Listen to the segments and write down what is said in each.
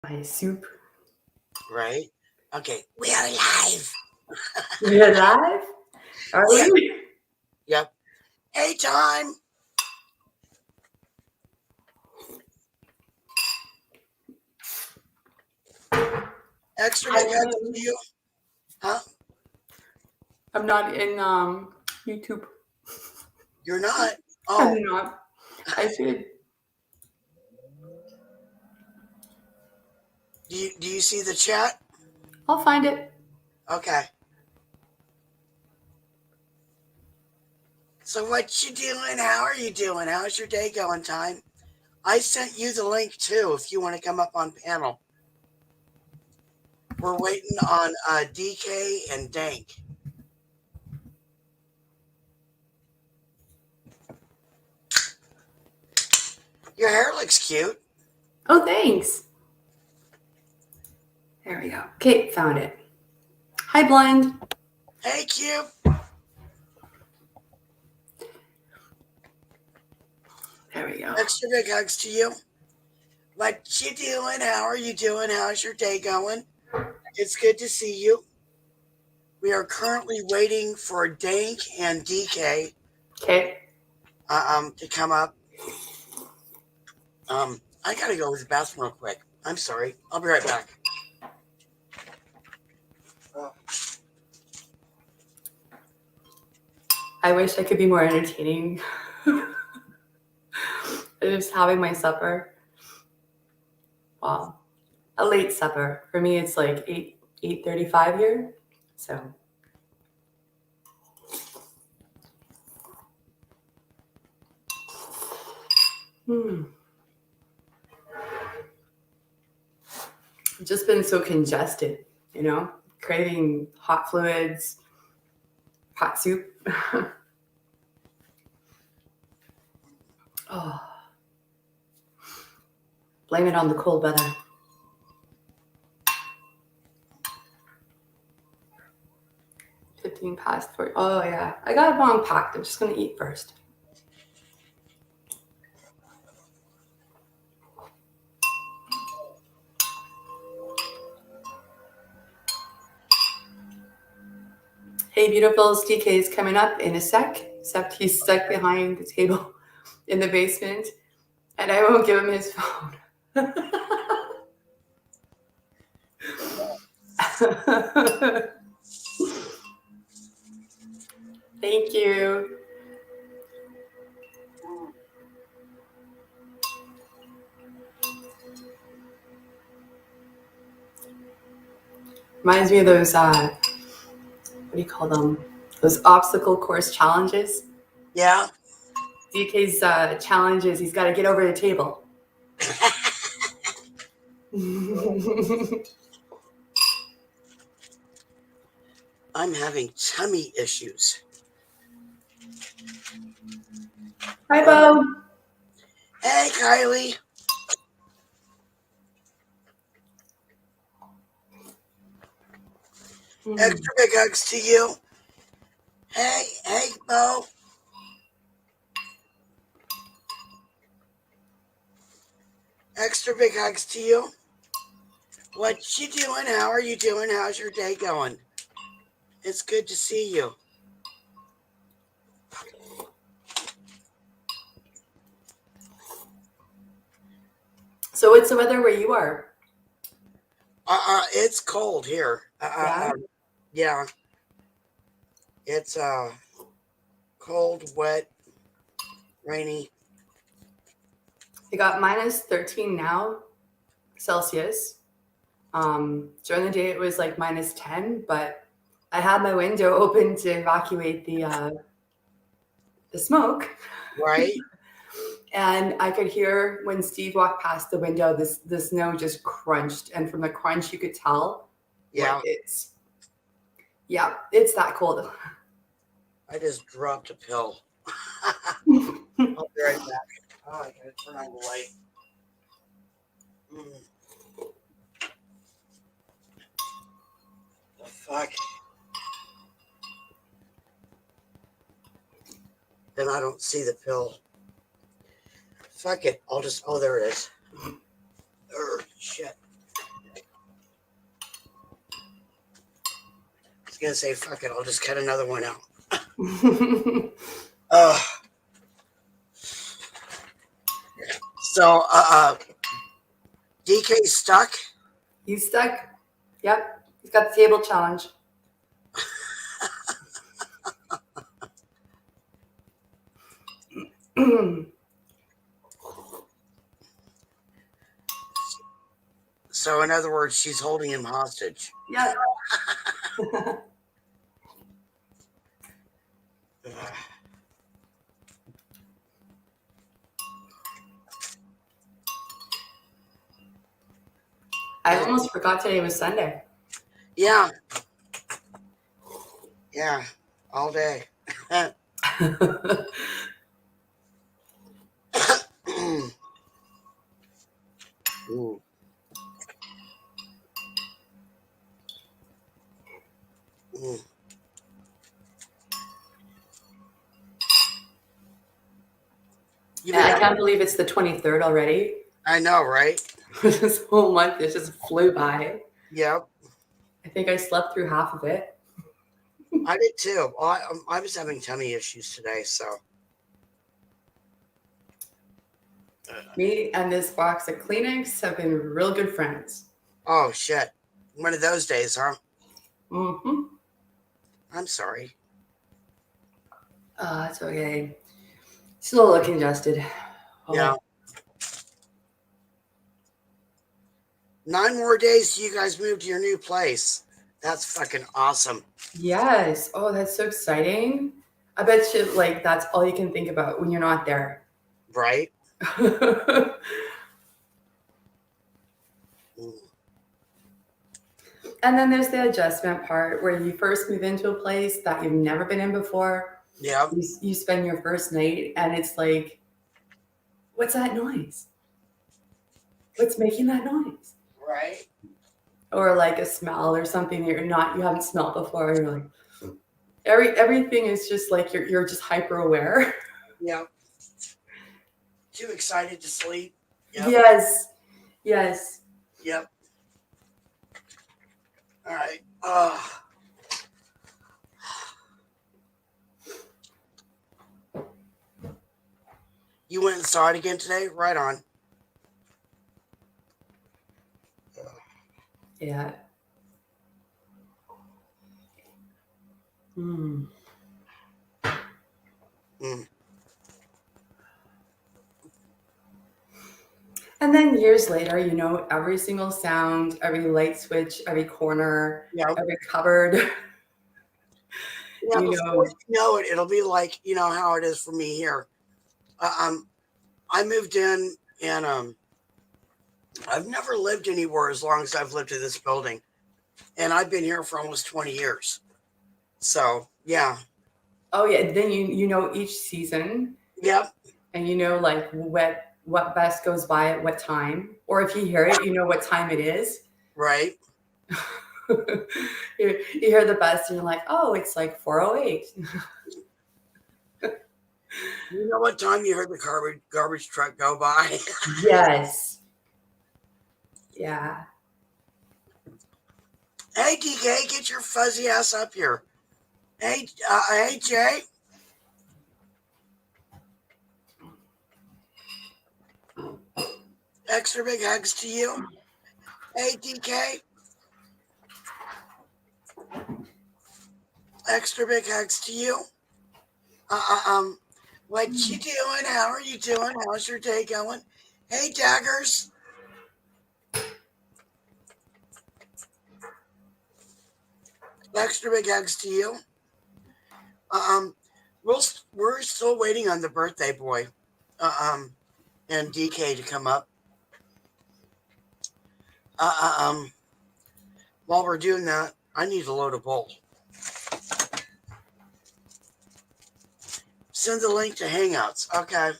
My soup. Right? Okay, we are live. We're live? Are Yeah. we? Yep. Hey, time. Extra big hugs to you. Huh? I'm not in YouTube. You're not? I'm Oh, not. I should. do you see the chat? I'll find it. Okay. So what you doing? How are you doing? How's your day going, time? I sent you the link too if you want to come up on panel. We're waiting on DK and Dank. Your hair looks cute. Oh, thanks. There we go. Kate found it. Hi, Blind. Hey, cute. There we go. Extra big hugs to you. What you doing? How are you doing? How's your day going? It's good to see you. We are currently waiting for Dank and DK Okay. to come up. I gotta go to the bathroom real quick. I'm sorry. I'll be right back. I wish I could be more entertaining. Just having my supper. Wow. A late supper. For me, it's like 8:35 here. So. I've just been so congested, craving hot fluids, hot soup. Oh. Blame it on the cold weather. Past 4. Oh, yeah. I got a bomb packed. I'm just going to eat first. Hey, beautifuls. DK is coming up in a sec, except he's stuck behind the table in the basement, and I won't give him his phone. Thank you. Reminds me of those, what do you call them? Those obstacle course challenges. Yeah. DK's challenge is he's got to get over the table. I'm having tummy issues. Hi, Bo. Hey, Kylie. Extra big hugs to you. Hey, Bo. Extra big hugs to you. What you doing? How are you doing? How's your day going? It's good to see you. So what's the weather where you are? It's cold here. Yeah. It's cold, wet, rainy. I got minus 13 now, Celsius. During the day it was like minus 10, but I had my window open to evacuate the smoke. Right. And I could hear when Steve walked past the window, the snow just crunched, and from the crunch you could tell. Yeah. It's that cold. I just dropped a pill. I'll be right back. Oh, I gotta turn on the light. The fuck? Then I don't see the pill. Fuck it. I'll just. Oh, there it is. Shit. gonna say, fuck it, I'll just cut another one out. Uh, so, DK stuck. He's stuck. Yep. He's got the table challenge. So, in other words, she's holding him hostage. Yep. I almost forgot today was Sunday. Yeah. Yeah. All day. Ooh. Mm. I can't believe it's the 23rd already. I know, right? This whole month just flew by. Yep. I think I slept through half of it. I did too. I was having tummy issues today, so. Me and this box of Kleenex have been real good friends. Oh, shit. One of those days, huh? Mm-hmm. I'm sorry. It's okay. Still a little congested. Oh. Yeah. 9 more days till you guys move to your new place. That's fucking awesome. Yes. Oh, that's so exciting. I bet you, like, that's all you can think about when you're not there. Right? And then there's the adjustment part where you first move into a place that you've never been in before. Yeah. You spend your first night and it's like, what's that noise? What's making that noise? Right. Or like a smell or something that you haven't smelled before. You're like, everything is just like you're just hyper aware. Yep. Too excited to sleep. Yep. Yes. Yes. Yep. All right. You went and saw it again today? Right on. Yeah. Mm. Mm. And then years later, every single sound, every light switch, every corner, Yep. every cupboard. Yeah, before you know it, it'll be like, how it is for me here. I moved in and I've never lived anywhere as long as I've lived in this building. And I've been here for almost 20 years. So, yeah. Oh, yeah. Then you know each season. Yep. And like what bus goes by at what time. Or if you hear it, you know what time it is. Right. You hear the bus and you're like, oh, it's like 4:08. You know what time you heard the garbage truck go by? Yes. Yeah. Hey, DK, get your fuzzy ass up here. Hey, Jay. Extra big hugs to you. Hey, DK. Extra big hugs to you. What you doing? How are you doing? How's your day going? Hey, Daggers. Extra big hugs to you. We're still waiting on the birthday boy, and DK to come up. While we're doing that, I need to load a bowl. Send the link to Hangouts. Okay.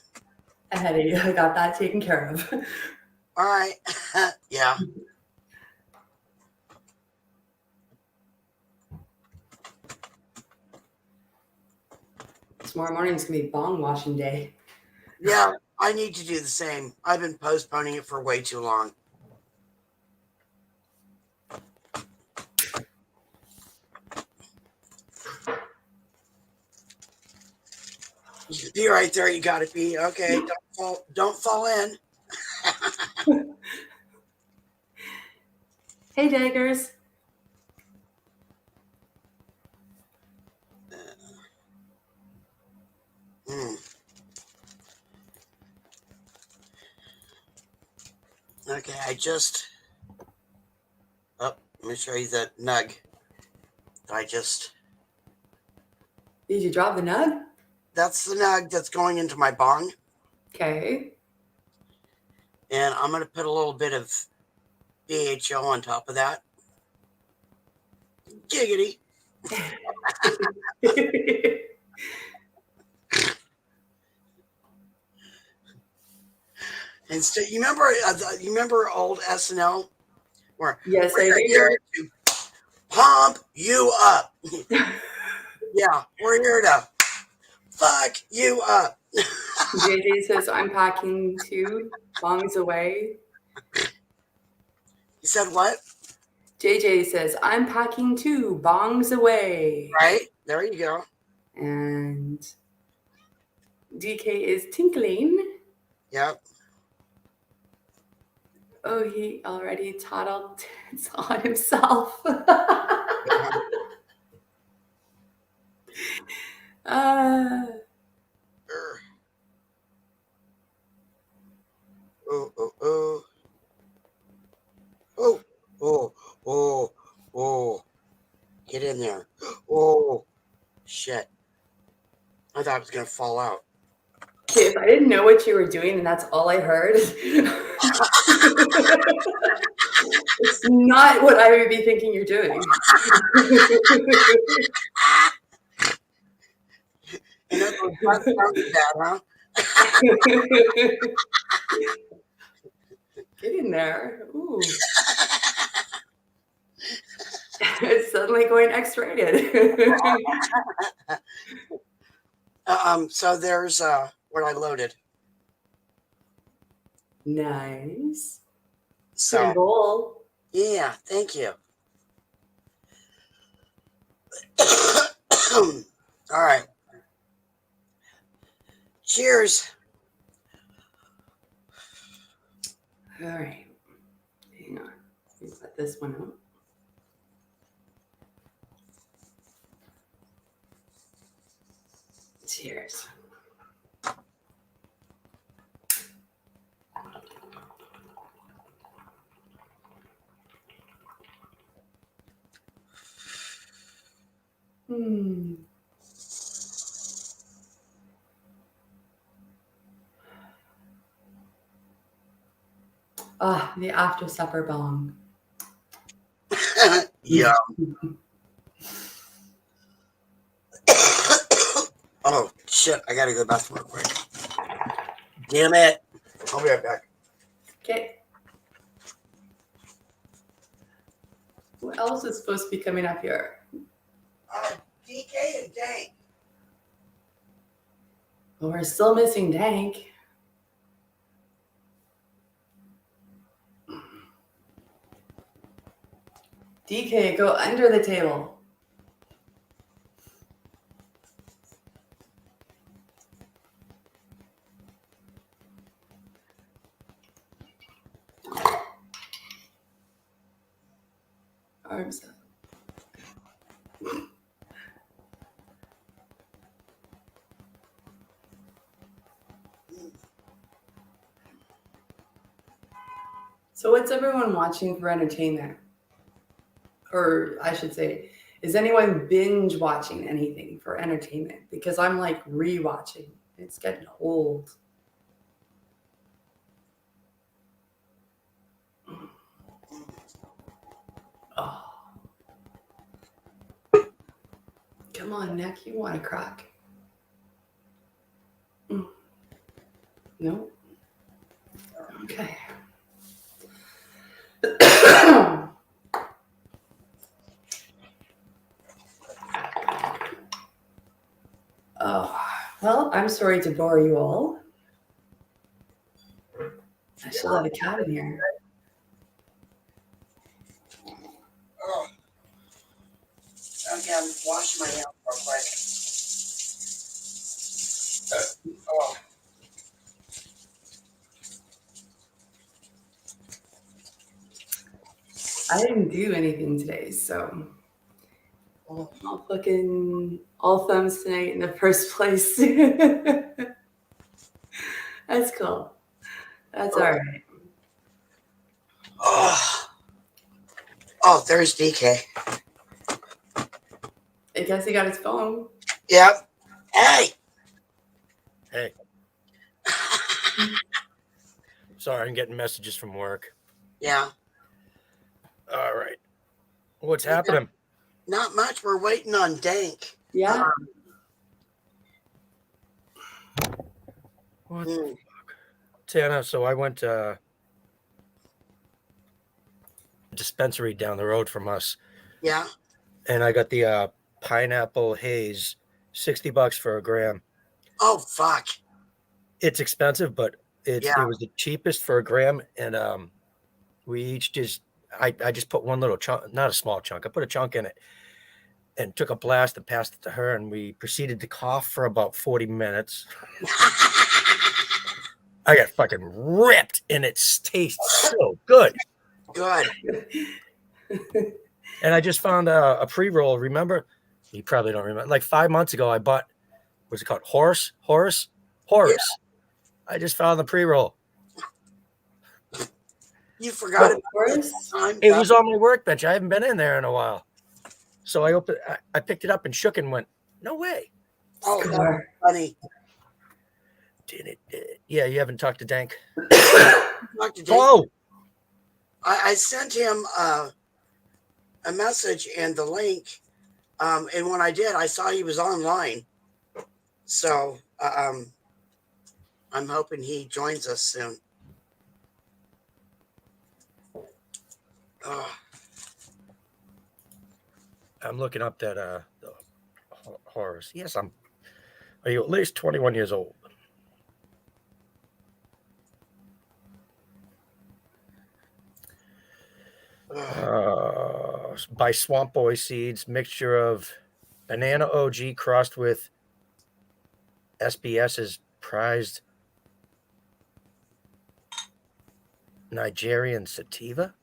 I got that taken care of. All right. Yeah. Tomorrow morning is going to be bong washing day. Yeah, I need to do the same. I've been postponing it for way too long. Be right there. You gotta be okay. Don't fall in. Hey, Daggers. Okay, let me show you that nug. Did you drop the nug? That's the nug that's going into my bong. Okay. And I'm going to put a little bit of BHO on top of that. Giggity. And so you remember old SNL where Yes, I we're do. here to pump you up. Yeah, we're here to fuck you up. JJ says I'm packing 2 bongs away. You said what? JJ says I'm packing 2 bongs away. Right? There you go. And DK is tinkling. Yep. Oh, he already toddled on himself. Oh, oh, oh. Oh, oh, oh, oh. Get in there. Oh, shit. I thought it was going to fall out. Okay, if I didn't know what you were doing and that's all I heard, it's not what I would be thinking you're doing. And that sounds bad, huh? Get in there. Ooh. It's suddenly going X-rated. So there's what I loaded. Nice. So Pretty bowl. yeah, thank you. All right. Cheers. All right. Hang on. Let me set this one up. Cheers. Ah, the after supper bong. Yeah. Oh shit! I gotta go to the bathroom real quick. Damn it! I'll be right back. Okay. Who else is supposed to be coming up here? DK and Dank. Well, we're still missing Dank. DK, go under the table. Arms up. So what's everyone watching for entertainment? Or I should say, is anyone binge watching anything for entertainment? Because I'm like rewatching. It's getting old. Oh. Come on, Nick, you want a crack? No? Okay. Oh, well, I'm sorry to bore you all. I should let a cat in here. Oh. Okay, I'm washing my hands real quick. I didn't do anything today, so Oh, I'll fucking all thumbs tonight in the first place. That's cool. That's all right. oh, there's DK. I guess he got his phone. Yep. Hey. Hey. Sorry, I'm getting messages from work. Yeah. All right. What's happening? Not much. We're waiting on Dank. Yeah. What the fuck? Tana, so I went to a dispensary down the road from us. Yeah. And I got the pineapple haze, $60 for a gram. Oh, fuck. It's expensive, but it was the cheapest for a gram. And we each I just put one little chunk, not a small chunk. I put a chunk in it and took a blast and passed it to her. And we proceeded to cough for about 40 minutes. I got fucking ripped, and it tastes so good. Good. And I just found a pre-roll. Remember? You probably don't remember. Like 5 months ago, I bought, what's it called? Horace. Yeah. I just found the pre-roll. You forgot about Horace? It was on my workbench. I haven't been in there in a while. So I picked it up and shook and went, no way. Oh, that's funny. Yeah, you haven't talked to Dank. Talk to Dank. Oh, I sent him a message and the link. And when I did, I saw he was online. So I'm hoping he joins us soon. I'm looking up that the Horace. Yes, are you at least 21 years old? By Swamp Boy Seeds, mixture of banana OG crossed with SBS's prized Nigerian sativa.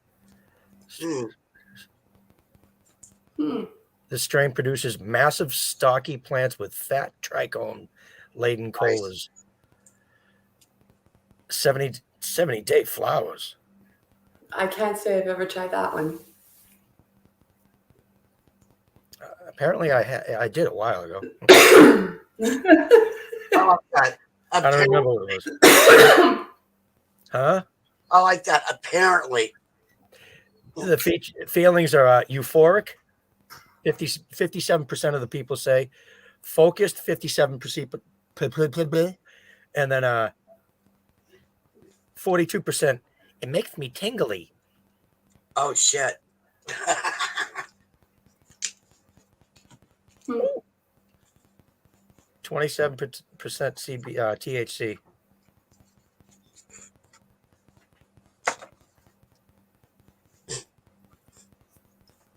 This strain produces massive stocky plants with fat trichome laden colas. 70-day flowers. I can't say I've ever tried that one. Apparently, I did a while ago. I like that. I don't remember what it was. Huh? I like that. Apparently. The feelings are euphoric. 57% of the people say focused. 57%, and then 42%. It makes me tingly. Oh shit. 27% THC.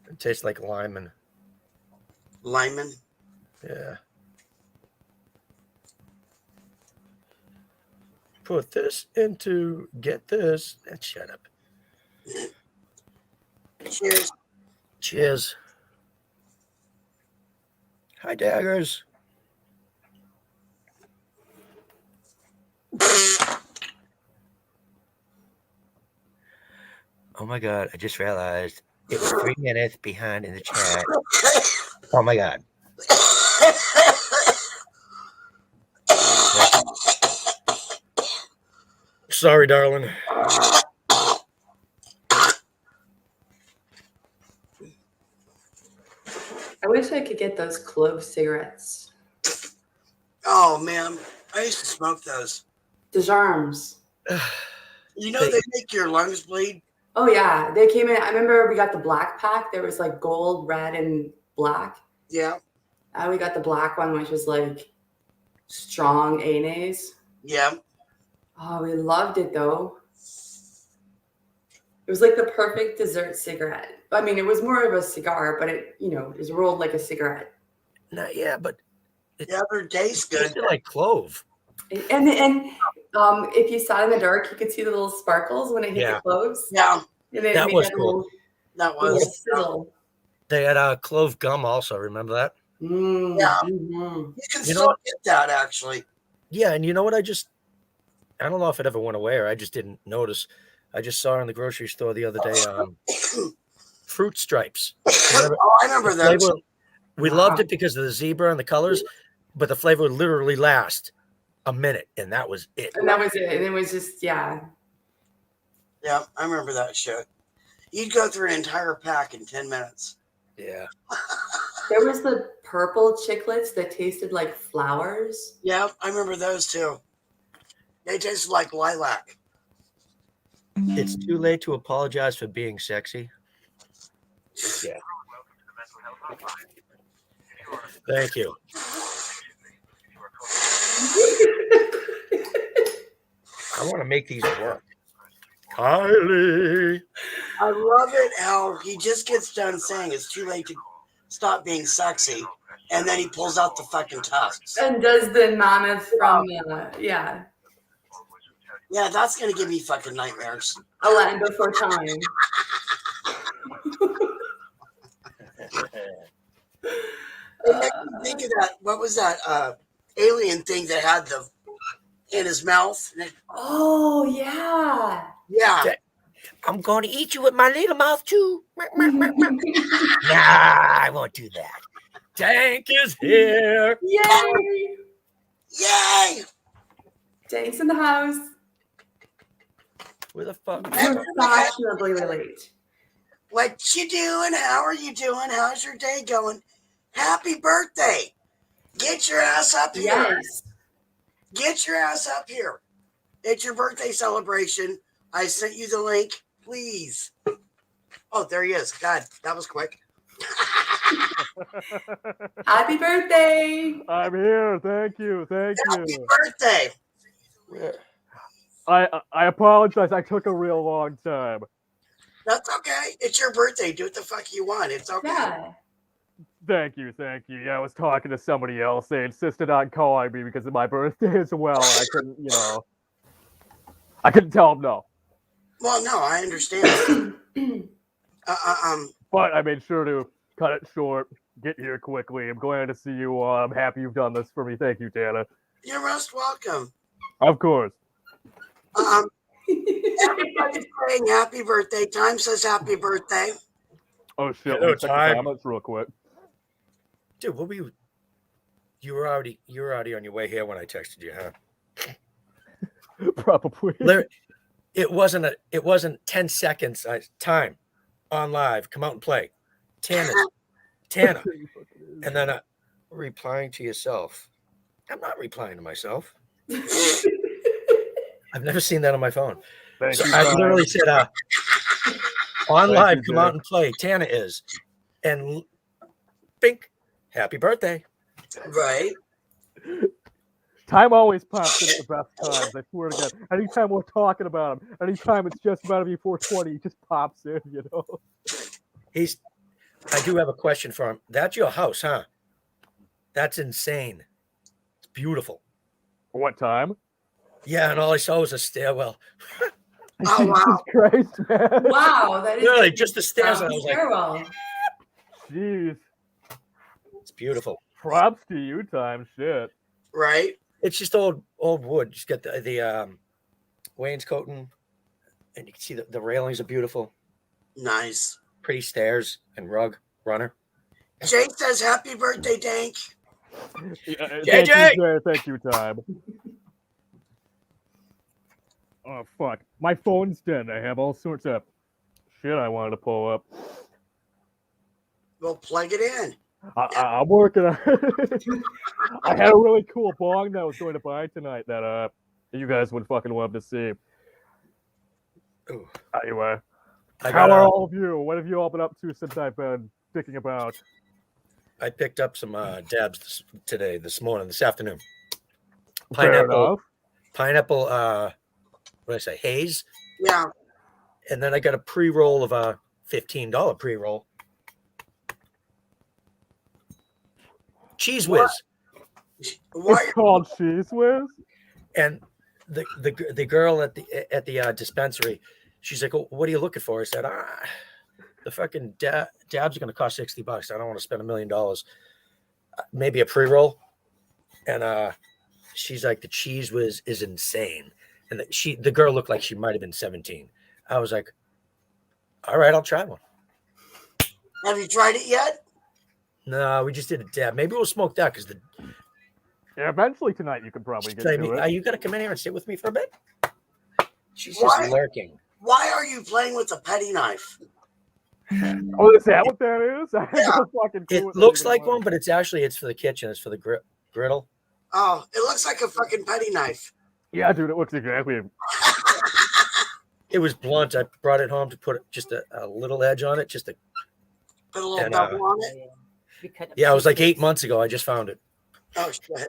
It tastes like lemon. Lyman? Yeah. Put this into, get this, and shut up. Cheers. Cheers. Hi, Daggers. Oh my God, I just realized it was 3 minutes behind in the chat. Oh my God. Sorry, darling. I wish I could get those clove cigarettes. Oh man, I used to smoke those. Disarms. You know they make your lungs bleed. Oh yeah, they came in. I remember we got the black pack. There was like gold, red, and black. Yeah. We got the black one, which was like strong ANAs. Yeah. Oh, we loved it though. It was like the perfect dessert cigarette. I mean, it was more of a cigar, but it, is rolled like a cigarette. No, yeah, but the other taste good. Tasted like clove. And if you sat in the dark, you could see the little sparkles when it hit the cloves. Yeah. And that was cool. That Little was. sizzle. They had clove gum also. Remember that? Yeah. Mm-hmm. You can You know still what? get that, actually. Yeah, and you know what? I don't know if it ever went away or I just didn't notice. I just saw in the grocery store the other day fruit stripes. Remember Oh, I the remember those. flavor? We Wow. loved it because of the zebra and the colors, but the flavor would literally last a minute, and that was it. And that was it. And it was just, yeah. Yeah, I remember that shit. You'd go through an entire pack in 10 minutes. Yeah. There was the purple chiclets that tasted like flowers. Yeah, I remember those too. They tasted like lilac. It's too late to apologize for being sexy. Yeah. Thank you. I want to make these work. Kylie. I love it how he just gets done saying it's too late to stop being sexy, and then he pulls out the fucking tusks. And does the mammoth from, yeah, Yeah, that's gonna give me fucking nightmares. A Land Before Time. It makes me think of that. What was that alien thing that had the in his mouth? Oh, yeah. Yeah. I'm going to eat you with my little mouth too. Nah, I won't do that. Dank is here. Yay! Yay! Dank's in the house. Where the fuck? We're fashionably late. What you doing? How are you doing? How's your day going? Happy birthday! Get your ass up here. Yes. Get your ass up here. It's your birthday celebration. I sent you the link. Please. Oh, there he is. God, that was quick. Happy birthday! I'm here. Thank you. Thank Happy you. birthday. Where? I apologize. I took a real long time. That's okay. It's your birthday. Do what the fuck you want. It's okay. Yeah. Thank you. Thank you. Yeah, I was talking to somebody else. They insisted on calling me because of my birthday as well. I couldn't, I couldn't tell them no. Well, no, I understand. But I made sure to cut it short, get here quickly. I'm glad to see you. I'm happy you've done this for me. Thank you, Tana. You're most welcome. Of course. Everybody's saying happy birthday. Time says happy birthday. Oh shit! Hello, Let me check the Time. comments real quick. Dude, what were you? You were already on your way here when I texted you, huh? Probably. It wasn't 10 seconds time on live. Come out and play. Tana. And then replying to yourself. I'm not replying to myself. I've never seen that on my phone. Thank So you, I Time. literally said, on Thank live, you, come Jay. out and play. Tana is. And bink, happy birthday. Right. Time always pops in at the best times. I swear to God. Anytime we're talking about him, anytime it's just about to be 420, he just pops in. I do have a question for him. That's your house, huh? That's insane. It's beautiful. What time? Yeah, and all I saw was a stairwell. Oh, wow. Jesus Christ, man. Wow, that is Literally, just the stairs. And I was like, stairwell. Jeez. it's beautiful. Props to you, Time. Shit. Right. It's just old wood. Just got the wainscoting, and you can see the railings are beautiful. Nice. Pretty stairs and rug runner. Jay says happy birthday, Dank. Thank you, JJ! Jay. Thank you, Time. Oh, fuck. My phone's dead. I have all sorts of shit I wanted to pull up. We'll plug it in. I'm working on it. I had a really cool bong that I was going to buy tonight that you guys would fucking love to see. Ooh. Anyway, I how got are all of you? What have you all been up to since I've been thinking about? I picked up some dabs this afternoon. Fair enough. Pineapple, what did I say? Haze. Yeah. And then I got a pre-roll of a $15 pre-roll. Cheese Whiz. Why? It's called Cheese Whiz. And the girl at the dispensary, she's like, oh, what are you looking for? I said, the fucking dabs are going to cost $60. I don't want to spend $1 million. Maybe a pre-roll. And she's like, the cheese is insane. And the girl looked like she might have been 17. I was like, all right, I'll try one. Have you tried it yet? No, we just did a dab. Maybe we'll smoke that because Yeah, eventually tonight you could probably get to it. are you going to come in here and sit with me for a bit? She's just lurking. Why are you playing with a petty knife? Oh, is that what that is? I have no fucking clue It what that looks even like was. one, but it's for the kitchen. It's for the griddle. Oh, it looks like a fucking petty knife. Yeah, dude, it looks exactly. It was blunt. I brought it home to put just a little edge on it. Put a little And, bubble on it. Yeah, it was like 8 months ago. I just found it. Oh shit!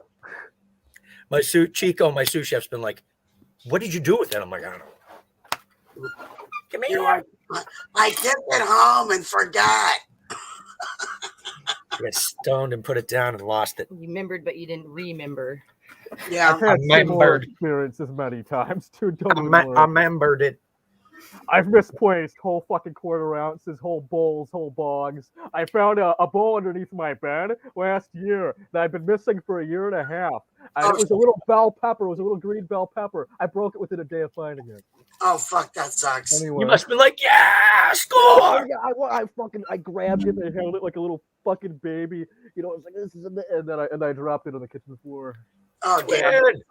My sous chef's been like, "What did you do with it?" I'm like, "I don't know." Come You're here. like, I kept it home and forgot. I got stoned and put it down and lost it. You remembered, but you didn't remember. Yeah, I've had similar remembered. experiences many times, dude. Don't even I worry. remembered it. I've misplaced whole fucking quarter ounces, whole bowls, whole bogs. I found a bowl underneath my bed last year that I've been missing for a year and a half. And it was a little bell pepper. It was a little green bell pepper. I broke it within a day of finding it. Oh fuck, that sucks. Anyway. You must be like, "Yeah, score!" Yeah, I grabbed it and I held it like a little fucking baby. You know, I was like, this is and I dropped it on the kitchen floor. Oh damn. Weird.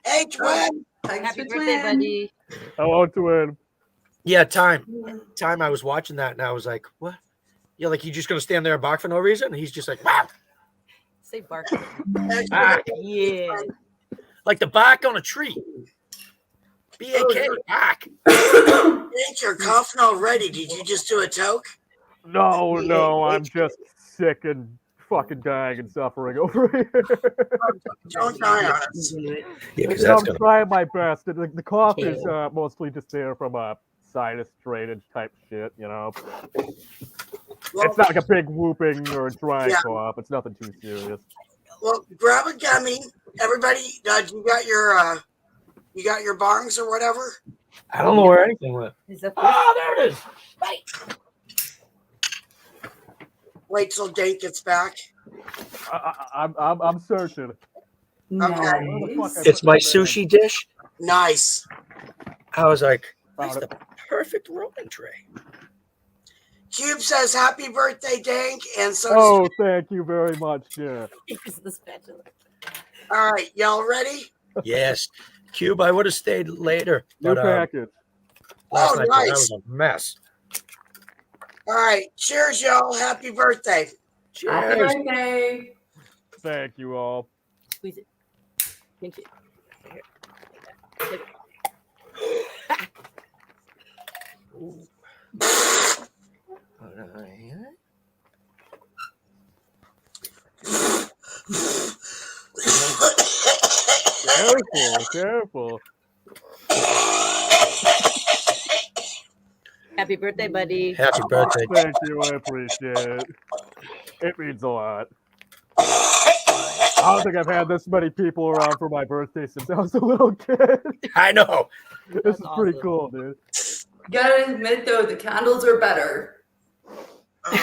Hey twin. Happy birthday, buddy. Hello, twin. Yeah, time. I was watching that and I was like, "What? Yeah, like you just gonna stand there and bark for no reason?" And he's just like, "Wow." Say bark. Ah, Yeah. like the bark on a tree. B-A-K, bark. Ain't your cough not ready? Did you just do a toke? No, I'm just sick and fucking dying and suffering over here. Don't die on us. Yeah, because You know, that's I'm gonna. trying my best. The cough is mostly just there from a sinus drainage type shit, you know. Well, It's not like a big whooping or a dry Yeah. cough. It's nothing too serious. well, grab a gummy. Everybody, you got your bongs or whatever? I don't know where anything went. Is that Oh, there it is. Wait till Dank gets back. I'm searching. Nice. It's my sushi dish. Nice. I was like, Found that's it. the perfect rolling tray. Cube says happy birthday, Dank, and so Oh, thank you very much. Yeah. Here's the spatula. all right, y'all ready? Yes. Cube, I would have stayed later. New But package. last Oh, night, nice. that was a mess. All right, cheers, y'all. Happy birthday. Happy Cheers. birthday. Thank you all. Squeeze it. Pinch it. Here. Look. Careful. Happy birthday, buddy. Happy birthday. Thank you. I appreciate it. It means a lot. I don't think I've had this many people around for my birthday since I was a little kid. I know. This is pretty awesome. cool, dude. Gotta admit though, the candles are better.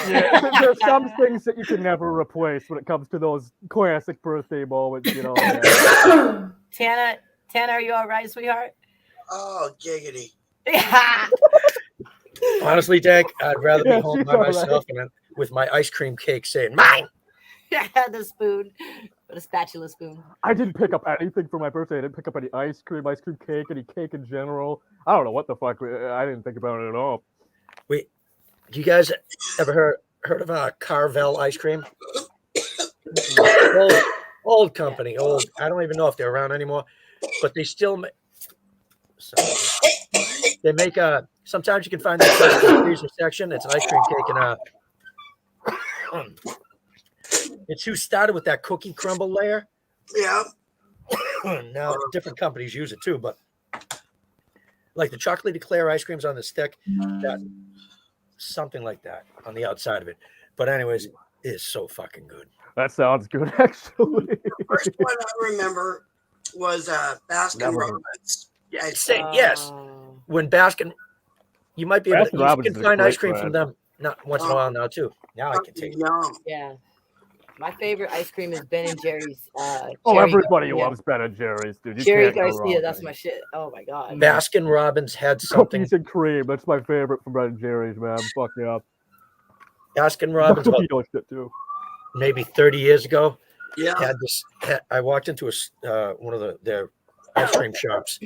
Yeah, there's some things that you can never replace when it comes to those classic birthday moments, you know. Tana, are you all right, sweetheart? Oh, giggity. Yeah. Honestly, Dank, I'd rather be Yeah, home she's by all right. myself and then with my ice cream cake saying, "Mine." The spoon. The spatula spoon. I didn't pick up anything for my birthday. I didn't pick up any ice cream cake, any cake in general. I don't know what the fuck. I didn't think about it at all. Wait, do you guys ever heard of Carvel ice cream? Old company, old. I don't even know if they're around anymore, but they still make. They make sometimes you can find that in the freezer section. It's an ice cream cake and it's who started with that cookie crumble layer. Yeah. Now different companies use it too, but like the chocolate eclair ice creams on the stick, that something like that on the outside of it. But anyways, it is so fucking good. That sounds good, actually. The first one I remember was Baskin Never heard. Robbins. Yeah, yes. When Baskin You might be able to. Baskin You Robbins can is a find ice great cream from brand. them not once in a while now too. Now I can take it. Yum. Yeah. My favorite ice cream is Ben and Jerry's. Oh, Cherry everybody Garcia. loves Ben and Jerry's, dude. You Cherry can't go wrong Garcia, with that's that. my shit. Oh my god. Baskin Robbins had something. Cookies and cream. That's my favorite from Ben and Jerry's, man. Fuck yeah. Baskin Robbins about Cookie dough shit too. maybe 30 years ago Yeah. had this. I walked into one of their ice cream shops,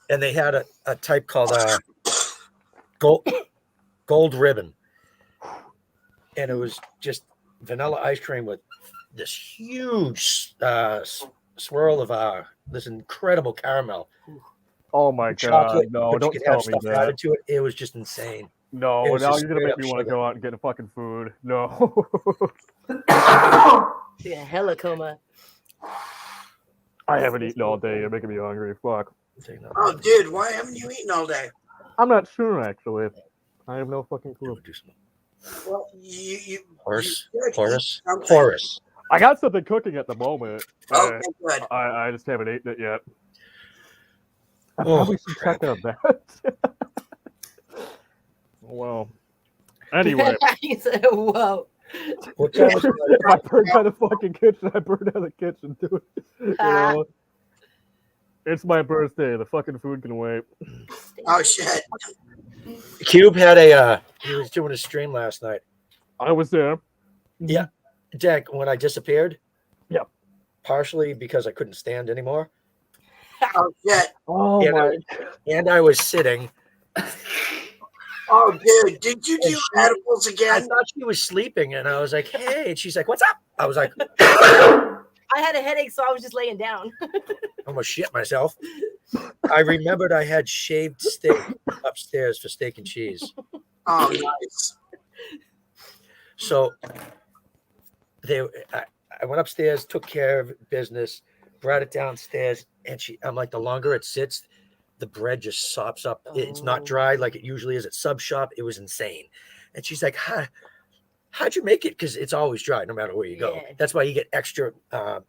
and they had a type called gold ribbon, and it was just vanilla ice cream with this huge swirl of this incredible caramel. Oh my Chocolate, god, no, but you don't could tell have me stuff that. added to it. It was just insane. No, It was now just you're gonna straight make up me want to sugar. go out and get a fucking food. No. Yeah, hella coma. I haven't eaten all day. You're making me hungry. Fuck. Oh, dude, why haven't you eaten all day? I'm not sure, actually. I have no fucking clue. Well, you Horace. should eat something. Horace. I got something cooking at the moment. Okay, good. I just haven't eaten it yet. I Oh, probably should check out that. Well, anyway, He said, whoa. What time was it? I burned out the fucking kitchen. I burned out the kitchen, dude. You know, it's my birthday. The fucking food can wait. Oh shit. Cube had he was doing a stream last night. I was there. Yeah. Dank, when I disappeared. Yep. Partially because I couldn't stand anymore. Oh shit. Oh Yeah, my. And I was sitting. Oh dude, did you do edibles I again? thought she was sleeping, and I was like, "Hey," and she's like, "What's up?" I was like, I had a headache, so I was just laying down. "I almost shit myself." I remembered I had shaved steak upstairs for steak and cheese, Oh nice. so I went upstairs, took care of business, brought it downstairs, and I'm like, the longer it sits, the bread just sops up. It's not dry like it usually is at sub shop. It was insane. And she's like, how'd you make it? Because it's always dry no matter where you go. Yeah. That's why you get extra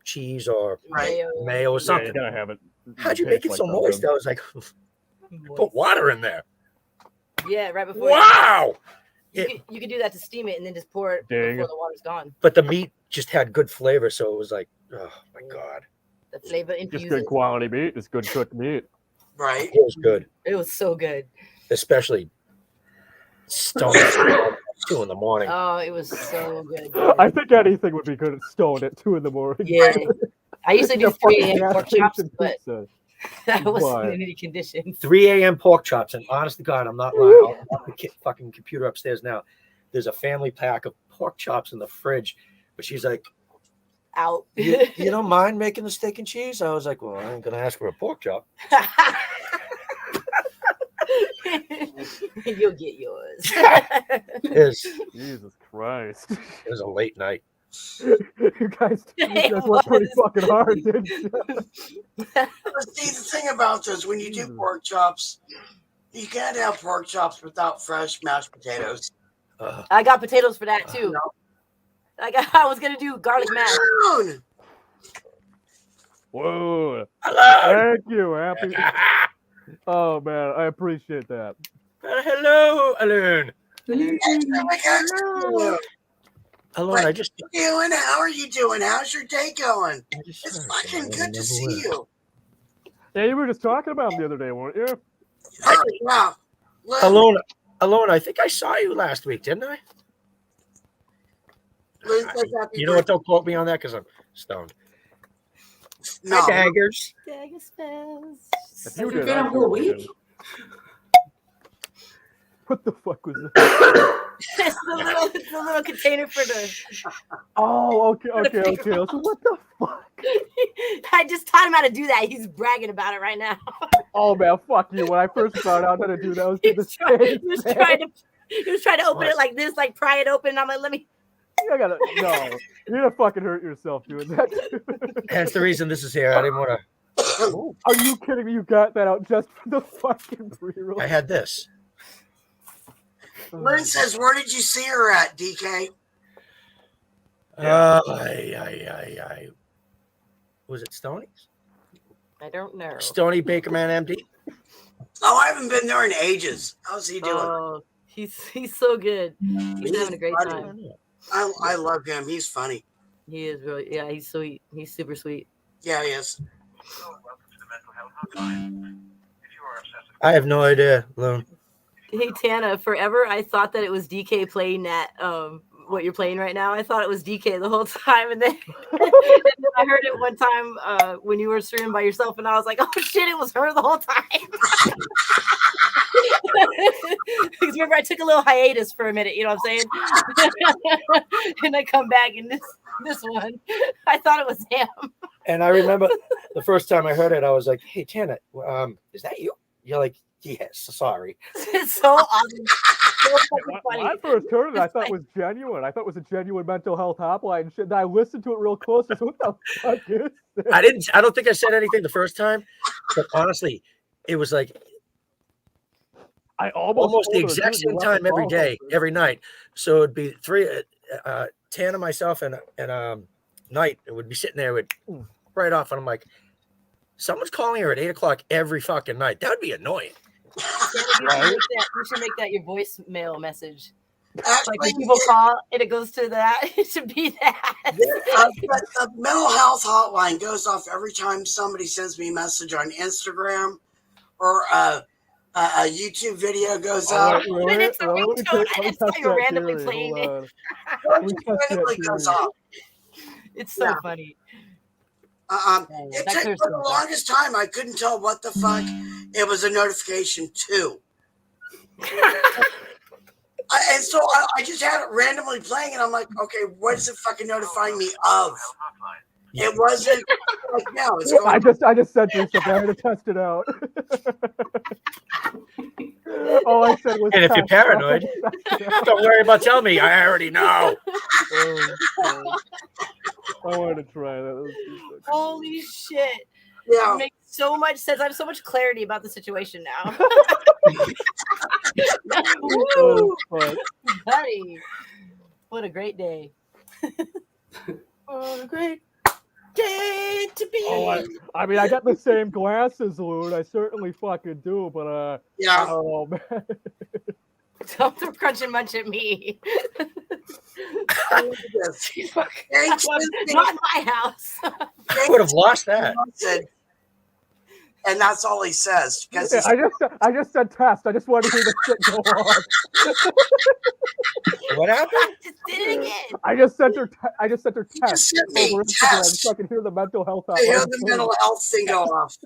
cheese or Right. mayo or Yeah, something. you gotta have it. How'd you make it so moist? I was like, put water in there. Yeah, right before. Wow. You could do that to steam it and then just pour it Dang. before the water's gone. But the meat just had good flavor. So it was like, oh my God. The flavor Just infuses. good quality meat. It's good cooked meat. Right. It was good. It was so good. Especially stoned at 2 in the morning. Oh, it was so good. I think anything would be good at stone at 2 in the morning. Yeah. I used to do The 3 fucking a.m. gas pork chops, station but pizza. I wasn't But- in any conditions. 3 a.m. pork chops, and honest to God, I'm not lying. I'll have the fucking computer upstairs now. There's a family pack of pork chops in the fridge, but she's like, Out. you don't mind making the steak and cheese? I was like, well, I ain't gonna ask for a pork chop. You'll get yours. Jesus Christ. It was a late night. You guys went pretty fucking hard, didn't you? See, the thing about this, when you do pork chops, you can't have pork chops without fresh mashed potatoes. I got potatoes for that too. I was gonna do garlic mash. Alone. Whoa. Hello. Thank you, Happy. Oh, man. I appreciate that. Hello, Alone. Hello. Alone, I just Doing? How are you doing? How's your day going? I just It's heard fucking something. good to see you. Yeah, you were just talking about him the other day, weren't you? Oh, wow. Alone, I think I saw you last week, didn't I? Liz says happy You know what? Don't quote me on that because I'm stoned. No. Hi, daggers. Dagger spells. If you It's did, been I'd a whole do it. week. What the fuck was that? It's the little container for the. Oh, okay. So what the fuck? I just taught him how to do that. He's bragging about it right now. Oh, man, fuck you. When I first found out how to do that, I was He doing the was trying, same he was thing. trying to open it like this, like pry it open. And I'm like, let me. No, you're gonna fucking hurt yourself doing that. That's the reason this is here. I didn't want to. Are you kidding me? You got that out just for the fucking pre-roll? I had this. Lynn says, where did you see her at, DK? Was it Stoney's? I don't know. Stony Bakerman MD? Oh, I haven't been there in ages. How's he doing? Oh, he's so good. He's having a great funny. time. I love him. He's funny. He is really, yeah, he's sweet. He's super sweet. Yeah, he is. I have no idea, Loon. Hey Tana, forever I thought that it was DK playing that what you're playing right now. I thought it was DK the whole time, and then, I heard it one time when you were streaming by yourself, and I was like, oh shit, it was her the whole time. Because remember, I took a little hiatus for a minute, you know what I'm saying? And I come back, and this one, I thought it was him. And I remember the first time I heard it, I was like, hey, Tana, is that you? You're like, yes, sorry. It's so awesome. So fucking funny. When I first heard it, I thought it was genuine. I thought it was a genuine mental health hotline and shit. And I listened to it real close. I said, what the fuck is this? I don't think I said anything the first time, but honestly, it was like I almost the told her, exact dude, you same left time the every call day, center. every night. So it'd be Tana, myself, and Night. It would be sitting there with right off, and I'm like, someone's calling her at 8 o'clock every fucking night. That would be annoying. You should make that your voicemail message. Actually, Like when people call and it goes to that, it should be that. the mental health hotline goes off every time somebody sends me a message on Instagram or a YouTube video goes up. And it's a ringtone, and it's like randomly playing it. Randomly goes off. It's so funny. It took for the longest time. I couldn't tell what the fuck it was a notification to. And so I just had it randomly playing, and I'm like, okay, what is it fucking notifying me of? It wasn't like, no, it's going. I just sent you something. I'm gonna test it out. All I said was, and if you're paranoid, don't worry about telling me. I already know. I wanted to try that. Holy shit. Yeah. It makes so much sense. I have so much clarity about the situation now. Woo! Buddy. What a great day. What a great day to be. Oh, I mean, I got the same glasses, Loon. I certainly fucking do, but yeah. Oh man. Don't throw crunch and munch at me. Not in my house. I would have lost that. And that's all he says. Because I just said test. I just wanted to hear the shit go on. What happened? Just did it again. I just sent her test sent me over Instagram test. so I can hear the mental health. I hear the mental health thing go off.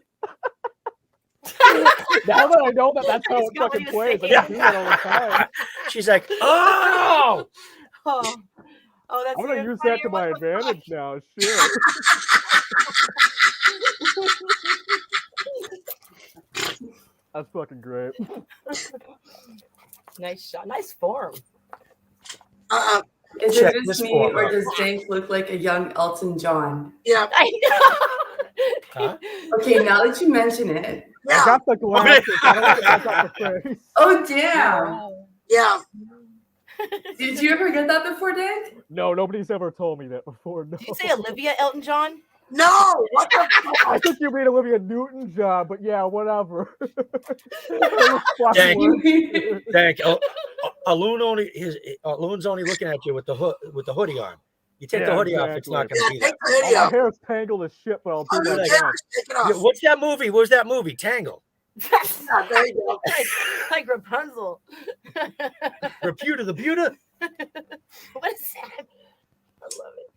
Now that I know that's how it fucking plays, I can do that all the time. She's like, oh, that's I'm gonna use that to my advantage now. Shit. That's fucking great. Nice shot. Nice form. Is Check it this just me, form or out. does Dank look like a young Elton John? Yeah. I know. huh? Okay, now that you mention it. I got the glasses. I don't think I got the face. Oh, damn. Yeah. Did you ever get that before, Dank? No, nobody's ever told me that before. No. Did you say Olivia Elton John? No. What the fuck? I think you mean Olivia Newton-John, but yeah, whatever. Dank. Loon's only looking at you with the hoodie on. You take the hoodie off, it's not going to be there. Take the hoodie My off. hair's tangled as shit, but I'll do Who that. cares? Take it off. Yeah, what's that movie? What was that movie? Tangle. Yeah, there you go. like Rapunzel. Reputa the Buta. What is that? I love it.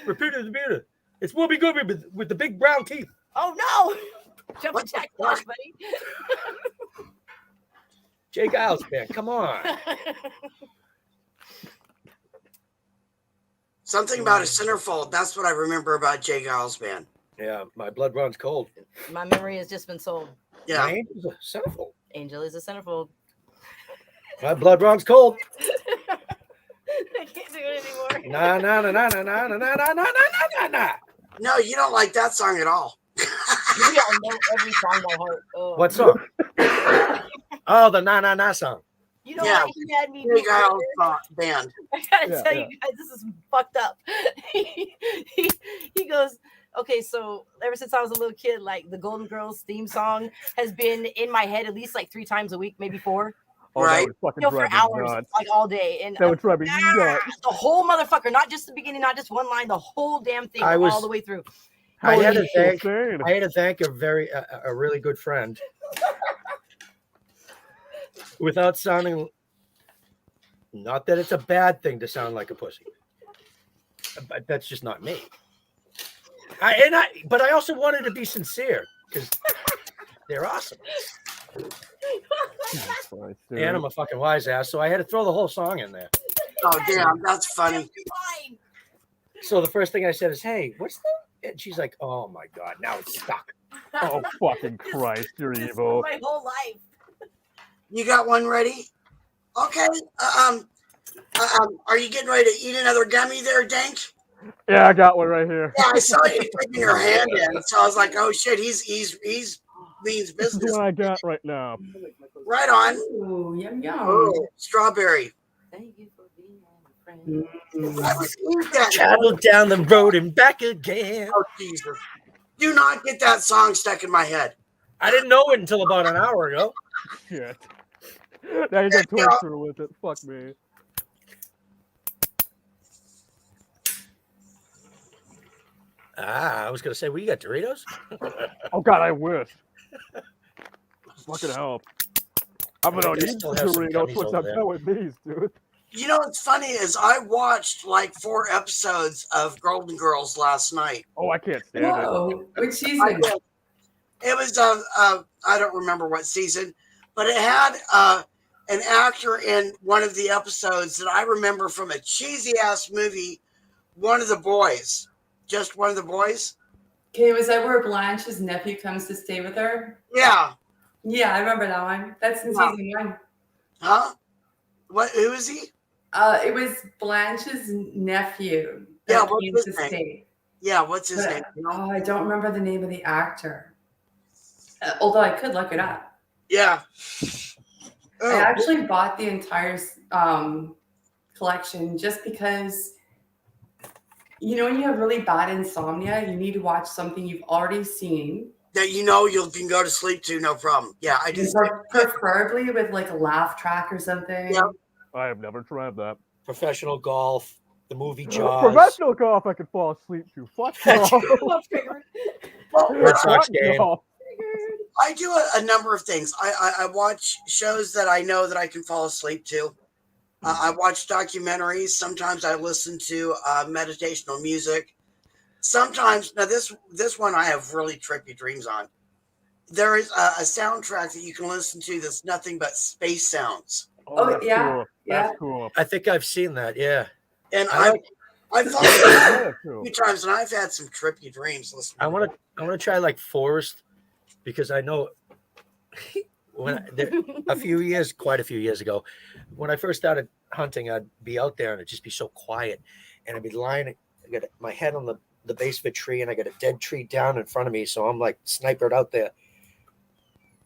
Reputa the Buta. It's Whoopi Goobie with the big brown teeth. Oh no! Jumping jack flash, buddy. Jay Giles, man, come on. Something about a centerfold. That's what I remember about Jay Giles Band. Yeah, my blood runs cold. My memory has just been sold. Yeah. My Angel's a centerfold. Angel is a centerfold. My blood runs cold. I can't do it anymore. Nah, nah, nah, nah, nah, nah, nah, nah, nah, nah, nah, nah. No, you don't like that song at all. Maybe I know every song by heart. Oh. What song? Oh, the Na Na Na song. You know Yeah. what? He had me. Jay Giles Band. I gotta Yeah, tell yeah. you guys, this is fucked up. he goes, okay, so ever since I was a little kid, like the Golden Girls theme song has been in my head at least like 3 times a week, maybe 4. Oh, Right. that would fucking You know, for drive me hours, nuts. like all day. And That would drive me nuts. the whole motherfucker, not just the beginning, not just one line, the whole damn thing, all the way through. How I are had you to so thank. sane? I had to thank a really good friend. Without sounding, not that it's a bad thing to sound like a pussy, but that's just not me. But I also wanted to be sincere because they're awesome. Jesus Christ, dude. And I'm a fucking wise ass, so I had to throw the whole song in there. Oh, damn, that's funny. So the first thing I said is, "Hey, what's that?" And she's like, "Oh my god, now it's stuck." Oh, fucking Christ, you're This evil. was my whole life. You got one ready? Okay. Are you getting ready to eat another gummy there, Dank? Yeah, I got one right here. Yeah, I saw you taking your hand in, so I was like, "Oh shit, he's means This is business." what I got right now. Right on. Ooh, yum yum. Oh, strawberry. Thank you for being my friend. I was eating that. Travel down the road and back again. Oh Jesus! Do not get that song stuck in my head. I didn't know it until about an hour ago. Shit. Now you got torture with it. Fuck me. I was gonna say, well, you got Doritos? Oh god, I wish. Fucking hell. I'm gonna They need still some have some Doritos gummies once over I'm there. done with these, dude. You know what's funny is I watched like 4 episodes of Golden Girls last night. Oh, I can't stand it. Whoa, which I season? did. It was I don't remember what season, but it had an actor in one of the episodes that I remember from a cheesy ass movie, One of the Boys. Just One of the Boys? Okay, was that where Blanche's nephew comes to stay with her? Yeah. Yeah, I remember that one. That's in Wow. season 1. Huh? What? Who is he? It was Blanche's nephew Yeah, that what's came his to name? stay. Yeah, what's his But, name? You know? oh, I don't remember the name of the actor. Although I could look it up. Yeah. I Oh, actually bought the entire collection just because, you know, when you have really bad insomnia, you need to watch something you've already seen. that you know you can go to sleep to, no problem. Yeah, I do. Preferably with like a laugh track or something. Yep. I have never tried that. Professional golf, the movie Jaws, Professional golf I could fall asleep to. Fuck golf. Well, Red Sox Fuck game. golf. I do a number of things. I watch shows that I know that I can fall asleep to. I watch documentaries. Sometimes I listen to meditational music. Sometimes, now this one I have really trippy dreams on. There is a soundtrack that you can listen to that's nothing but space sounds. Oh, that's yeah, cool. yeah. That's cool. I think I've seen that. Yeah. And I I've fallen Yeah, asleep a too. few times, and I've had some trippy dreams listening. I want to try like forest because I know quite a few years ago, when I first started hunting, I'd be out there and it'd just be so quiet, and I'd be lying. I got my head on the base of a tree, and I got a dead tree down in front of me, so I'm like snipered out there.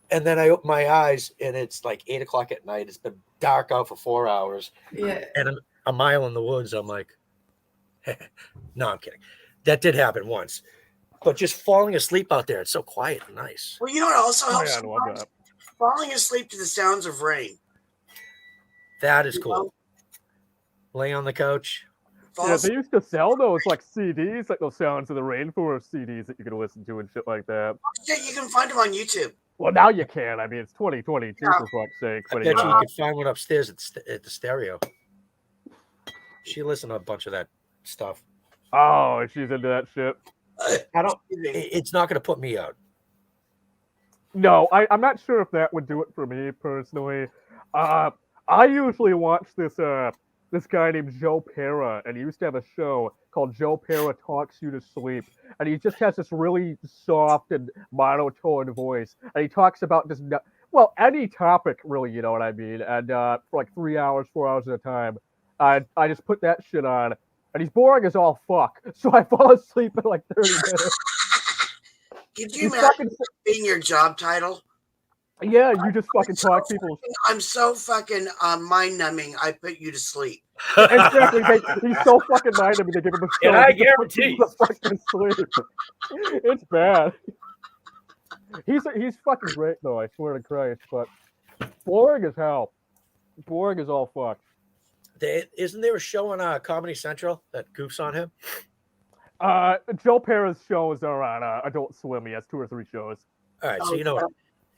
And then I open my eyes, and it's like 8 o'clock at night. It's been dark out for 4 hours, Yeah. and I'm a mile in the woods. I'm like, no, I'm kidding. That did happen once, but just falling asleep out there, it's so quiet and nice. Well, you know what also Oh, helps? yeah, I love sometimes? that. Falling asleep to the sounds of rain. That is You cool. know? Lay on the couch. Fall Yeah, asleep. they used to sell those like CDs, like those Sounds of the Rainforest CDs that you could listen to and shit like that. Yeah, you can find them on YouTube. Well, now you can. I mean, it's 2022 Yeah. for fuck's sake. I But bet you you know, could find one upstairs at the stereo. She listened to a bunch of that stuff. oh, she's into that shit. I don't. Excuse me. It's not going to put me out. No, I'm not sure if that would do it for me personally. I usually watch this guy named Joe Pera, and he used to have a show called Joe Pera Talks You to Sleep, and he just has this really soft and monotone voice, and he talks about just any topic really, you know what I mean, and for like 3 hours, 4 hours at a time. I just put that shit on, and he's boring as all fuck, so I fall asleep in like 30 minutes. Could you He's imagine fucking, being your job title? yeah, you just fucking talk people. I'm so fucking mind numbing. I put you to sleep. Exactly. He's so fucking minded when they give him a show. And I he just puts him guarantee- to fucking sleep. It's bad. He's fucking great though. I swear to Christ. But boring as hell. Boring as all fuck. Isn't there a show on Comedy Central that goofs on him? Joe Pera's shows are on Adult Swim. He has 2 or 3 shows. All right, so you know what?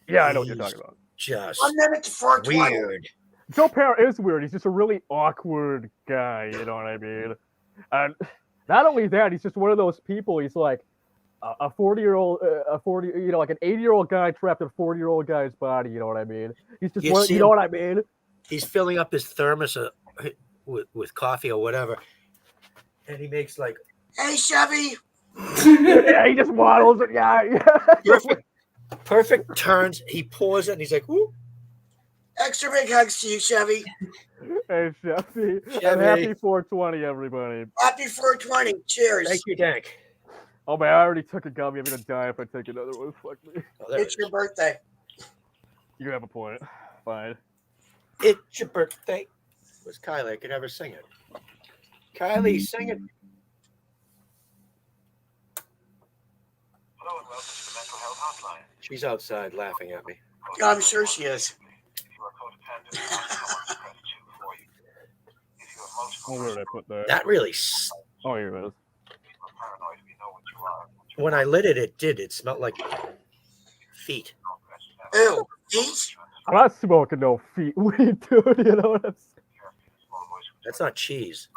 Yeah, I know what you're talking about. Just 1 minute to 420. weird. Joe Pera is weird. He's just a really awkward guy. You know what I mean? And not only that, he's just one of those people. He's like a 40-year-old, like an 80-year-old guy trapped in a 40-year-old guy's body. You know what I mean? He's just you know what I mean? He's filling up his thermos with coffee or whatever, and he makes like, Hey, Chevy. Yeah, he just waddles it. Yeah. perfect turns. He pours it, and he's like, "Woo!" Extra big hugs to you, Chevy. Hey, Chevy. And Chevy. happy 420, everybody. Happy 420. Cheers. Thank you, Dank. Oh man, I already took a gummy. I'm gonna die if I take another one. Fuck me. Oh, there It's your birthday. You have a point. Fine. It's your birthday. Where's Kylie? I could never sing it. Kylie, sing it. Hello and welcome to the Mental Health Hotline. She's outside laughing at me. I'm sure she is. If you are codependent, someone to credit you for you. If you have multiple Oh, where did I put that? That really. Oh, here it is. people are paranoid, we know what you are. When I lit it, it did. It smelled like feet. Ew. Feet? I'm not smoking no feet weed, dude. You know what I'm saying? That's not cheese.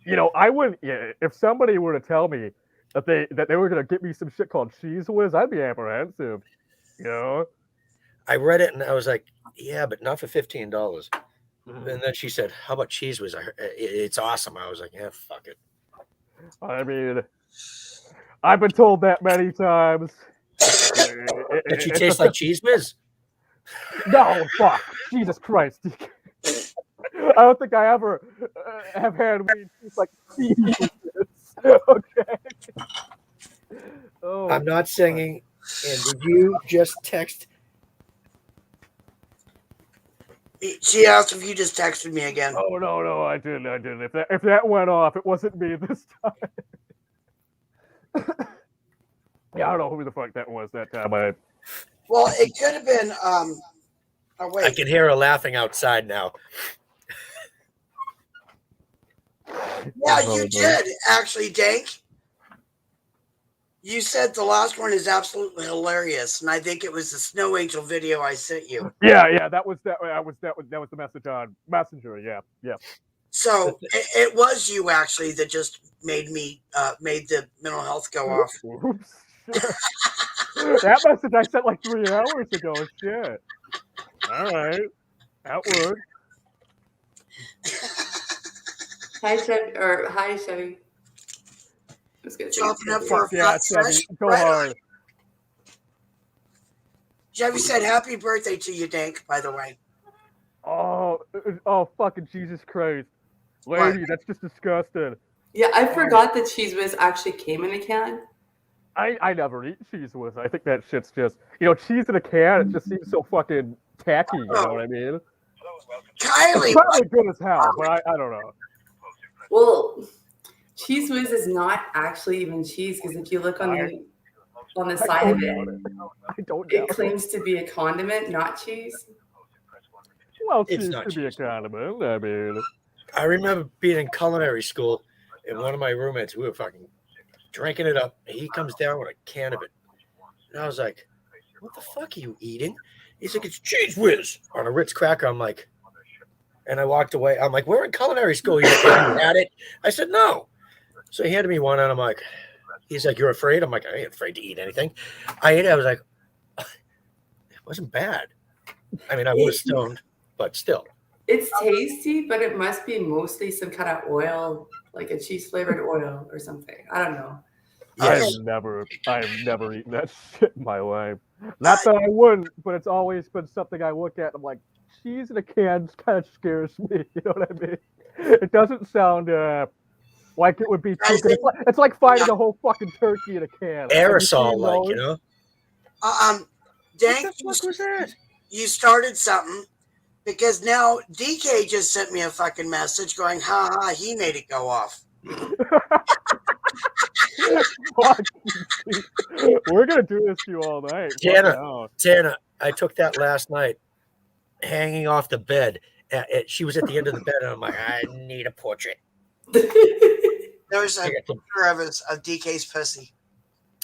You know, I wouldn't. Yeah, if somebody were to tell me that they were gonna get me some shit called cheese whiz, I'd be apprehensive. You know. I read it and I was like, yeah, but not for $15. And then she said, how about cheese whiz? It's awesome. I was like, yeah, fuck it. I mean, I've been told that many times. Did she taste like cheese whiz? No, fuck. Jesus Christ. I don't think I ever have had weed taste like cheese. Okay. Oh, I'm not singing. And did you just text? She asked if you just texted me again. oh no, I didn't. If that went off, it wasn't me this time. Yeah, I don't know who the fuck that was that time. Well, it could have been. Oh wait. I can hear her laughing outside now. Yeah, you did actually, Dank. You said the last one is absolutely hilarious, and I think it was the Snow Angel video I sent you. Yeah, that was the message on Messenger. Yeah. So it was you actually that just made the mental health go off. Oops. That message I sent like 3 hours ago. Shit. All right, that worked. Hi, Chevy. I was gonna say Chopping up Chevy. for a Yeah, fat Chevy, fresh go bread. hard. Chevy said happy birthday to you, Dank, by the way. Oh, fucking Jesus Christ, lady, that's just disgusting. Yeah, I forgot that cheese whiz actually came in a can. I never eat cheese whiz. I think that shit's just, cheese in a can. It just seems so fucking tacky. You know what I mean? It's Kylie, probably good as hell, but I don't know. Well, cheese whiz is not actually even cheese because if you look on the side of it, I don't it know. claims to be a condiment, not cheese. Well, It's cheese not could be a cheese. condiment. I mean, I remember being in culinary school, and one of my roommates, we were fucking drinking it up. And he comes down with a can of it. And I was like, what the fuck are you eating? He's like, it's cheese whiz on a Ritz cracker. I'm like, and I walked away. I'm like, we're in culinary school. He's like, "You had it?" I said, no. So he handed me one, and I'm like, he's like, you're afraid? I'm like, I ain't afraid to eat anything. I ate it. I was like, it wasn't bad. I mean, I was stoned, but still. It's tasty, but it must be mostly some kind of oil, like a cheese flavored oil or something. I don't know. Yes. I've never eaten that shit in my life. Not that I wouldn't, but it's always been something I look at. And I'm like, cheese in a can kind of scares me. You know what I mean? It doesn't sound like it would be too good. It's like finding a whole fucking turkey in a can. Aerosol, like, you know? Dank, What the fuck was that? you started something. Because now DK just sent me a fucking message going, ha ha, he made it go off. Fuck. We're gonna do this to you all night. Fuck Tana, no. Tana, I took that last night, hanging off the bed. She was at the end of the bed, and I'm like, I need a portrait. There's a I got the- picture of DK's pussy.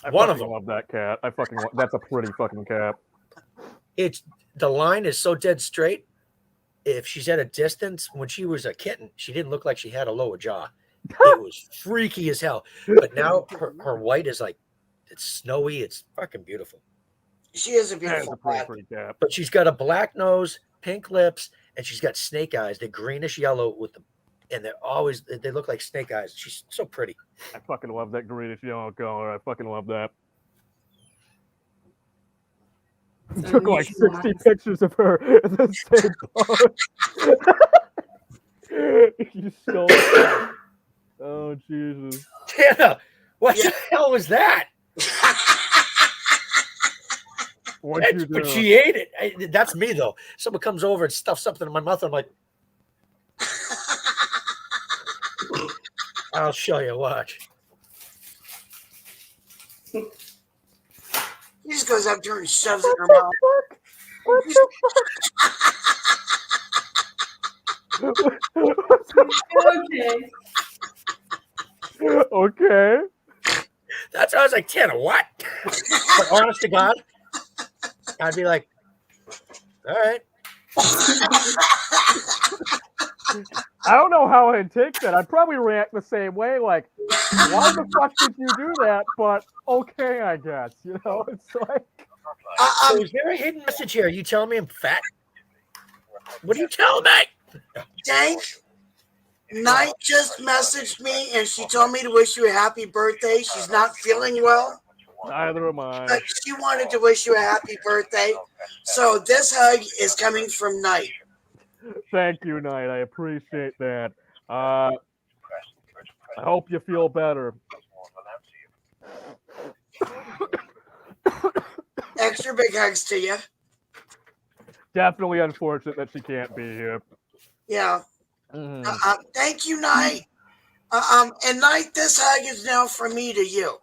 I One of fucking them. love that cat. I fucking that's a pretty fucking cat. It's the line is so dead straight. If she's at a distance, when she was a kitten, she didn't look like she had a lower jaw. It was freaky as hell. But now her white is like, it's snowy. It's fucking beautiful. She is a That is beautiful a pretty cat. pretty cat. But she's got a black nose, pink lips, and she's got snake eyes. They're greenish yellow with the, and they look like snake eyes. She's so pretty. I fucking love that greenish yellow color. I fucking love that. Took like 60 pictures of her in the same pose. You stole it. Oh Jesus. Tana, what the hell was that? What'd you But do? she ate it. That's me though. Someone comes over and stuffs something in my mouth. I'm like, I'll show you. Watch. He just goes up to her and shoves it in her mouth. What the Okay. Okay. That's I was like, Tana, what? But honest to God, I'd be like, all right. I don't know how I'd take that. I'd probably react the same way, like, why the fuck did you do that? But okay, I guess. You know, it's like So is there a hidden message here? Are you telling me I'm fat? What are you telling me? Dank, Knight just messaged me and she told me to wish you a happy birthday. She's not feeling well, neither am I. but she wanted to wish you a happy birthday. So this hug is coming from Knight. Thank you, Knight. I appreciate that. I hope you feel better. Extra big hugs to you. Definitely unfortunate that she can't be here. Yeah. Mhm. Thank you, Knight. And Knight, this hug is now from me to you.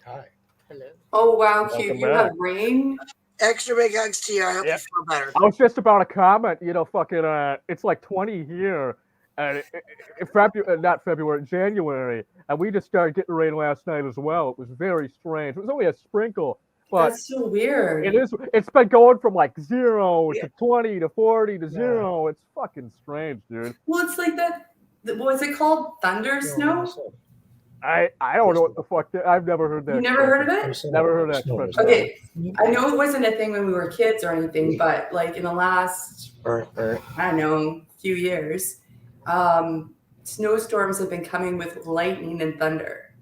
Hi. Hello. Oh wow, Welcome cute. You back. have rain. Extra big hugs to you. I hope Yeah. you feel better. I was just about to comment, you know, fucking, it's like 20 here, and not February, January, and we just started getting rain last night as well. It was very strange. It was only a sprinkle, but That's so weird. it's been going from like 0 to 20 to 40 to 0. It's fucking strange, dude. Well, it's like what is it called? Thunder snow? I don't know what the fuck I've never heard that. You never heard of it? Never heard that expression. Okay, I know it wasn't a thing when we were kids or anything, but like in the last, I don't know, few years, snowstorms have been coming with lightning and thunder.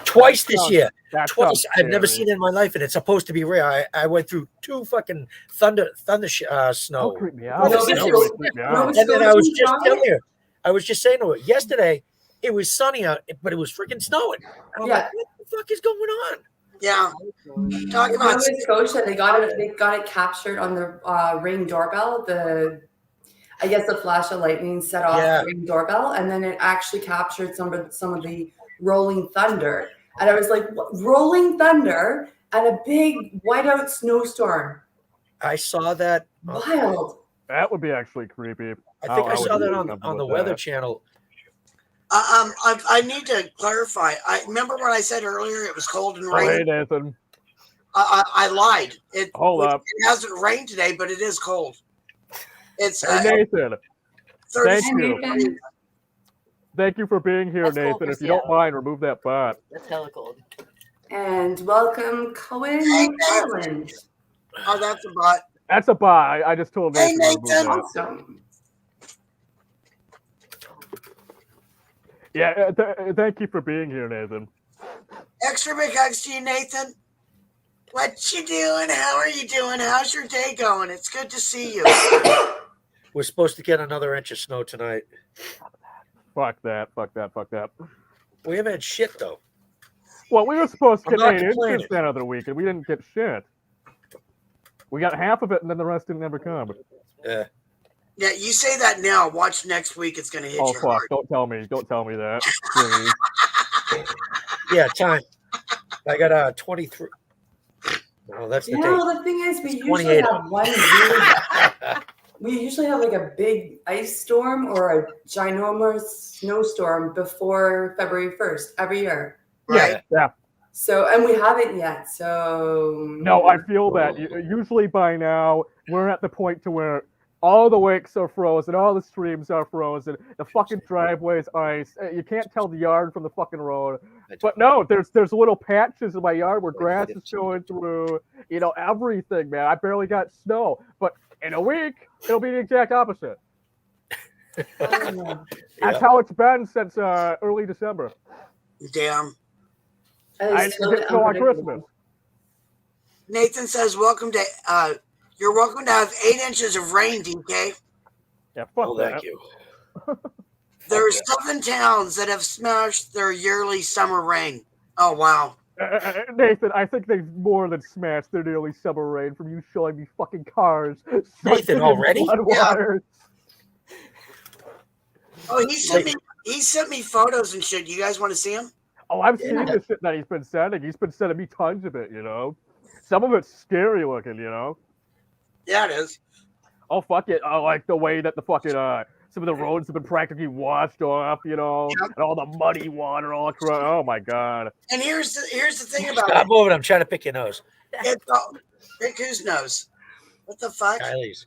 Twice this year. That Twice. sounds I've never scary. seen it in my life, and it's supposed to be rare. I went through 2 fucking thunder Don't snow. creep me out. Nova That Scotia- really creeped me out. Nova And then I was Scotia just County? telling you, I was just saying to her yesterday, it was sunny out, but it was freaking snowing. I'm Yeah. like, what the fuck is going on? Yeah. Talk In about Nova Scotia, they got it captured on the Ring doorbell. I guess the flash of lightning set off Yeah. the Ring doorbell, and then it actually captured some of the rolling thunder. And I was like, what? Rolling thunder and a big whiteout snowstorm. I saw that. Wild. That would be actually creepy. I think I would saw be that uncomfortable on the with Weather that. Channel. I need to clarify. I remember when I said earlier it was cold and Oh, hey, rainy. Nathan. I lied. Hold up. It hasn't rained today, but it is cold. It's Hey, Nathan. 30 Thank you. Nathan. Thank you for being here, That's cold Nathan. for If you don't Seattle. mind, remove that bot. That's hella cold. And welcome, Cohen Hey, Ireland. Oh, that's a bot. That's a bot. I just told Hey, Nathan to remove Nathan. that. Awesome. Yeah, thank you for being here, Nathan. Extra big hugs to you, Nathan. What you doing? How are you doing? How's your day going? It's good to see you. We're supposed to get another inch of snow tonight. Fuck that. Fuck that. Fuck that. We haven't had shit though. Well, we were supposed to I'm get not 8 complaining. inches that other week, and we didn't get shit. We got half of it, and then the rest didn't ever come. Yeah. Yeah, you say that now. Watch next week. It's gonna hit Oh you fuck! hard. Don't tell me that. Please. Yeah, time. I got 23. Well, that's the Yeah, date. well, the thing is, we It's usually 28 have one really. We usually have like a big ice storm or a ginormous snowstorm before February 1st every year. Right? Yeah. So, and we haven't yet. So No, I feel that. Usually by now, we're at the point to where all the lakes are frozen, all the streams are frozen, the fucking driveway's ice. You can't tell the yard from the fucking road. But no, there's little patches in my yard where grass is showing through. You know, everything, man. I barely got snow. But in a week, it'll be the exact opposite. That's how it's been since early December. Damn. I didn't get snow on Christmas. Nathan says, "Welcome to. You're welcome to have 8 inches of rain, DK. Yeah, fuck Oh, that. thank you. There's 7 towns that have smashed their yearly summer rain. Oh wow. Nathan, I think they've more than smashed their nearly summer rain from you showing me fucking cars. Nathan, already? Wires. Oh, he sent me photos and shit. You guys want to see them? Oh, I've seen the shit that he's been sending. He's been sending me tons of it, you know. Some of it's scary looking, you know. Yeah, it is. Oh, fuck it. I like the way that the fucking, some of the roads have been practically washed off, you know, and all the muddy water all across. Oh, my God. And here's the thing about Stop it. moving. I'm trying to pick your nose. Pick whose nose? What the fuck? Kylie's.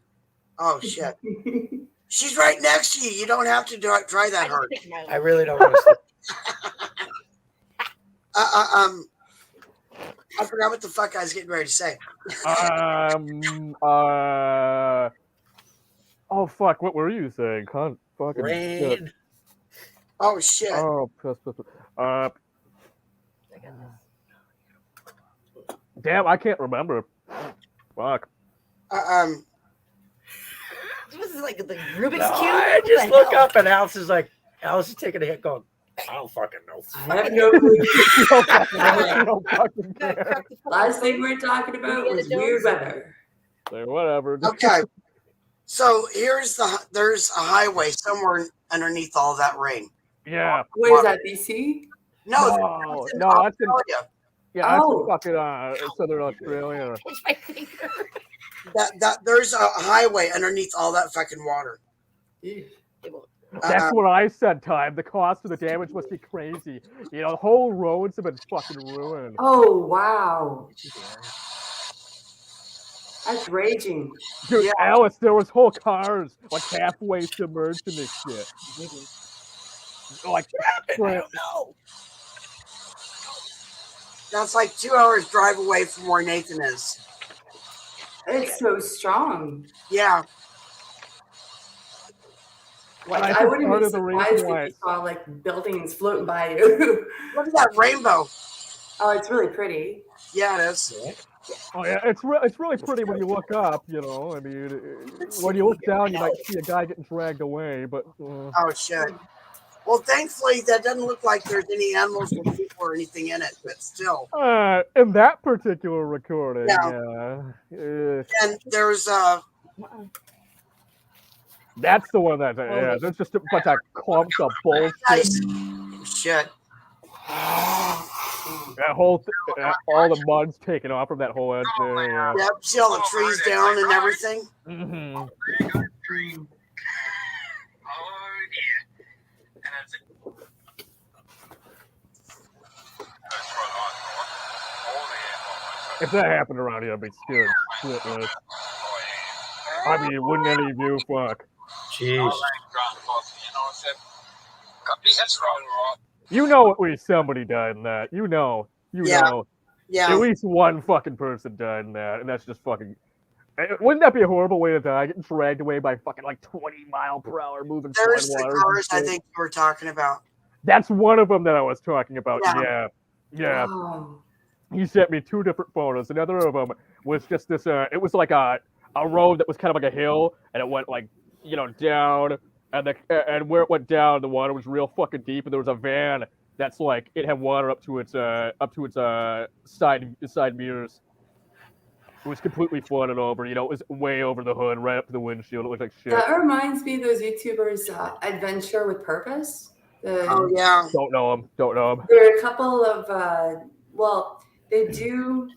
Oh, shit. She's right next to you. You don't have to try that hard. I really don't want to see. I forgot what the fuck I was getting ready to say. Oh, fuck. What were you saying? Fucking Rain. shit. Oh, shit. Oh, damn, I can't remember. Fuck. This is like the Rubik's No, Cube. I just look up and Alice is taking a hit going, I don't fucking know. I have no clue. You don't fucking care. Last thing we were talking about was weird weather. Say whatever. Okay. So there's a highway somewhere underneath all that rain. Yeah. Where is that, BC? No, No, that's in that's in, Australia. yeah, that's Oh. in fucking Southern Australia. My finger. That there's a highway underneath all that fucking water. That's what I said, Time. The cost of the damage must be crazy. You know, the whole roads have been fucking ruined. Oh, wow. That's raging. Dude, Yeah. Alice, there was whole cars like halfway submerged in this shit. Like, I don't know. That's like 2 hours drive away from where Nathan is. It's so strong. Yeah. Like, I I think wouldn't part be of the surprised reason if why- you saw like buildings floating by you. Look at that rainbow. Oh, it's really pretty. Yeah, it is. oh yeah, it's really pretty when you look up. You know, I mean, when you look down, you might see a guy getting dragged away, but. Oh, shit. Well, thankfully, that doesn't look like there's any animals or people or anything in it, but still. In that particular recording, Yeah. yeah. And there's That's the one there's just a bunch of clumps of bullshit. nice. Shit. That whole all the mud's taken off from that whole edge there. Yeah. Yep, see all the trees down and everything. Mm-hmm. Oh, yeah. And that's it. If that happened around here, I'd be scared shitless. I mean, wouldn't any of you fuck? Jeez. You know at least somebody died in that. You know. At Yeah. least one fucking person died in that, and that's just fucking. Wouldn't that be a horrible way to die? Getting dragged away by fucking like 20-mile-per-hour moving There's the floodwaters. cars I think you were talking about. That's one of them that I was talking about. Yeah. Wow. He sent me 2 different photos. Another of them was just this. It was like a road that was kind of like a hill, and it went like down, and where it went down, the water was real fucking deep, and there was a van that's like it had water up to its side mirrors. It was completely flooded over. You know, it was way over the hood, right up to the windshield. It looked like shit. That reminds me of those YouTubers, Adventure with Purpose. Oh yeah. Don't know them. Don't know them. There are a couple of, well, they do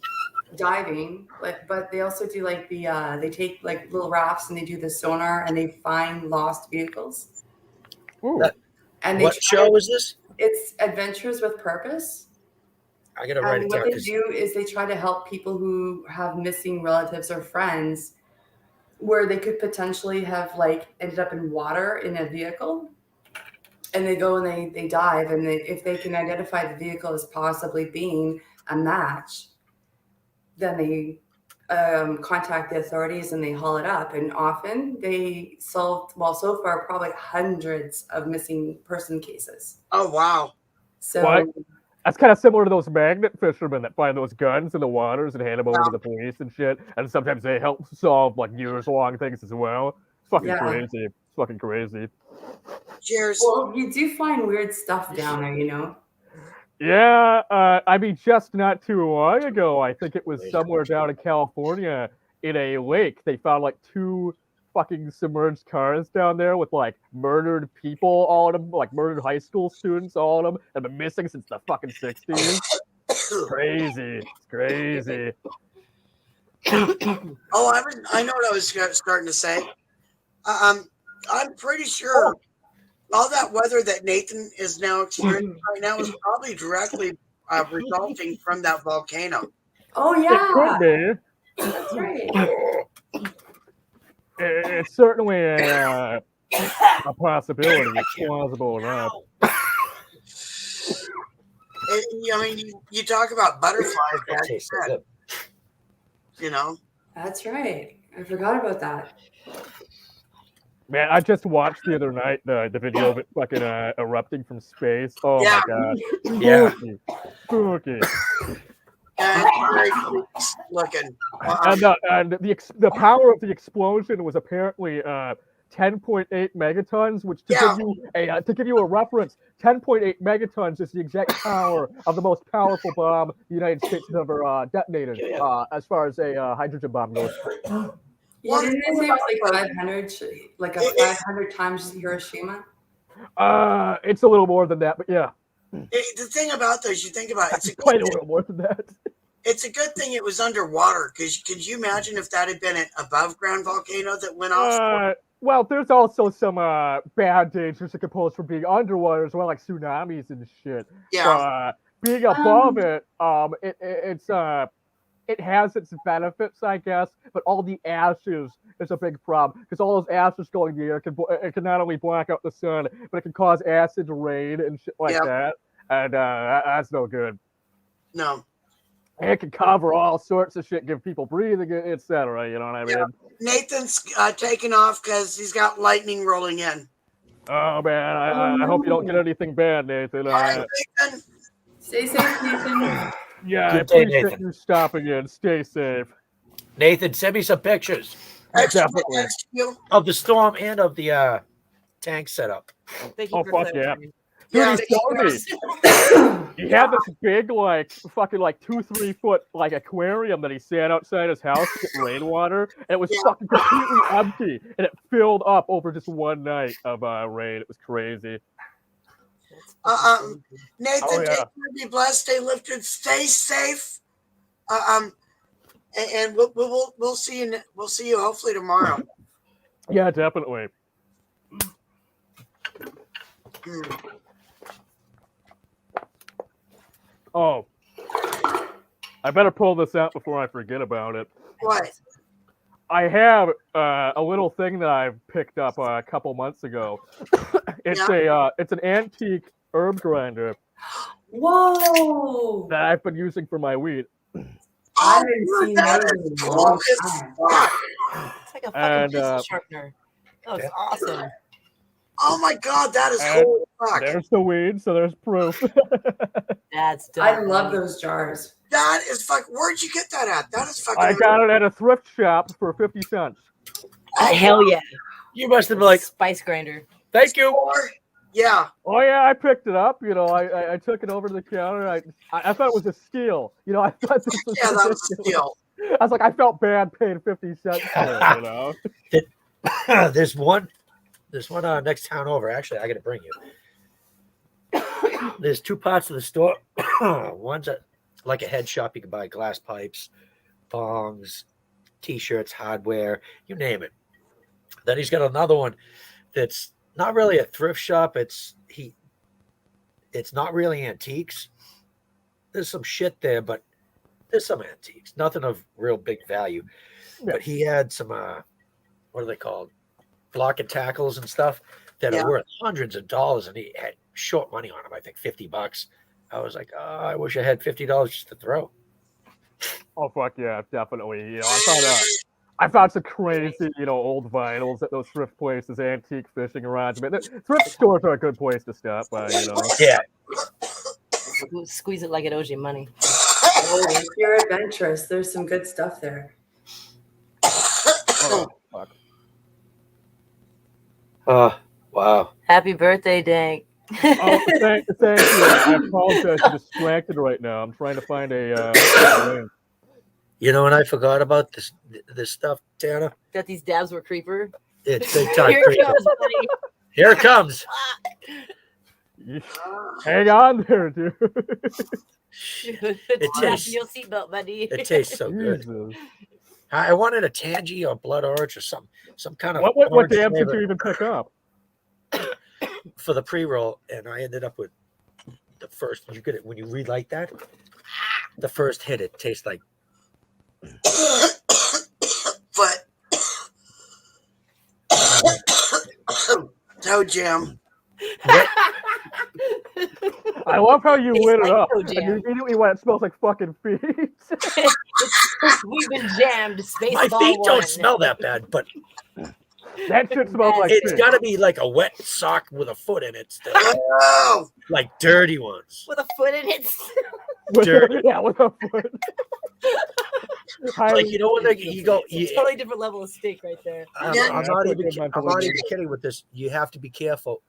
diving, but they also do like they take like little rafts and they do the sonar and they find lost vehicles. Ooh. And they What show is this? It's Adventures with Purpose. I gotta write And it what down. they 'Cause do is they try to help people who have missing relatives or friends where they could potentially have like ended up in water in a vehicle. And they go and they dive, and if they can identify the vehicle as possibly being a match, then they contact the authorities and they haul it up. And often they solved, well, so far, probably hundreds of missing person cases. Oh wow. So What? That's kind of similar to those magnet fishermen that find those guns in the waters and hand them over Yeah. to the police and shit. And sometimes they help solve like years-long things as well. It's fucking Yeah. crazy. It's fucking crazy. Cheers. well, you do find weird stuff down there, you know. Yeah, I mean, just not too long ago, I think it was somewhere down in California in a lake. They found like 2 fucking submerged cars down there with like murdered people all in them, like murdered high school students all in them, and been missing since the fucking 60s. Crazy. It's crazy. Oh, I know what I was starting to say. I'm pretty sure all that weather that Nathan is now experiencing right now is probably directly resulting from that volcano. Oh It yeah, could be. that's right. It's certainly a possibility. It's plausible enough. I mean, you talk about butterflies, that as you tastes so said, good. you know. That's right. I forgot about that. Man, I just watched the other night the video of it fucking erupting from space. Oh Yeah. my god. Yeah. Spooky. And it's very creepy looking. And the power of the explosion was apparently 10.8 megatons, which to give you a reference, 10.8 megatons is the exact power of the most powerful bomb the United States has ever detonated, as far as a hydrogen bomb goes. Yeah, didn't they say it was like 500, like a 500 times Hiroshima? It's a little more than that, but yeah, The thing about those, you think about it, it's a quite good a thing. little more than that. It's a good thing it was underwater, because could you imagine if that had been an above ground volcano that went off? Well, there's also some bad dangers that could pose from being underwater as well, like tsunamis and shit. Yeah. Being above it has its benefits, I guess, but all the ashes is a big problem because all those ashes going in the air can not only block out the sun, but it can cause acid rain and shit like that, and that's no good. No. It can cover all sorts of shit, give people breathing, etc. You know what I mean? Yeah. Nathan's taking off because he's got lightning rolling in. Oh man, I hope you don't get anything bad, Nathan. All right, Nathan. Stay safe, Nathan. Yeah, Good I day, appreciate Nathan. you stopping in. Stay safe. Nathan, send me some pictures Extra Definitely. thanks to you. of the storm and of the tank setup. Thank you Oh, for fuck yeah. clarifying. Yeah. Dude, he showed me. He had this big, like, fucking, like, 2-3 foot, like, aquarium that he set outside his house to get rainwater, and it was fucking completely empty, and it filled up over just one night of rain. It was crazy. Nathan, Oh, yeah. take care, be blessed, stay lifted, stay safe. And we'll see you. We'll see you hopefully tomorrow. Yeah, definitely. Oh, I better pull this out before I forget about it. What? I have a little thing that I picked up a couple months ago. It's it's an antique herb grinder Whoa! that I've been using for my weed. I Oh, haven't dude, seen that those is in a cool long as time. fuck. It's like a fucking And, pencil sharpener. That looks awesome. Oh my god, that is And cool as fuck. There's the weed, so there's proof. That's dope. I love those jars. That is fuck. Where'd you get that at? That is fucking. I got it at a thrift shop for 50 cents. Hell yeah. You must have been like, Spice grinder. thank you. Yeah. Oh yeah, I picked it up. You know, I took it over to the counter. I thought it was a steal. You know, I thought this was Yeah, that was a ridiculous. steal. I was like, I felt bad paying 50 cents for it, There's one next town over. Actually, I got to bring you. There's two parts of the store. One's like a head shop. You can buy glass pipes, bongs, T-shirts, hardware, you name it. Then he's got another one that's not really a thrift shop. It's not really antiques. There's some shit there, but there's some antiques. Nothing of real big value. Yeah. But he had some what are they called? Block and tackles and stuff that Yeah. are worth hundreds of dollars, and he had short money on them. I think $50. I was like, oh, I wish I had $50 just to throw. Oh fuck yeah, definitely. I found some crazy, old vinyls at those thrift places, antique fishing rods. But thrift stores are a good place to stop by, Yeah. Squeeze it like it owes you money. Oh, if you're adventurous, there's some good stuff there. Oh, fuck. Wow. Happy birthday, Dank. Oh, thank you. I apologize. I'm distracted right now. I'm trying to find a link. You know, and I forgot about this stuff, Tana. That these dabs were creeper. It's big time Here it creeper. comes, buddy. Here it comes. Hang on there, dude. Fasten your seatbelt, buddy. It tastes so good. Jesus. I wanted a tangy or blood orange or some kind of What orange dabs did flavor you even pick up? for the pre-roll, and I ended up with the first. You get it when you relight that. The first hit, it tastes like. But toe jam. I love how you Tastes lit it like up. toe And jam. you immediately went, it smells like fucking feet. We've been jammed. Space My ball feet don't one. smell that bad, but That shit smells like it's feet. got to be like a wet sock with a foot in it still, Oh, like dirty ones. With a foot in it. Yeah, with a foot. Like, you know when you go, It's a totally different level of steak right there. I'm Yeah, not that's a even good mental I'm not image. even kidding with this. You have to be careful.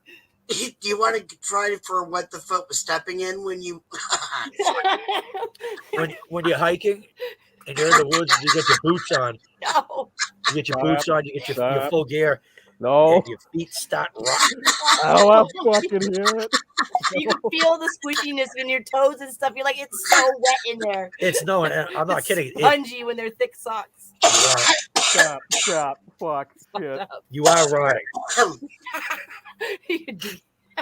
do you want to try for what the foot was stepping in when you? When you're hiking and you're in the woods and you get your boots on, No. you get your boots on, you get your Stop. full gear, No. and your feet start rotting. I don't want to fucking hear it. You can feel the squishiness in your toes and stuff. You're like, it's so wet in there. It's no, and I'm not It's kidding. spongy when they're thick socks. Stop. Fuck. Shit. You are right.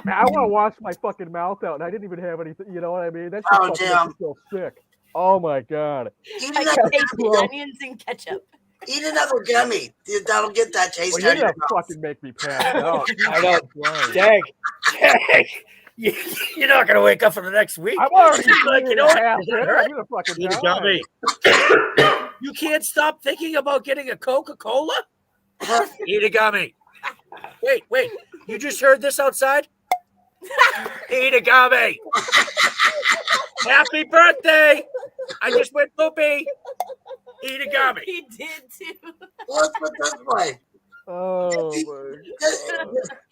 Man, I want to wash my fucking mouth out, and I didn't even have anything. You know what I mean? That shit Oh, fucking damn. makes me feel sick. Oh my god. Eat I another, can taste it. Onions and ketchup. eat another gummy. That'll get that taste Well, out you're of your gonna mouth. fucking make me pass out. I know. Right. Dang. You're not gonna wake up for the next week. I'm already Like, you know what? what? Does that hurt? I'm gonna fucking You die. dummy. You can't stop thinking about getting a Coca-Cola? Eat a gummy. Wait. You just heard this outside? Eat a gummy. Happy birthday. I just went poopy. Eat a gummy. He did too. Let's put this way. Oh my god.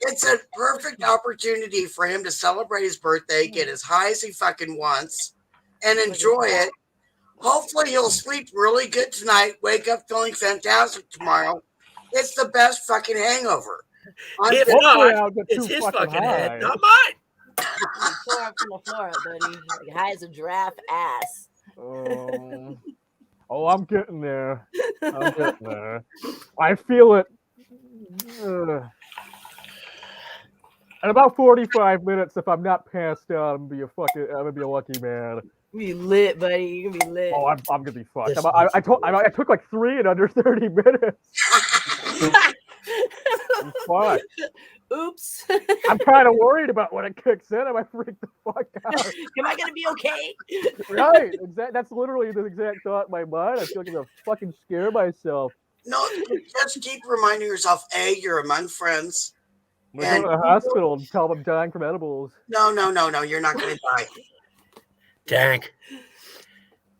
It's a perfect opportunity for him to celebrate his birthday, get as high as he fucking wants, and enjoy it. Hopefully he'll sleep really good tonight, wake up feeling fantastic tomorrow. It's the best fucking hangover. If Hopefully not, I'll get it's too his fucking fucking high. head, not mine. Pour up from the floor, buddy. Like high as a giraffe ass. I'm getting there. I feel it. In about 45 minutes, if I'm not passed out, I'm gonna be a lucky man. You be lit, buddy. You can be lit. Oh, I'm gonna be fucked. This I took like 3 in under 30 minutes. I'm fucked. Oops. I'm kind of worried about when it kicks in. I might freak the fuck out. Am I gonna be okay? Right. That's literally the exact thought in my mind. I feel like I'm gonna fucking scare myself. No, just keep reminding yourself, A, you're among friends. I'm gonna go to the hospital and tell them I'm dying from edibles. No, you're not going to die. Dank.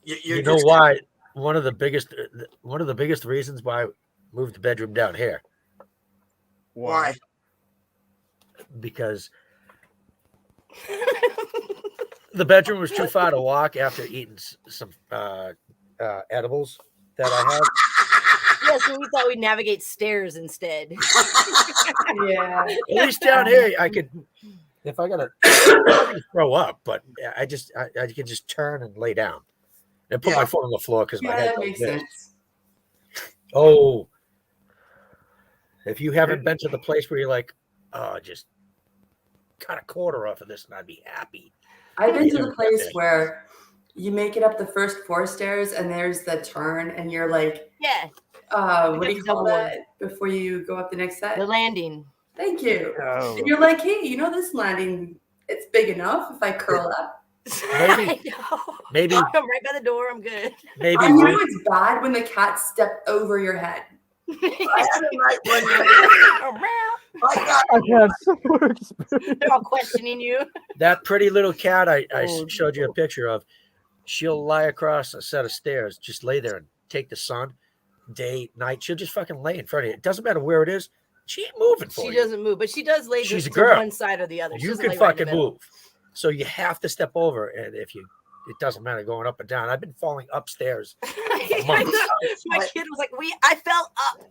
You're You know just- why? One of the biggest reasons why I moved the bedroom down here, Why? because the bedroom was too far to walk after eating some edibles that I have. Yeah, so we thought we'd navigate stairs instead. Yeah. At least down here, I could, if I gotta throw up, but I can just turn and lay down and put my foot on the floor because my Yeah, head that goes makes this. sense. Oh, if you haven't been to the place where you're like, oh, just cut a quarter off of this and I'd be happy. I've been to Yeah. the place where you make it up the first 4 stairs and there's the turn and you're like, Yeah, what do you call double that before you go up the next set? the landing. Thank you. Oh. And you're like, hey, you know this landing, it's big enough if I curl up. Maybe- I know. Maybe, I'm right by the door. I'm good. maybe. I know it's bad when the cats step over your head. I had a night one night. I got I had similar experience. They're all questioning you. That pretty little cat I Oh, showed you a picture of, she'll lie across a set of stairs, just lay there and take the sun, day, night. She'll just fucking lay in front of you. It doesn't matter where it is. She ain't moving for She you. doesn't move, but she does lay She's a to girl. one side or the other. She You doesn't can lay right in the fucking middle. move. So you have to step over. And if you, it doesn't matter going up and down. I've been falling upstairs. I know. My kid was like, I fell up.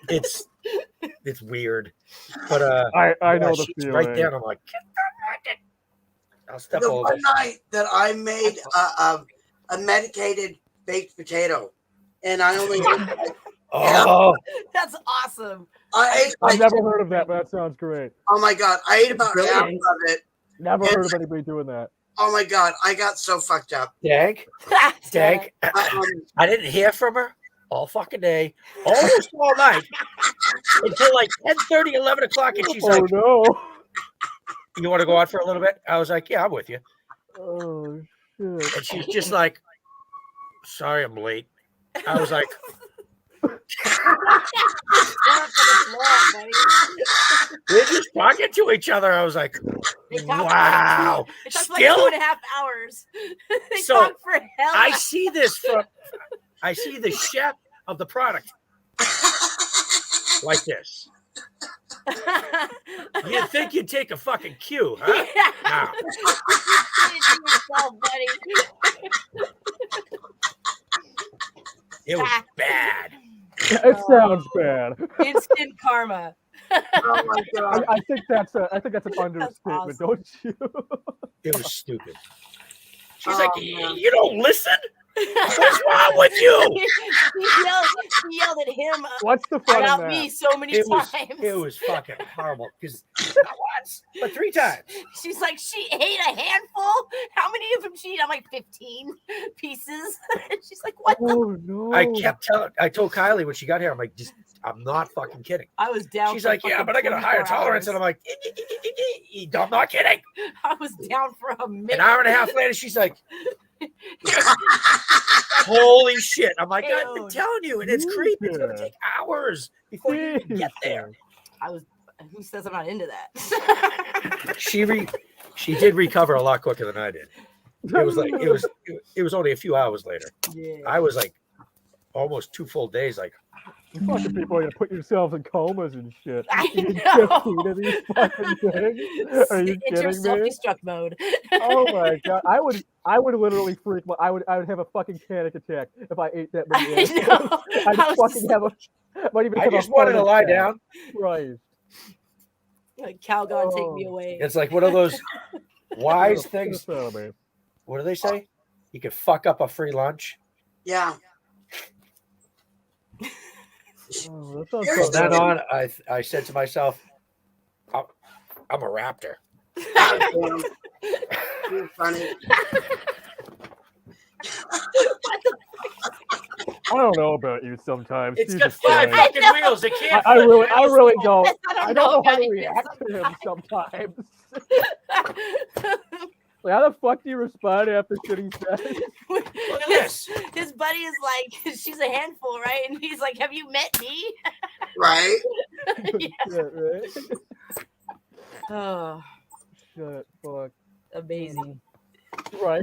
It's weird. But I know the she's feeling. right there. And I'm like, get the fucking. I'll step the over. one night that I made a medicated baked potato, and I only ate like, Oh, That's awesome. I ate I've like, never heard of that, but that sounds great. oh my god, I ate about half Brilliant. of it. Never heard of anybody doing that. Oh my god, I got so fucked up. Dank. Dank. I didn't hear from her all fucking day, almost all night, until like 10:30, 11 o'clock. And she's Oh like, no. you want to go out for a little bit? I was like, yeah, I'm with you. Oh shit. And she's just like, sorry, I'm late. I was like, we're just talking to each other. I was like, wow. It took like Still? 2.5 hours. They So, talked for hell. I see this from, I see the chef of the product like this. You'd think you'd take a fucking cue, huh? Yeah. No. Yourself, buddy. It was bad. It sounds bad. Instant karma. Oh my god. I think that's an understatement, awesome. don't you? It was stupid. She's Oh, like, man. you don't listen? What's wrong with you? He yelled at him What's the fun in about that? me so many It times. was fucking horrible. Because not once, but 3 times. She's like, she ate a handful. How many of them she ate? I'm like 15 pieces. She's like, what? Oh no! I told Kylie when she got here, I'm like, I'm not fucking kidding. I was down. She's for like, yeah, fucking but I got a higher 24 tolerance. And hours. I'm like, I'm not kidding. I was down for a minute. An hour and a half later, she's like, holy shit. I'm like, I've been Dude. telling you, and it's creepy. It's going to Yeah. take hours before you even get there. I was. Who says I'm not into that? She did recover a lot quicker than I did. It was like it was only a few hours later. Yeah. I was like almost 2 full days. Like, You fucking people are gonna put yourselves in comas and shit. I Eating know. 15 of these fucking things. Are you Enter kidding me? self-destruct mode. Oh my god! I would literally freak. I would have a fucking panic attack if I ate that many I eggs. know. I'd I was fucking just have a. Might even I have a just wanted to heart lie attack. down. Right. Like Calgon, take me Oh. away. It's like one of those wise Get things. this out of me. What do they say? You can fuck up a free lunch. Yeah. Oh, that sounds Here's From so then bad. on, I said to myself, I'm a raptor. Damn. You're funny. I don't know about you sometimes. It's Jesus got 5 Christ. fucking wheels. It can't. I really don't. I I don't don't know how about to you react to him sometimes. sometimes. Like, how the fuck do you respond after shit he says? Look at this. His buddy is like, she's a handful, right? And he's like, have you met me? Right? Yeah. Shit, right? Oh, Shit, fuck. amazing. Right.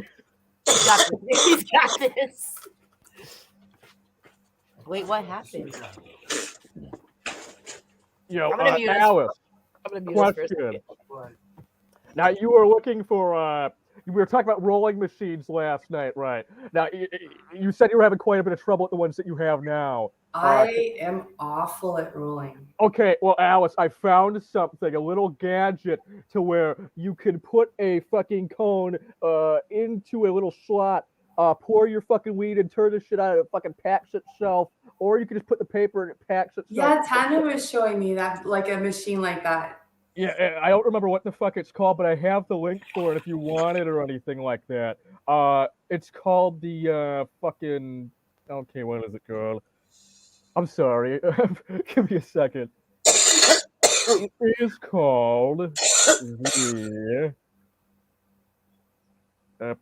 He's got this. He's got this. Wait, what happened? Yo, I'm gonna mute us. Alice, I'm gonna mute us for a question. second. Now, you were looking for we were talking about rolling machines last night, right? Now, you said you were having quite a bit of trouble with the ones that you have now. I am awful at rolling. Okay, well, Alice, I found something, a little gadget to where you can put a fucking cone into a little slot, pour your fucking weed and turn the shit out, and it fucking packs itself, or you can just put the paper and it packs itself. Yeah, Tanya was showing me that, like a machine like that. Yeah, I don't remember what the fuck it's called, but I have the link for it if you want it or anything like that. It's called the fucking. Okay, what is it called? I'm sorry. Give me a second. It is called the. I'm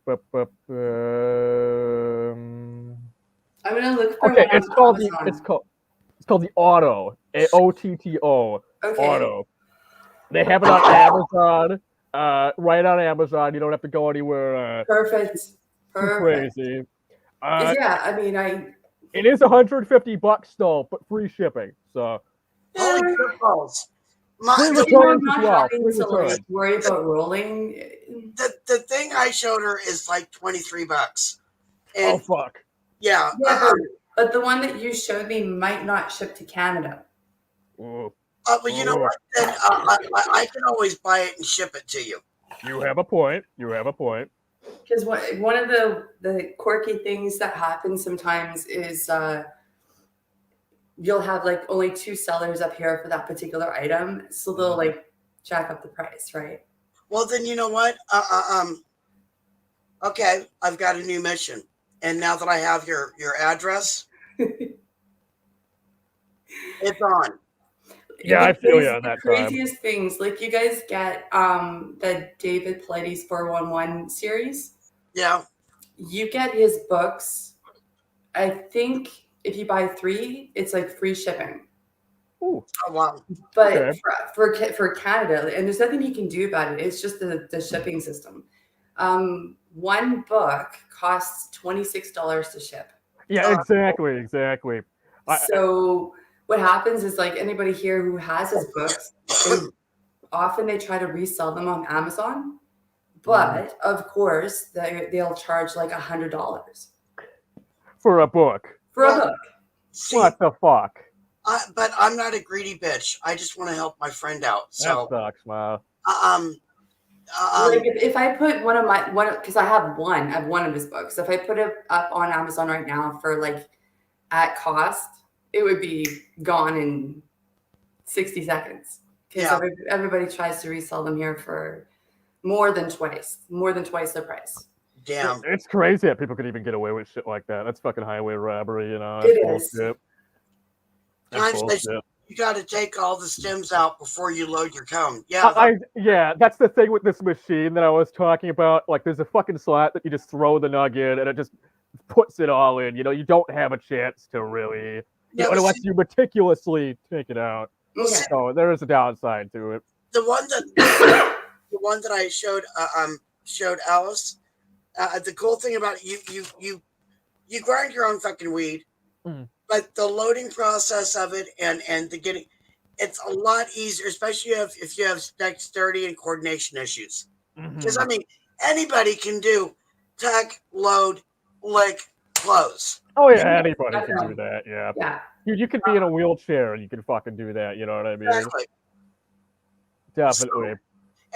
gonna look for Okay, one it's on called Amazon. it's called the Auto. AOTTO. Okay. Auto. They have it on Amazon. Right on Amazon. You don't have to go anywhere. Perfect. Too crazy. Yeah, I mean, It is $150 though, but free shipping. So. Holy crap balls. Free you returns know, as not well. having Free to like returns. worry about rolling. The thing I showed her is like $23. And Oh fuck. yeah. Yeah, but the one that you showed me might not ship to Canada. Ooh. But you know what? Then I can always buy it and ship it to you. You have a point. You have a point. Because one of the quirky things that happens sometimes is you'll have like only 2 sellers up here for that particular item, so they'll like jack up the price, right? Well, then you know what? Okay, I've got a new mission, and now that I have your address, it's on. Yeah, I feel you on that the craziest things, like you guys get the David Paulides 411 series. Yeah. You get his books. I think if you buy 3, it's like free shipping. Ooh. Oh, wow. But Okay. for Canada, and there's nothing you can do about it. It's just the shipping system. One book costs $26 to ship. Yeah, exactly. So what happens is, like, anybody here who has his books, often they try to resell them on Amazon, but of course they'll charge like $100 For a book. for a book. See, What the fuck? but I'm not a greedy bitch. I just want to help my friend out. So, That sucks, man. Like if I put one because I have one of his books. If I put it up on Amazon right now for like at cost, it would be gone in 60 seconds. Because everybody tries to resell them here for more than twice the price. damn. It's crazy that people could even get away with shit like that. That's fucking highway robbery, you know. It That's is. bullshit. That's Times bullshit. You got to take all the stems out before you load your cone. Yeah. Yeah, that's the thing with this machine that I was talking about. Like, there's a fucking slot that you just throw the nug in, and it just puts it all in. You know, you don't have a chance to really, unless you meticulously take it out. Okay. So there is a downside to it. The one that I showed Alice. The cool thing about it, you grind your own fucking weed. Mm. But the loading process of it and the getting, it's a lot easier, especially if you have dexterity and coordination issues. Because I mean, anybody can do tuck, load, lick, close. Oh yeah, anybody can do that. Yeah. Yeah. You could be in a wheelchair and you can fucking do that. You know what I mean? Exactly. Definitely.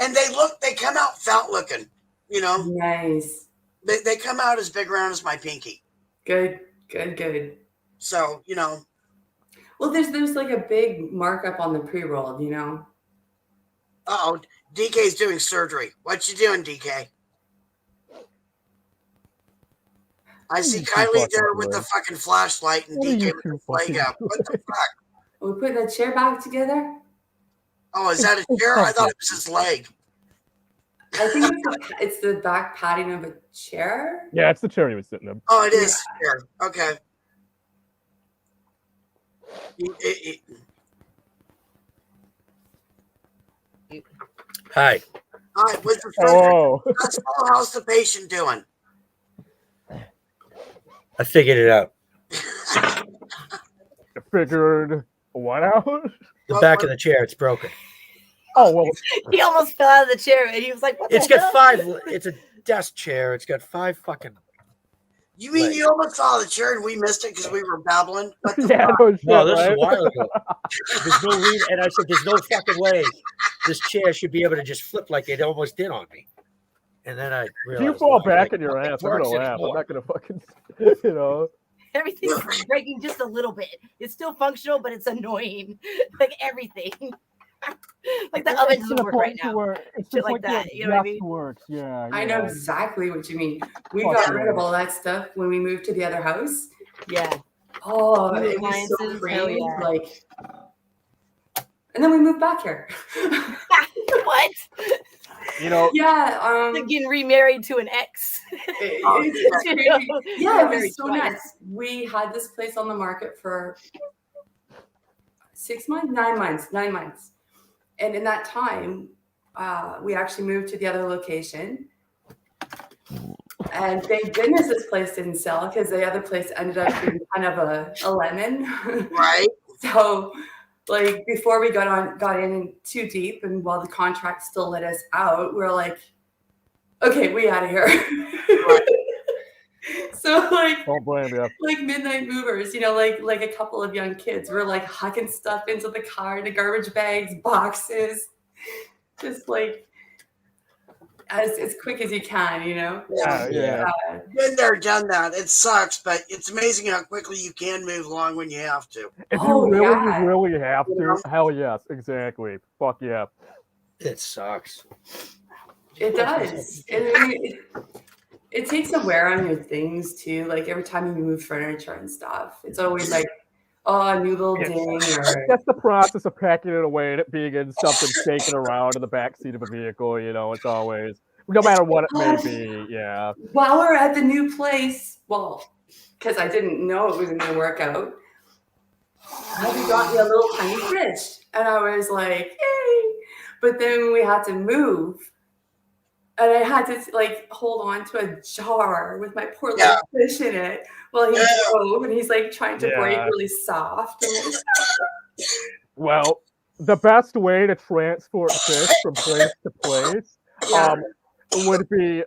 And they come out fat looking. You know, Nice. they come out as big around as my pinky. Good. So, you know. Well, there's like a big markup on the pre-roll, you know. Uh-oh, DK's doing surgery. What you doing, DK? I see Kylie there with the fucking flashlight and DK with the flag up. What the fuck? Are we putting the chair back together? Oh, is that a chair? I thought it was his leg. I think it's the back padding of a chair. Yeah, it's the chair he was sitting in. Oh, it is a chair. Okay. Hi. All right, with the Oh. how's the patient doing? I figured it out. Figured what out? The back of the chair, it's broken. Oh well. He almost fell out of the chair and he was like, "What It's the got hell?" 5. It's a desk chair. It's got 5 fucking. You mean legs. you almost saw the chair and we missed it because we were babbling? What the Yeah, fuck? no shit, No, this is right? a while ago. There's no reason, and I said, "There's no fucking way this chair should be able to just flip like it almost did on me." And then I If realized, you fall well, back like, in your nothing ass, I'm gonna works laugh. I'm anymore. not gonna fucking, you know. Everything's breaking just a little bit. It's still functional, but it's annoying. Like everything. Like the oven doesn't work right now. It's Shit like that. You know what I mean? works. Yeah. I know exactly what you mean. We Fuck got rid yeah. of all that stuff when we moved to the other house. Yeah. Oh, New it was so appliances, hell freeing. yeah. Like, and then we moved back here. What? You know. Yeah. Like getting remarried to an ex. It's You crazy. know? Yeah, it Married was so twice. nuts. We had this place on the market for 6 months, 9 months, 9 months. And in that time, we actually moved to the other location. And thank goodness this place didn't sell because the other place ended up being kind of a lemon. Right? So, like, before we got in too deep, and while the contract still let us out, we're like, okay, we out of here. Right. So, like, Don't blame you. like midnight movers, you know, like a couple of young kids. We're like hucking stuff into the car, into garbage bags, boxes, just like as quick as you can, you know. Yeah. Been there, done that. It sucks, but it's amazing how quickly you can move along when you have to. If Oh, you yeah. really have to, hell yes, exactly. Fuck yeah. It sucks. It does. It takes a wear on your things too. Like every time you move furniture and stuff, it's always like, oh, a new little ding. Or That's the process of packing it away and it being in something shaking around in the backseat of a vehicle, you know, it's always, no matter what it may be, yeah. while we're at the new place, well, because I didn't know it was going to work out, Abby got me a little tiny fridge. And I was like, yay. But then we had to move. And I had to like hold on to a jar with my poor little fish in it while he drove, and he's like trying to break really soft. And Well, the best way to transport fish from place to place would be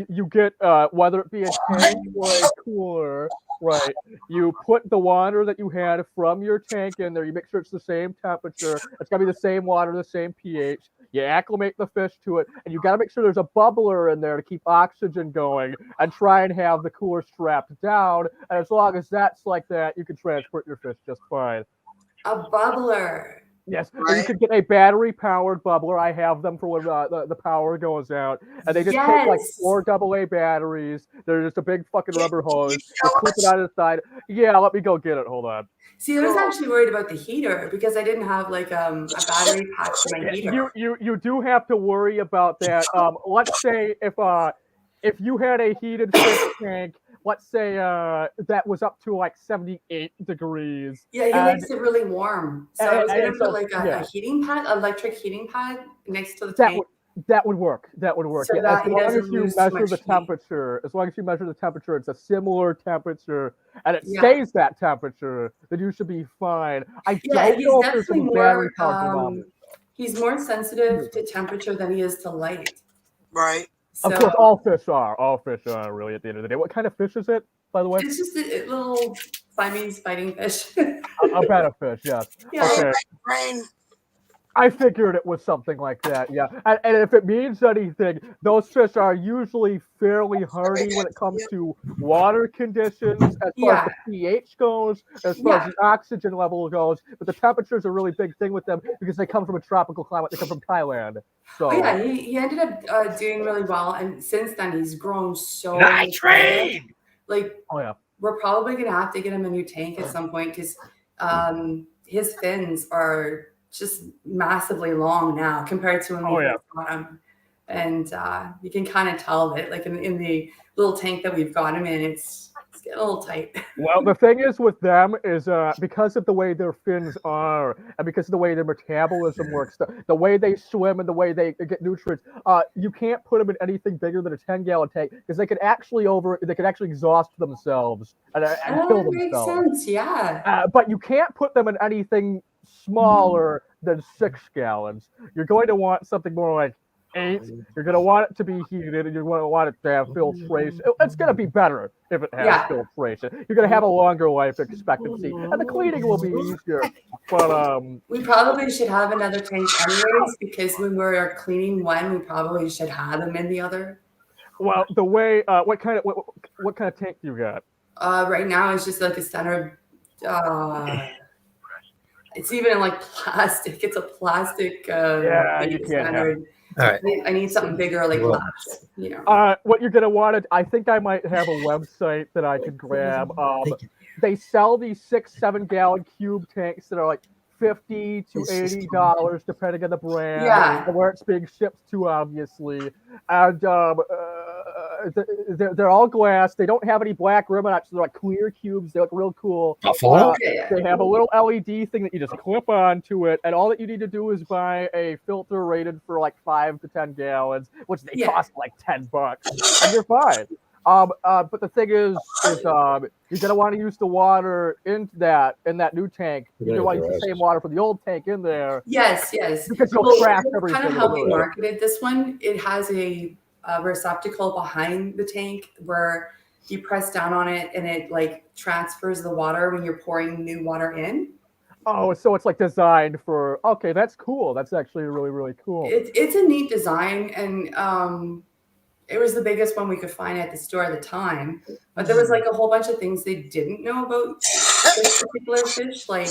you get whether it be a tank or a cooler, right? You put the water that you had from your tank in there. You make sure it's the same temperature. It's gotta be the same water, the same pH. You acclimate the fish to it, and you got to make sure there's a bubbler in there to keep oxygen going, and try and have the cooler strapped down. And as long as that's like that, you can transport your fish just fine. a bubbler. Yes, Right. you could get a battery-powered bubbler. I have them for when the power goes out, and they just take like 4 AA batteries. They're just a big fucking rubber hose. You clip it out of the side. Yeah, let me go get it. Hold on. See, I was actually worried about the heater because I didn't have like a battery pack for my heater. You do have to worry about that. Let's say if you had a heated fish tank, let's say that was up to like 78 degrees. Yeah, he likes it really warm. So I was gonna put like a heating pad, electric heating pad next to the tank. That would work. That would work. So Yeah, that as he long doesn't as you lose too measure much the heat. temperature, it's a similar temperature, and it Yeah. stays that temperature, then you should be fine. I Yeah, don't he's know if there's definitely any battery more. powered thermometers. He's more sensitive to temperature than he is to light. Right. So Of course, all fish are really at the end of the day. What kind of fish is it, by the way? it's just a little Siamese fighting fish. A betta fish, yes. Yeah. Okay. Brain. I figured it was something like that, yeah. And if it means anything, those fish are usually fairly hardy when it comes to water conditions, as far as the pH goes, as far as the oxygen level goes. But the temperature is a really big thing with them because they come from a tropical climate. They come from Thailand. So Oh, yeah, he ended up doing really well, and since then he's grown so Nitrate! like oh yeah. we're probably gonna have to get him a new tank at some point because his fins are just massively long now compared to when we first got him. And you can kind of tell that like in the little tank that we've got him in, it's getting a little tight. Well, the thing is with them is because of the way their fins are and because of the way their metabolism works, the way they swim and the way they get nutrients, you can't put them in anything bigger than a 10-gallon tank because they could actually exhaust themselves and kill themselves. Makes sense, yeah. But you can't put them in anything smaller than 6 gallons. You're going to want something more like 8, you're going to want it to be heated, and you're going to want it to have filtration. It's going to be better if it has Yeah. filtration. You're going to have a longer life expectancy, and the cleaning will be easier. But We probably should have another tank anyways, because when we're cleaning one, we probably should have them in the other. well, the way what kind of tank you got? Right now it's just like a standard. It's even like plastic. It's a plastic. Yeah, you can't have standard. All right. I need something bigger, like Well, glass. You know. What you're gonna want to, I think I might have a website that I could grab. They sell these 6-7 gallon cube tanks that are like $50 to $80, depending on the brand Yeah. and where it's being shipped to, obviously. And they're all glass. They don't have any black rim on it, so they're like clear cubes. They look real cool. They have a little LED thing that you just clip onto it, and all that you need to do is buy a filter rated for like 5 to 10 gallons, which they cost like $10, and you're fine. But the thing is you're gonna want to use the water in that new tank. You're gonna want to use the same water for the old tank in there. Yes. Because you'll track everything. Kind of how we marketed this one. It has a receptacle behind the tank where you press down on it and it like transfers the water when you're pouring new water in. Oh, so it's like designed for. Okay, that's cool. That's actually really, really cool. It's a neat design, and it was the biggest one we could find at the store at the time. But there was like a whole bunch of things they didn't know about this particular fish. Like,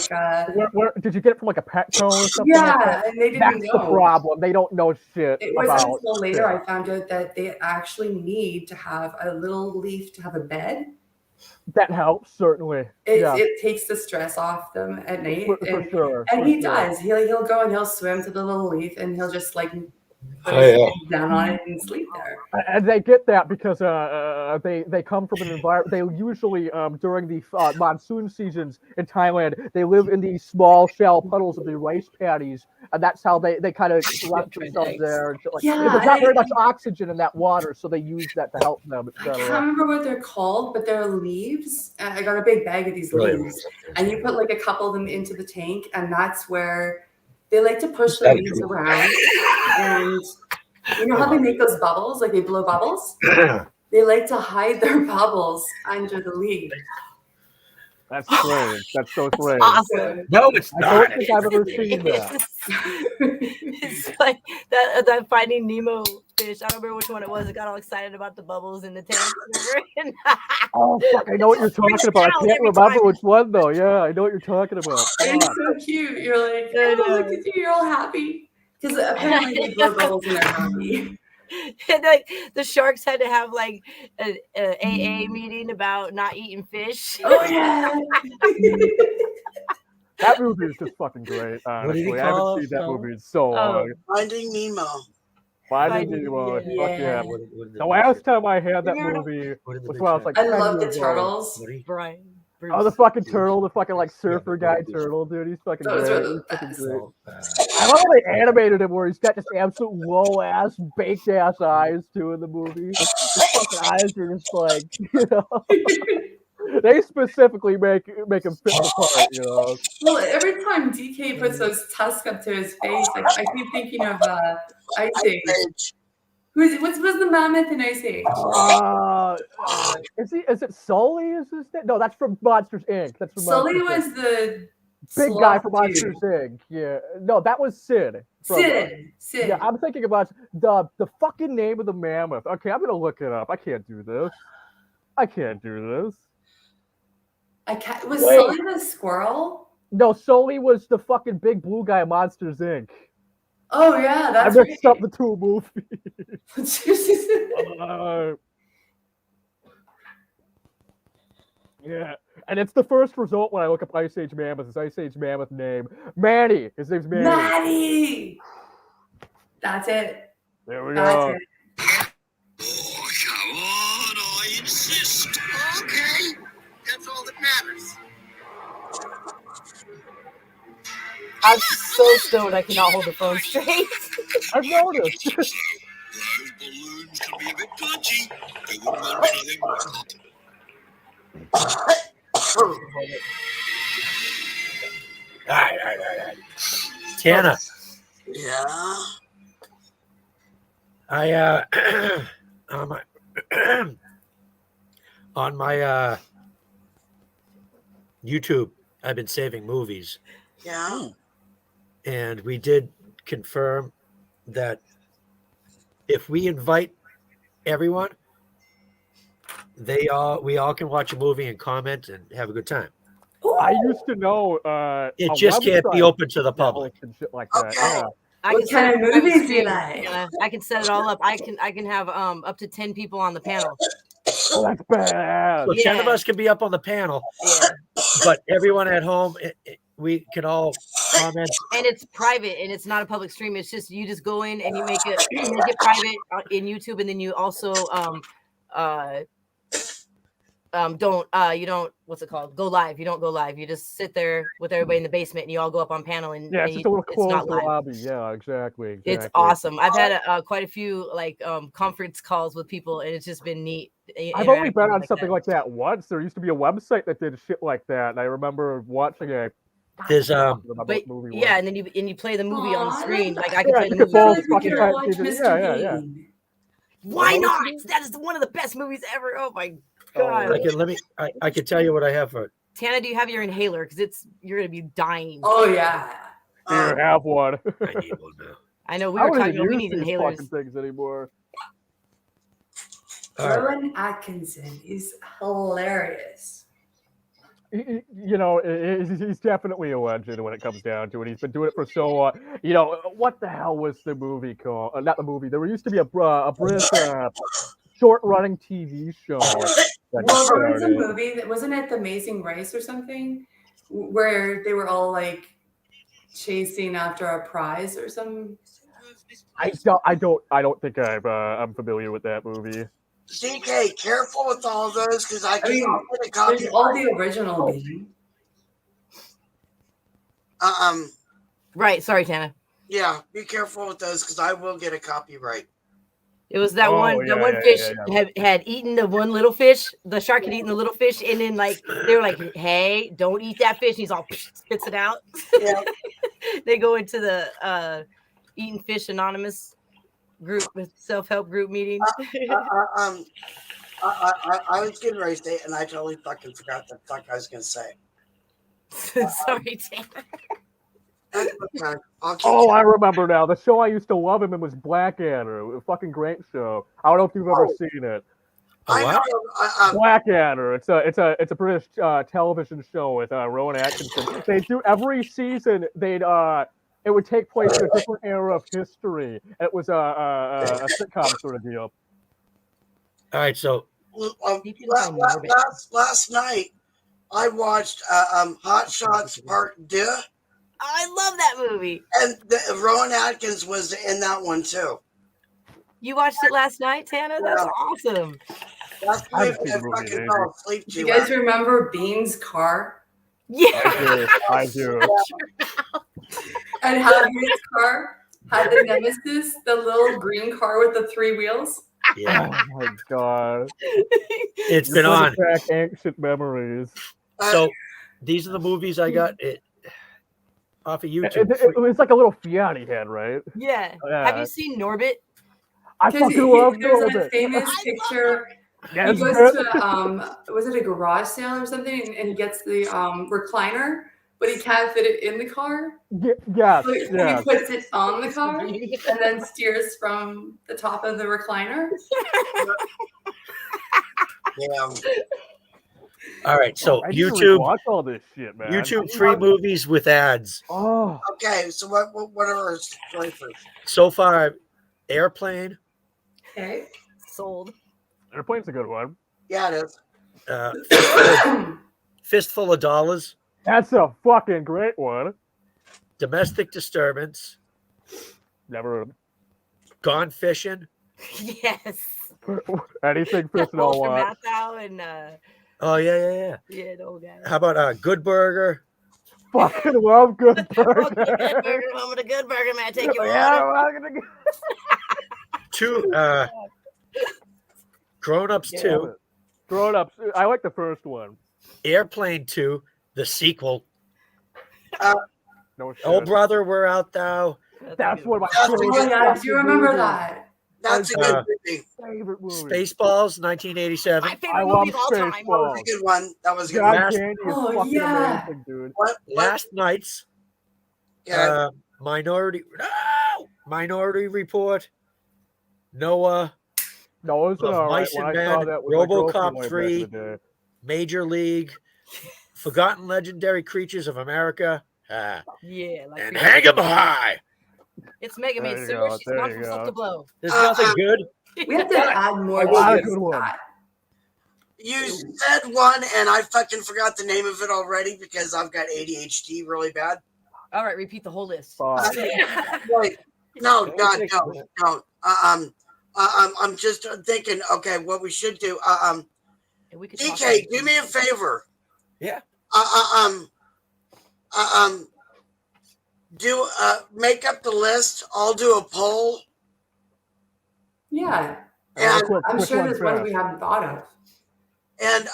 where did you get it from? Like a Petco or something? Yeah, like that? and they didn't That's know. the problem. They don't know shit. It wasn't about until later shit. I found out that they actually need to have a little leaf to have a bed. That helps, certainly. It takes the stress off them at night. For sure. And he does. He'll go and he'll swim to the little leaf and he'll just like put his head down on it and sleep there. And they get that because they come from an environment. They usually during the monsoon seasons in Thailand, they live in these small shell puddles of the rice paddies, and that's how they kind of collect themselves there. Like, there's not very much oxygen in that water, so they use that to help them. I can't remember what they're called, but they're leaves. I got a big bag of these leaves, and you put like a couple of them into the tank, and that's where they like to push the leaves around. And you know how they make those bubbles, like they blow bubbles? They like to hide their bubbles under the leaf. That's strange. That's so strange. Awesome. No, it's not. I don't think I've ever seen that. It's like that Finding Nemo fish. I don't remember which one it was. I got all excited about the bubbles in the tank. Oh fuck! I know what you're talking about. I can't remember which one though. Yeah, I know what you're talking about. It's so cute. You're like, oh, look at you. You're all happy. Because apparently they blow bubbles and they're happy. And like the sharks had to have like an AA meeting about not eating fish. Oh yeah. That movie is just fucking great. Honestly, I haven't seen that movie in so long. Finding Nemo. Finding Nemo. Fuck yeah. What The last time I had that movie was when I was like I 10 love the years old. turtles. Brian. Oh, the fucking turtle, the fucking like surfer guy turtle, dude. He's fucking Those great. are the He's fucking best. great. I love how they animated him where he's got just absolute low ass, baked ass eyes too in the movie. His fucking eyes are just like, you know. They specifically make him fit the part, you know. Well, every time DK puts those tusks up to his face, like, I keep thinking of Ice Age. What's the mammoth in Ice Age? Is it Sully? Is his name? No, that's from Monsters Inc. That's from Sully Monsters, was the big guy sloth from dude. Monsters Inc. Yeah, no, that was Sid. Sid. Yeah, I'm thinking about the fucking name of the mammoth. Okay, I'm gonna look it up. I can't do this. Was Sully the squirrel? No, Sully was the fucking big blue guy in Monsters Inc. Oh yeah, that's I mixed up the two movies. Yeah, and it's the first result when I look up Ice Age Mammoth. It's Ice Age Mammoth name. Manny. His name's Manny. Manny. That's it. There we That's go. it. Oh, come on, I insist. Okay, that's all that matters. I'm so stoned I cannot hold the phone straight. I've noticed. Those balloons can be a bit touchy. They wouldn't want anything. All right. Tana. Yeah. I on my on my YouTube, I've been saving movies, Yeah. and we did confirm that if we invite everyone, we all can watch a movie and comment and have a good time. I used to know It a just can't be website open to the that public. hosts and shit like that. Okay. Yeah. I What can set kind up of a private movies do you stream, like? Anna. I can set it all up. I can have up to 10 people on the panel. Oh, that's badass. So 10 of Yeah. us can be up on the panel, Yeah. but everyone at home, we can all comment. And it's private and it's not a public stream. It's just you just go in and you make it private in YouTube, and then you also don't you don't what's it called? Go live. You don't go live. You just sit there with everybody in the basement and you all go up on panel and Yeah, it's just a little it's not closed live. lobby. Yeah, exactly. It's awesome. I've had quite a few like conference calls with people, and it's just been neat. I've only interacting been on like something that. like that once. There used to be a website that did shit like that, and I remember watching it. There's But yeah, and then you play the movie on the Aw, I screen. like Like I can play you the could movie on both the fucking computer. type watch TV. Mr. Yeah. Bean. Why not? That is one of the best movies ever. Oh my god. I can tell you what I have for. Tana, do you have your inhaler? Because you're gonna be dying. Oh yeah. Here, have one. I need one now. I know we I were don't talking even about we use need these inhalers. fucking things anymore. All right. Rowan Atkinson. He's hilarious. You know, he's definitely a legend when it comes down to it. He's been doing it for so long. You know, what the hell was the movie called? Not the movie. There used to be a British short-running TV show. That Well, there was a started. movie that wasn't it The Amazing Race or something, where they were all like chasing after a prize or some. I don't think I'm familiar with that movie. DK, careful with all those because I I mean, cannot get a copy. there's all the original Bean. Right, sorry, Tana. Yeah, be careful with those because I will get a copyright. It was that one fish had eaten the one little fish. The shark had eaten the little fish, and then like they were like, "Hey, don't eat that fish." And he's all spits it out. Yeah. They go into the Eating Fish Anonymous group with self-help group meetings. I was getting ready to say it, and I totally fucking forgot the fuck I was gonna say. Sorry, Tana. That's okay. Oh, I remember now. The show I used to love him in was Blackadder. A fucking great show. I don't know if you've ever seen it. Blackadder. It's a British television show with Rowan Atkinson. They do every season. It would take place in a different era of history. It was a sitcom sort of deal. All right, so last night I watched Hot Shots Part 2. I love that movie. And Rowan Atkins was in that one too. You watched it last night, Tana? That's awesome. That's why I fucking fell asleep to you guys remember Bean's car? Yeah. I do. And how his car had the Nemesis, the little green car with the 3 wheels? Yeah. Oh my god. It's been on. Back ancient memories. So these are the movies I got off of YouTube. It was like a little Fiat he had, right? Yeah. Have you seen Norbit? I fucking love There's Norbit. a famous picture. Yes. He goes to was it a garage sale or something, and he gets the recliner, but he can't fit it in the car. Yes. So he puts it on the car and then steers from the top of the recliner. Yeah. All right, so I need to YouTube. watch all this shit, man. YouTube free movies with ads. Oh. Okay, so what are our choices? So far, Airplane. Okay. Sold. Airplane's a good one. Yeah, it is. Fistful of Dollars. That's a fucking great one. Domestic Disturbance. Never. Gone Fishing. Yes. Anything fishing all want. And Oh yeah. yeah, the old guy. How about Good Burger? Fucking love Good Burger. Good burger, home with a good burger, man. Take your Yeah, order. Two Grown Ups 2. Grown Ups. I like the first one. Airplane 2, the sequel. No shit. Oh brother, Where Art Thou? That's one of my Oh yeah, do you remember that? That's a good movie. Favorite movie. Spaceballs, 1987. My favorite I movie love of all time. That was a Spaceballs. good one. That was a good John one. Last- Candy is Oh, fucking yeah. amazing, dude. What? Last Nights. Yeah. Minority Report. Noah. No, it was an Of alright Mice one. and I saw Men, that with my RoboCop girlfriend way back 3. in the day. Major League. Forgotten Legendary Creatures of America. Yeah, like And we- Hang 'em High. It's Mega There Man, you sir. go, She's there gone you from go. stuff to blow. There's nothing good. We have to add more A to lot of this good ones. that. You said one, and I fucking forgot the name of it already because I've got ADHD really bad. All right, repeat the whole list. Fuck. Wait, no, It only God, takes a no, minute. no. I'm just thinking. Okay, what we should do. And we could talk DK, about do me a favor. Yeah. Do make up the list. I'll do a poll. Yeah. And I'm Which sure one's there's ones best? we haven't thought of. And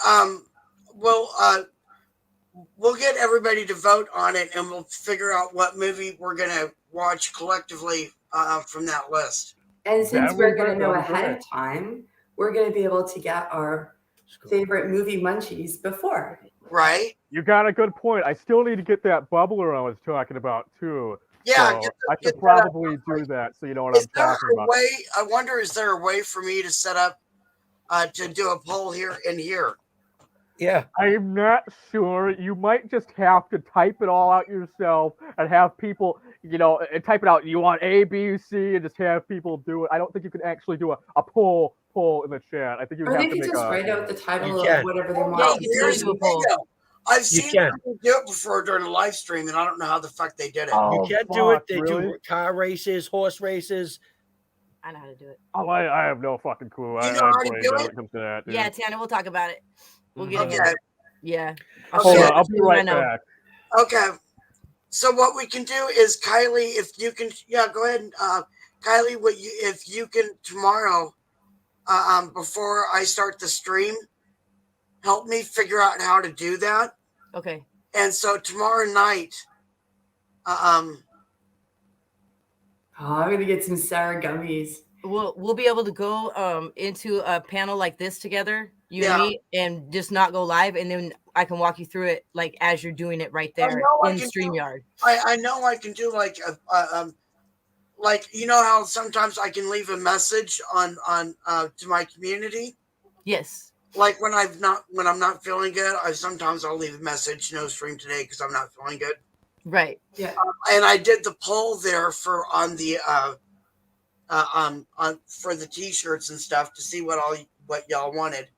we'll get everybody to vote on it, and we'll figure out what movie we're gonna watch collectively from that list. And since That we're would going to be- know that'd be ahead great. of time, we're going to be able to get our favorite movie munchies before. Right? You got a good point. I still need to get that bubbler I was talking about too. Yeah. So I get should that up. probably do that so you know what Is I'm there talking a about. way? I wonder, is there a way for me to set up to do a poll here and here? Yeah. I'm not sure. You might just have to type it all out yourself and have people, and type it out. You want A, B, C, and just have people do it. I don't think you can actually do a poll in the chat. I think you Or have they to could make just a. write out the title can. of whatever they Yeah, want. you can Here's do a the poll. thing, though. I've You seen can. people do it before during a live stream, and I don't know how the fuck they did it. Oh, You can do it. fuck, They really? do car races, horse races. I know how to do it. Oh, I have no fucking clue. You I know how to brain do dead it? when it comes to that. Dude. Yeah, Tana, we'll talk about it. We'll get Okay. into it. Yeah. Hold Okay. on, I'll be I right know. back. Okay. So what we can do is, Kylie, if you can, go ahead. And, Kylie, if you can tomorrow, before I start the stream, help me figure out how to do that. Okay. And so tomorrow night, Oh, I'm going to get some sour gummies. We'll be able to go into a panel like this together, you and me, and just not go live, and then I can walk you through it like as you're doing it right there know I in can StreamYard. I know I can do like how sometimes I can leave a message on to my community. Yes. Like when I'm not feeling good, I'll leave a message, no stream today because I'm not feeling good. Right. Yeah. And I did the poll there for the t-shirts and stuff to see what y'all wanted,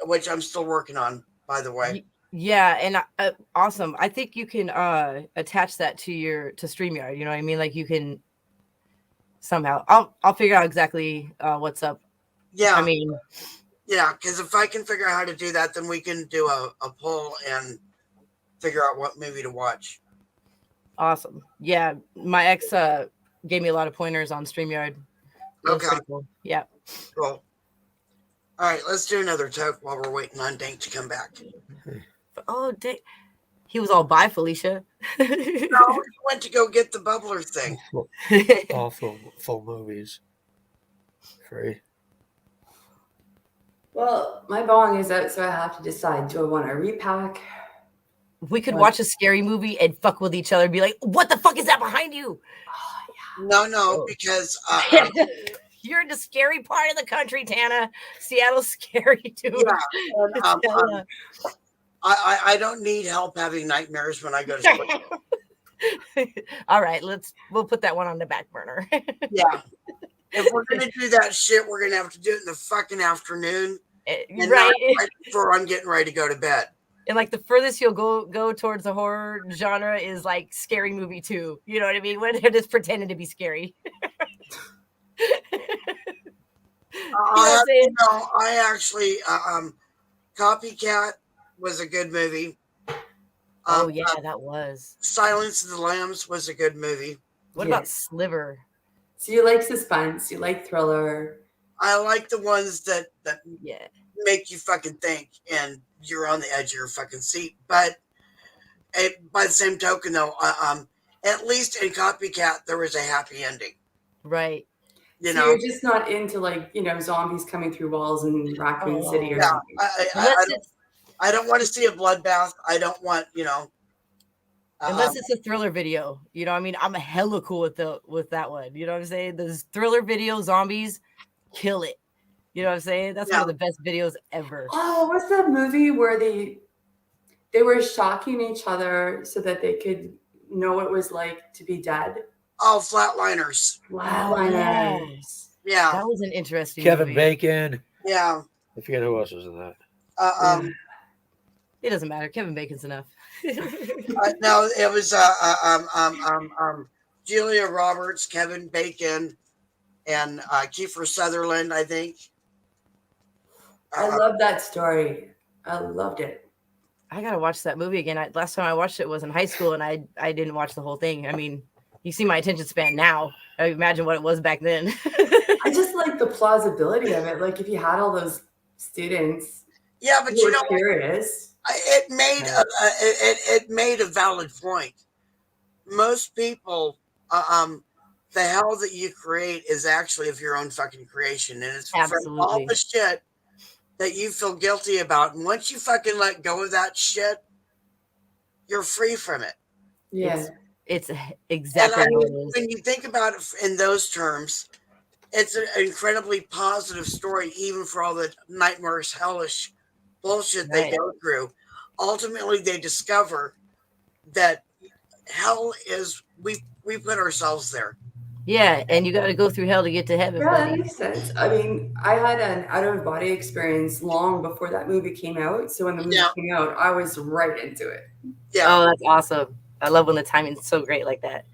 which I'm still working on, by the way. Yeah, and awesome. I think you can attach that to StreamYard. You know what I mean? Like you can somehow. I'll figure out exactly what's up. Yeah. I mean, yeah, because if I can figure out how to do that, then we can do a poll and figure out what movie to watch. awesome. Yeah, my ex gave me a lot of pointers on StreamYard. That was Okay. pretty cool. Yeah. Cool. All right, let's do another toke while we're waiting on Dank to come back. Oh, he was all bye, Felicia. No, he went to go get the bubbler thing. All full movies. Free. Well, my bong is out, so I have to decide. Do I want a repack? We could watch a scary movie and fuck with each other and be like, what the fuck is that behind you? No, because You're in the scary part of the country, Tana. Seattle's scary, dude. yeah, and, I don't need help having nightmares when I go to sleep. All right, we'll put that one on the back burner. Yeah. If we're gonna do that shit, we're gonna have to do it in the fucking afternoon. And Right. not before I'm getting ready to go to bed. And like the furthest you'll go towards the horror genre is like Scary Movie 2. You know what I mean? When they're just pretending to be scary. I actually Copycat was a good movie. Oh yeah, that was. Silence of the Lambs was a good movie. What Yeah. about Sliver? So you like suspense, you like thriller. I like the ones that Yeah. make you fucking think and you're on the edge of your fucking seat. But by the same token, though, at least in Copycat there was a happy ending. Right. You So know, you're just not into like, zombies coming through walls in Raccoon City or yeah, something. I don't want to see a bloodbath. I don't want, Unless it's a thriller video, I mean, I'm hella cool with that one. You know what I'm saying? Those thriller video zombies kill it. You know what I'm saying? That's one of the best videos ever. Oh, what's that movie where they were shocking each other so that they could know what it was like to be dead? Oh, Flatliners. Flatliners. Yeah. That was an interesting Kevin movie. Bacon. Yeah. I forget who else was in that. It doesn't matter. Kevin Bacon's enough. No, it was Julia Roberts, Kevin Bacon, and Kiefer Sutherland, I think. I love that story. I loved it. I gotta watch that movie again. Last time I watched it was in high school, and I didn't watch the whole thing. I mean, you see my attention span now. I imagine what it was back then. I just like the plausibility of it. Like if you had all those students, yeah, but who were curious. It made a valid point. Most people, the hell that you create is actually of your own fucking creation, and it's from all the shit that you feel guilty about. And once you fucking let go of that shit, you're free from it. Yeah, it's exactly. And I mean, when you think about it in those terms, it's an incredibly positive story, even for all the nightmares, hellish bullshit they go through. Ultimately, they discover that hell is we put ourselves there. Yeah, and you got to go through hell to get to heaven. Yeah, that makes sense. I mean, I had an out-of-body experience long before that movie came out. So when the movie came out, I was right into it. Yeah. Oh, that's awesome. I love when the timing's so great like that.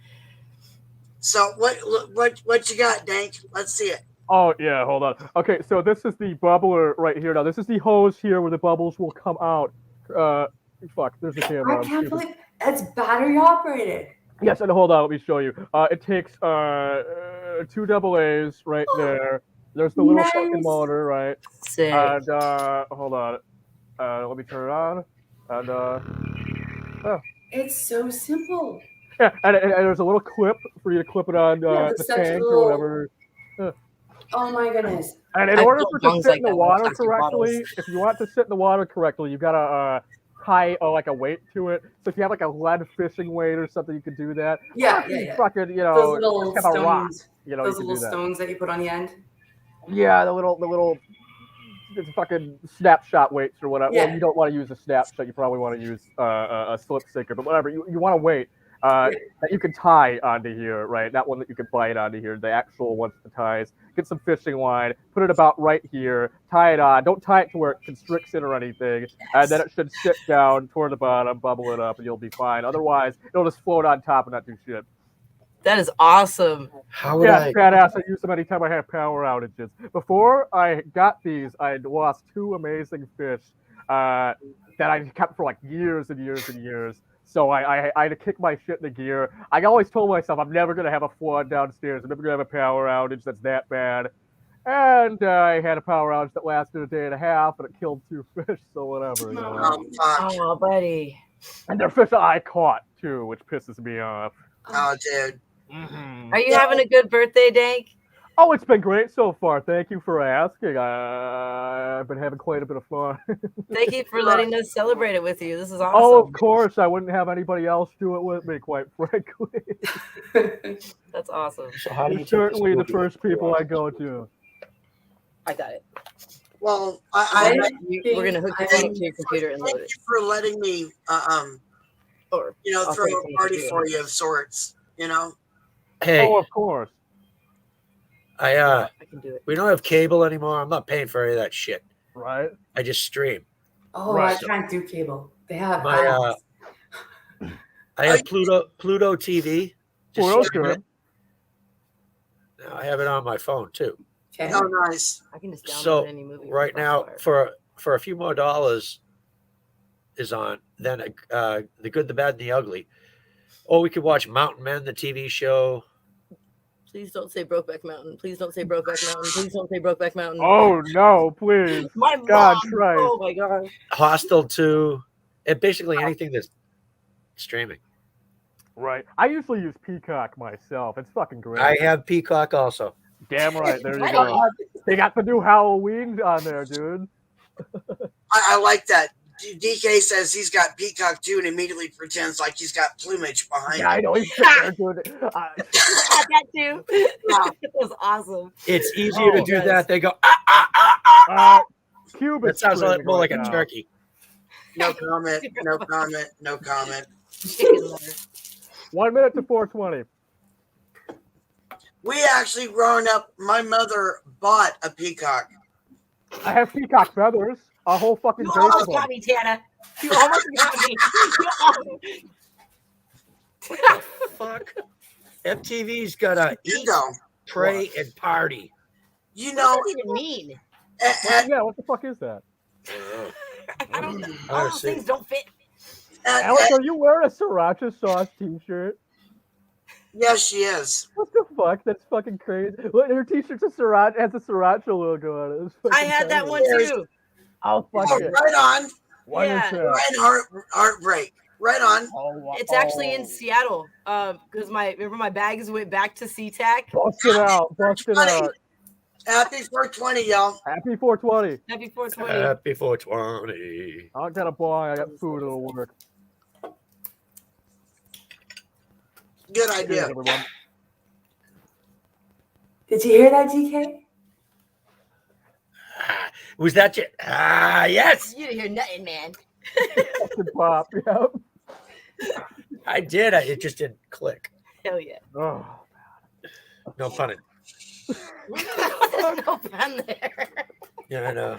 So what you got, Dank? Let's see it. Oh, yeah, hold on. Okay, so this is the bubbler right here. Now, this is the hose here where the bubbles will come out. Fuck, there's the camera. I can't believe it's battery operated. Yes, and hold on, let me show you. It takes 2 AA's right there. There's the little fucking motor, right? Sick. And hold on. Let me turn it on. And it's so simple. Yeah, and there's a little clip for you to clip it on the tank or whatever. Oh my goodness. And in order for it to sit in the water correctly, if you want it to sit in the water correctly, you've got to tie like a weight to it. So if you have like a lead fishing weight or something, you could do that. Yeah. Fucking, those little just have stones, a rock. Those little stones that you put on the end. Yeah, the little it's fucking snapshot weights or whatever. Yeah. Well, you don't want to use a snapshot. You probably want to use a slip sinker, but whatever. You want to weight that you can tie onto here, right? Not one that you can bite onto here. The actual ones to ties. Get some fishing line. Put it about right here. Tie it on. Don't tie it to where it constricts it or anything. And then it should sit down toward the bottom, bubble it up, and you'll be fine. Otherwise, it'll just float on top and not do shit. That is awesome. How would I? Badass. I use them anytime I have power outages. Before I got these, I had lost 2 amazing fish that I kept for like years and years and years. So I had to kick my shit into gear. I always told myself I'm never going to have a flood downstairs. I'm never going to have a power outage that's that bad. And I had a power outage that lasted a day and a half, and it killed 2 fish, so whatever. Oh, buddy. And they're fish I caught, too, which pisses me off. Oh, dude. Mm-hmm. Are you having a good birthday, Dank? Oh, it's been great so far. Thank you for asking. I've been having quite a bit of fun. Thank you for letting us celebrate it with you. This is awesome. Oh, of course. I wouldn't have anybody else do it with me, quite frankly. That's awesome. So how do you You're certainly the first people I go to. I got it. Well, we're going to hook your phone to your computer and load it. Thank you for letting me, throw a party for you of sorts, Hey. Oh, of course. I can do it. We don't have cable anymore. I'm not paying for any of that shit. Right. I just stream. Oh, right. I can't do cable. They have I have Pluto TV. Pluto's good. I have it on my phone too. Okay. Oh, nice. I can just download So any movie. right now, for a few more dollars is on. Then The Good, the Bad, and the Ugly. Or we could watch Mountain Men, the TV show. Please don't say Brokeback Mountain. Please don't say Brokeback Mountain. Please don't say Brokeback Mountain. Oh, no, please. My God, mom. try. Oh, my God. Hostel 2. And basically anything that's streaming. Right. I usually use Peacock myself. It's fucking great. I have Peacock also. Damn right. There you What? go. They got the new Halloween on there, dude. I like that. DK says he's got peacock too, and immediately pretends like he's got plumage behind Yeah, I him. know he's sitting there, dude. I had that too. It was awesome. It's easier to Oh, do yes. that. They go, Cubit's that sounds screaming more right like a now. turkey. No comment. No comment. No comment. Chicken litter. 1 minute to 4:20. We actually growing up, my mother bought a peacock. I have peacock feathers. A whole fucking You base almost of them. got me, Tana. You almost got me. Fuck. MTV's got a You eat, know. pray, and party. You What know. does that even mean? Yeah, what the fuck is that? I don't know. I All don't those see. things don't fit. Alex, are you wearing a sriracha sauce t-shirt? Yes, she is. What the fuck? That's fucking crazy. Look, her t-shirt's has a sriracha logo on it. It's I fucking had that crazy. one too. Oh, fuck Oh, it. right on. What is Yeah. that? Right heartbreak. Right on. Oh, It's actually in oh. Seattle. Because remember my bags went back to SeaTac. Bust it out. Bust it out. Happy 420, y'all. Happy 420. Happy 420. Happy 420. I got a boy. I got food. It'll work. Good Cheers, idea. everyone. Did you hear that, DK? Was that you? Yes, You didn't hear nothing, man. Fucking pop. Yep. I did. It just didn't click. Hell yeah. Oh. No pun. There's no fun there. Yeah, I know.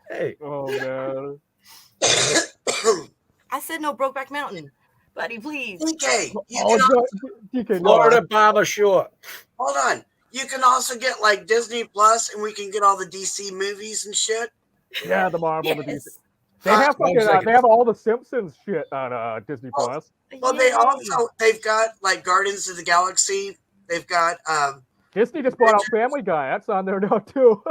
Hey, Oh man. I said no Brokeback Mountain. Buddy, please. DK, you Oh, can, DK, no. Florida Barber Shore. hold on. You can also get like Disney Plus, and we can get all the DC movies and shit. Yeah, the Marvel, the DC. Yes. They have fucking, seconds. they have all the Simpsons shit on Disney Oh. Plus. Well, they Yay. also they've got like Guardians of the Galaxy. They've got Disney just brought out Family Guy. That's on there now too.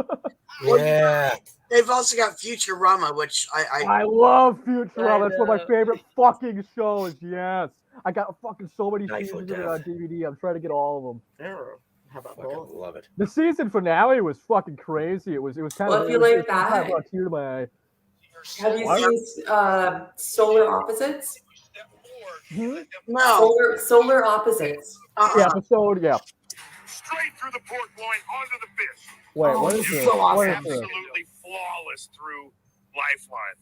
Yeah. they've also got Futurama, which I I love Futurama. I That's one of my know. favorite fucking shows. Yes, I got fucking so many Knife seasons or of it on death. DVD. I'm trying to get all of them. Oh, how about Fucking both? love it. The season finale was fucking crazy. It was kind Well, of. if you it was- like it kind of that- brought a tear to my eye. Have you What? seen Solar Opposites? Hmm? no. Solar Opposites. Yeah, episode. Yeah. Straight through the pork loin onto the fish. Wait, Oh, what this is is this? so awesome. What is this? Absolutely flawless through Lifeline.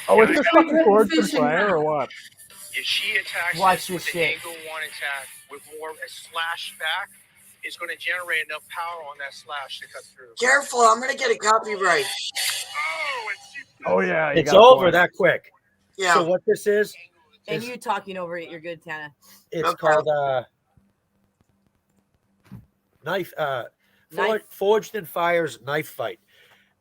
Oh, is this Yeah, fucking yeah. Forged in Fish in Fire that. or what? If she attacks Watch this with this the shit. angle one attack with more a slash back, it's going to generate enough power on that slash to cut through. Careful, I'm gonna get a copyright. Oh, and she Oh yeah, you It's got a over point. that quick. Yeah. So what this is And you talking over it, you're good, Tana. it's Okay. called knife Knife. Forged in Fire's knife fight.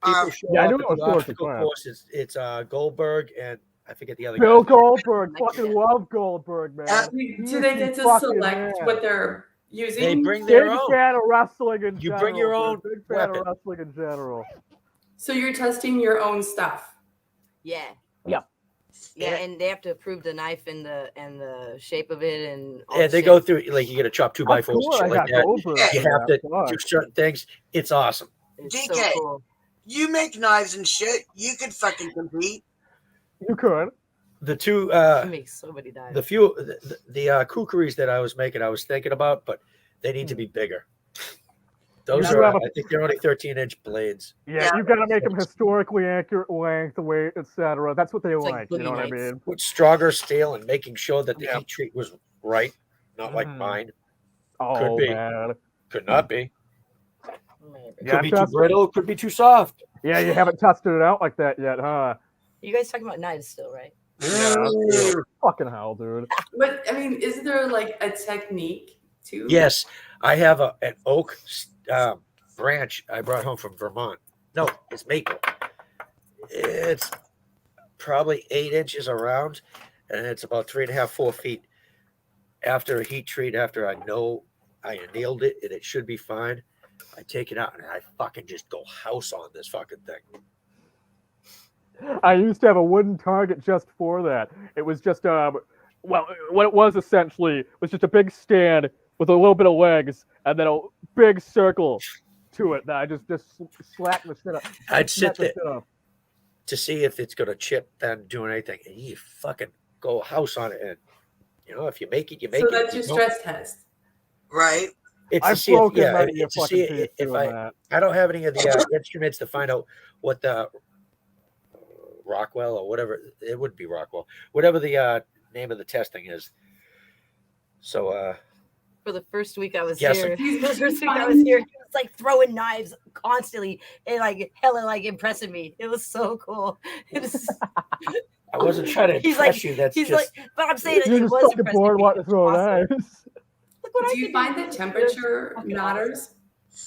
People show Yeah, I up knew at it was the Forged in obstacle Fire. course. It's Goldberg and I forget the other Bill guy. Goldberg. Like Fucking that. love Goldberg, man. Do they get to Fucking select man. what they're using? They bring their Big own. fan of wrestling in You general. bring your dude. own Big fan weapon. of wrestling in general. So you're testing your own stuff. Yeah. Yeah. Yeah, and they have to approve the knife and the shape of it and all And the they shit. go through like you got to chop 2x4s That's and cool. shit I like got that. Goldberg. You for have to that. Fuck. do certain things. It's awesome. It's DK. so cool. You make knives and shit. You could fucking compete. You could. The two It makes so many dimes. the kookeries that I was making, I was thinking about, but they need to be bigger. Those You are have a- I think they're only 13-inch blades. Yeah, Yeah. you got to make them historically accurate length, weight, etc. That's what they It's like like. You know what I Boogie Nights. mean? With stronger steel and making sure that the Yeah. heat treat was right, not like Mhm. mine. Oh be. man. Could not be. Maybe. Yeah, Could be too trust- brittle. Could be too soft. Yeah, you haven't tested it out like that yet, huh? You guys talking about knives still, right? Yeah. Fucking hell, dude. But I mean, is there like a technique too? Yes, I have an oak branch I brought home from Vermont. No, it's maple. It's probably 8 inches around, and it's about 3.5, 4 feet. After a heat treat, after I know I nailed it and it should be fine, I take it out and I fucking just go house on this fucking thing. I used to have a wooden target just for that. It was just well, what it was essentially was just a big stand with a little bit of legs and then a big circle to it that I just slack the shit up. I'd sit smack the there shit up. to see if it's gonna chip, then doing anything, and you fucking go house on it, and if you make it, you make So it. that's If you your don't, stress test. Right. It's to I've see if, broken yeah, many a it's to fucking see teeth if doing that. I don't have any of the instruments to find out what the Rockwell or whatever, it would be Rockwell, whatever the name of the testing is. So For the first week I was Yes, here, He's- the first he's week I fine. was here, he was like throwing knives constantly and like hella like impressing me. It was so cool. It was, I wasn't trying to He's impress like- you. That's he's just like, but I'm saying You're it just was fucking impressive. bored wanting to throw Awesome. knives. Look what I Do you can find do. that temperature Fucking matters?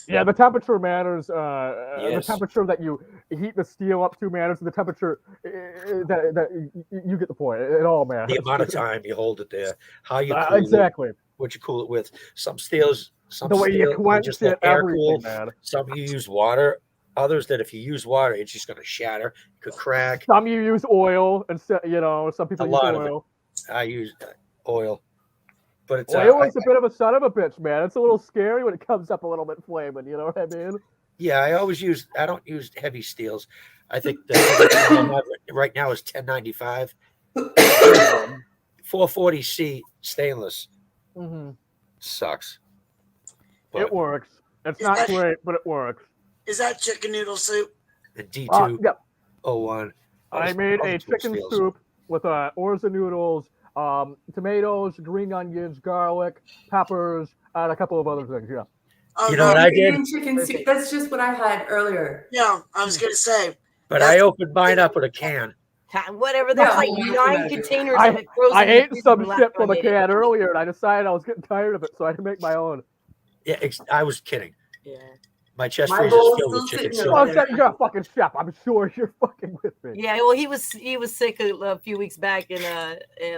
Yeah, the temperature matters. The Yes. temperature that you heat the steel up to matters. The temperature that you get the point. It all matters. the amount of time you hold it there, how you cool exactly. it, what you cool it with. Some steels, The way you quench just it, let air everything, cool. man. Some you use water. Others that if you use water, it's just gonna shatter. It could crack. Some you use oil, and some people A use lot of oil. I use oil, but it's Oil is a bit of a son of a bitch, man. It's a little scary when it comes up a little bit flaming. You know what I mean? yeah. I don't use heavy steels. I think the heavy steel I have right now is 1095, 440C stainless. Mm-hmm. Sucks. It But works. It's Is not that- great, but it works. Is that chicken noodle soup? the D201. Yep. All I made the a tool chicken steels. soup with orza noodles, tomatoes, green onions, garlic, peppers, and a couple of other things. Yeah. Oh, You know no. what I did? Indian chicken soup. That's just what I had earlier. Yeah, I was gonna say. But I opened mine up with a can. Whatever. There's Yeah, like well, 9 imagine. containers I- of it frozen. I in the ate freezer some the last shit time from I a made it. can earlier, and I decided I was getting tired of it, so I had to make my own. Yeah, I was kidding. Yeah. My chest My freezer's bowl's filled still with chicken sitting soup. over Well, there. you're a fucking chef. I'm sure you're fucking with me. Yeah, well, he was sick a few weeks back, and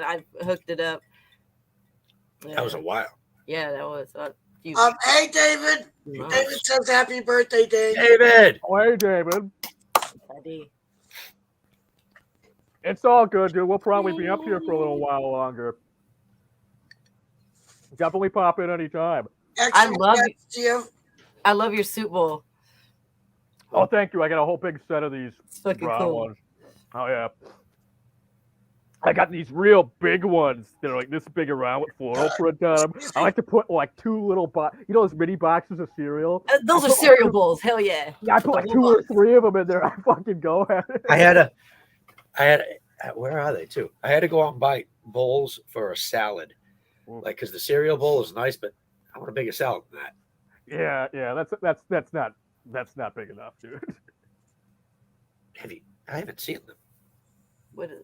I hooked it up. Yeah. That was a while. Yeah, that was a few Hey, David. months. David says happy birthday, Dave. David. Oh, hey, David. Buddy. It's all good, dude. We'll probably be up here for a little while longer. Definitely pop in anytime. Excellent love congrats to you. I love your soup bowl. Oh, thank you. I got a whole big set of these It's fucking brown cool. ones. Oh, yeah. I got these real big ones that are like this big around with floral print on them. I like to put like 2 little those mini boxes of cereal. Those I are put, cereal bowls. Hell yeah. Yeah, I put like 2 or 3 of them in there. I fucking go at it. I had where are they too? I had to go out and buy bowls for a salad. Like, because the cereal bowl is nice, but I want a bigger salad than that. Yeah, that's not big enough, dude. I haven't seen them. What do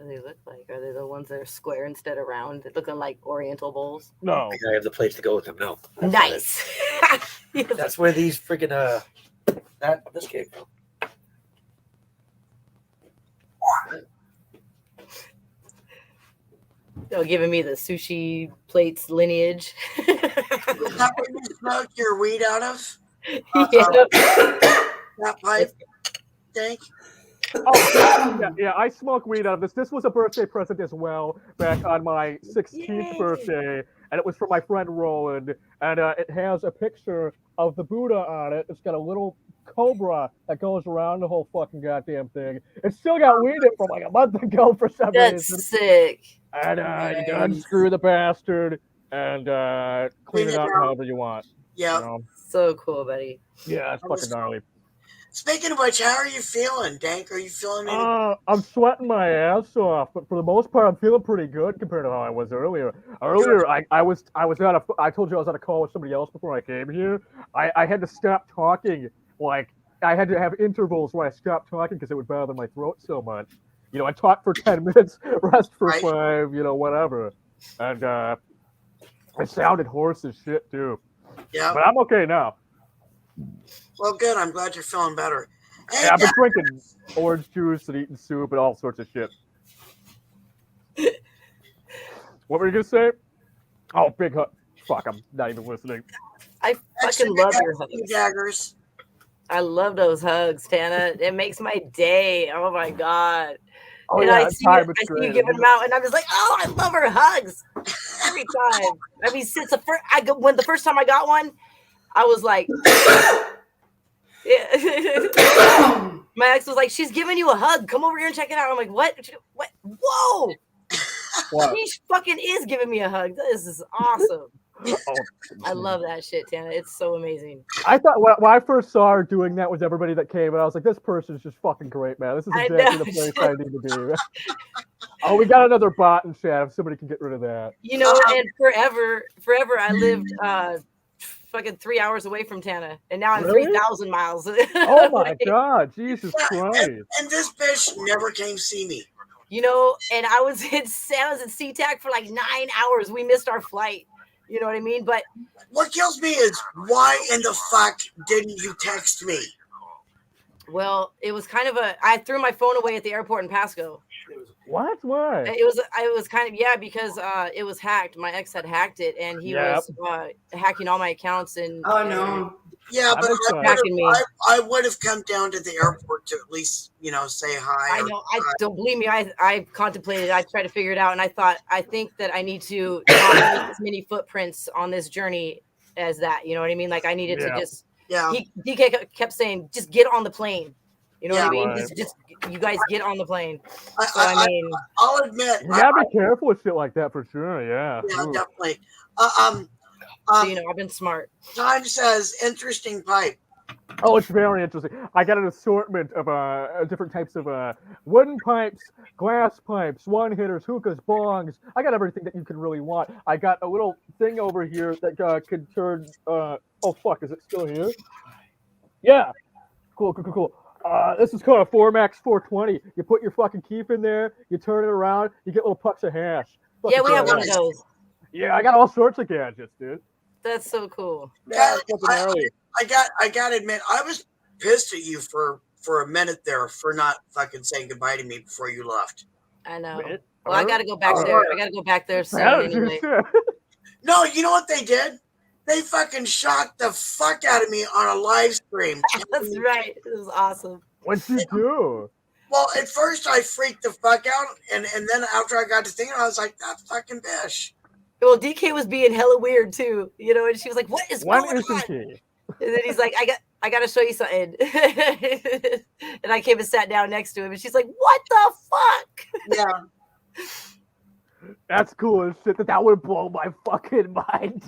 they look like? Are they the ones that are square instead of round, looking like Oriental bowls? No. I have the plates to go with them. No. Nice. That's where these freaking this came from. They're giving me the sushi plates lineage. Is that what you smoked your weed out of? Yeah. That pipe, Dank? Oh, yeah, I smoke weed out of this. This was a birthday present as well, back on my 16th Yay. birthday, and it was from my friend Roland, and it has a picture of the Buddha on it. It's got a little cobra that goes around the whole fucking goddamn thing. It's still got weed in it from like a month ago for some reason. That's sick. And you can unscrew the bastard and clean it up however you want. Yeah. You know? So cool, buddy. Yeah, it's fucking gnarly. Speaking of which, how are you feeling, Dank? Are you feeling any? I'm sweating my ass off, but for the most part, I'm feeling pretty good compared to how I was earlier. Earlier, I told you I was on a call with somebody else before I came here. I had to stop talking. Like, I had to have intervals where I stopped talking because it would bother my throat so much. You know, I talk for 10 minutes, rest for 5, whatever. And I sounded hoarse as shit, too. Yeah. But I'm okay now. Well, good. I'm glad you're feeling better. Hey, Yeah, I've been Dank, drinking orange juice and eating soup and all sorts of shit. What were you going to say? Oh, big hug. Fuck, I'm not even listening. I extra fucking big love your ass hugs. daggers. I love those hugs, Tana. It makes my day. Oh my god. Oh, and yeah, I it's see time you, it's I see you great. giving them out, and I'm just like, oh, I love her hugs every time. I mean, since when the first time I got one, I was like, my ex was like, she's giving you a hug. Come over here and check it out. I'm like, what? What? Whoa! What? She fucking is giving me a hug. This is awesome. Oh, I love that shit, Tana. It's so amazing. I thought when I first saw her doing that with everybody that came, and I was like, this person's just fucking great, man. This is I exactly know. the place I need to be. Oh, we got another bot in chat. If somebody can get rid of that. You know, and forever, I lived fucking 3 hours away from Tana, and now I'm Really? 3,000 miles. Oh my god, Jesus Christ! And this bitch never came see me. You know, and I was in SeaTac for like 9 hours. We missed our flight. You know what I mean? But What kills me is why in the fuck didn't you text me? well, it was kind of I threw my phone away at the airport in Pasco. What? Why? It was kind of, yeah, because it was hacked. My ex had hacked it, and he was hacking all my accounts and Oh no. Yeah, That but makes sense. Tracking me. I would have come down to the airport to at least, say hi. I know. I don't believe me. I contemplated. I tried to figure it out, and I think that I need to not make as many footprints on this journey as that. You know what I mean? Like I needed to just. Yeah. DK kept saying, "Just get on the plane." You know what I mean? Right. Just you guys get on the plane. So I mean, I'll admit. You gotta be careful with shit like that for sure. Yeah. Yeah, Ooh. definitely. so, you know, I've been smart. Time says interesting pipe. Oh, it's very interesting. I got an assortment of different types of wooden pipes, glass pipes, one-hitters, hookahs, bongs. I got everything that you can really want. I got a little thing over here that could turn. Oh fuck, is it still here? Yeah. Cool. This is called a 4Max 420. You put your fucking keef in there, you turn it around, you get little pucks of hash. Yeah, we have Fucking one of those. Yeah, I got all sorts of gadgets, dude. That's so cool. Yeah, it's fucking gnarly. I gotta admit, I was pissed at you for a minute there for not fucking saying goodbye to me before you left. I know. Wait, Well, I got to go back there. I got to go back there soon anyway. No, you know what they did? They fucking shocked the fuck out of me on a live stream. That's right. It was awesome. What'd you do? Well, at first I freaked the fuck out, and then after I got to thinking, I was like, that fucking bitch. Well, DK was being hella weird too, you know, and she was like, "What is going on?" he? And then he's like, I got to show you something." And I came and sat down next to him, and she's like, "What the fuck?" Yeah. That's cool as shit. That would blow my fucking mind.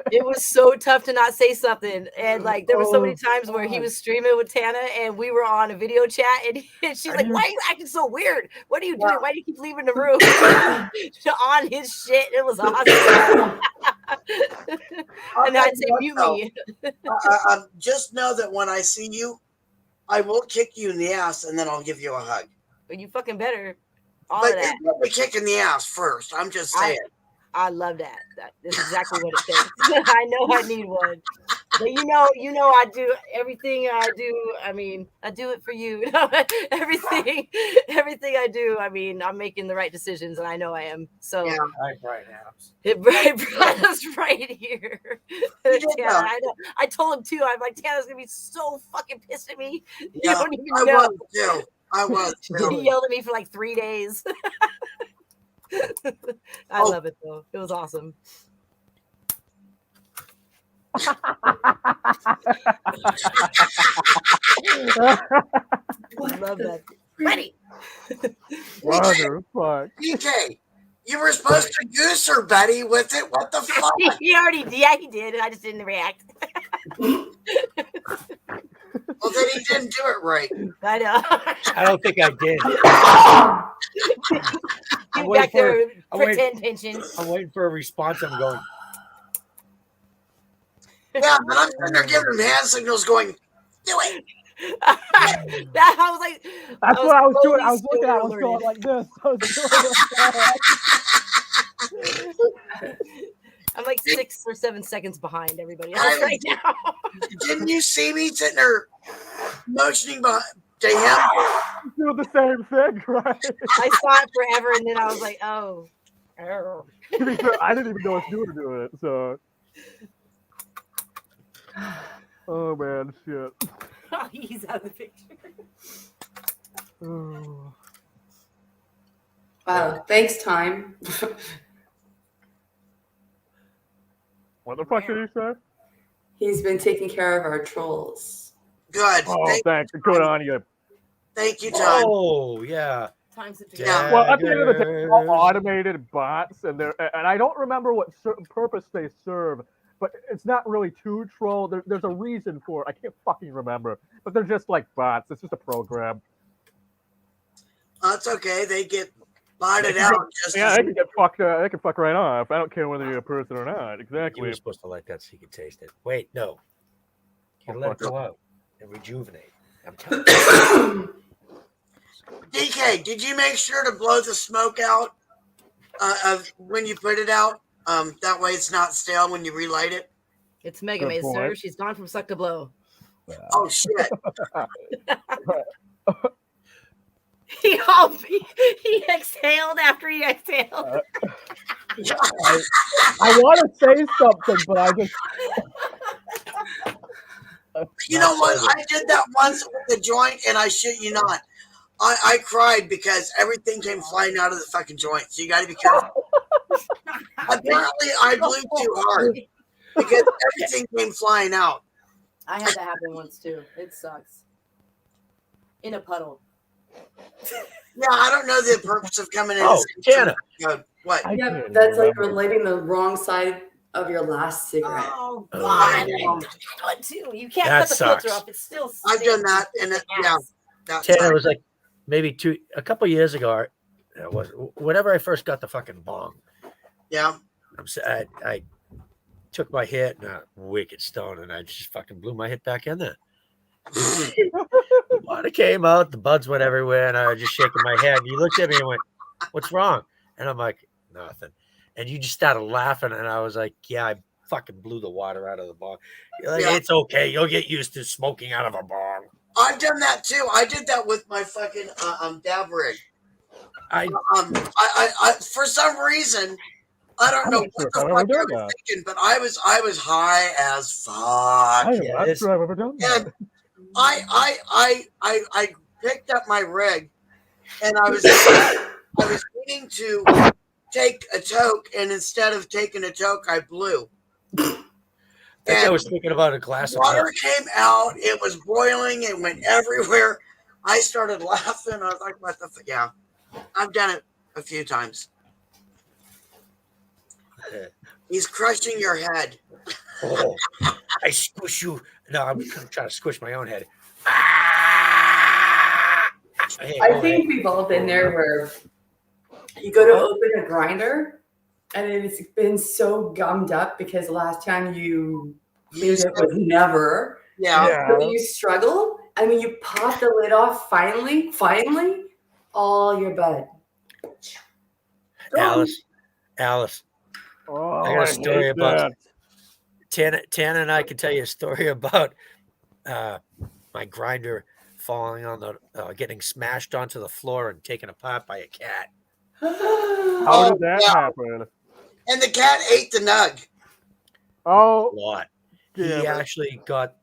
It was so tough to not say something, and like there were so many times where he was streaming with Tana, and we were on a video chat, and she's like, "Why are you acting so weird? What are you doing? Why do you keep leaving the room?" On his shit. It was awesome. And I'd say, "Mute me." Just know that when I see you, I will kick you in the ass, and then I'll give you a hug. But you fucking better. All But of that. you're a kick in the ass first. I'm just saying. I love that. That's exactly what it takes. I know I need one. But you know, I do everything I do. I mean, I do it for you. everything I do. I mean, I'm making the right decisions, and I know I am. So Yeah. it brought us right here. You did Tana, know. I know. I told him too. I'm like, Tana's gonna be so fucking pissed at me. You Yeah, don't even I know. was too. I was He too. yelled at me for like 3 days. I love it though. It was awesome. I love that. Ready. Motherfuck. DK, you were supposed to goose her, Betty, with it. What the fuck? He already, yeah, he did, and I just didn't react. Well, then he didn't do it right. I know. I don't think I did. Get waiting back there, I'm waiting- pretend pension. I'm waiting for a response. I'm going. Yeah, but I'm sitting there giving him hand signals going, do it. That I was like, That's what I was doing. totally I was looking at it, I was stoner going like this. I was doing I'm like 6 or 7 seconds behind everybody else right now. Didn't you see me sitting there motioning behind to him? doing the same thing, right? I saw it forever, and then I was like, oh. To be fair, I didn't even know what to do it, so. Oh man, shit. He's out of the picture. Oh. Wow. Thanks, time. What the fuck did he say? He's been taking care of our trolls. Good. Oh, thanks. Good on you. Thank you, John. Oh, yeah. Times it Yeah. together. Well, at the end of the day, they're all Daggers. automated bots, and I don't remember what purpose they serve, but it's not really to troll. There's a reason for it. I can't fucking remember, but they're just like bots. It's just a program. That's okay. They get botted out. Yeah, they can get fucked. They can fuck right off. I don't care whether you're a person or not. You Exactly. were supposed to like that so you could taste it. Wait, no. You let it go out and rejuvenate. I'm telling you. DK, did you make sure to blow the smoke out of when you put it out? That way it's not stale when you relight it. It's Mega Maze, sir. She's gone from suck to blow. Oh shit! He exhaled after he exhaled. I want to say something, but I just. You know what? I did that once with the joint, and I shit you not. I cried because everything came flying out of the fucking joint. So you got to be careful. Apparently, I blew too hard because everything came flying out. I had that happen once too. It sucks. In a puddle. Yeah, I don't know the purpose of coming in. Oh, Tana. What? Yeah, that's like relighting the wrong side of your last cigarette. Oh Oh. God! I did that one too. You can't That cut the sucks. filter off. It's still. I've done that, and yeah, that Tana, it sucks. was like maybe a couple years ago. It was whenever I first got the fucking bong. Yeah. I took my hit and a wicked stone, and I just fucking blew my hit back in there. The water came out, the buds went everywhere, and I was just shaking my head. And you looked at me and went, "What's wrong?" And I'm like, "Nothing." And you just started laughing, and I was like, "Yeah, I fucking blew the water out of the bong." You're like, Yeah. "It's okay. You'll get used to smoking out of a bong." I've done that too. I did that with my fucking dab rig. I For some reason, I don't know what the fuck I was thinking, but I was high as fuck. I'm not sure I've ever done that. And I picked up my rig, and I was needing to take a toke, and instead of taking a toke, I blew. I think I was thinking about a glass of Water milk. came out. It was boiling. It went everywhere. I started laughing. I was like, "What the fuck?" Yeah, I've done it a few times. He's crushing your head. Oh, I squish you. No, I'm trying to squish my own head. Hey, I think we've all been there where you go to open a grinder and it's been so gummed up because the last time you cleaned it was never. Yeah. So you struggle, and when you pop the lid off, finally, all your bud. Alice. Oh, I got a story hate about that. Tana and I can tell you a story about my grinder falling on the getting smashed onto the floor and taken apart by a cat. How did that happen? And the cat ate the nug. Oh, A lot. damn He it. actually got.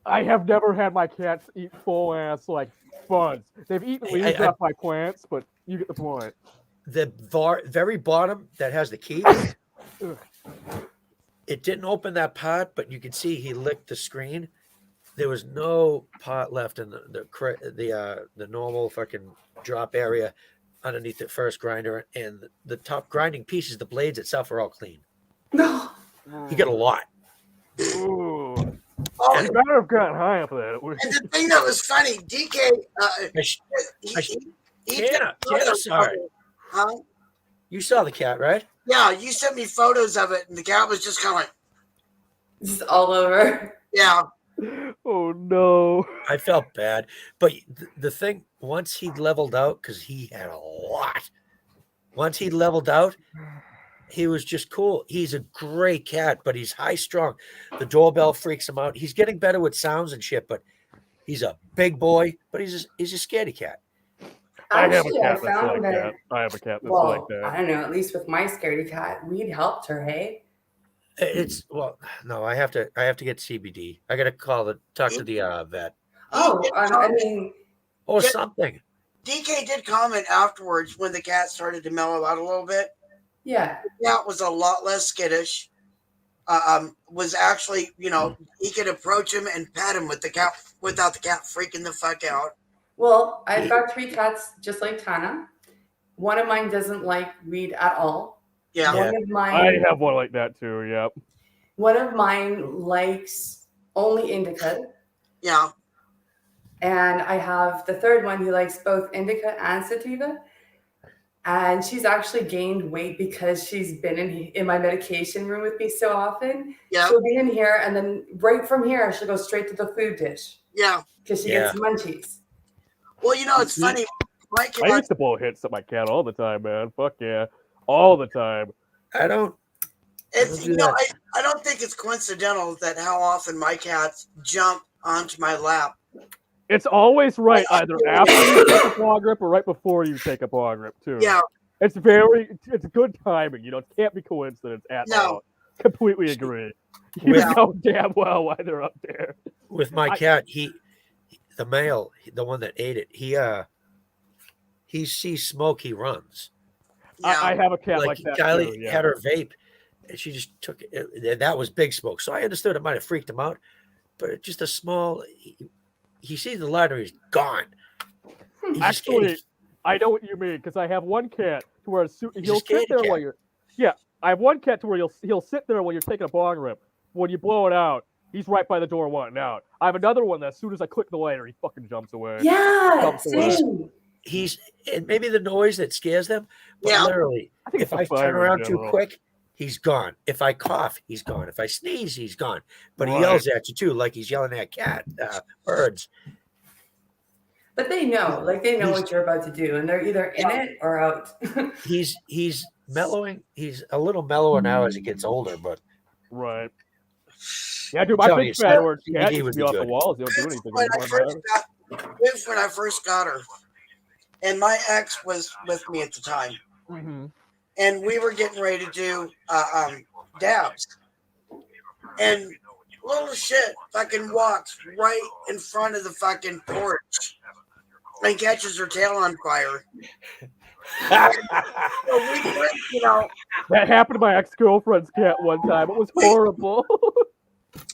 I have never had my cats eat full ass like buds. They've eaten leaves off my plants, but you get the point. The very bottom that has the key. It didn't open that part, but you can see he licked the screen. There was no part left in the normal fucking drop area underneath the first grinder, and the top grinding pieces, the blades itself, are all clean. No. You get a lot. Ooh. Oh, You better have gotten high up that. and the thing that was funny, DK, Tana saw it. Huh? You saw the cat, right? Yeah, you sent me photos of it, and the cat was just kind of like, This is all over. yeah. Oh no. I felt bad, but the thing, once he leveled out, because he had a lot. Once he leveled out, he was just cool. He's a great cat, but he's high strung. The doorbell freaks him out. He's getting better with sounds and shit, but he's a big boy. But he's a scaredy cat. Actually, I I have a cat that's found like that. that. I have a cat that's Well, like that. I don't know. At least with my scaredy cat, we'd helped her. Hey. It's no. I have to get CBD. I got to talk to the vet. Oh, I mean, or something. DK did comment afterwards when the cat started to mellow out a little bit. Yeah. The cat was a lot less skittish. was actually, he could approach him and pet him with the cat without the cat freaking the fuck out. Well, I've got 3 cats just like Tana. One of mine doesn't like weed at all. Yeah. One of mine. I have one like that too. Yep. One of mine likes only indica. Yeah. And I have the third one who likes both indica and sativa. And she's actually gained weight because she's been in my medication room with me so often. Yeah. She'll be in here, and then right from here, she'll go straight to the food dish. Yeah. Because she gets munchies. Well, it's funny. I used to blow hits at my cat all the time, man. Fuck yeah. All the time. I don't. It's, I don't think it's coincidental that how often my cats jump onto my lap. It's always right either after you take a bong rip or right before you take a bong rip, too. Yeah. It's good timing. It can't be coincidence at all. Completely agree. You know damn well why they're up there. With my cat, the male, the one that ate it, he sees smoke, he runs. Yeah. I have a cat like that Kylie too. Yeah. had her vape, and she just took it. That was big smoke. So I understood it might have freaked him out, but just a small. He sees the lighter, he's gone. Actually, I know what you mean because I have one cat to where he'll sit there while you're. Yeah, I have one cat to where he'll sit there while you're taking a bong rip. When you blow it out, he's right by the door wanting out. I have another one that as soon as I click the lighter, he fucking jumps away. Yeah, same. And maybe the noise that scares them, but literally, if I turn around too quick, he's gone. If I cough, he's gone. If I sneeze, he's gone. But he yells at you too, like he's yelling at birds. But they know what you're about to do, and they're either in it or out. He's mellowing. He's a little mellower now as he gets older, but right. Yeah, dude, my big fat orange cat used to be off the walls. He don't do anything anymore. This when I first got her, and my ex was with me at the time, and we were getting ready to do dabs, and little shit fucking walks right in front of the fucking porch and catches her tail on fire. So we went, that happened to my ex-girlfriend's cat one time. It was horrible.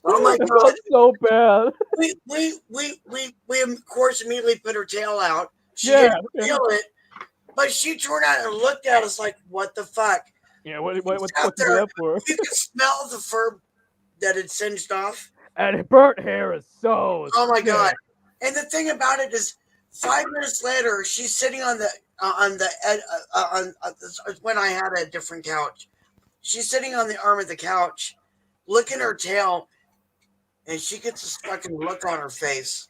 Oh my It god, was so bad. We of course immediately put her tail out. She didn't feel it, but she turned out and looked at us like, "What the fuck?" Yeah, what you there, up for? you could smell the fur that had singed off, and burnt hair is so. Oh my god! And the thing about it is, 5 minutes later, she's sitting on the when I had a different couch. She's sitting on the arm of the couch, licking her tail, and she gets this fucking look on her face.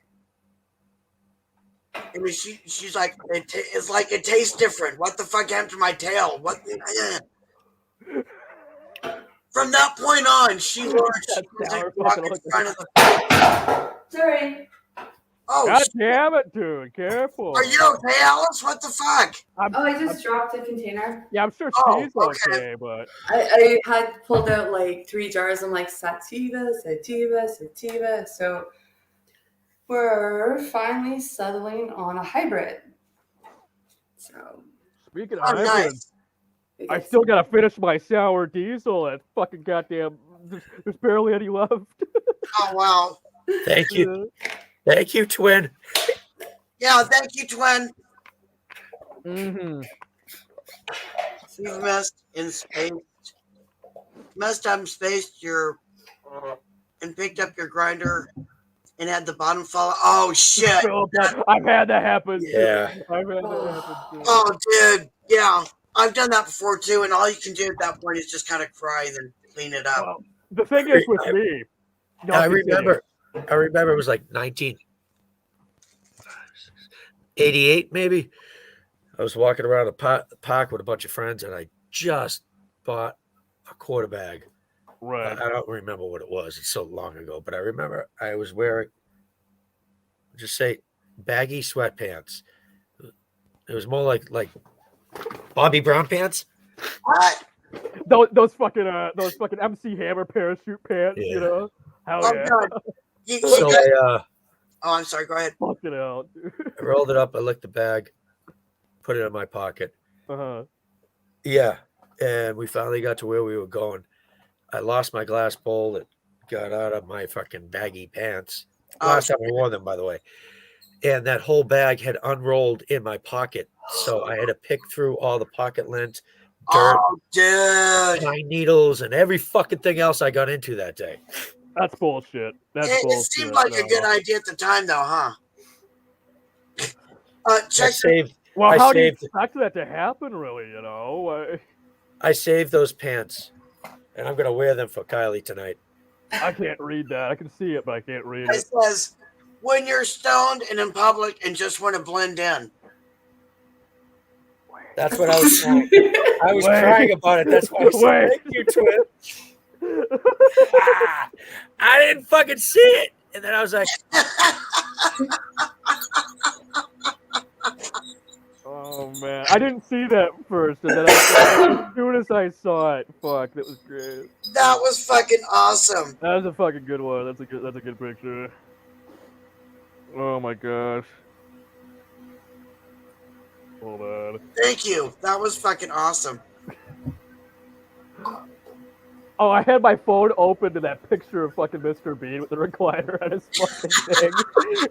I mean, she's like, it's like it tastes different. What the fuck happened to my tail? What? From that point on, she learned she wasn't walking in front of the. Sorry. Oh, God damn it, dude! Careful. Are you okay, Alice? What the fuck? I just dropped a container. Yeah, I'm sure she's okay, but I had pulled out like 3 jars. I'm like sativa. So we're finally settling on a hybrid. So speaking of hybrids, I still gotta finish my sour diesel. That fucking goddamn. There's barely any left. Oh wow! Thank you. Thank you, twin. Yeah, thank you, twin. You've messed up in space and picked up your grinder and had the bottom fall. Oh shit! I've had that happen. Yeah. I've had that happen too. Oh, dude. Yeah, I've done that before too, and all you can do at that point is just kind of cry and then clean it up. Well, the thing is with me. I remember it was like 1988, maybe. I was walking around the park with a bunch of friends, and I just bought a quarter bag. Right. I don't remember what it was. It's so long ago, but I remember I was wearing, just say, baggy sweatpants. It was more like Bobby Brown pants. What? Those fucking MC Hammer parachute pants, you know? Hell Oh yeah. god. Oh, I'm sorry. Go ahead. Fucking hell, dude. I rolled it up. I licked the bag, put it in my pocket. Uh-huh. Yeah, and we finally got to where we were going. I lost my glass bowl that got out of my fucking baggy pants. Oh, Last time I wore them, by the way. And that whole bag had unrolled in my pocket. So I had to pick through all the pocket lint, dirt, oh, dude. pine needles, and every fucking thing else I got into that day. That's bullshit. That's It bullshit. seemed like a good idea at the time, though, huh? I Check. saved. Well, I how do you saved. expect that to happen, really? You know, I saved those pants, and I'm gonna wear them for Kylie tonight. I can't read that. I can see it, but I can't read It it. says, when you're stoned and in public and just want to blend in. That's what I was saying. I was Wait. crying about it. That's why I said, Wait. thank you, Twin. I didn't fucking see it. And then I was like, Oh man, I didn't see that first, and then as soon as I saw it, fuck, that was great. That was fucking awesome. That was a fucking good one. That's a good picture. Oh my gosh. Hold on. Thank you. That was fucking awesome. Oh, I had my phone open to that picture of fucking Mr. Bean with the recliner on his fucking thing.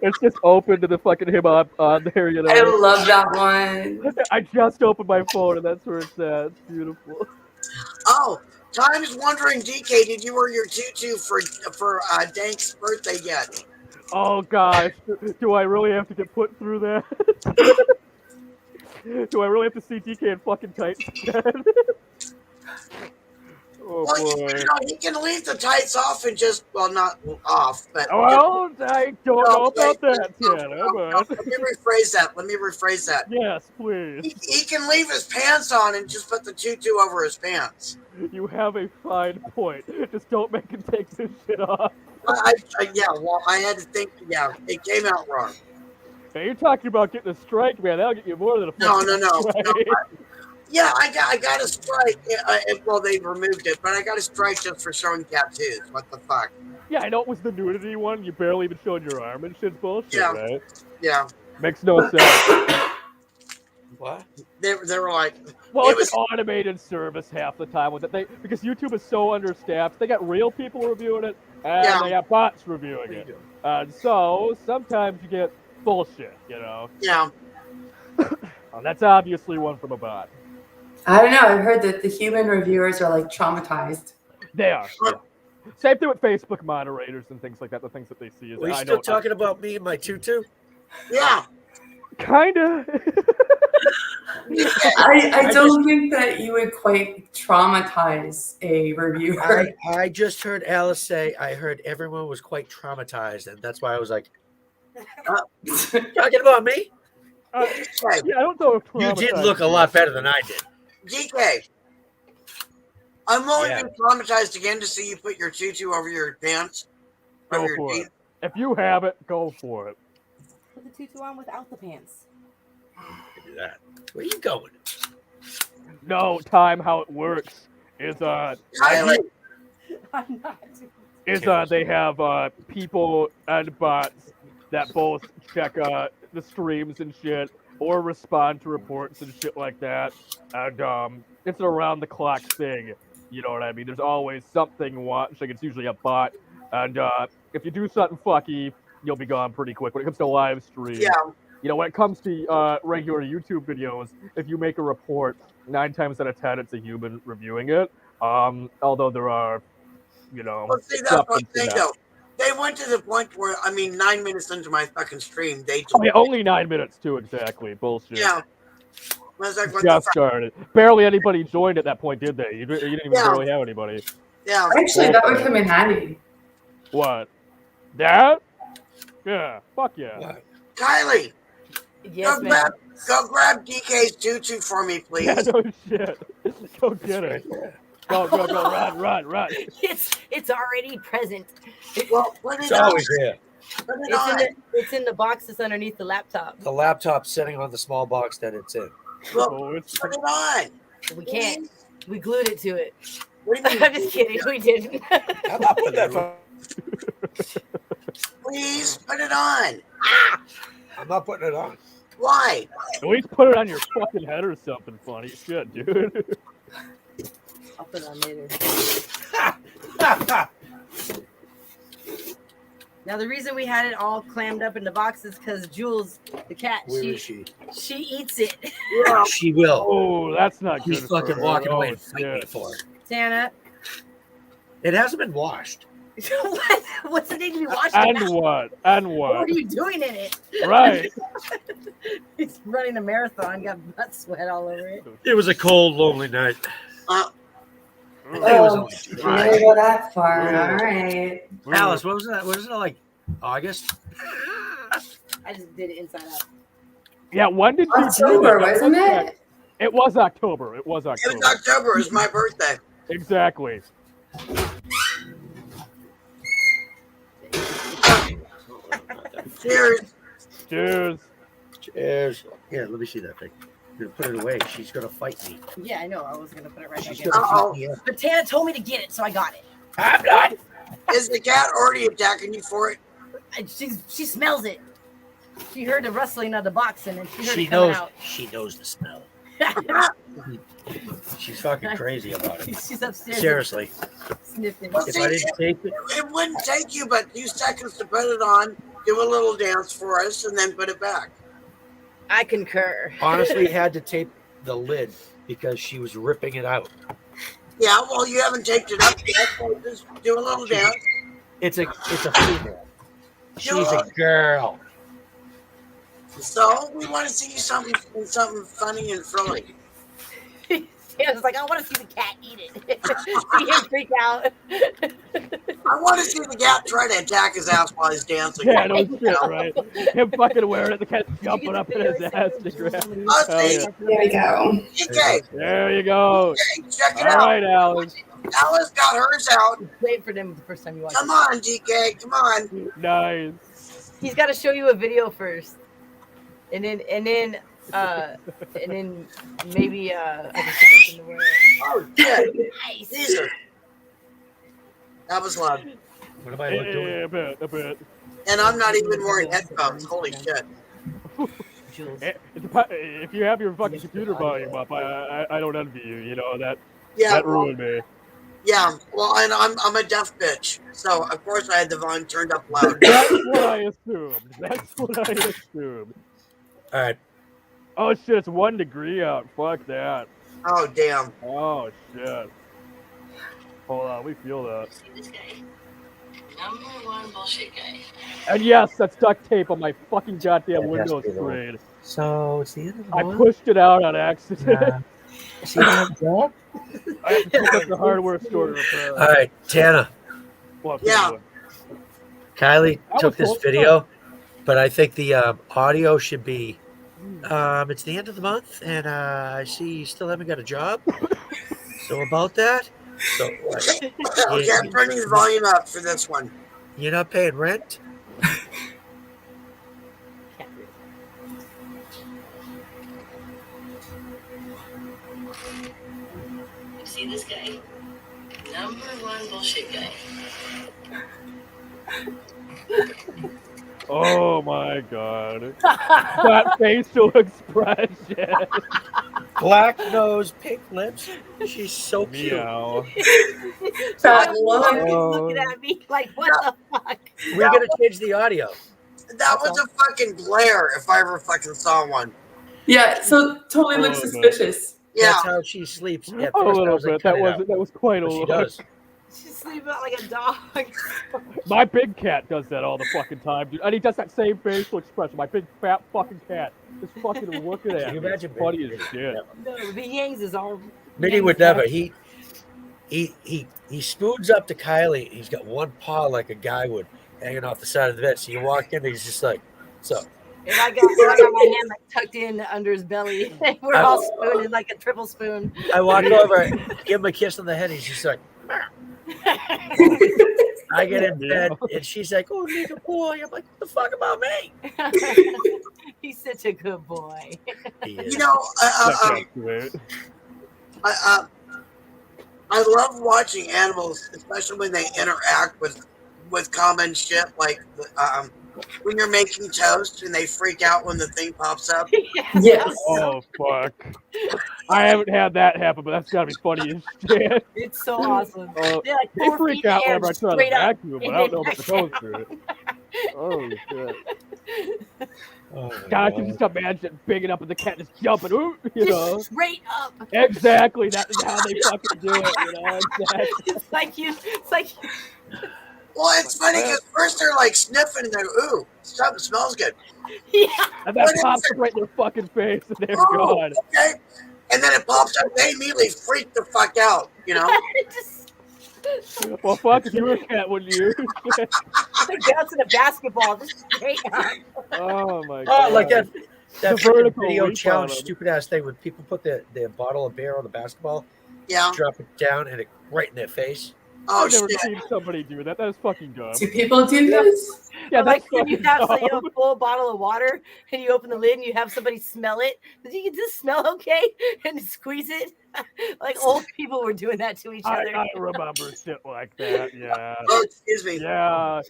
It's just open to the fucking him on there, you know. I love that one. I just opened my phone and that's where it's at. It's beautiful. Oh, Time's wondering, DK, did you wear your tutu for Dank's birthday yet? Oh gosh, do I really have to get put through that? Do I really have to see DK in fucking tights again? Oh Well, boy. you know, he can leave the tights off and just, well, not off, but... Well, I don't know about that no, yet. let me rephrase that. Yes, please. He can leave his pants on and just put the tutu over his pants. You have a fine point. Just don't make him take this shit off. I had to think, it came out wrong. Hey, you're talking about getting a strike, man. That'll get you more than a No. fucking strike. I got a strike. Well, they removed it, but I got a strike just for showing tattoos. What the fuck? Yeah, I know it was the nudity one. You barely even showed your arm and shit's bullshit, Yeah. right? Yeah. Makes no sense. what? They were like, Well, it it's an automated service half the time with it. Because YouTube is so understaffed. They got real people reviewing it, and they got bots reviewing it. And so sometimes you get bullshit, you know? Yeah. Well, that's obviously one from a bot. I don't know. I've heard that the human reviewers are like traumatized. They are. Yeah. Same thing with Facebook moderators and things like that. The things that they see is. Are you still talking about me and my tutu? Yeah. Kinda. I don't think that you would quite traumatize a reviewer. I just heard Alice say, I heard everyone was quite traumatized, and that's why I was like, talking about me? Yeah, I don't know if You did look a lot better than I did. DK, I'm willing to be traumatized again to see you put your tutu over your pants. Go Over your for jeans. it. If you have it, go for it. Put the tutu on without the pants. Do that. Where you going? No, time how it works is Kylie, I'm not. they have people and bots that both check the streams and shit or respond to reports and shit like that. And it's an around the clock thing. You know what I mean? There's always something watching. It's usually a bot. And if you do something fucky, you'll be gone pretty quick. When it comes to live streams, you know, when it comes to regular YouTube videos, if you make a report, 9 times out of 10, it's a human reviewing it. Although there are, you know, well, see, that's one thing, though. They went to the point where, 9 minutes into my fucking stream, they Oh, yeah, only 9 minutes too, exactly. Bullshit. Yeah. I was like, what Just the fuck? started. Barely anybody joined at that point, did they? You didn't even barely have anybody. Yeah. Actually, that would come in handy. What? That? Yeah. Fuck yeah. What? Kylie, Yes, go man. grab DK's tutu for me, please. Yeah, no shit. Go get it. Go, run. It's already present. Well, put It's it on. always there. Put it on. It's in the box that's underneath the laptop. The laptop's sitting on the small box that it's in. Look, Oh, it's put it on. We can't. We glued it to it. What do you I'm mean? just kidding. We didn't. How about put that phone? Please put it on. I'm not putting it on. Why? at least put it on your fucking head or something funny. Shit, dude. I'll put it on later. Now the reason we had it all clammed up in the box is because Jules, the cat, Where is she? she eats it. Yeah. She will. Oh, that's not She's good. for fucking her. walking away Oh, and fighting me shit. for it. Tana, It hasn't been washed. what? What's the name to be washed? And about? what? And What what? are you doing in it? Right. He's running a marathon, got butt sweat all over it. It was a cold, lonely night. Uh, I think it was Oh, only you July. didn't go that far. Yeah. All right. Alice, what was that? Wasn't it like August? I just did it inside out. Yeah, when did you do October, that? wasn't it? It was October. It was it October. was October. It was my birthday. Exactly. Cheers. Cheers. Cheers. Yeah, let me see that thing. I'm gonna put it away. She's gonna fight me. Yeah, I know. I was gonna put it right She's back in. gonna Uh-oh. beat me up. But Tana told me to get it, so I got it. I'm not. Is the cat already attacking you for it? And she smells it. She heard the rustling of the box, and then she heard She it coming knows. out. She knows the smell. She's fucking crazy about it. She's upstairs. Seriously, Sniffing. Well, if see, I didn't take it, it wouldn't take you but a few seconds to put it on, do a little dance for us, and then put it back. I concur. honestly, had to tape the lid because she was ripping it out. Yeah, well, you haven't taped it up yet, so just do a little dance. It's a female. She's a girl. So we want to see you something funny and frilly. Tana's like, I want to see the cat eat it. See him freak out. I want to see the cat try to attack his ass while he's dancing. Yeah, no shit, right? Him fucking wearing it, the cat's jumping up in his ass to grab it. Oh, Hell see, yeah. There we go. DK, There you go. check it All out. right, Alice. Alice got hers out. Wait for them the first time you watch Come it. on, DK, come on. Nice. He's got to show you a video first, and then maybe I can put this in the way. Oh, shit. Nice. Jesus. That was loud. What am I Yeah, doing? a bit. And I'm not even wearing headphones. Holy shit. Jules. If you have your fucking computer volume up, I don't envy you. You know that Yeah, ruined me. yeah. Well, and I'm a deaf bitch, so of course I had the volume turned up loud. That's what I assumed. All right. Oh shit, it's 1 degree out. Fuck that. Oh damn. Oh shit. Hold on, we feel that. See this guy? Number one bullshit guy. And yes, that's duct tape on my fucking goddamn That has window to be the one. screen. So it's the end of the I month. pushed it out on accident. See that job? I have to pick up the hardware store to repair it. All right, Tana. Well, Yeah. Kylie That took was this cool. video, but I think the audio should be. It's the end of the month, and I see you still haven't got a job. So about that, so Okay, I'm turning the volume up for this one. you're not paying rent. You see this guy? Number one bullshit guy. Oh my god. That facial expression. Black nose, pink lips. She's so cute. Meow. That He's one. looking at me like, what the fuck? We're gonna change the audio. That was a fucking glare if I ever fucking saw one. Yeah, so totally looks Oh, no. suspicious. Yeah. That's how she sleeps. At A first, I little was like, bit. cut That it out. was quite a But she look. does. She's sleeping out like a dog. My big cat does that all the fucking time, dude. And he does that same facial expression. My big fat fucking cat. Just fucking looking at Can you me. imagine It's funny Minnie? as shit. No, the Yangs is all. Minnie would never. He spoons up to Kylie. He's got one paw like a guy would hanging off the side of the bed. So you walk in, and he's just like, "So And I got my hand like tucked in under his belly. We're all spooning like a triple spoon. I walk over, give him a kiss on the head. He's just like, I get in bed, and she's like, "Oh, nigga boy." I'm like, "What the fuck about me?" He's such a good boy. He is. You know, That cat's great. I love watching animals, especially when they interact with common shit like when you're making toast and they freak out when the thing pops up? Yes. Oh fuck! I haven't had that happen, but that's gotta be funny as shit. It's so awesome. Oh, They like they 4 freak feet in out the air whenever I try to straight up. vacuum, but I don't know about the toaster. Oh shit! Oh, God, I can just imagine picking up and the cat just jumping, ooh, you know. Just straight up. Exactly, that is how they fucking do it, you know. Exactly. It's like Well, it's funny because first they're like sniffing and they're, ooh, something smells good. yeah. And that pops up right in their fucking face, and they're gone. Okay. And then it pops up, they immediately freak the fuck out, you know? Just Well, fuck, if you were a cat, wouldn't you? Shit. like bouncing a basketball, just straight up. Oh my god. Oh, like that The freaking vertical video leap challenge, on 'em. stupid ass thing when people put the bottle of beer on the basketball, Yeah. drop it down, and it right in their face. Oh, I've never shit. seen somebody do that. That is fucking dumb. Do people do this? Yeah, Or like that's when you fucking have dumb. a full bottle of water and you open the lid and you have somebody smell it. Does you just smell okay and squeeze it? Like old people were doing that to each other. I remember shit like that, yeah. Oh, excuse me. Yeah,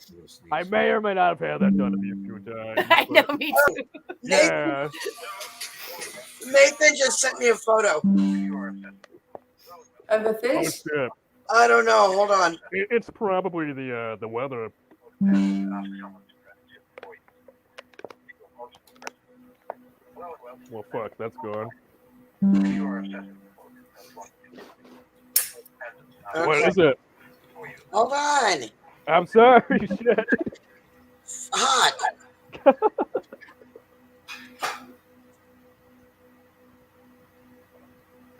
I may or may not have had that done to me a few times. I know, but me too. yeah. Nathan just sent me a photo. Of a Oh fish? shit. I don't know. Hold on. It's probably the weather. Well, fuck, that's gone. What is it? Hold on. I'm sorry, shit. Hot.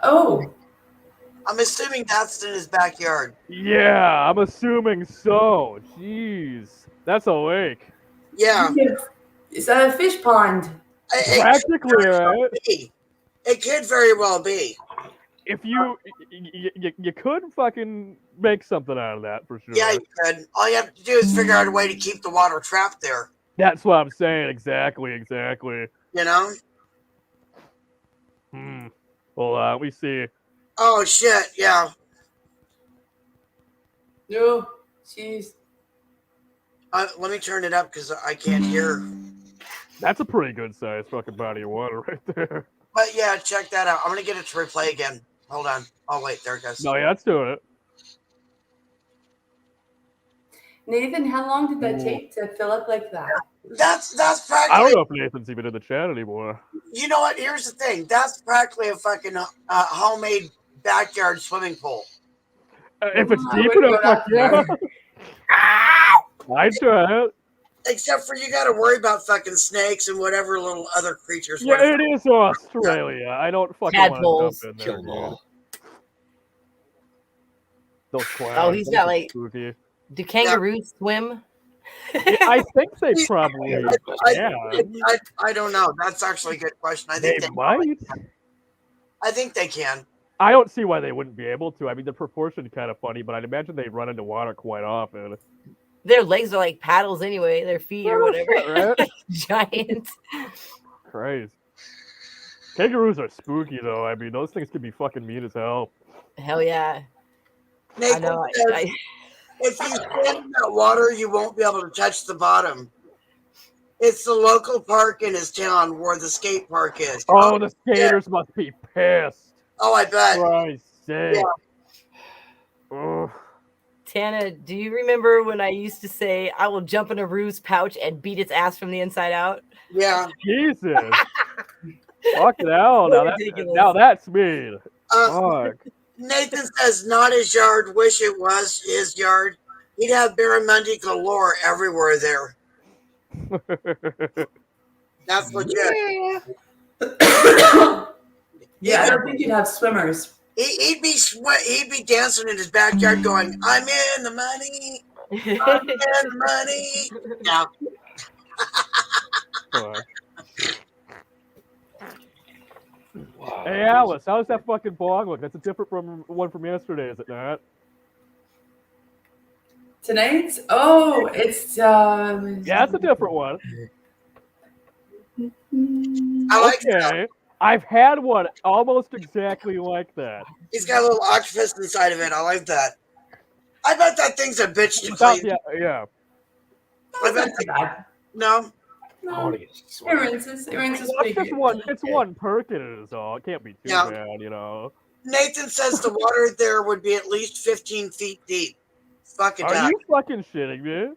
Oh, I'm assuming that's in his backyard. Yeah, I'm assuming so. Jeez, that's a lake. Yeah. is that a fish pond? Practically, right? It could very well be. If you could fucking make something out of that for sure. Yeah, you could. All you have to do is figure out a way to keep the water trapped there. That's what I'm saying. Exactly. You know? Well, we see. Oh, shit. Yeah. No, jeez. Let me turn it up because I can't hear. That's a pretty good size fucking body of water right there. But yeah, check that out. I'm going to get it to replay again. Hold on. Oh, wait. There it goes. No, yeah, let's do it. Nathan, how long did that take to fill up like that? That's I practically. don't know if Nathan's even in the chat anymore. You know what? Here's the thing. That's practically a fucking homemade backyard swimming pool. If it's I deep wouldn't enough, go fuck that yeah. I'd try it. Except for you got to worry about fucking snakes and whatever little other creatures. Yeah, it is Australia. I don't fucking want to Tadpoles. jump in there. Kill them dude. all. Those clowns. Oh, he's those got are like. spooky. Do kangaroos swim? I think they probably can. I don't know. That's actually a good question. I They think might. I think they can. I don't see why they wouldn't be able to. I mean, the proportion's kind of funny, but I'd imagine they run into water quite often. Their legs are like paddles anyway. Their feet or whatever. Right? Giant. Christ. Kangaroos are spooky, though. I mean, those things could be fucking mean as hell. Hell yeah. I Nathan know. says, if you stand in that water, you won't be able to touch the bottom. It's the local park in his town where the skate park is. Oh, the skaters must be pissed. Oh, I bet. Christ's sake. Ugh. Tana, do you remember when I used to say I will jump in a roo's pouch and beat its ass from the inside out? Yeah. Jesus. Fucking hell. Ridiculous. Now that's mean. Fuck. Nathan says, not his yard. Wish it was his yard. He'd have barramundi galore everywhere there. That's legit. Yeah, I don't think you'd have swimmers. He'd be dancing in his backyard going, I'm in the money. I'm in the money. Yeah. Fuck. Hey, Alice, how's that fucking bong look? That's a different from one from yesterday, is it not? Tonight's? Oh, it's Yeah, it's a different one. I like Okay. that. I've had one almost exactly like that. He's got a little octopus inside of it. I like that. I bet that thing's a bitch to Without clean. the- yeah. I bet, not too bad. No. I want to get It sweaty. rinses. It rinses Well, pretty it's just good. one. It's one perk in it is all. It can't be too Yeah. bad, you know. Nathan says the water there would be at least 15 feet deep. Fuck it, Are Doc. you fucking shitting me?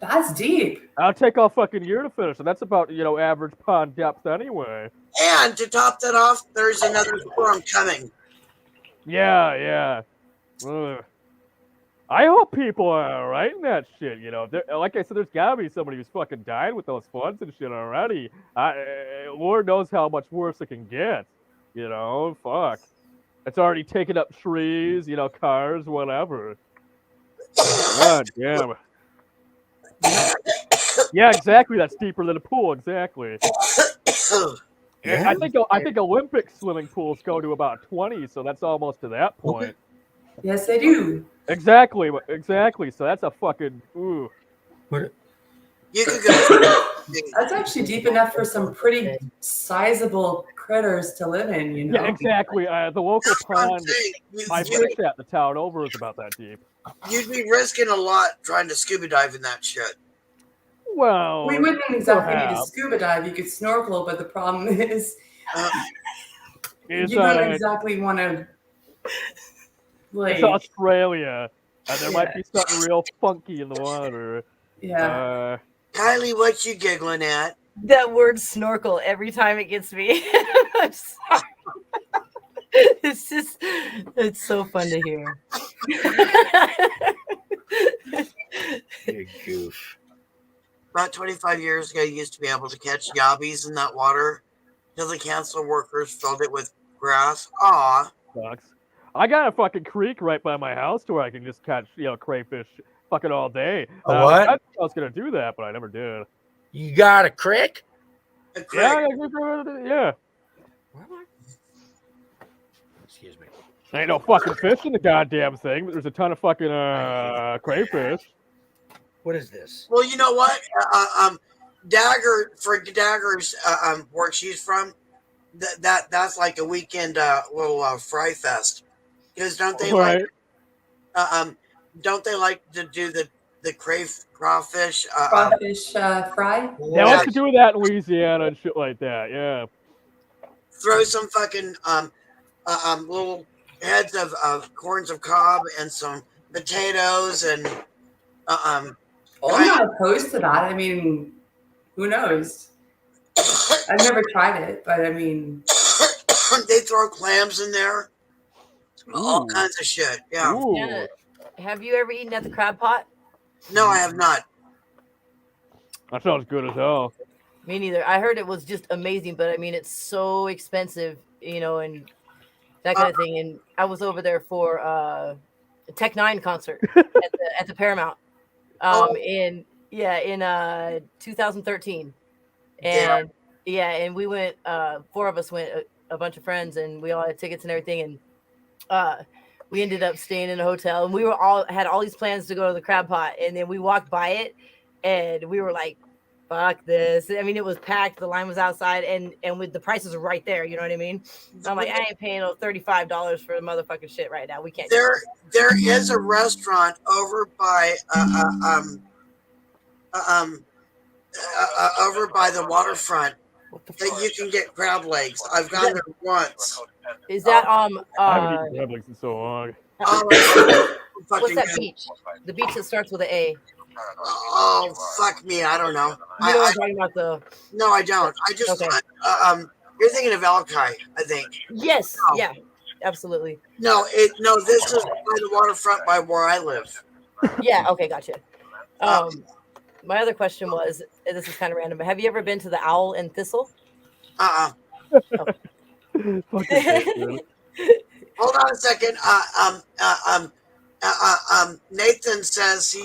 That's deep. I'll take a fucking year to finish, and that's about average pond depth anyway. And to top that off, there's another storm coming. Yeah. Ugh. I hope people are writing that shit. Like I said, there's gotta be somebody who's fucking died with those floods and shit already. Lord knows how much worse it can get. Fuck. It's already taken up trees, cars, whatever. God damn. Yeah, exactly. That's deeper than a pool. Exactly. Yeah. I think Olympic swimming pools go to about 20, so that's almost to that point. Yes, they do. Exactly. So that's a fucking ooh. What? You could go. That's actually deep enough for some pretty sizable critters to live in, Yeah, exactly. The local That's what I'm pond saying. I fished at the town over is about that deep. You'd be risking a lot trying to scuba dive in that shit. Well, We wouldn't exactly need to perhaps. scuba dive. You could snorkel, but the problem is It's, you don't exactly want to. It's Australia, and there might be something real funky in the water. Yeah. Kylie, what you giggling at? That word snorkel every time it gets me. I'm sorry. It's so fun to hear. You goof. About 25 years ago, you used to be able to catch yabbies in that water until the council workers filled it with grass. Aw. Sucks. I got a fucking creek right by my house to where I can just catch, crayfish fucking all day. A what? I was gonna do that, but I never did. You got a crick? A crick. Yeah. Excuse me. Ain't no fucking fish in the goddamn thing, but there's a ton of fucking crayfish. What is this? Well, you know what? Dagger's where she's from, that's like a weekend little fry fest. Because don't they like to do the crawfish? Crawfish fry? They like to do that in Louisiana and shit like that. Yeah. Throw some fucking little heads of corns of cob and some potatoes and I'm not opposed to that. I mean, who knows? I've never tried it, but I mean, they throw clams in there. All kinds of shit. Yeah. Yeah. Have you ever eaten at the crab pot? No, I have not. That sounds good as hell. Me neither. I heard it was just amazing, but I mean, it's so expensive, and that kind of thing. And I was over there for a Tech Nine concert at the Paramount in 2013. And and we went. 4 of us went, a bunch of friends, and we all had tickets and everything. And we ended up staying in a hotel, and we had all these plans to go to the crab pot. And then we walked by it, and we were like, fuck this. I mean, it was packed. The line was outside, and with the prices are right there. You know what I mean? So I'm like, I ain't paying $35 for the motherfucking shit right now. We can't. There is a restaurant over by over by the waterfront that you can get crab legs. I've gone there once. Is that I haven't eaten crab legs in so long. What's that beach? The beach that starts with an A. Oh, fuck me. I don't know. You know what I'm talking about, though? No, I don't. I just, you're thinking of Alki, I think. Yes. Oh. Yeah, absolutely. No, this is by the waterfront by where I live. Yeah. Okay. Gotcha. My other question was, and this is kind of random, but have you ever been to the Owl and Thistle? Oh. Hold on a second. Nathan says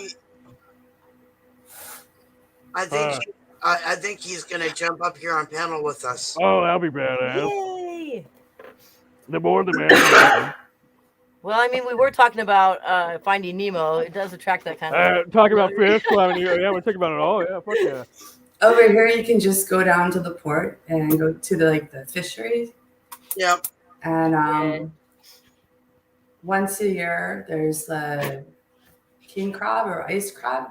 I think he's gonna jump up here on panel with us. Oh, that'll be badass. Yay! The more the merrier. Well, I mean, we were talking about Finding Nemo. It does attract that kind of. Talking about fish. Well, I mean, yeah, we're talking about it all. Yeah, fuck yeah. Over here, you can just go down to the port and go to the fisheries. Yep. And once a year, there's the king crab or ice crab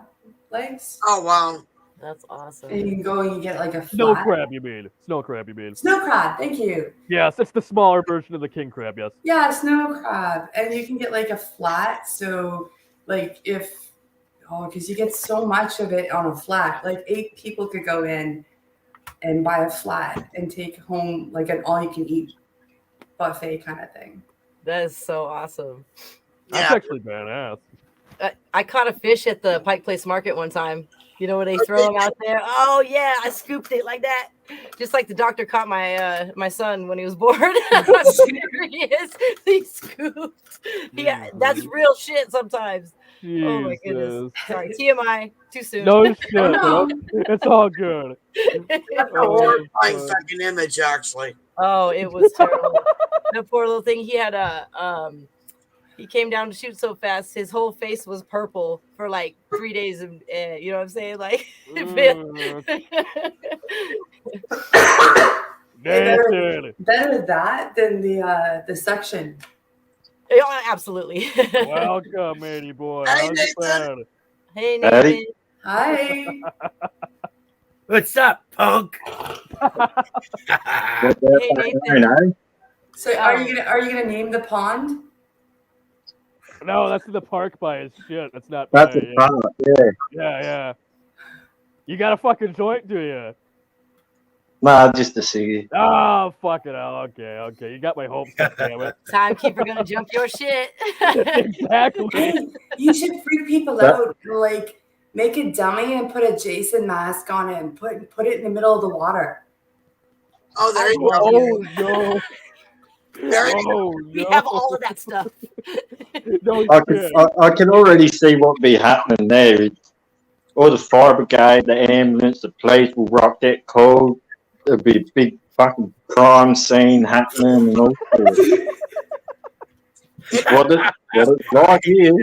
legs. Oh wow! That's awesome. And you can go and you get like a Snow flat. crab, you mean? Snow crab, you mean? Snow crab, thank you. Yes, it's the smaller version of the king crab. Yes. Yeah, snow crab. And you can get like a flat. So like because you get so much of it on a flat, like 8 people could go in and buy a flat and take home like an all-you-can-eat buffet kind of thing. That is so awesome. That's Yeah. actually badass. I caught a fish at the Pike Place Market one time. You know where they throw them out there? Oh yeah, I scooped it like that, just like the doctor caught my my son when he was born. I'm serious. He scooped. Yeah, that's real shit sometimes. Oh my goodness. Jesus. Sorry, TMI. Too soon. No shit. no. It's all good. That's a horrifying fucking image, actually. Oh, it was terrible. The poor little thing. He had he came down to shoot so fast, his whole face was purple for like 3 days. And you know what I'm saying? Like, Better that than the suction. Yeah, absolutely. Welcome, matey boy. Hey, How's it Nathan. been? Hey, Howdy. Nathan. Hi. What's up, punk? What Hey, the Nathan. eh? So are you gonna name the pond? No, that's in the park by his shit. That's not That's by, a part, yeah. yeah. You got a fucking joint, do you? Nah, just a ciggy. Oh, fuck it. Okay. You got my hopes up, damn it. Timekeeper gonna jump your shit. Exactly. Hey, you should freak people out and like make a dummy and put a Jason mask on it and put it in the middle of the water. Oh, there you go. Oh, no. There you go. Oh, We no. have all of that stuff. No I shit. can already see what be happening there. All the fire brigade, the ambulance, the police will rock that call. There'll be a big fucking crime scene happening and all that. What it's like here.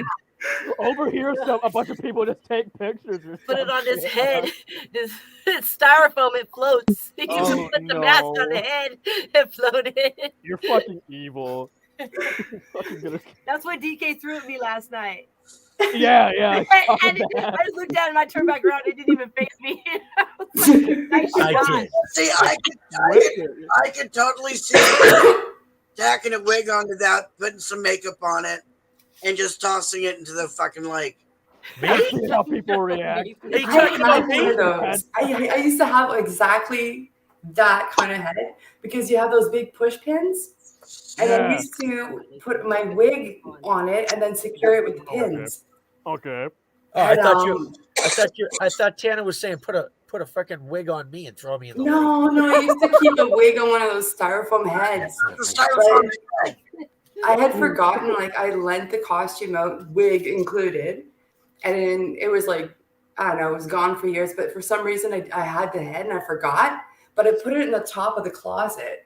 Over here, a bunch of people just take pictures. Or Put it on his shit. head. This styrofoam, it floats. You Oh, just put the mask on the no. head and float it. You're fucking evil. You're fucking gonna... That's what DK threw at me last night. Yeah. I saw And that. I just looked down and I turned back around. It didn't even face me. I was like, nice I shot. did. See, I could totally see tacking a wig onto that, putting some makeup on it, and just tossing it into the fucking lake. See how people react. Are you I talking about had one me? of those. I used to have exactly that kind of head because you have those big push pins. And I Yeah. used to put my wig on it and then secure it with the pins. Okay. Oh, I And, thought Tanner was saying put a freaking wig on me and throw me in the lake. No, I used to keep a wig on one of those styrofoam heads. The styrofoam head. I had forgotten, like, I lent the costume out, wig included, and then it was like, I don't know, it was gone for years, but for some reason I had the head and I forgot, but I put it in the top of the closet.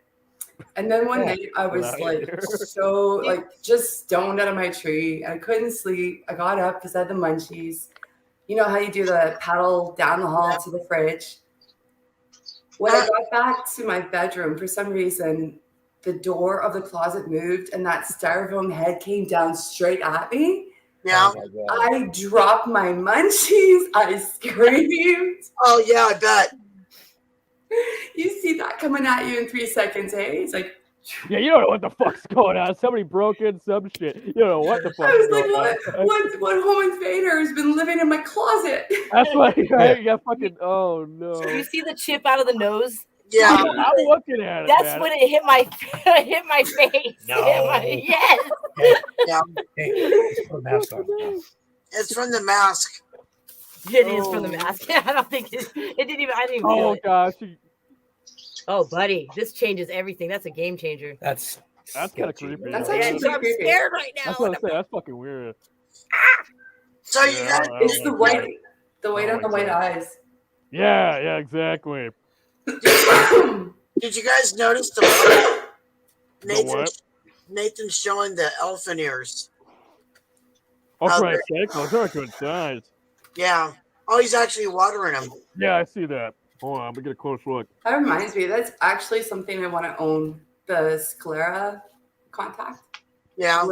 And then one night I was like so like just stoned out of my tree. I couldn't sleep. I got up because I had the munchies. You know how you do the paddle down the hall to the fridge. When I got back to my bedroom, for some reason, the door of the closet moved and that styrofoam head came down straight at me. Yeah. I dropped my munchies. I screamed. Oh, yeah, I bet. You see that coming at you in 3 seconds, eh? It's like, Yeah, you don't know what the fuck's going on. Somebody broke in some shit. You don't know what the fuck's I was going like, on. what home invader has been living in my closet? That's why you got fucking. Oh no. Do you see the chip out of the nose? Yeah. I'm looking at it. That's man. when it hit my hit my face. No. Yes. Yeah. Hey, put a mask on. It's from the mask. It is from the mask. I don't think it didn't even. I didn't even feel Oh it. gosh, Oh, buddy, this changes everything. That's a game changer. That's that's kind of creepy. That's yeah. actually I'm pretty creepy. scared right now. That's what I'm saying. That's fucking weird. So you Yeah, guys, It's the white on the Oh, white eyes. Yeah, exactly. did you guys notice the what? Nathan's showing the elephant ears? Oh, Oh, Christ's sake, those are good size. Yeah. Oh, he's actually watering them. Yeah, I see that. Hold on, let me get a close look. That reminds me, that's actually something I want to own. The sclera contact. Yeah.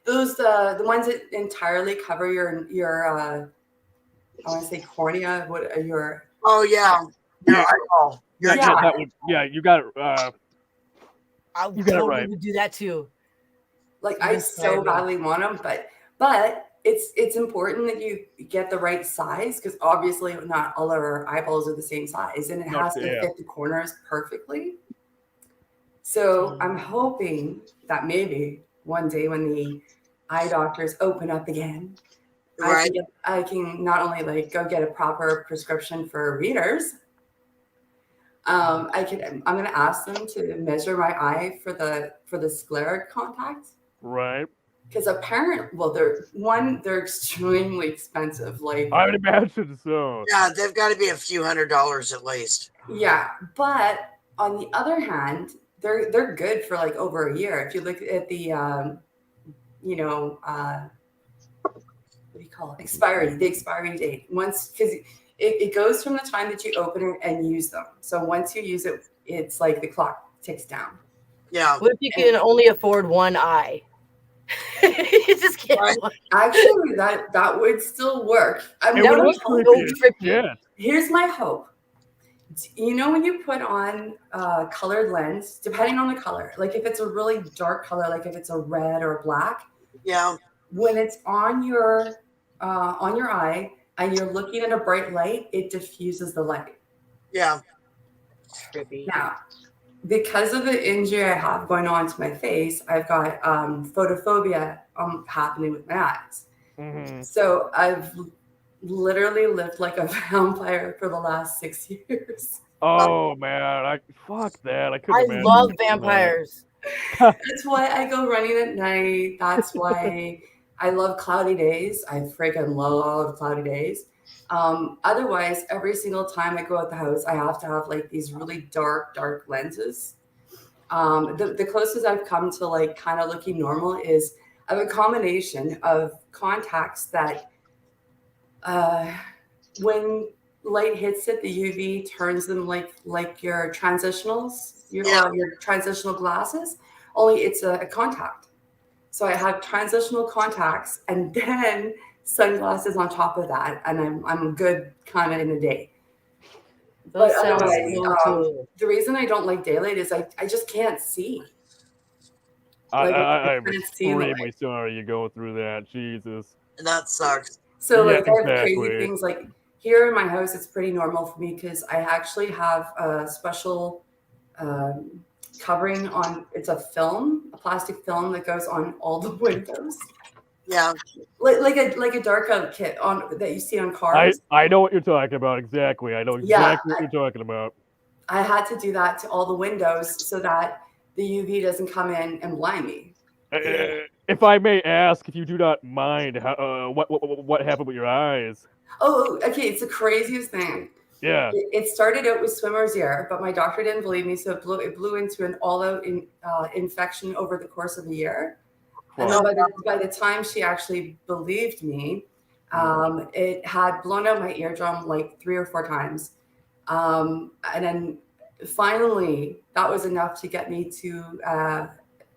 Those the ones that entirely cover your I want to say cornea. What are your? Oh yeah, your eyeball. Yeah, Yeah. that would. Yeah, you got it. I You got it totally right. would do that too. Like You I inspired so me. badly want them, but it's important that you get the right size because obviously not all of our eyeballs are the same size, and it No, has to yeah. fit the corners perfectly. So I'm hoping that maybe one day when the eye doctors open up again, Right. I can not only like go get a proper prescription for readers. I'm going to ask them to measure my eye for the scleric contact. Right. Because they're extremely expensive. Like I would imagine so. Yeah, they've got to be a few $100s at least. yeah, but on the other hand, they're good for like over a year. If you look at the what do you call it? The expiry date. Once because it goes from the time that you open it and use them. So once you use it, it's like the clock ticks down. Yeah. What if you can only afford one eye? You just can't. Right. Actually, that would still work. It That would would look be creepy so as trippy. shit. Here's my hope. You know when you put on a colored lens, depending on the color, like if it's a really dark color, like if it's a red or a black, Yeah. when it's on your eye and you're looking at a bright light, it diffuses the light. Yeah. Trippy. Now, because of the injury I have going on to my face, I've got photophobia happening with my eyes. Mm-hmm. So I've literally lived like a vampire for the last 6 years. Oh man, fuck that. I couldn't I imagine love doing that. vampires. That's why I go running at night. That's why I love cloudy days. I freaking love cloudy days. Otherwise, every single time I go out the house, I have to have like these really dark lenses. The closest I've come to like kind of looking normal is I have a combination of contacts that when light hits it, the UV turns them like your transitionals, your transitional glasses, only it's a contact. So I have transitional contacts and then sunglasses on top of that, and I'm good kind of in a day. Those But sound otherwise, so cool. the reason I don't like daylight is I just can't see. I'm couldn't see the light. extremely sorry you go through that. Jesus. That sucks. So Yeah, like I have crazy exactly. things like here in my house, it's pretty normal for me because I actually have a special covering on. It's a plastic film that goes on all the windows. Yeah. Like a dark out kit on that you see on cars. I know what you're talking about exactly. I know Yeah, exactly what you're talking about. I had to do that to all the windows so that the UV doesn't come in and blind me. If I may ask, if you do not mind, what happened with your eyes? Oh, okay. It's the craziest thing. Yeah. It started out with swimmer's ear, but my doctor didn't believe me, so it blew into an all-out infection over the course of a year. And then by the time she actually believed me, it had blown out my eardrum like 3 or 4 times. And then finally, that was enough to get me to,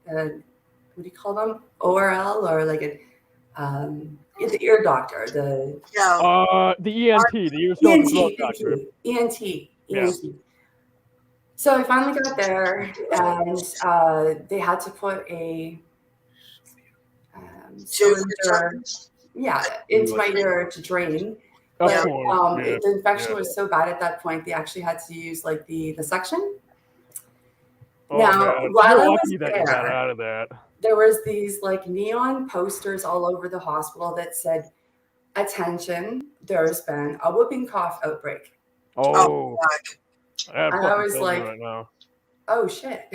what do you call them? ORL or like the ear doctor. The ENT, the ear, nose, throat doctor. ENT. Yeah. So I finally got there, and they had to put a cylinder, into my ear to drain. But the infection was so bad at that point, they actually had to use like the suction. Now, while I was there, there was these like neon posters all over the hospital that said, "Attention, there's been a whooping cough outbreak." Oh, and I was like, right now. "Oh shit."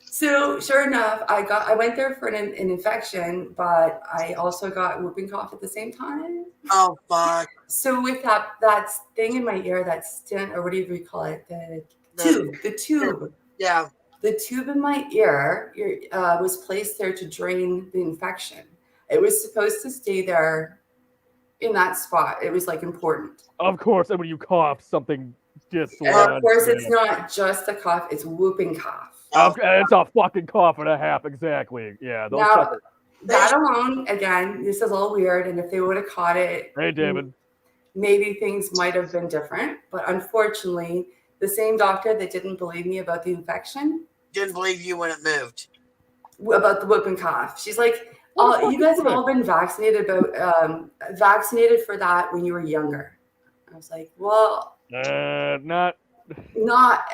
So sure enough, I went there for an infection, but I also got whooping cough at the same time. Oh fuck! So with that thing in my ear, that stent, or whatever you call it, the tube. Yeah. The tube in my ear was placed there to drain the infection. It was supposed to stay there in that spot. It was like important. Of course, and when you cough, something just. And of course, it's not just a cough; it's whooping cough. It's a fucking cough and a half, exactly. Yeah. that alone, again, this is all weird. And if they would have caught it, Hey, David. maybe things might have been different. But unfortunately, the same doctor that didn't believe me about the infection didn't believe you when it moved. About the whooping cough. She's like, "Oh, you guys have all been vaccinated vaccinated for that when you were younger." I was like, "Well, not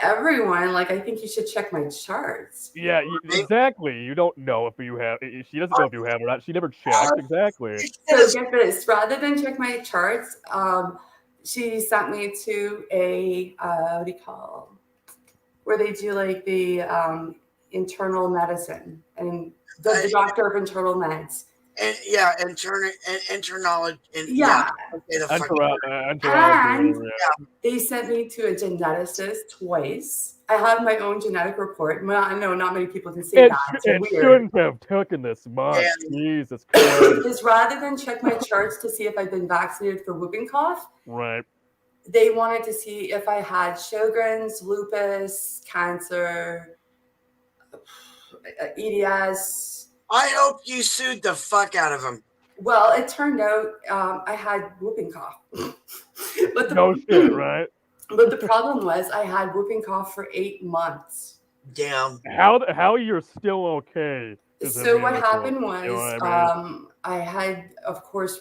everyone. Like, I think you should check my charts." Yeah, exactly. You don't know if you have. She doesn't know if you have or not. She never checked. Exactly. So get this. Rather than check my charts, she sent me to a what do you call, where they do like the internal medicine and the doctor of internal meds. And yeah, internal. Yeah. And they sent me to a geneticist twice. I have my own genetic report. Well, I know not many people can say that. It shouldn't have taken this much. Jesus Christ. Because rather than check my charts to see if I've been vaccinated for whooping cough, right, they wanted to see if I had Sjogren's, lupus, cancer, EDS. I hope you sued the fuck out of him. Well, it turned out I had whooping cough. But no shit, right? But the problem was I had whooping cough for 8 months. Damn. How you're still okay? So what happened was, you know what I mean? I had, of course,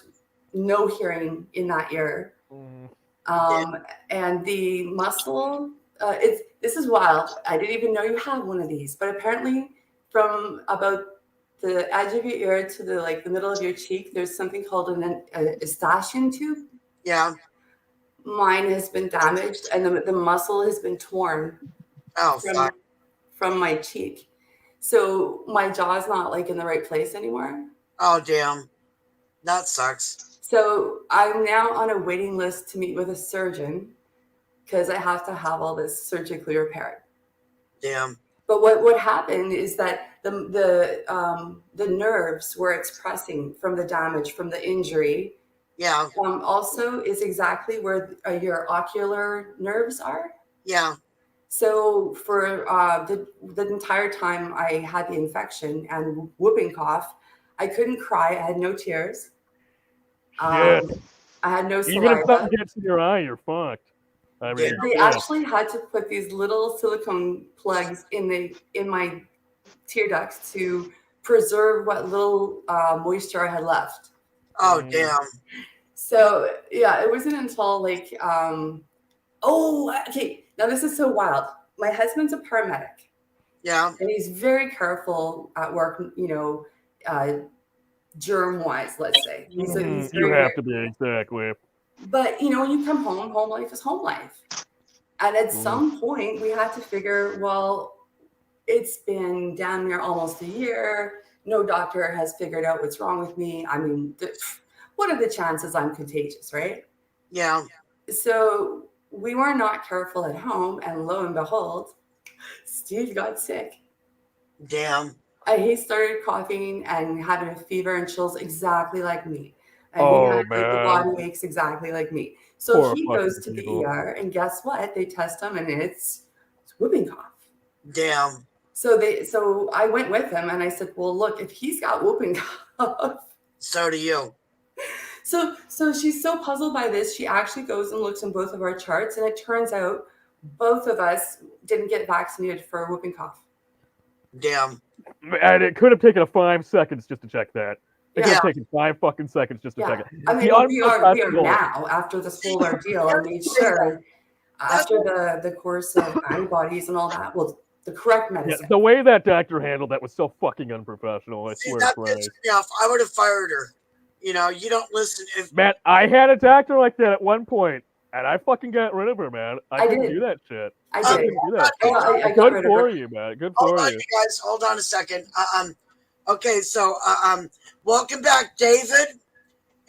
no hearing in that ear. And the muscle, this is wild. I didn't even know you had one of these, but apparently from about the edge of your ear to the middle of your cheek, there's something called an eustachian tube. Yeah. Mine has been damaged, and the muscle has been torn from my cheek. So my jaw's not like in the right place anymore. Oh, damn. That sucks. So I'm now on a waiting list to meet with a surgeon because I have to have all this surgically repaired. Damn. But what happened is that the nerves where it's pressing from the damage, from the injury, also is exactly where your ocular nerves are. Yeah. So for the entire time I had the infection and whooping cough, I couldn't cry. I had no tears. I had no saliva. Even if something gets in your eye, you're fucked. I mean, they actually had to put these little silicone plugs in my tear ducts to preserve what little moisture I had left. Oh, damn. So yeah, it wasn't until okay. Now this is so wild. My husband's a paramedic. Yeah. And he's very careful at work, germ-wise, let's say. He's you have to be, exactly. But, when you come home life is home life. And at some point, we had to figure, well, it's been damn near almost a year. No doctor has figured out what's wrong with me. I mean, what are the chances I'm contagious, right? Yeah. So we were not careful at home, and lo and behold, Steve got sick. Damn. He started coughing and having a fever and chills exactly like me. And he had the body aches exactly like me. So he goes to the ER, and guess what? They test him, and it's whooping cough. Damn. So I went with him, and I said, well, look, if he's got whooping cough, so do you. So she's so puzzled by this. She actually goes and looks in both of our charts, and it turns out both of us didn't get vaccinated for whooping cough. Damn. And it could have taken 5 seconds just to check that. It could have taken 5 fucking seconds just to check it. I mean, we are now, after this whole ordeal, I made sure after the course of antibodies and all that, the correct medicine. Yeah, the way that doctor handled that was so fucking unprofessional. I swear to Christ. I would have fired her. You don't listen. Man, I had a doctor like that at one point, and I fucking got rid of her, man. I couldn't do that shit. I did. Do that. I Good for you, man. Good for you. You guys, hold on a second. Okay, so welcome back, David.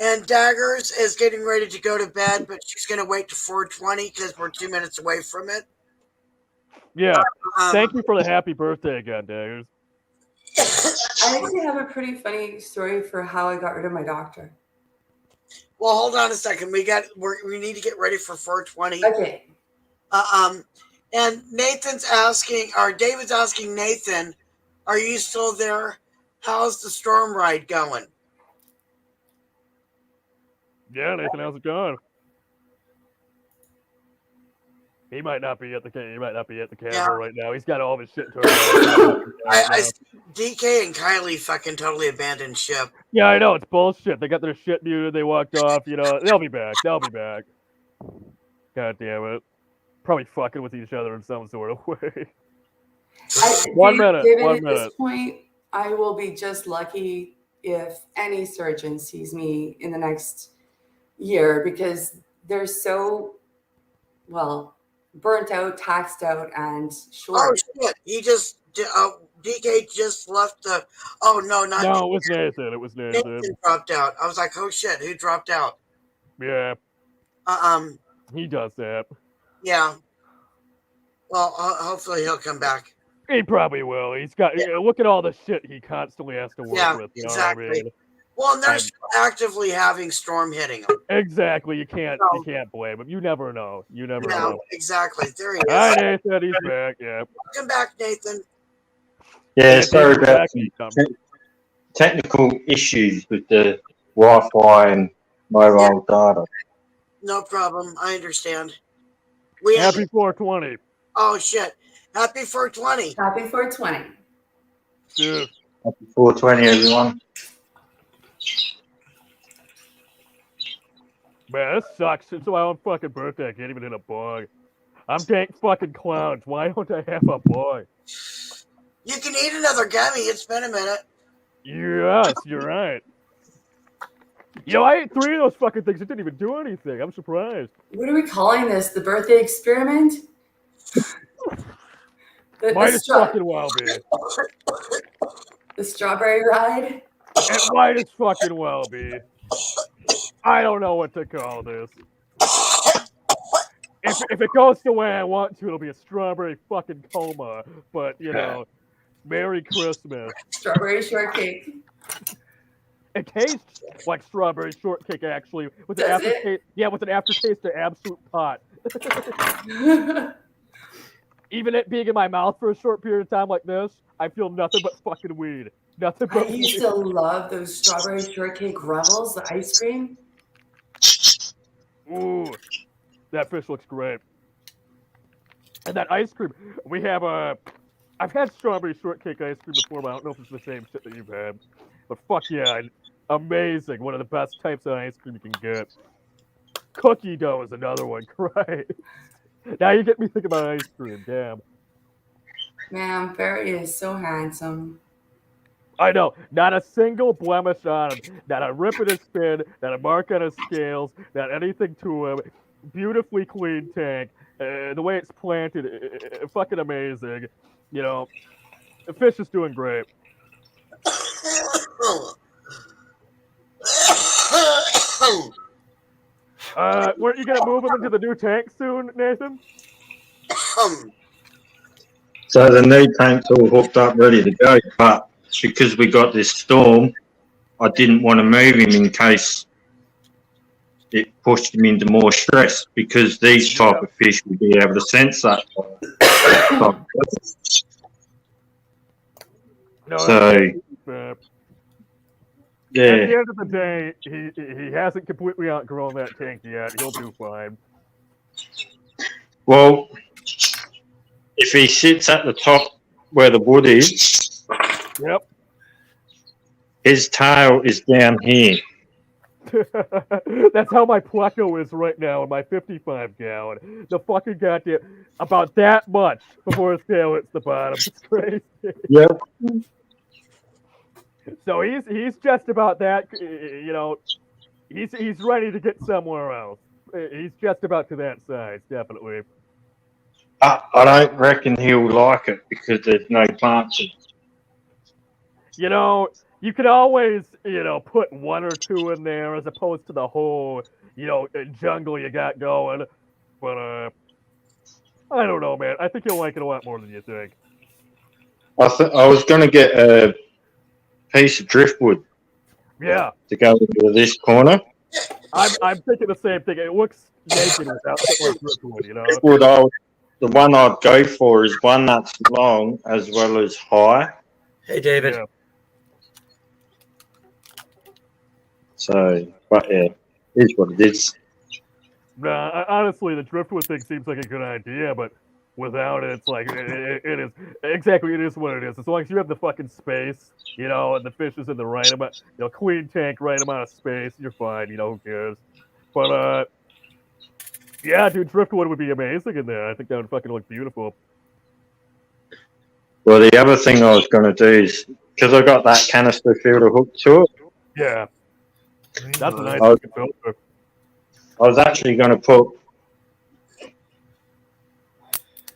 And Daggers is getting ready to go to bed, but she's going to wait to 4:20 because we're 2 minutes away from it. Yeah. Thank you for the happy birthday again, Daggers. I actually have a pretty funny story for how I got rid of my doctor. Well, hold on a second. We need to get ready for 4:20. Okay. And Nathan's asking, or David's asking Nathan, are you still there? how's the storm ride going? Yeah, Nathan, how's it going? He might not be at the camera right now. He's got all of his shit turned on. I DK and Kylie fucking totally abandoned ship. Yeah, I know, it's bullshit. They got their shit muted, they walked off, you know. They'll be back. God damn it. Probably fucking with each other in some sort of way. One minute. At this point, I will be just lucky if any surgeon sees me in the next year because they're so, well, burnt out, taxed out, and short. Oh shit! He just DK just left the. Oh no, not. No, it was Nathan. It was Nathan. Nathan dropped out. I was like, oh shit, who dropped out? Yeah. He does that. Yeah. Well, hopefully he'll come back. He probably will. He's got. Look at all the shit he constantly has to work with. You Exactly. know what I mean? Well, and they're still actively having storm hitting them. Exactly. You can't blame him. You never know. You never know. Exactly. There he is. Hi, Nathan. He's back. Yeah. Welcome back, Nathan. Yeah, sorry about some technical issues with the Wi-Fi and mobile data. No problem. I understand. Happy 420. Oh shit! Happy 420. Happy 420. Yeah. Happy 420, everyone. Man, this sucks. It's my own fucking birthday. I can't even hit a bong. I'm Dank fucking clowns. Why don't I have a bong? You can eat another gummy. It's been a minute. Yes, you're right. Yo, I ate 3 of those fucking things. It didn't even do anything. I'm surprised. What are we calling this? The birthday experiment? Might as fucking well be. The strawberry ride? It might as fucking well be. I don't know what to call this. If it goes the way I want to, it'll be a strawberry fucking coma. But, you know, Merry Christmas. Strawberry shortcake. It tastes like strawberry shortcake, actually, with an aftertaste. Yeah, with an aftertaste of absolute pot. Even it being in my mouth for a short period of time like this, I feel nothing but fucking weed. Nothing but I used to love those strawberry shortcake Rebels, the ice cream. Ooh, that fish looks great. And that ice cream, we have I've had strawberry shortcake ice cream before, but I don't know if it's the same shit that you've had. But fuck yeah, amazing. One of the best types of ice cream you can get. Cookie dough is another one, right? Now you get me thinking about ice cream, damn. Man, Barry is so handsome. I know, not a single blemish on him, not a rip in his spin, not a mark on his scales, not anything to him. Beautifully clean tank. The way it's planted, fucking amazing. You know, the fish is doing great. Weren't you gonna move him into the new tank soon, Nathan? So the new tank's all hooked up, ready to go, but because we got this storm, I didn't want to move him in case it pushed him into more stress, because these type of fish will be able to sense that. No, so, yeah. At the end of the day, he hasn't completely outgrown that tank yet. He'll do fine. Well, if he sits at the top where the wood is, yep, his tail is down here. That's how my Pleco is right now in my 55 gallon. The fucking goddamn about that much before his tail hits the bottom. It's crazy. Yep. So he's just about that. You know, he's ready to get somewhere else. He's just about to that size, definitely. I don't reckon he'll like it because there's no plants. You know, you could always, you know, put 1 or 2 in there as opposed to the whole, you know, jungle you got going. But I don't know, man. I think you'll like it a lot more than you think. I was going to get a piece of driftwood. Yeah. To go into this corner. I'm thinking the same thing. It looks naked without like driftwood, you know. Driftwood, the one I'd go for is one that's long as well as high. Hey, David. Yeah. So, but yeah, it is what it is. Nah, honestly, the driftwood thing seems like a good idea, but without it, it's like it is exactly it is what it is. As long as you have the fucking space, you know, and the fish is in the right amount, you know, clean tank, right amount of space, you're fine. You know, who cares? But yeah, dude, driftwood would be amazing in there. I think that would fucking look beautiful. Well, the other thing I was going to do is because I got that canister filter hooked to it. Yeah, that's a nice I was, fucking filter. I was actually going to put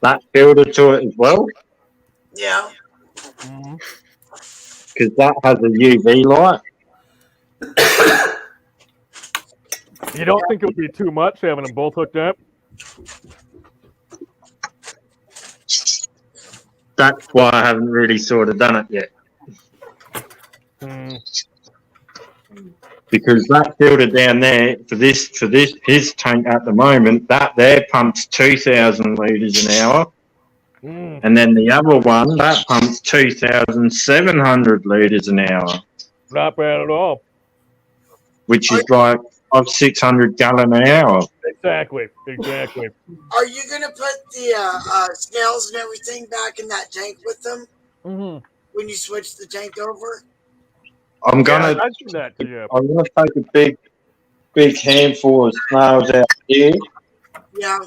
that filter to it as well Yeah. because that has a UV light. You don't think it would be too much having them both hooked up? That's why I haven't really sort of done it yet. Because that filter down there for this his tank at the moment, that there pumps 2,000 litres an hour. And then the other one, that pumps 2,700 litres an hour. Not bad at all. Which is like 600 gallon an hour. Exactly. Are you gonna put the snails and everything back in that tank with them when you switch the tank over? I'm gonna do that to you. I'm gonna take a big handful of snails out here. Yeah.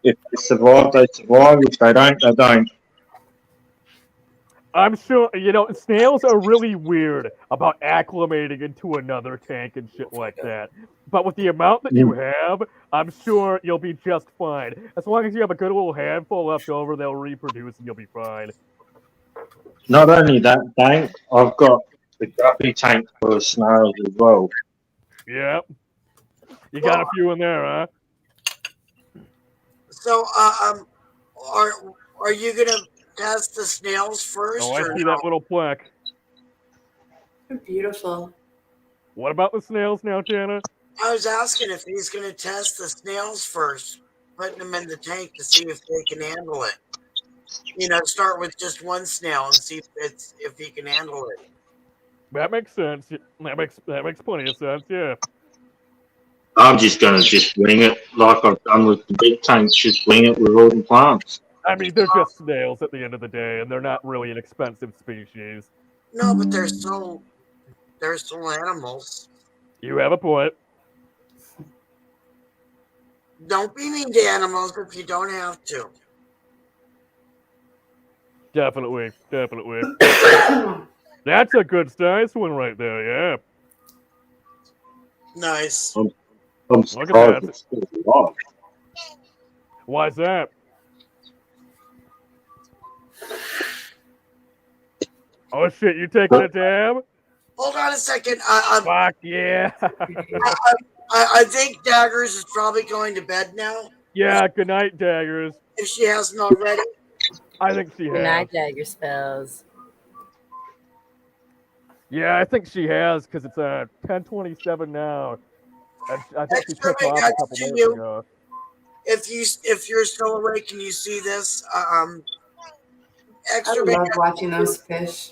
If they survive, they survive. If they don't, they don't. I'm sure, you know, snails are really weird about acclimating into another tank and shit like that. But with the amount that you have, I'm sure you'll be just fine. As long as you have a good little handful left over, they'll reproduce and you'll be fine. Not only that, Dank, I've got the guppy tank full of snails as well. Yep. You got a few in there, huh? So, are you gonna test the snails first? Oh, I or see no? that little plaque. They're beautiful. What about the snails now, Jana? I was asking if he's gonna test the snails first, putting them in the tank to see if they can handle it. You know, start with just one snail and see if he can handle it. That makes sense. That makes plenty of sense. Yeah. I'm just gonna wing it like I've done with the big tanks. Just wing it with all the plants. I mean, they're just snails at the end of the day, and they're not really an expensive species. No, but they're still animals. You have a point. Don't be mean to animals if you don't have to. Definitely. That's a good size one right there, yeah. Nice. I'm surprised it's still alive. Why's that? Oh shit, you taking a dab? Hold on a second. Fuck yeah. I think Daggers is probably going to bed now. Yeah, good night, Daggers. If she hasn't already. I think she has. Good night, Dagger spells. Yeah, I think she has, because it's 10:27 now. I think she took off a couple minutes ago. If you're still awake and you see this, I love watching those fish.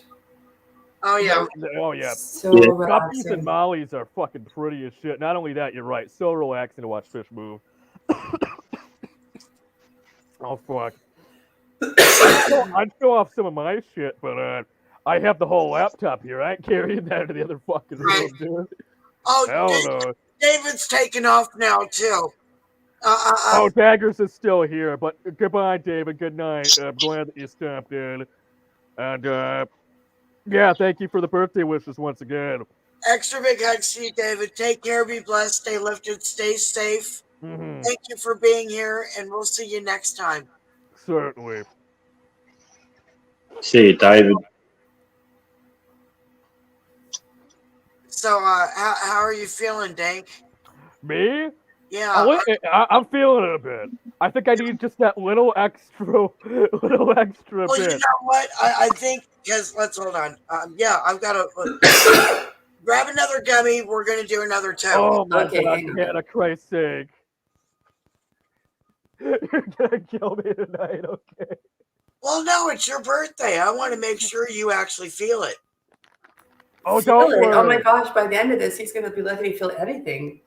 Oh yeah. Oh yeah. So Guppies relaxing. and mollies are fucking pretty as shit. Not only that, you're right. So relaxing to watch fish move. Oh fuck. I'd show off some of my shit, but I have the whole laptop here. I ain't carrying that to the other fucking room, dude. Oh, hell no. David's taking off now too. Oh, Daggers is still here, but goodbye, David. Good night. I'm glad that you stopped in. And yeah, thank you for the birthday wishes once again. Extra big hugs to you, David. Take care, be blessed, stay lifted, stay safe. Thank you for being here, and we'll see you next time. Certainly. See you, David. So, how are you feeling, Dank? Me? Yeah. I'm feeling it a bit. I think I need just that little extra Well, bit. you know what? I think, because let's hold on. Yeah, I've got to grab another gummy. We're going to do another toast. Oh my God, Hannah, Christ's sake. You're gonna kill me tonight, okay? Well, no, it's your birthday. I want to make sure you actually feel it. Oh, Feel don't it. worry. Oh my gosh, by the end of this, he's going to be letting me feel anything.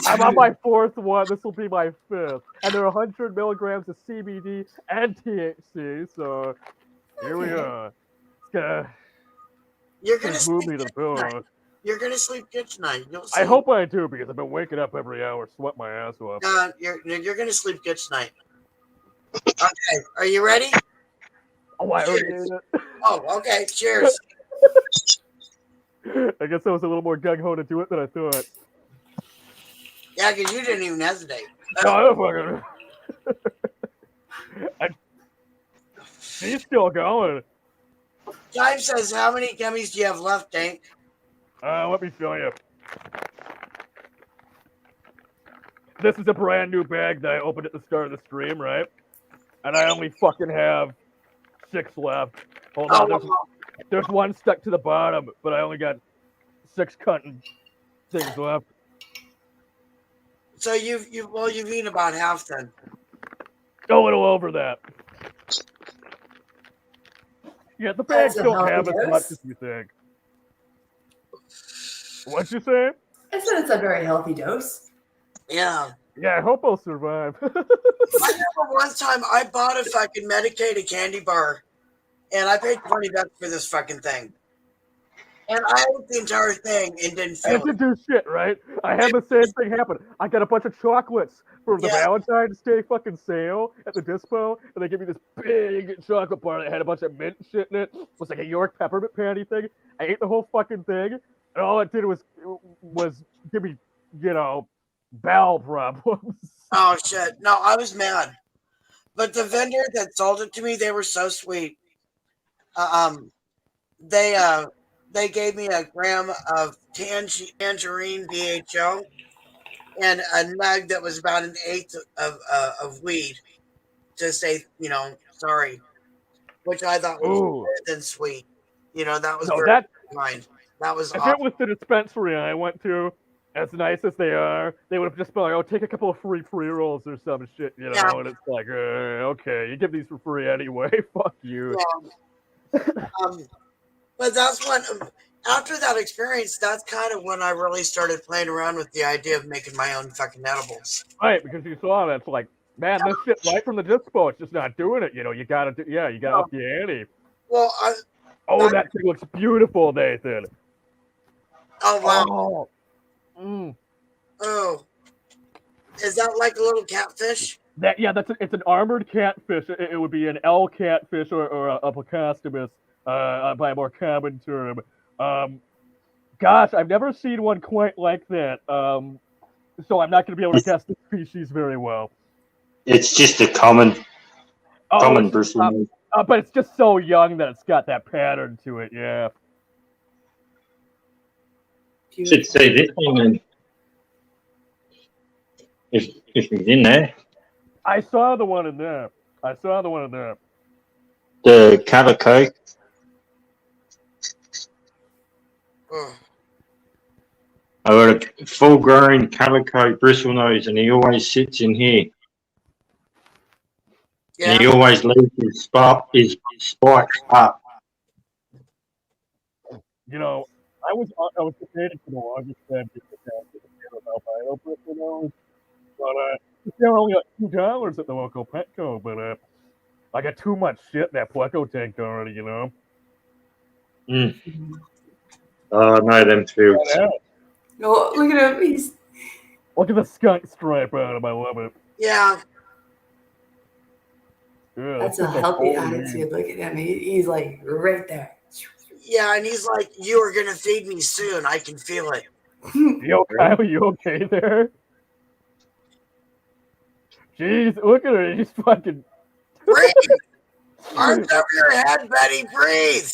I'm on my 4th one. This will be my 5th. And there are 100 milligrams of CBD and THC. So here we are. You're gonna It's move sleep me to the good pillow. tonight. You're gonna sleep good tonight. You'll see. I hope I do because I've been waking up every hour, sweat my ass off. You're gonna sleep good tonight. Okay, are you ready? Oh, I already Cheers. ate it. Oh, okay. Cheers. I guess I was a little more gung ho to do it than I thought. Yeah, because you didn't even hesitate. No, I don't fucking. She's still going. Time says, how many gummies do you have left, Dank? Let me feel you. This is a brand new bag that I opened at the start of the stream, right? And I only fucking have 6 left. Hold on, there's one stuck to the bottom, but I only got 6 cutting things left. So you've eaten about half then. A little over that. Yeah, the bags don't have as much as you think. What'd you say? I said it's a very healthy dose. Yeah. Yeah, I hope I'll survive. I remember one time I bought a fucking medicated candy bar, and I paid $20 for this fucking thing. And I ate the entire thing and didn't feel it. Didn't do shit, right? I had the same thing happen. I got a bunch of chocolates for the Valentine's Day fucking sale at the dispo, and they give me this big chocolate bar that had a bunch of mint shit in it. It was like a York peppermint patty thing. I ate the whole fucking thing, and all it did was give me, bowel problems. Oh shit! No, I was mad, but the vendor that sold it to me, they were so sweet. They gave me a gram of tangerine BHO and a nug that was about 1/8 of weed to say, sorry, which I thought was better than sweet. That was very kind. That was if awesome. it was the dispensary I went to, as nice as they are, they would have just been like, "Oh, take a couple of free pre-rolls or some shit," And it's like, okay, you give these for free anyway. Fuck you. Yeah. But that's when, after that experience, that's kind of when I really started playing around with the idea of making my own fucking edibles. Right, because you saw that, it's like, man, this shit right from the dispo, it's just not doing it. You gotta do, you gotta up the ante. Well, that thing looks beautiful, Nathan. Oh wow. Oh, is that like a little catfish? It's an armored catfish. It would be an L catfish or a Placostomus, by a more common term. Gosh, I've never seen one quite like that. So I'm not going to be able to guess the species very well. It's just a common bristle. But it's just so young that it's got that pattern to it. Yeah. Should see this thing then. If it's in there. I saw the one in there. The calico. I got a full-grown calico bristlenose, and he always sits in here. Yeah. And he always leaves his spikes up. I was debating for the longest time to get down to the albino bristlenose, but they're only like $2 at the local Petco. But I got too much shit in that Pleco tank already, Oh no, them fields. No, look at him. Look at the skunk stripe on him. I love it. Yeah. That's a healthy attitude. Look at him. He's like right there. Yeah, and he's like, "You are gonna feed me soon. I can feel it." Yo, Kyle, you okay there? Jeez, look at her. She's fucking. Breathe. Arms over your head, Betty. Breathe.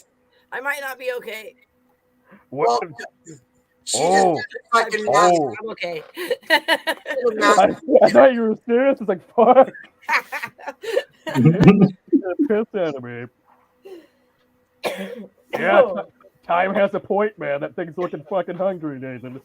I might not be okay. What? Well, I'm okay. I thought you were serious. It's like, fuck. Piss out of me. Yeah, time has a point, man. That thing's looking fucking hungry, Nathan.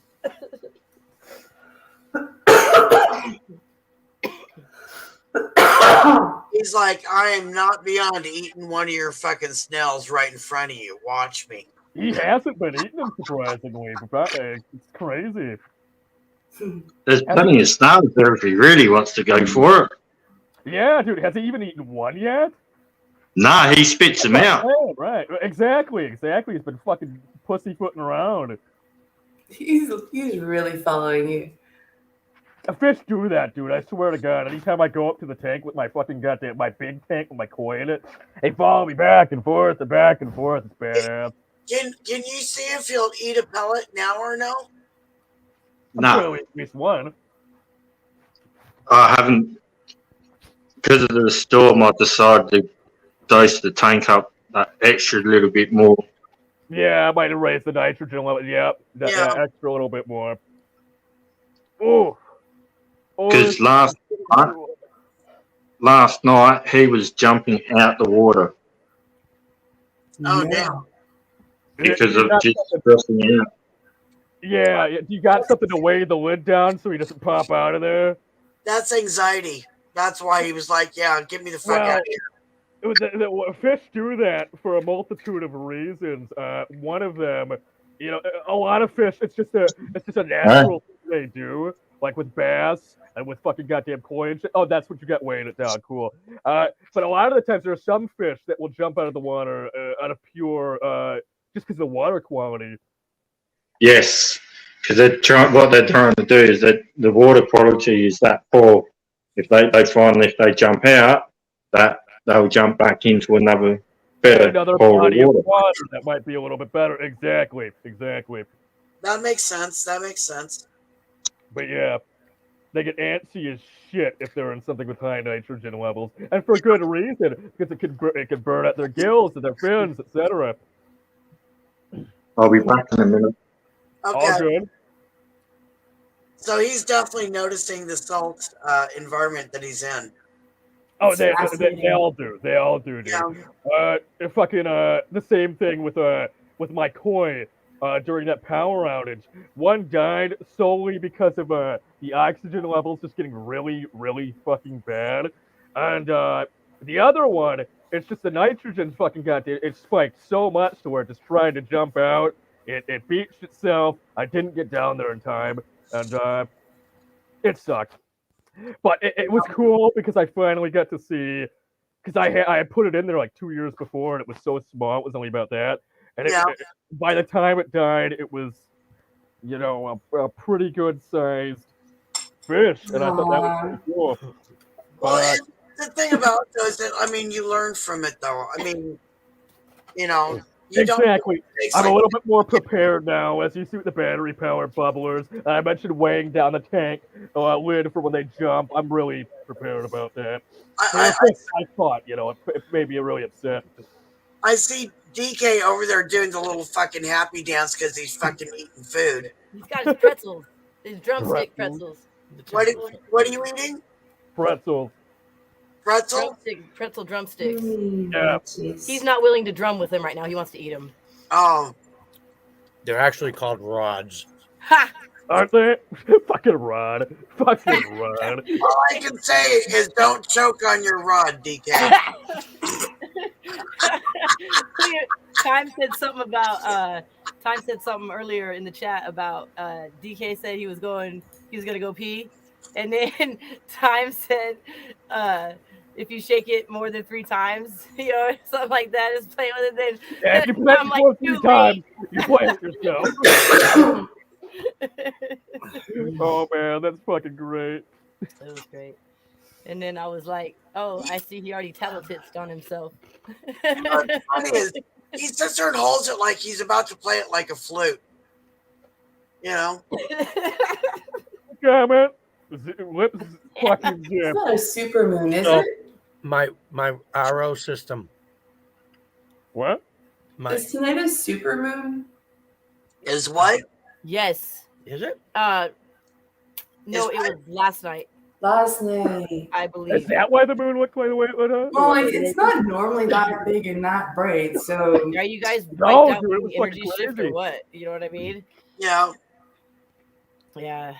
He's like, I am not beyond eating one of your fucking snails right in front of you. Watch me. He hasn't been eating them surprisingly, but it's crazy. There's plenty of snobs there if he really wants to go for it. Yeah, dude, has he even eaten one yet? Nah, he spits them out. Oh, right, exactly. He's been fucking pussyfooting around. He's really following you. A fish do that, dude. I swear to God. Anytime I go up to the tank with my fucking goddamn my big tank with my koi in it, they follow me back and forth and back and forth. It's badass. Can you see if he'll eat a pellet now or no? Nah, At least one. I haven't. Because of the storm, I decided to dose the tank up that extra little bit more. Yeah, I might have raised the nitrogen level. Yep, that extra little bit more. Ooh. Because last night he was jumping out the water. Oh, damn. Because of just stressing out. Yeah, you got something to weigh the lid down so he doesn't pop out of there. That's anxiety. That's why he was like, yeah, get me the fuck out of here. Fish do that for a multitude of reasons. One of them, a lot of fish, it's just a natural thing they do, like with bass and with fucking goddamn koi and shit. Oh, that's what you got weighing it down. Cool. But a lot of the times there are some fish that will jump out of the water out of pure, just because of the water quality. Yes, because what they're trying to do is that the water quality is that poor. If they find if they jump out, that they'll jump back into another better body of water. water that might be a little bit better. Exactly. That makes sense. But yeah, they get antsy as shit if they're in something with high nitrogen levels, and for good reason, because it can burn out their gills and their fins, etc. I'll be back in a minute. Okay. All good. So he's definitely noticing the salt environment that he's in. Oh, they all do. They all do, dude. Yeah. Fucking the same thing with my koi during that power outage. One died solely because of the oxygen levels just getting really, really fucking bad, and the other one, it's just the nitrogen fucking it spiked so much to where it's just trying to jump out. It beached itself. I didn't get down there in time, and it sucked. But it was cool because I finally got to see, because I had put it in there like 2 years before, and it was so small. It was only about that, and by the time it died, it was, a pretty good sized fish, and I thought that was pretty cool. Well, the thing about it is that you learn from it, though. Exactly. I'm a little bit more prepared now, as you see with the battery-powered bubblers. I mentioned weighing down the tank lid for when they jump. I'm really prepared about that. I thought, it made me really upset. I see DK over there doing the little fucking happy dance because he's fucking eating food. He's got his pretzels, his drumstick pretzels. What are you eating? Pretzels. Pretzel drumsticks. Yeah. He's not willing to drum with them right now. He wants to eat them. Oh. They're actually called rods. Ha! Aren't they? Fucking rod. Fucking rod. All I can say is don't choke on your rod, DK. Time said something earlier in the chat about DK said he was gonna go pee, and then Time said if you shake it more than 3 times, something like that is playing with it. Then if you play it more than 3 times, you play with yourself. Oh man, that's fucking great. That was great. And then I was like, "Oh, I see he already tattletitsed on himself." What's funny is he sits there and holds it like he's about to play it like a flute. Damn it! Lips fucking zip. It's not a supermoon, is it? My RO system. What? Is tonight a supermoon? Is what? Is Yes. it? No, it was last night. Last night. I believe. Is that why the moon looked like the way it looked? Well, it's not normally that big and that bright, so. Are you guys No, out dude, it was the energy fucking shift crazy. or what? You know what I mean? Yeah. Yeah.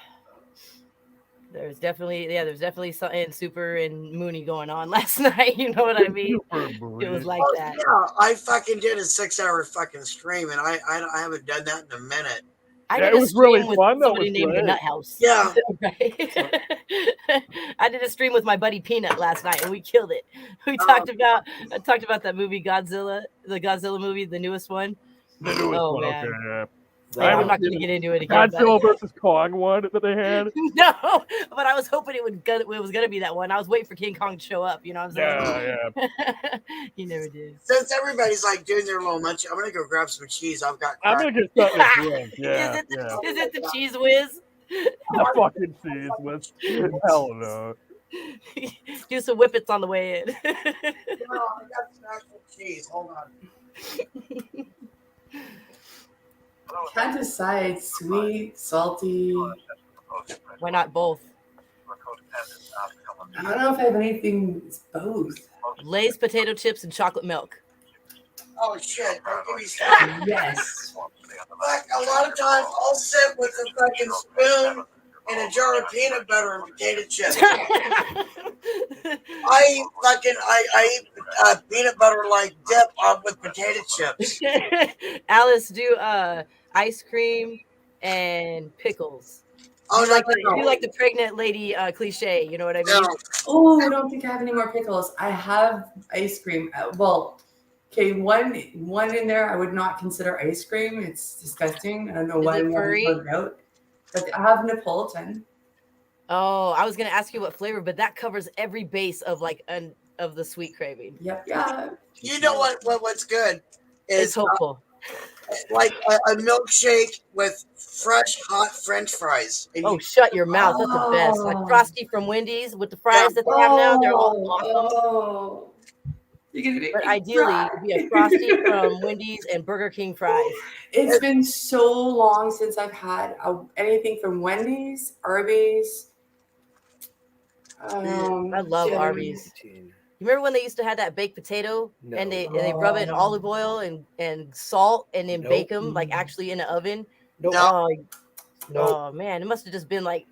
There's definitely something super and Mooney going on last night. You know what I mean? It was like that. Yeah, I fucking did a 6-hour fucking stream, and I haven't done that in a minute. I did a stream with somebody named the Nut House. Yeah. Right? I did a stream with my buddy Peanut last night, and we killed it. I talked about that movie Godzilla, the Godzilla movie, the newest one. Oh man. Okay. I'm not going to get into it again. Godzilla versus Kong one that they had. No, but I was hoping it was going to be that one. I was waiting for King Kong to show up. You know what I'm saying? Yeah. He never did. Since everybody's like doing their little munch, I'm gonna go grab some cheese. I'm gonna get something to drink. Yeah. Is it the cheese whiz? The fucking cheese whiz. Hell no. Do some whippets on the way in. No, I got some actual cheese. Hold on. Can't decide sweet, salty. Why not both? I don't know if I have anything both. Lay's potato chips and chocolate milk. Oh shit! Don't give me stuff. Yes. Like a lot of times, I'll sit with a fucking spoon and a jar of peanut butter and potato chips. I eat peanut butter like dip with potato chips. Alice, do ice cream and pickles. Oh, you like the pregnant lady cliche, you know what I mean? Oh, I don't think I have any more pickles. I have ice cream. Well, okay, one in there I would not consider ice cream. It's disgusting. I don't know why I'm going out. But I have Neapolitan. Oh, I was gonna ask you what flavor, but that covers every base of of the sweet craving. Yep, yeah. You know what's good is hopeful. Like a milkshake with fresh hot French fries. Oh, shut your mouth! That's the best. Like Frosty from Wendy's with the fries that they have now, they're all awesome. But ideally, it would be a Frosty from Wendy's and Burger King fries. It's been so long since I've had anything from Wendy's, Arby's. I love Arby's. You remember when they used to have that baked potato and they rub it in olive oil and salt and then bake them like actually in the oven? Oh man, it must have just been like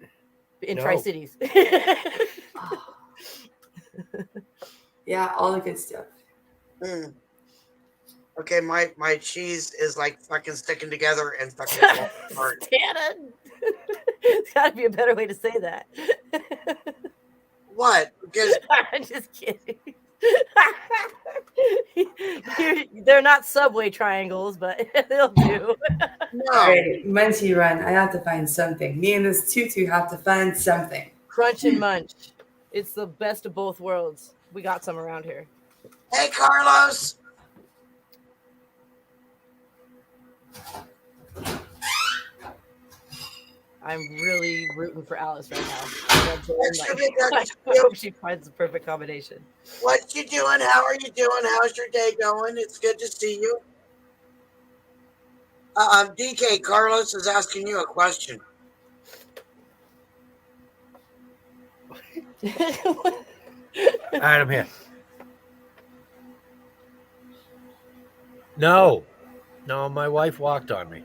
in Tri-Cities. Yeah, all the good stuff. Okay, my cheese is like fucking sticking together and fucking apart. Tana, it's got to be a better way to say that. What? Because I'm just kidding. They're not Subway triangles, but they'll do. No. All right, Munchy Run. I have to find something. Me and this tutu have to find something. Crunch and munch. It's the best of both worlds. We got some around here. Hey, Carlos. I'm really rooting for Alice right now. I hope she finds the perfect combination. What you doing? How are you doing? How's your day going? It's good to see you. DK, Carlos is asking you a question. All right, I'm here. No, my wife walked on me.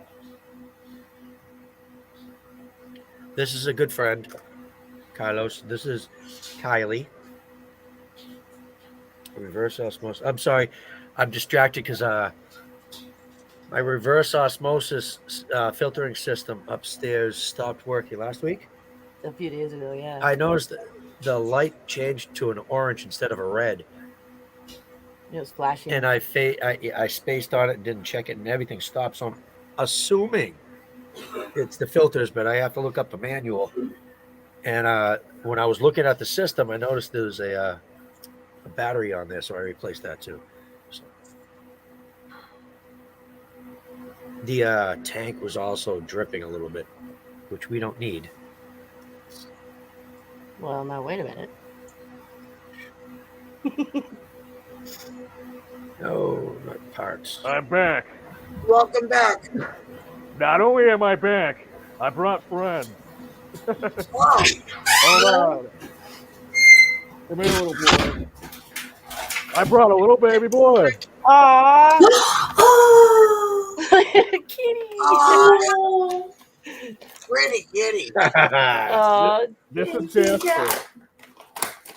This is a good friend, Carlos. This is Kylie. Reverse osmosis. I'm sorry, I'm distracted because my reverse osmosis filtering system upstairs stopped working last week. A few days ago, yeah. I noticed that the light changed to an orange instead of a red. It was flashing. And I spaced on it and didn't check it, and everything stopped. So I'm assuming it's the filters, but I have to look up the manual. And when I was looking at the system, I noticed there was a battery on there, so I replaced that too. So. The tank was also dripping a little bit, which we don't need. Well, now wait a minute. No, not parts. I'm back. Welcome back. Not only am I back, I brought friends. Wow. Hold on. Come here, little boy. I brought a little baby boy. Aww. Kitty. Oh. pretty kitty. Oh, This is Thank you, Jasper.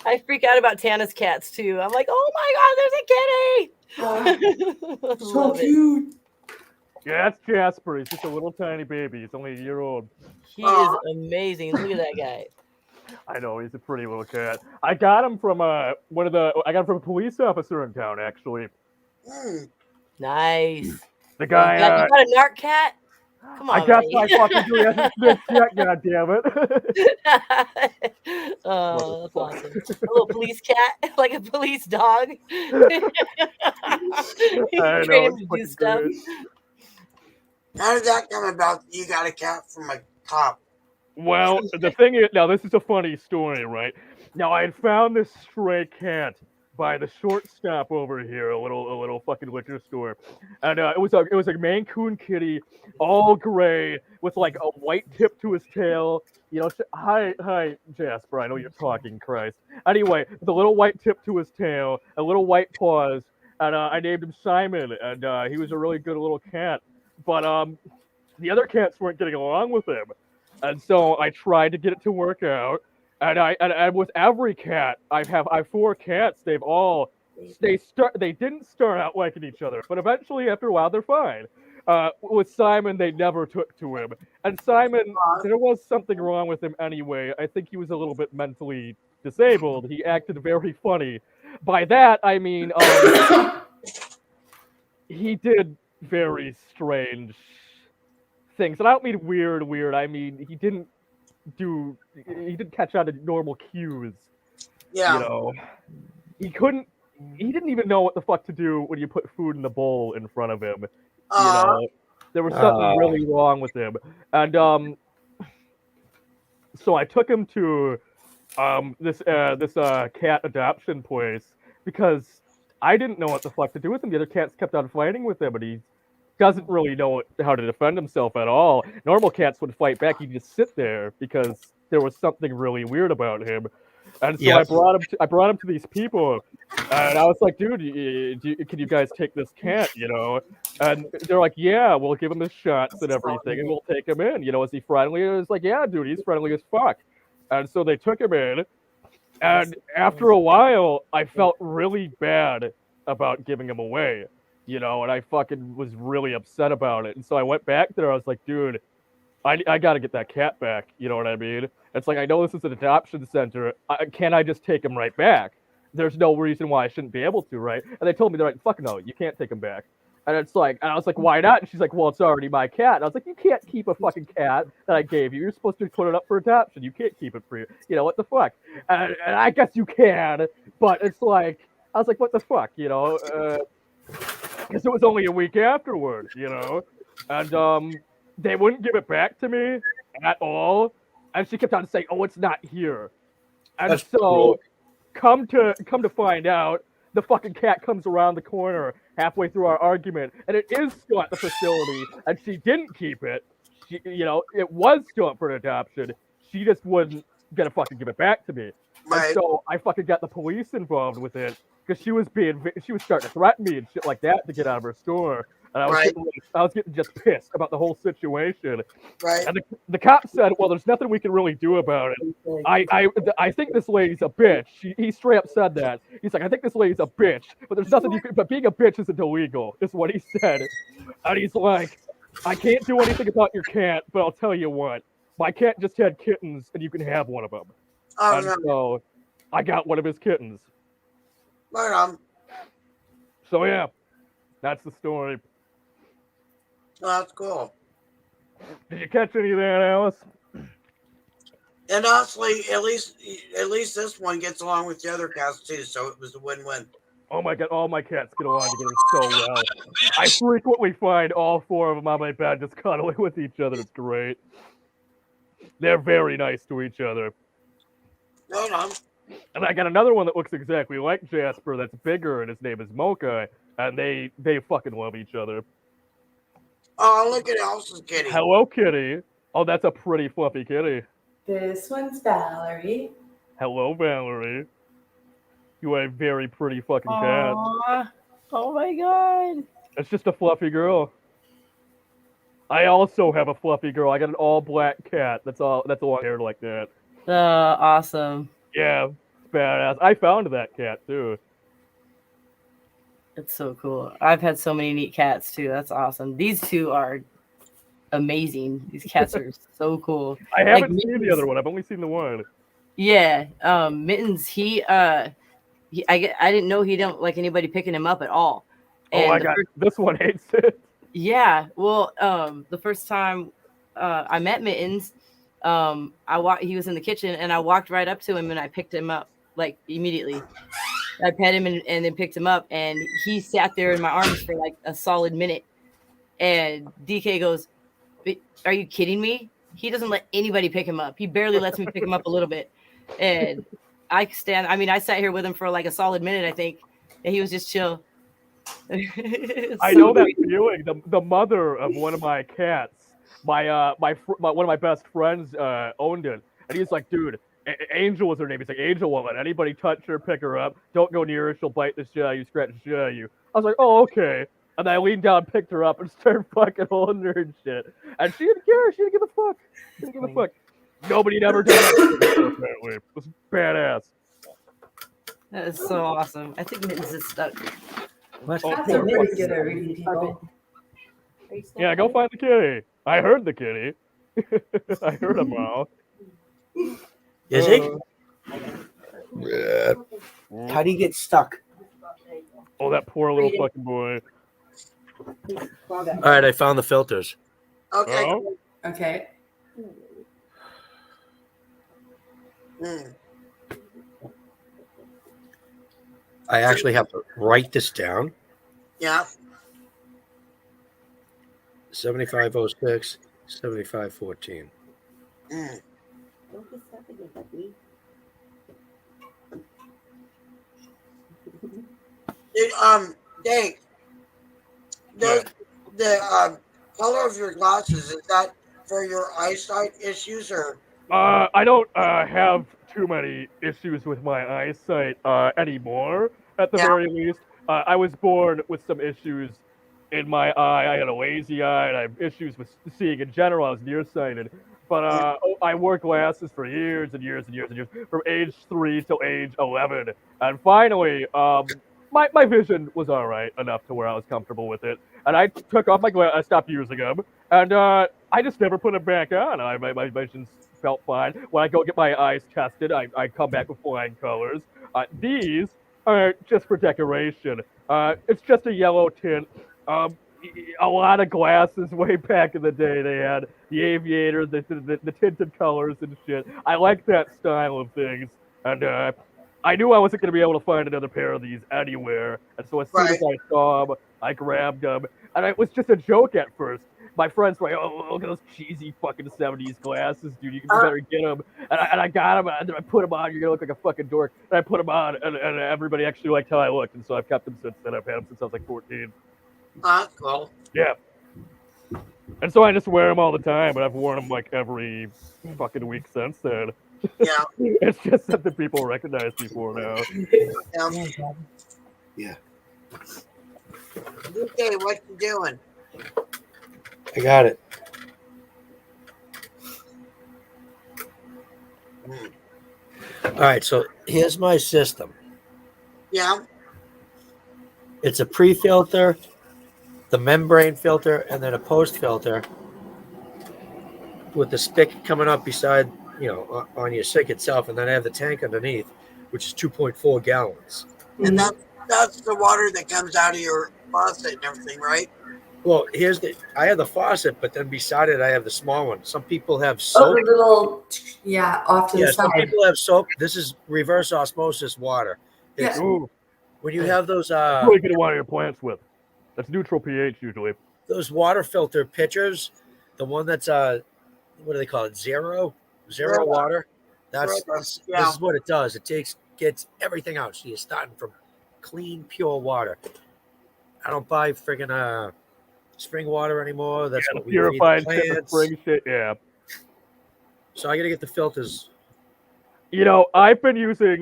I freak out about Tana's cats too. I'm like, oh my god, there's a kitty. So Love it. cute. Yeah, that's Jasper. He's just a little tiny baby. He's only a year old. He is amazing. Look at that guy. I know, he's a pretty little cat. I got him from I got him from a police officer in town, actually. Nice. The guy. You got a narc cat? Come on, I guess buddy. I fucking do. He hasn't snitched yet, goddammit. Oh, that's awesome. A little police cat, like a police dog. You I train know, him it's to do fucking stuff. great. How did that come about? You got a cat from a cop. Well, the thing is, now this is a funny story, right? Now I had found this stray cat by the shortstop over here, a little fucking liquor store, and it was a Mancoon kitty, all gray with like a white tip to his tail. You know, hi Jasper, I know you're talking, Christ. Anyway, with a little white tip to his tail, a little white paws, and I named him Simon, and he was a really good little cat. But the other cats weren't getting along with him. And so I tried to get it to work out, and with every cat, I have 4 cats. They didn't start out liking each other, but eventually after a while they're fine. With Simon, they never took to him, and Simon, there was something wrong with him anyway. I think he was a little bit mentally disabled. He acted very funny. By that I mean he did very strange things, and I don't mean weird. I mean he didn't catch on to normal cues. Yeah. You know, he didn't even know what the fuck to do when you put food in the bowl in front of him. You know, there was something really wrong with him, and so I took him to this cat adoption place because I didn't know what the fuck to do with him. The other cats kept on fighting with him, and he doesn't really know how to defend himself at all. Normal cats would fight back. He'd just sit there because there was something really weird about him. And so I brought him to these people, and I was like, dude, can you guys take this cat, you know? And they're like, yeah, we'll give him his shots and everything, and we'll take him in. You know, is he friendly? And it's like, yeah, dude, he's friendly as fuck. And so they took him in, and after a while, I felt really bad about giving him away. You know, and I fucking was really upset about it. And so I went back there. I was like, dude, I got to get that cat back. You know what I mean? It's like, I know this is an adoption center. Can I just take him right back? There's no reason why I shouldn't be able to, right? And they told me, they're like, fuck no, you can't take him back. And it's like, and I was like, why not? And she's like, well, it's already my cat. And I was like, you can't keep a fucking cat that I gave you. You're supposed to put it up for adoption. You can't keep it for you. You know, what the fuck? And I guess you can, but it's like, I was like, what the fuck, you know? Because it was only a week afterwards, you know, and they wouldn't give it back to me at all, and she kept on saying, "Oh, it's not here," and That's so cool. come to find out, the fucking cat comes around the corner halfway through our argument, and it is still at the facility, and she didn't keep it. She, you know, it was still up for adoption. She just wasn't gonna fucking give it back to me, Right. and so I fucking got the police involved with it. Because she was starting to threaten me and shit like that to get out of her store, and I was getting just pissed about the whole situation. Right. And the cop said, "Well, there's nothing we can really do about it. I think this lady's a bitch." He straight up said that. He's like, "I think this lady's a bitch, but there's nothing you can. But being a bitch isn't illegal," is what he said. And he's like, "I can't do anything about your cat, but I'll tell you what. My cat just had kittens, and you can have one of them." Oh, and no. so I got one of his kittens. Right on. So yeah, that's the story. Oh, that's cool. Did you catch any of that, Alice? And honestly, at least this one gets along with the other cats too, so it was a win-win. Oh my god, all my cats get along together so well. I frequently find all 4 of them on my bed just cuddling with each other. It's great. They're very nice to each other. Right on. And I got another one that looks exactly like Jasper that's bigger, and his name is Mocha, and they fucking love each other. Oh, look at Alice's kitty. Hello, kitty. Oh, that's a pretty fluffy kitty. This one's Valerie. Hello, Valerie. You are a very pretty fucking cat. Aww. Oh my god. It's just a fluffy girl. I also have a fluffy girl. I got an all black cat. That's all long haired like that. Awesome. Yeah, it's badass. I found that cat too. It's so cool. I've had so many neat cats too. That's awesome. These two are amazing. These cats are so cool. I haven't Like seen the other one. I've only seen the one. Yeah, Mittens. I didn't know he don't like anybody picking him up at all. Oh, I got this one hates it. Yeah, well, the first time I met Mittens, he was in the kitchen, and I walked right up to him and I picked him up like immediately. I pet him and then picked him up, and he sat there in my arms for like a solid minute. And DK goes, "Are you kidding me? He doesn't let anybody pick him up. He barely lets me pick him up a little bit." And I sat here with him for like a solid minute, I think, and he was just chill. I know that feeling. The mother of one of my cats, one of my best friends owned it, and he's like, dude, Angel was her name. He's like, Angel won't let anybody touch her, pick her up. Don't go near her. She'll bite the shit out of you, scratch the shit out of you. I was like, oh, okay. And I leaned down, picked her up, and started fucking holding her and shit. And she didn't care. She didn't give a fuck. She didn't give a fuck. Nobody had ever done that. Apparently, it was badass. That is so awesome. I think Mittens is stuck. What? Cats are pretty good at reading people. Yeah, go find the kitty. I heard the kitty. I heard him all. Is he? Yeah. How do you get stuck? Oh, that poor little fucking boy. All right, I found the filters. Okay. Oh? Okay. I actually have to write this down. Yeah. 7506, 7514. Dank, the color of your glasses, is that for your eyesight issues or? I don't have too many issues with my eyesight anymore, at the very least. I was born with some issues in my eye. I had a lazy eye, and I have issues with seeing in general. I was nearsighted. But I wore glasses for years and years and years and years, from age 3 till age 11. And finally, my vision was all right enough to where I was comfortable with it. And I took off my glasses, I stopped using them, and I just never put them back on. My vision felt fine. When I go get my eyes tested, I come back with flying colors. These are just for decoration. It's just a yellow tint. A lot of glasses way back in the day, they had the aviators, the tinted colors and shit. I like that style of things, and I knew I wasn't going to be able to find another pair of these anywhere, and so as soon as I saw them, I grabbed them, and it was just a joke at first. My friends were like, "Oh, look at those cheesy fucking 70s glasses, dude. You better get them." And I got them, and then I put them on. You're gonna look like a fucking dork. And I put them on, and everybody actually liked how I looked, and so I've kept them since then. I've had them since I was like 14. Cool. Yeah. And so I just wear them all the time, but I've worn them like every fucking week since then. Yeah. It's just something people recognize me for now. Yeah. Okay, what you doing? I got it. All right, so here's my system. Yeah. It's a pre-filter, the membrane filter, and then a post filter with the spigot coming up beside, on your sink itself, and then I have the tank underneath, which is 2.4 gallons. And that's the water that comes out of your faucet and everything, right? Well, I have the faucet, but then beside it, I have the small one. Some people have Oh, soap. the little, off to the Some side. people have soap. This is reverse osmosis water. It's, Ooh, when you have those, really good to water your plants with. That's neutral pH usually. those water filter pitchers, the one that's, what do they call it? Zero water. This is what it does. It gets everything out. So you're starting from clean, pure water. I don't buy friggin' spring water anymore. That's what we purified feed the plants. spring shit. Yeah. So I got to get the filters. You know, I've been using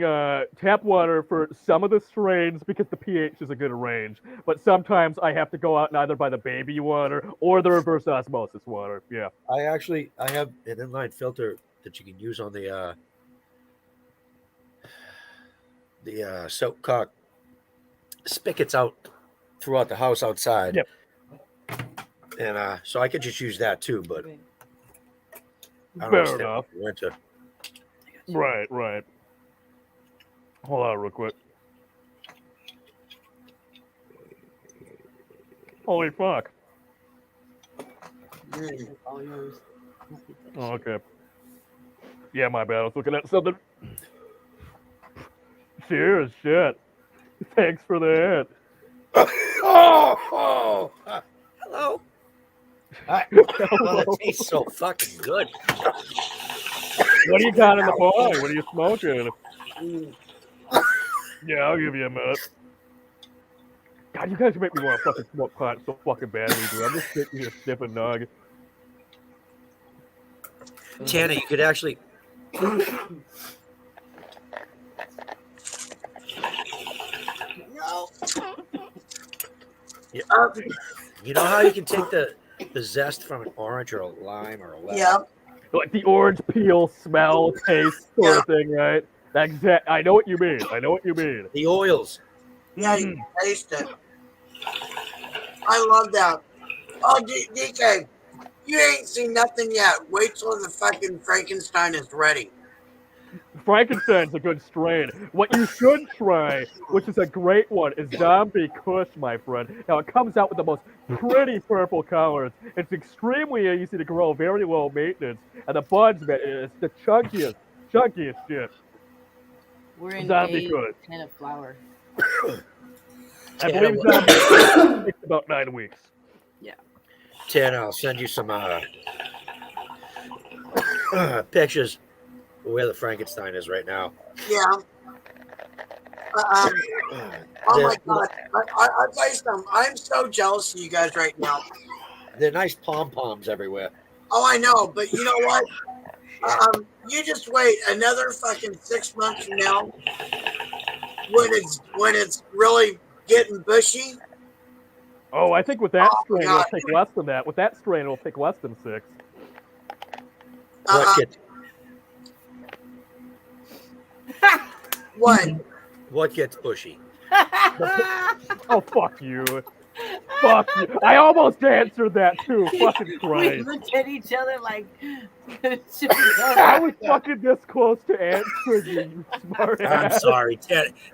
tap water for some of the strains because the pH is a good range. But sometimes I have to go out and either buy the baby water or the reverse osmosis water. Yeah. I have an inline filter that you can use on the soap cock spigots out throughout the house outside. Yep. And so I could just use that too, but I don't Fair understand enough. winter. Right. Hold on real quick. Holy fuck. All yours. Oh, okay. Yeah, my bad. I was looking at something. Cheers, shit. Thanks for the hit. Hello. Oh, that tastes so fucking good. What do you got in the bong? What are you smoking? Yeah, I'll give you a minute. God, you guys make me want to fucking smoke pot so fucking badly, dude. I'm just sitting here sniffing nug. Tana, you could actually. No. Yeah. You know how you can take the zest from an orange or a lime or a lemon? Yeah. Like the orange peel, smell, taste sort of thing, right? I know what you mean. The oils. Yeah, you can taste it. I love that. Oh, DK, you ain't seen nothing yet. Wait till the fucking Frankenstein is ready. Frankenstein's a good strain. What you should try, which is a great one, is Zombie Kush, my friend. Now, it comes out with the most pretty purple colors. It's extremely easy to grow, very low maintenance. And the buds, man, it's the chunkiest shit. We're in Zombie day Kush. 10 of flower. I believe Zombie Kush takes about 9 weeks. Yeah. Tana, I'll send you some pictures of where the Frankenstein is right now. Yeah. Oh my God. I'll tell you something. I'm so jealous of you guys right now. They're nice pom-poms everywhere. Oh, I know, but you know what? You just wait another fucking 6 months from now when it's really getting bushy. Oh, I think with that strain, it'll take less than that. With that strain, it'll take less than 6. What gets bushy? Oh, fuck you. Fuck you. I almost answered that too. Fucking We Christ. looked at each other like. I was fucking this close to answering you, you smart ass. I'm sorry.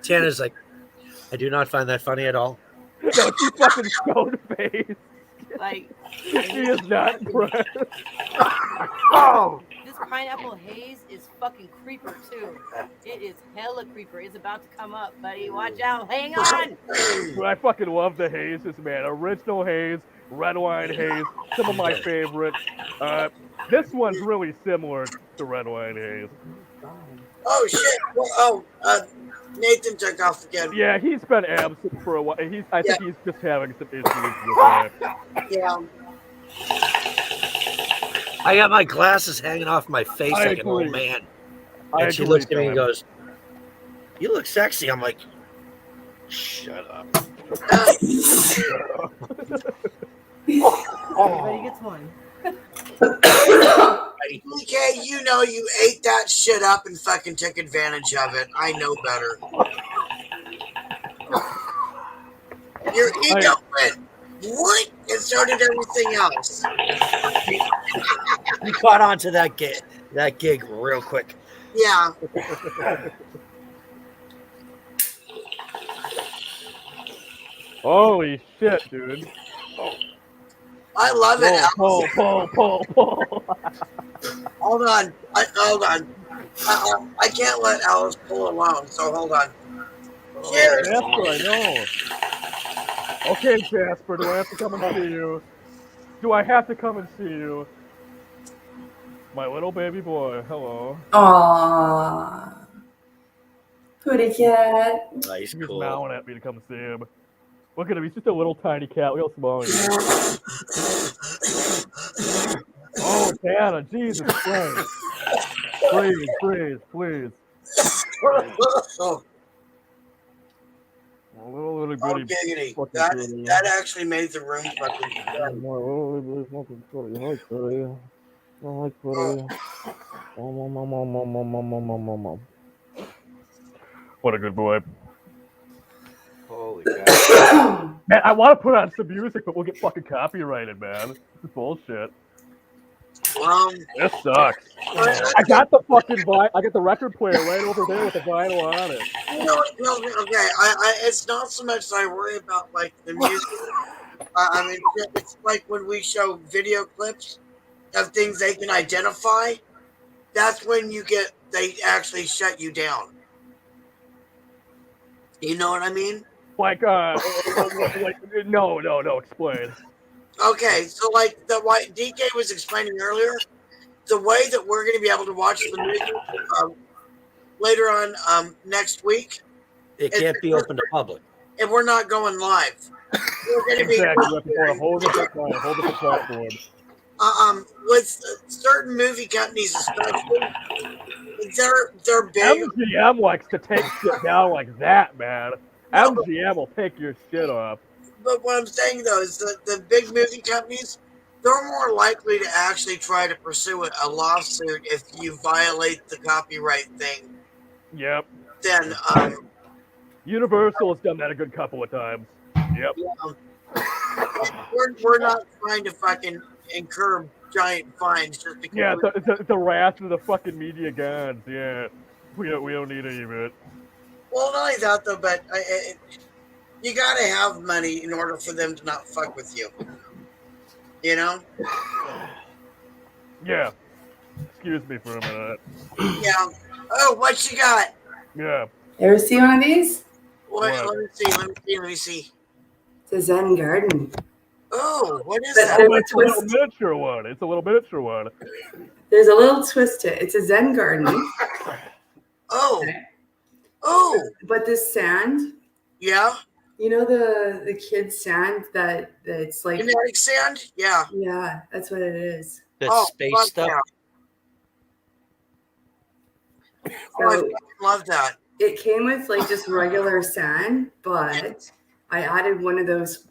Tana's like, I do not find that funny at all. No, she fucking stone faced. Like, she is not impressed. Oh! This pineapple haze is fucking creeper too. It is hella creeper. It's about to come up, buddy. Watch out. Hang on. But I fucking love the hazes, man. Original haze, red wine haze, some of my favorites. This one's really similar to red wine haze. Oh shit! Well, Nathan took off again. Yeah, he's been absent for a while. I think he's just having some issues with that. Yeah. I got my glasses hanging off my face like an old man. And she looks at me and goes, "You look sexy." I'm like, "Shut up." Everybody gets one. DK, you know you ate that shit up and fucking took advantage of it. I know better. Your ego went, what? And so did everything else. You caught on to that gig real quick. Yeah. Holy shit, dude. I love it. Pull. Hold on. Hold on. I can't let Alice pull alone, so hold on. Cheers. Jasper, I know. Okay, Jasper, do I have to come and see you? Do I have to come and see you? My little baby boy, hello. Aww. Pretty cat. Nice, He's cool. mowing at me to come see him. Look at him, he's just a little tiny cat. Look how small he is. Oh, Tana, Jesus Christ. Please. A little Oh, bitty giggity. fucking That pretty. that actually made the room fucking fun. Fucking pretty. I like pretty. I like Oh, pretty. What a good boy. Holy cow. Man, I want to put on some music, but we'll get fucking copyrighted, man. This is bullshit. This sucks. I got the fucking I got the record player right over there with the vinyl on it. you know what? No, okay. It's not so much that I worry about like the music. I mean, it's like when we show video clips of things they can identify. That's when they actually shut you down. You know what I mean? Like, no, explain. Okay, so like what DK was explaining earlier, the way that we're going to be able to watch the movie later on next week, It can't be open to public. And we're not going live. We're going to be exactly. You have to go on a whole different platform. With certain movie companies, especially, they're big. MGM likes to take shit down like that, man. MGM will take your shit off. But what I'm saying though is that the big movie companies, they're more likely to actually try to pursue a lawsuit if you violate the copyright thing. Yep. Then Universal has done that a good couple of times. Yep. We're not trying to fucking incur giant fines just because. Yeah, the wrath of the fucking media gods. Yeah, we don't need any of it. Well, not only that though, but you gotta have money in order for them to not fuck with you. You know? Yeah. Excuse me for a minute. Yeah. Oh, what you got? Yeah. Ever see one of these? What? Let me see. It's a Zen garden. Oh, what is But that? there's a It's a twist. little miniature one. There's a little twist to it. It's a Zen garden. Oh. Oh. But this sand. Yeah. You know the kids' sand that's like kinetic sand? Yeah. Yeah, that's what it is. That's space stuff. Yeah. Oh, I love that. It came with like just regular sand, but I added one of those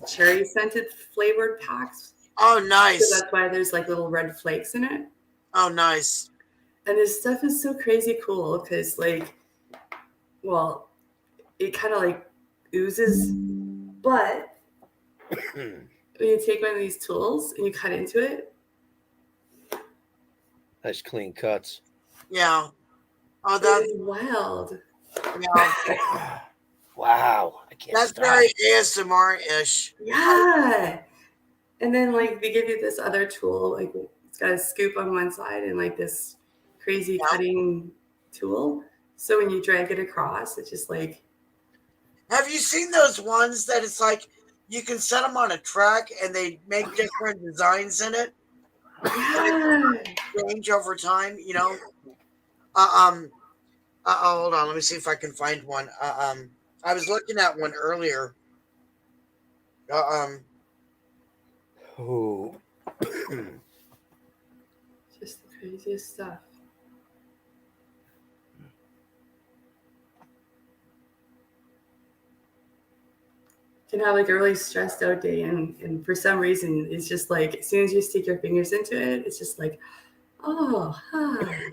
cherry scented flavored packs. Oh, nice. So that's why there's like little red flakes in it. Oh, nice. And this stuff is so crazy cool because like, well, it kind of like oozes, but when you take one of these tools and you cut into it. Nice clean cuts. Yeah. Oh, that's wild. Yeah. Wow. I can't That's stop. very ASMR-ish. Yeah. And then like they give you this other tool, like it's got a scoop on one side and like this crazy cutting tool. So when you drag it across, it's just like. Have you seen those ones that it's like you can set them on a track and they make different designs in it? Yeah. Change over time, you know. Hold on, let me see if I can find one. I was looking at one earlier. Oh. Just the craziest stuff. You can have like a really stressed out day and for some reason it's just like as soon as you stick your fingers into it, it's just like, oh, hi.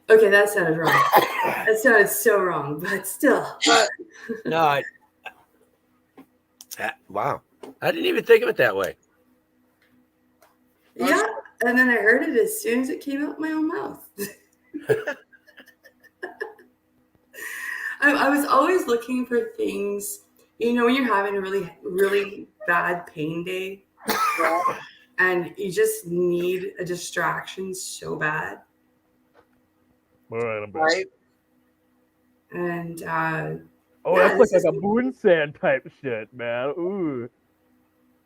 Okay, that sounded wrong. That sounded so wrong, but still. No, wow. I didn't even think of it that way. Yeah, and then I heard it as soon as it came out my own mouth. I was always looking for things, you know, when you're having a really, really bad pain day and you just need a distraction so bad. All right, I'm back. Right? And that's like a moon sand type shit, man. Ooh.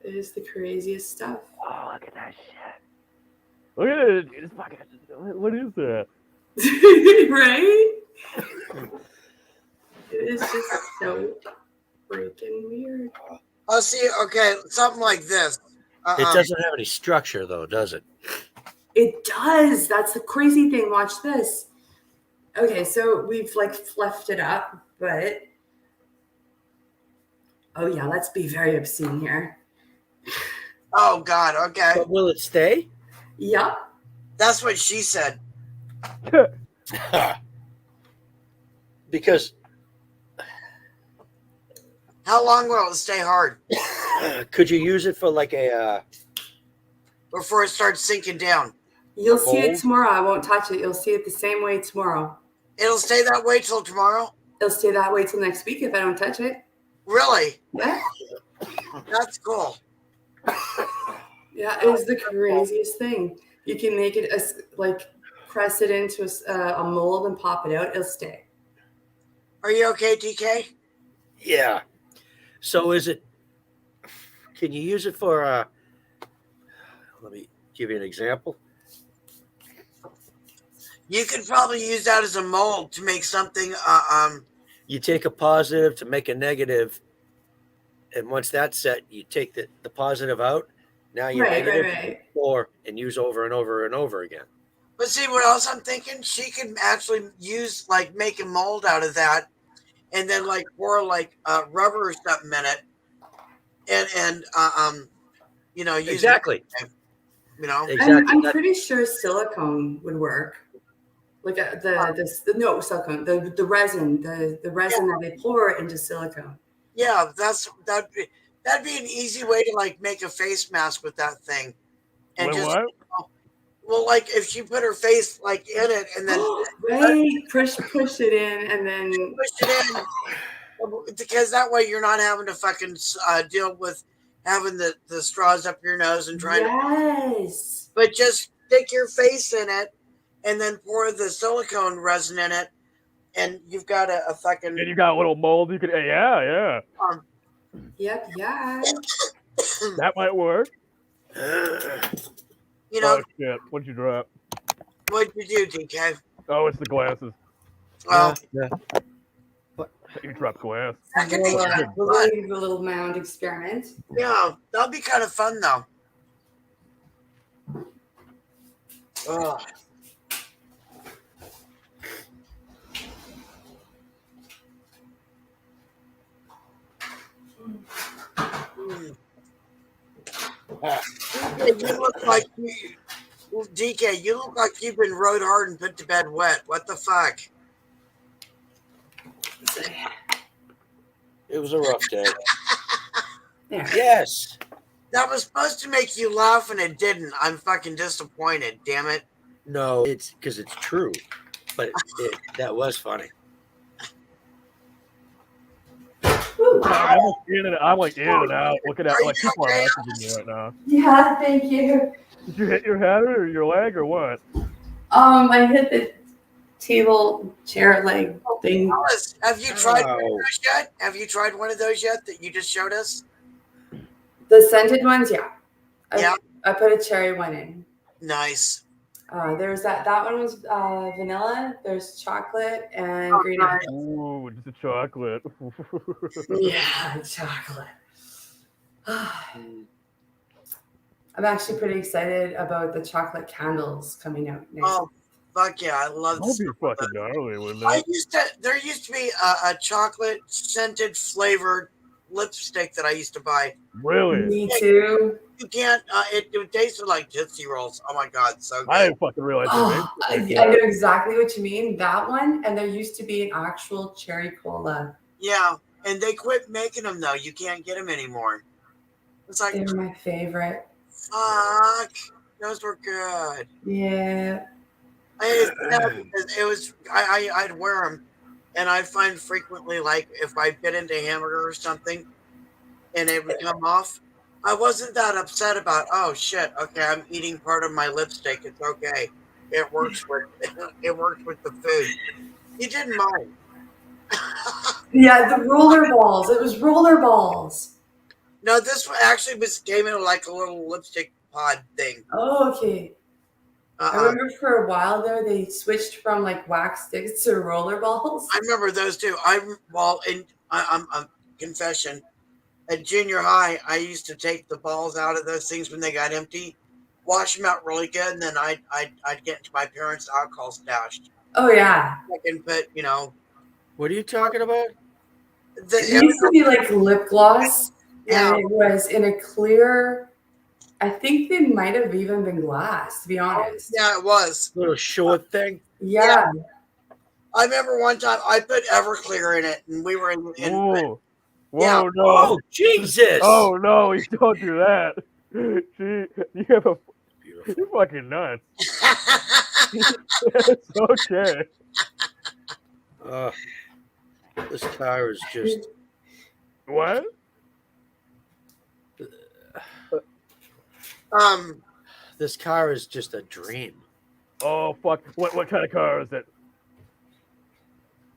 It is the craziest stuff. Oh, look at that shit. Look at it. It's fucking, what is that? Right? It is just so freaking weird. Oh, see, okay, something like this. It doesn't have any structure, though, does it? It does. That's the crazy thing. Watch this. Okay, so we've like fluffed it up, but oh yeah, let's be very obscene here. Oh God. Okay. But will it stay? Yep. That's what she said. Because How long will it stay hard could you use it for like a before it starts sinking down? You'll see it mold? tomorrow. I won't touch it. You'll see it the same way tomorrow. It'll stay that way till tomorrow? It'll stay that way till next week if I don't touch it. Really? Yeah. That's cool. Yeah, it is the craziest thing. You can make it like press it into a mold and pop it out. It'll stay. Are you okay, DK? Yeah. So is it? Can you use it for? Let me give you an example. You could probably use that as a mold to make something. You take a positive to make a negative, and once that's set, you take the positive out. Now you're negative, Right. or and use over and over and over again. But see what else I'm thinking? She could actually use like make a mold out of that, and then like pour like rubber or something in it, and you know, use Exactly. it, you know. Exactly. I'm pretty sure silicone would work. Like no silicone, the resin, the resin that they pour into silicone. Yeah, that'd be an easy way to like make a face mask with that thing, and Wait, just what? well, like if she put her face like in it and then Right, push it in and then push it in, because that way you're not having to fucking deal with having the straws up your nose and trying to. But just stick your face in it and then pour the silicone resin in it, and you've got a fucking. And you got a little mold. You could, yeah. Yep, yeah. That might work. You know. Oh shit! What'd you drop? What'd you do, DK? Oh, it's the glasses. Well, yeah. You dropped glass. We'll do a little mound experiment. Yeah, that'll be kind of fun though. Oh. You look like DK. You look like you've been rode hard and put to bed wet. What the fuck? It was a rough day. There. Yes. That was supposed to make you laugh and it didn't. I'm fucking disappointed. Damn it. No, it's because it's true, but that was funny. I'm like in and out, looking at like people are messaging me right now. Yeah, thank you. Did you hit your head or your leg or what? I hit the table chair leg thing. Alice, have you tried one of those yet? Have you tried one of those yet that you just showed us? The scented ones, yeah. Yeah. I put a cherry one in. Nice. There's that one was vanilla. There's chocolate and green apple. Ooh, just a chocolate. Yeah, chocolate. I'm actually pretty excited about the chocolate candles coming out next. Oh, fuck yeah. I love That'd be fucking gnarly, wouldn't it? There used to be a chocolate scented flavored lipstick that I used to buy. Really? Me too. You can't, it tasted like Tootsie Rolls. Oh my God, so good. I didn't fucking realize I know exactly what you mean. That one, and there used to be an actual cherry cola. Yeah, and they quit making them though. You can't get them anymore. It's like, They were my favorite. fuck, those were good. Yeah. I'd wear them, and I'd find frequently, like if I bit into a hamburger or something, and it would come off. I wasn't that upset about. Oh shit! Okay, I'm eating part of my lipstick. It's okay. It works with the food. You didn't mind. Yeah, the roller balls. It was roller balls. No, this one actually came in like a little lipstick pod thing. Oh, okay. I remember for a while there they switched from like wax sticks to roller balls. I remember those too. I'm confession. At junior high, I used to take the balls out of those things when they got empty, wash them out really good, and then I'd get into my parents' alcohol stash. Oh yeah. I can put, you know. What are you talking about? It used to be like lip gloss, Yeah. and it was in a clear. I think they might have even been glass, to be honest. Yeah, it was. Little short thing. Yeah. I remember one time I put Everclear in it, and we were in Whoa, yeah. no! Oh Jesus! Oh no! You don't do that. Gee, you have a. You're fucking nuts. It's okay. This car is just. What? This car is just a dream. Oh fuck! What kind of car is it?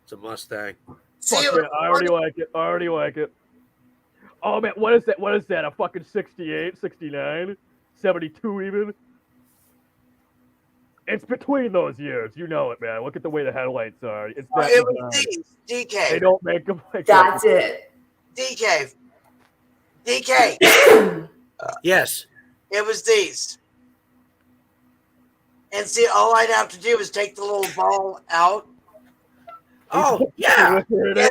It's a Mustang. Fuck yeah, I already like it. I already like it. Oh man, what is that? What is that? A fucking 68, 69, 72 even? It's between those years. You know it, man. Look at the way the headlights are. It's that it was DK. They don't make them like That's that. it. DK. Yes. It was these. And see, all I'd have to do is take the little ball out. Oh yeah. You know,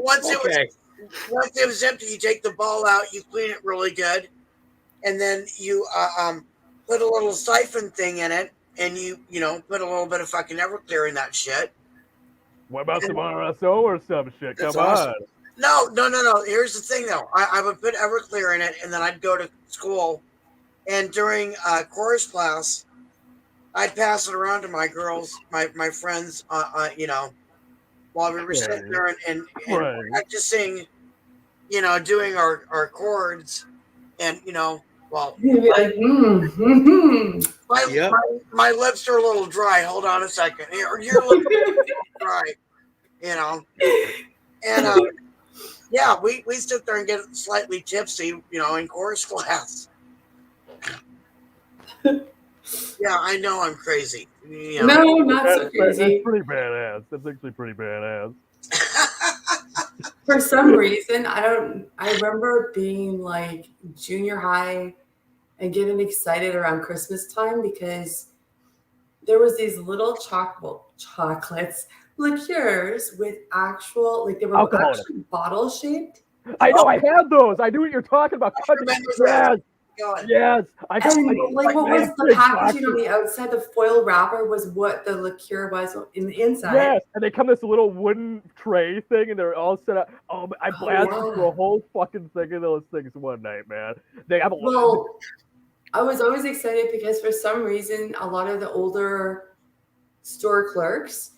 once it was empty, you take the ball out, you clean it really good, and then you put a little siphon thing in it, and you know put a little bit of fucking Everclear in that shit. What about some RSO or some shit? Come awesome. on. No. Here's the thing, though. I would put Everclear in it, and then I'd go to school, and during chorus class, I'd pass it around to my girls, my friends, you know, while we were sitting there and practicing, you know, doing our chords, and you know, well, You'd be like, my lips are a little dry. Hold on a second. Your lips are a little dry, you know, and yeah, we sit there and get slightly tipsy, you know, in chorus class. Yeah, I know I'm crazy. You know. No, not so crazy. That's pretty badass. That's actually pretty badass. For some reason, I remember being like junior high and getting excited around Christmas time because there was these little chocolates, liqueurs with actual, like they were actually bottle shaped. I know, I had those. I knew what you're talking about. Yes. I got like what was the packaging on the outside? The foil wrapper was what the liqueur was in the inside. Yes, and they come in this little wooden tray thing, and they're all set up. Oh, I blasted through a whole fucking thing of those things one night, man. They have I was always excited because for some reason, a lot of the older store clerks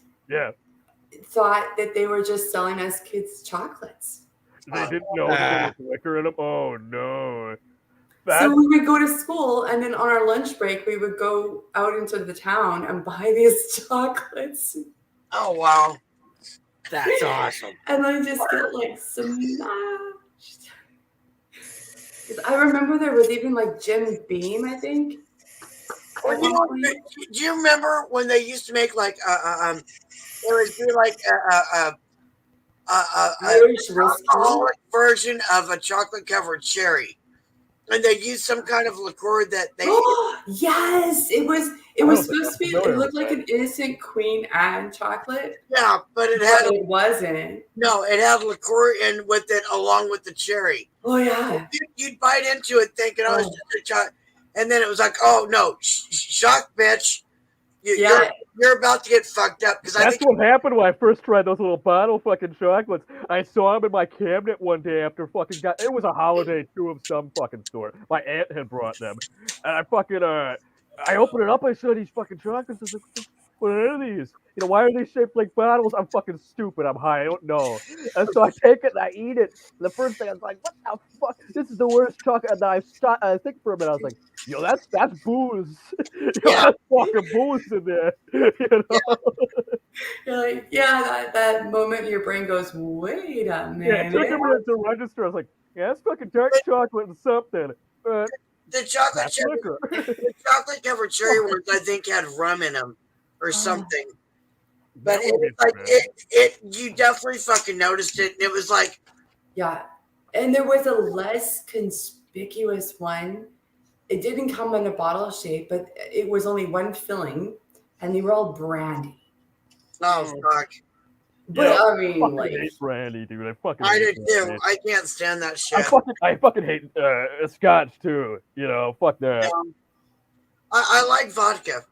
thought that they were just selling us kids chocolates. They didn't know there was liquor in them. Oh no. So we would go to school, and then on our lunch break, we would go out into the town and buy these chocolates. Oh, wow. That's awesome. And I just get like smashed. I remember there was even like Jim Beam, I think. Do you remember when they used to make like there would be like alcoholic version of a chocolate covered cherry? And they used some kind of liqueur that they. Yes, it was supposed to be. It looked like an innocent Queen Anne chocolate. Yeah, but it wasn't. No, it had liqueur in with it along with the cherry. Oh yeah. You'd bite into it thinking, "Oh, it's just a chocolate," and then it was like, "Oh no, shock, bitch! You're about to get fucked up." Because that's what happened when I first tried those little bottle fucking chocolates. I saw them in my cabinet one day after fucking it was a holiday too of some fucking store. My aunt had brought them, and I fucking I opened it up. I saw these fucking chocolates. I was like, what are these? You know, why are they shaped like bottles? I'm fucking stupid. I'm high. I don't know. And so I take it and I eat it. The first thing I was like, what the fuck? This is the worst chocolate. And then I think for a minute, I was like, yo, that's booze. That's fucking booze in there. You know? You're like, that moment your brain goes, wait a minute. Yeah, it took a minute to register. I was like, yeah, that's fucking dark chocolate and something. The chocolate covered cherry ones, I think, had rum in them or something. But it was like you definitely fucking noticed it. It was like, yeah, and there was a less conspicuous one it didn't come in a bottle shape, but it was only one filling, and they were all brandy. Oh fuck! But Yeah, I mean, fucking like, hate brandy, dude. I fucking I hate do too. brandy. I can't stand that shit. I fucking hate scotch too. You know, fuck that. I like vodka.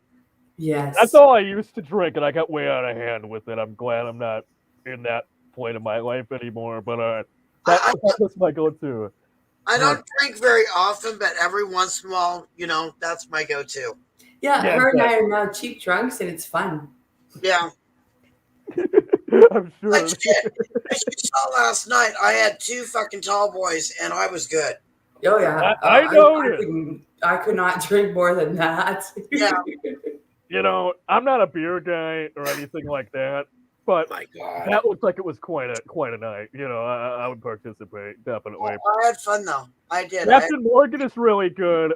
yes, That's all I used to drink, and I got way out of hand with it. I'm glad I'm not in that point of my life anymore. But that's my go-to. I don't drink very often, but every once in a while, you know, that's my go-to. Yeah, Yeah, her and I are now cheap drunks, and it's fun. Yeah. I'm sure. Like shit. As you saw last night, I had 2 fucking tall boys, and I was good. Oh yeah, I noticed. I could not drink more than that. Yeah. You know, I'm not a beer guy or anything like that, but My God. that looked like it was quite a night. You know, I would participate definitely. I had fun though. I did. Captain Morgan is really good.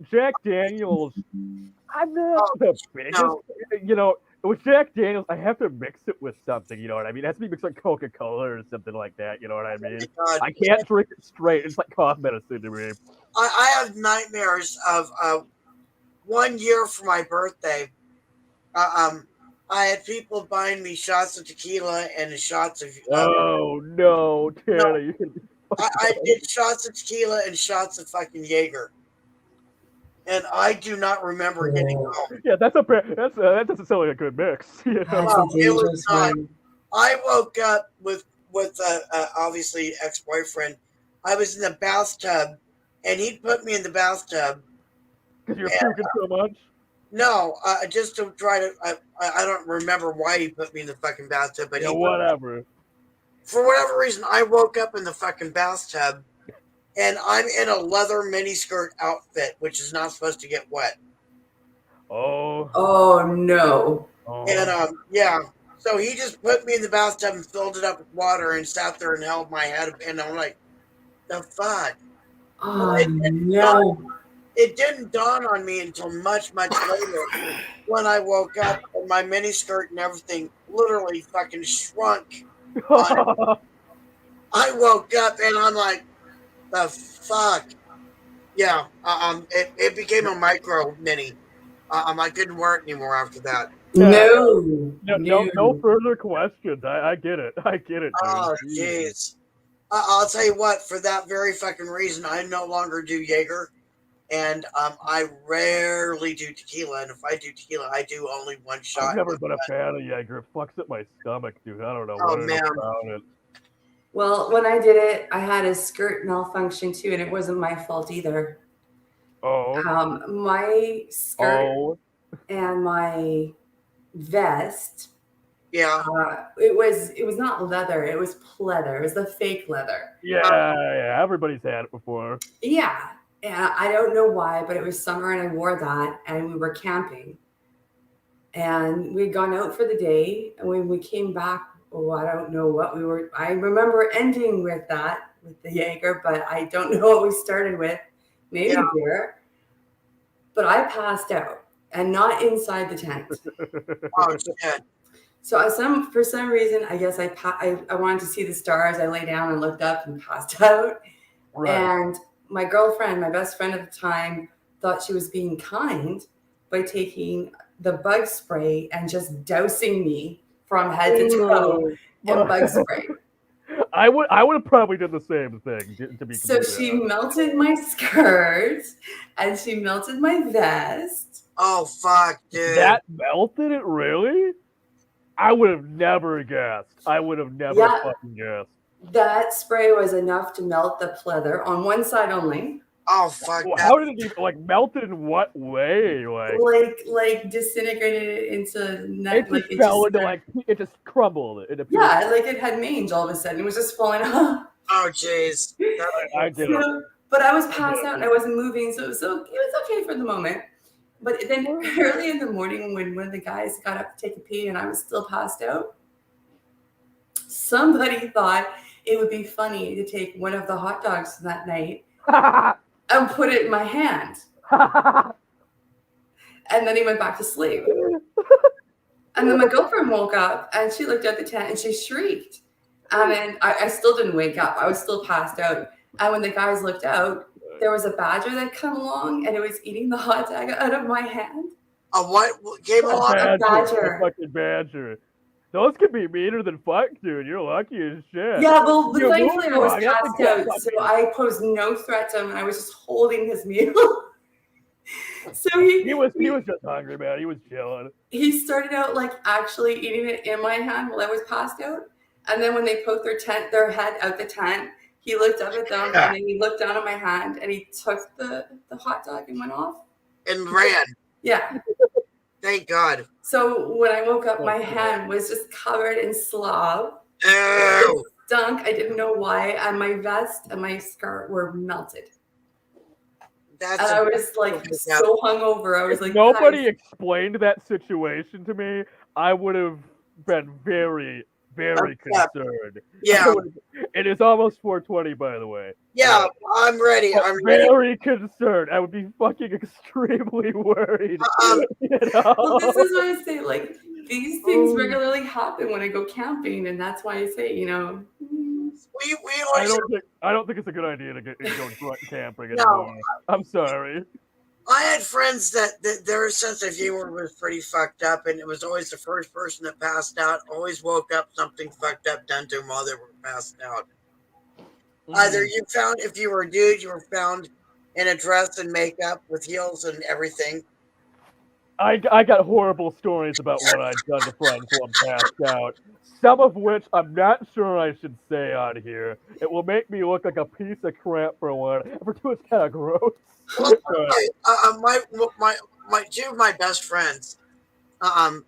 Jack Daniels, I'm not the biggest. no. You know, with Jack Daniels, I have to mix it with something. You know what I mean? It has to be mixed with Coca-Cola or something like that. You know what I mean? God. I can't drink it straight. It's like cough medicine to me. I have nightmares of 1 year for my birthday. I had people buying me shots of tequila and shots of. Oh no, Tana, you can. I did shots of tequila and shots of fucking Jaeger, and I do not remember getting home. Yeah, that doesn't sound like a good mix. You know? That's a It was dangerous not. one. I woke up with obviously ex-boyfriend. I was in the bathtub, and he'd put me in the bathtub. Because you're puking so much. No, just to try to. I don't remember why he put me in the fucking bathtub, but Yeah, whatever. For whatever reason, I woke up in the fucking bathtub, and I'm in a leather miniskirt outfit, which is not supposed to get wet. Oh no. And yeah, so he just put me in the bathtub and filled it up with water and sat there and held my head, and I'm like, the fuck. Oh no. It didn't dawn on me until much, much later when I woke up and my miniskirt and everything literally fucking shrunk. I woke up and I'm like, the fuck. Yeah, it became a micro mini. I couldn't wear it anymore after that. No further questions. I get it. I get it. Dude. Oh, jeez. I'll tell you what, for that very fucking reason, I no longer do Jaeger. And I rarely do tequila. And if I do tequila, I do only one shot. I've never been a fan of Jaeger. It fucks up my stomach, dude. I don't know Oh, what man. about it. Well, when I did it, I had a skirt malfunction too, and it wasn't my fault either. Oh. My skirt and my vest. Yeah. It was not leather. It was pleather. It was the fake leather. Yeah. Everybody's had it before. Yeah. And I don't know why, but it was summer and I wore that and we were camping. And we'd gone out for the day. And when we came back, I don't know what we were. I remember ending with that, with the Jaeger, but I don't know what we started with. Maybe beer. But I passed out and not inside the tent. Oh, shit. So for some reason, I guess I wanted to see the stars. I lay down and looked up and passed out. Right. And my girlfriend, my best friend at the time, thought she was being kind by taking the bug spray and just dousing me from head to toe in bug spray. I would have probably done the same thing. To be so she melted my skirt and she melted my vest. Oh fuck, dude! That melted it, really? I would have never guessed. I would have never fucking guessed. That spray was enough to melt the pleather on one side only. Oh fuck! How did it even melt it in what way? Like disintegrated it into it just crumbled. It it had mange all of a sudden. It was just falling off. Oh jeez. I did it. But I was passed out and I wasn't moving, so it was okay for the moment. But then early in the morning, when one of the guys got up to take a pee and I was still passed out, somebody thought it would be funny to take one of the hot dogs that night and put it in my hand. And then he went back to sleep. And then my girlfriend woke up and she looked at the tent and she shrieked. And then I still didn't wake up. I was still passed out. And when the guys looked out, there was a badger that come along and it was eating the hot dog out of my hand. A what came along? A badger. A fucking badger. Those could be meaner than fuck, dude. You're lucky as shit. Yeah, well, You're thankfully I was moving on. passed out, so I posed no threat to him, and I was just holding his meal. So he was just hungry, man. He was chilling. He started out like actually eating it in my hand while I was passed out, and then when they poked their head out the tent, he looked up at them and then he looked down at my hand and he took the hot dog and went off and ran. Yeah. Thank God. So when I woke up, my hand was just covered in slob. Ew. It stunk. I didn't know why, and my vest and my skirt were melted. And I was like so hungover. I was like, if nobody explained that situation to me, I would have been very, very concerned. Yeah. It is almost 4:20, by the way. Yeah, I'm ready. I'm very concerned. I would be fucking extremely worried. You know? Well, this is what I say. Like, these things regularly happen when I go camping, and that's why I say, you know. I don't think it's a good idea to go camping anymore. I'm sorry. I had friends that their sense of humor was pretty fucked up, and it was always the first person that passed out always woke up something fucked up done to them while they were passed out. Either you found, if you were a dude, you were found in a dress and makeup with heels and everything. I got horrible stories about what I've done to friends while I'm passed out. Some of which I'm not sure I should say on here. It will make me look like a piece of crap for one. For two, it's kind of gross. My two of my best friends,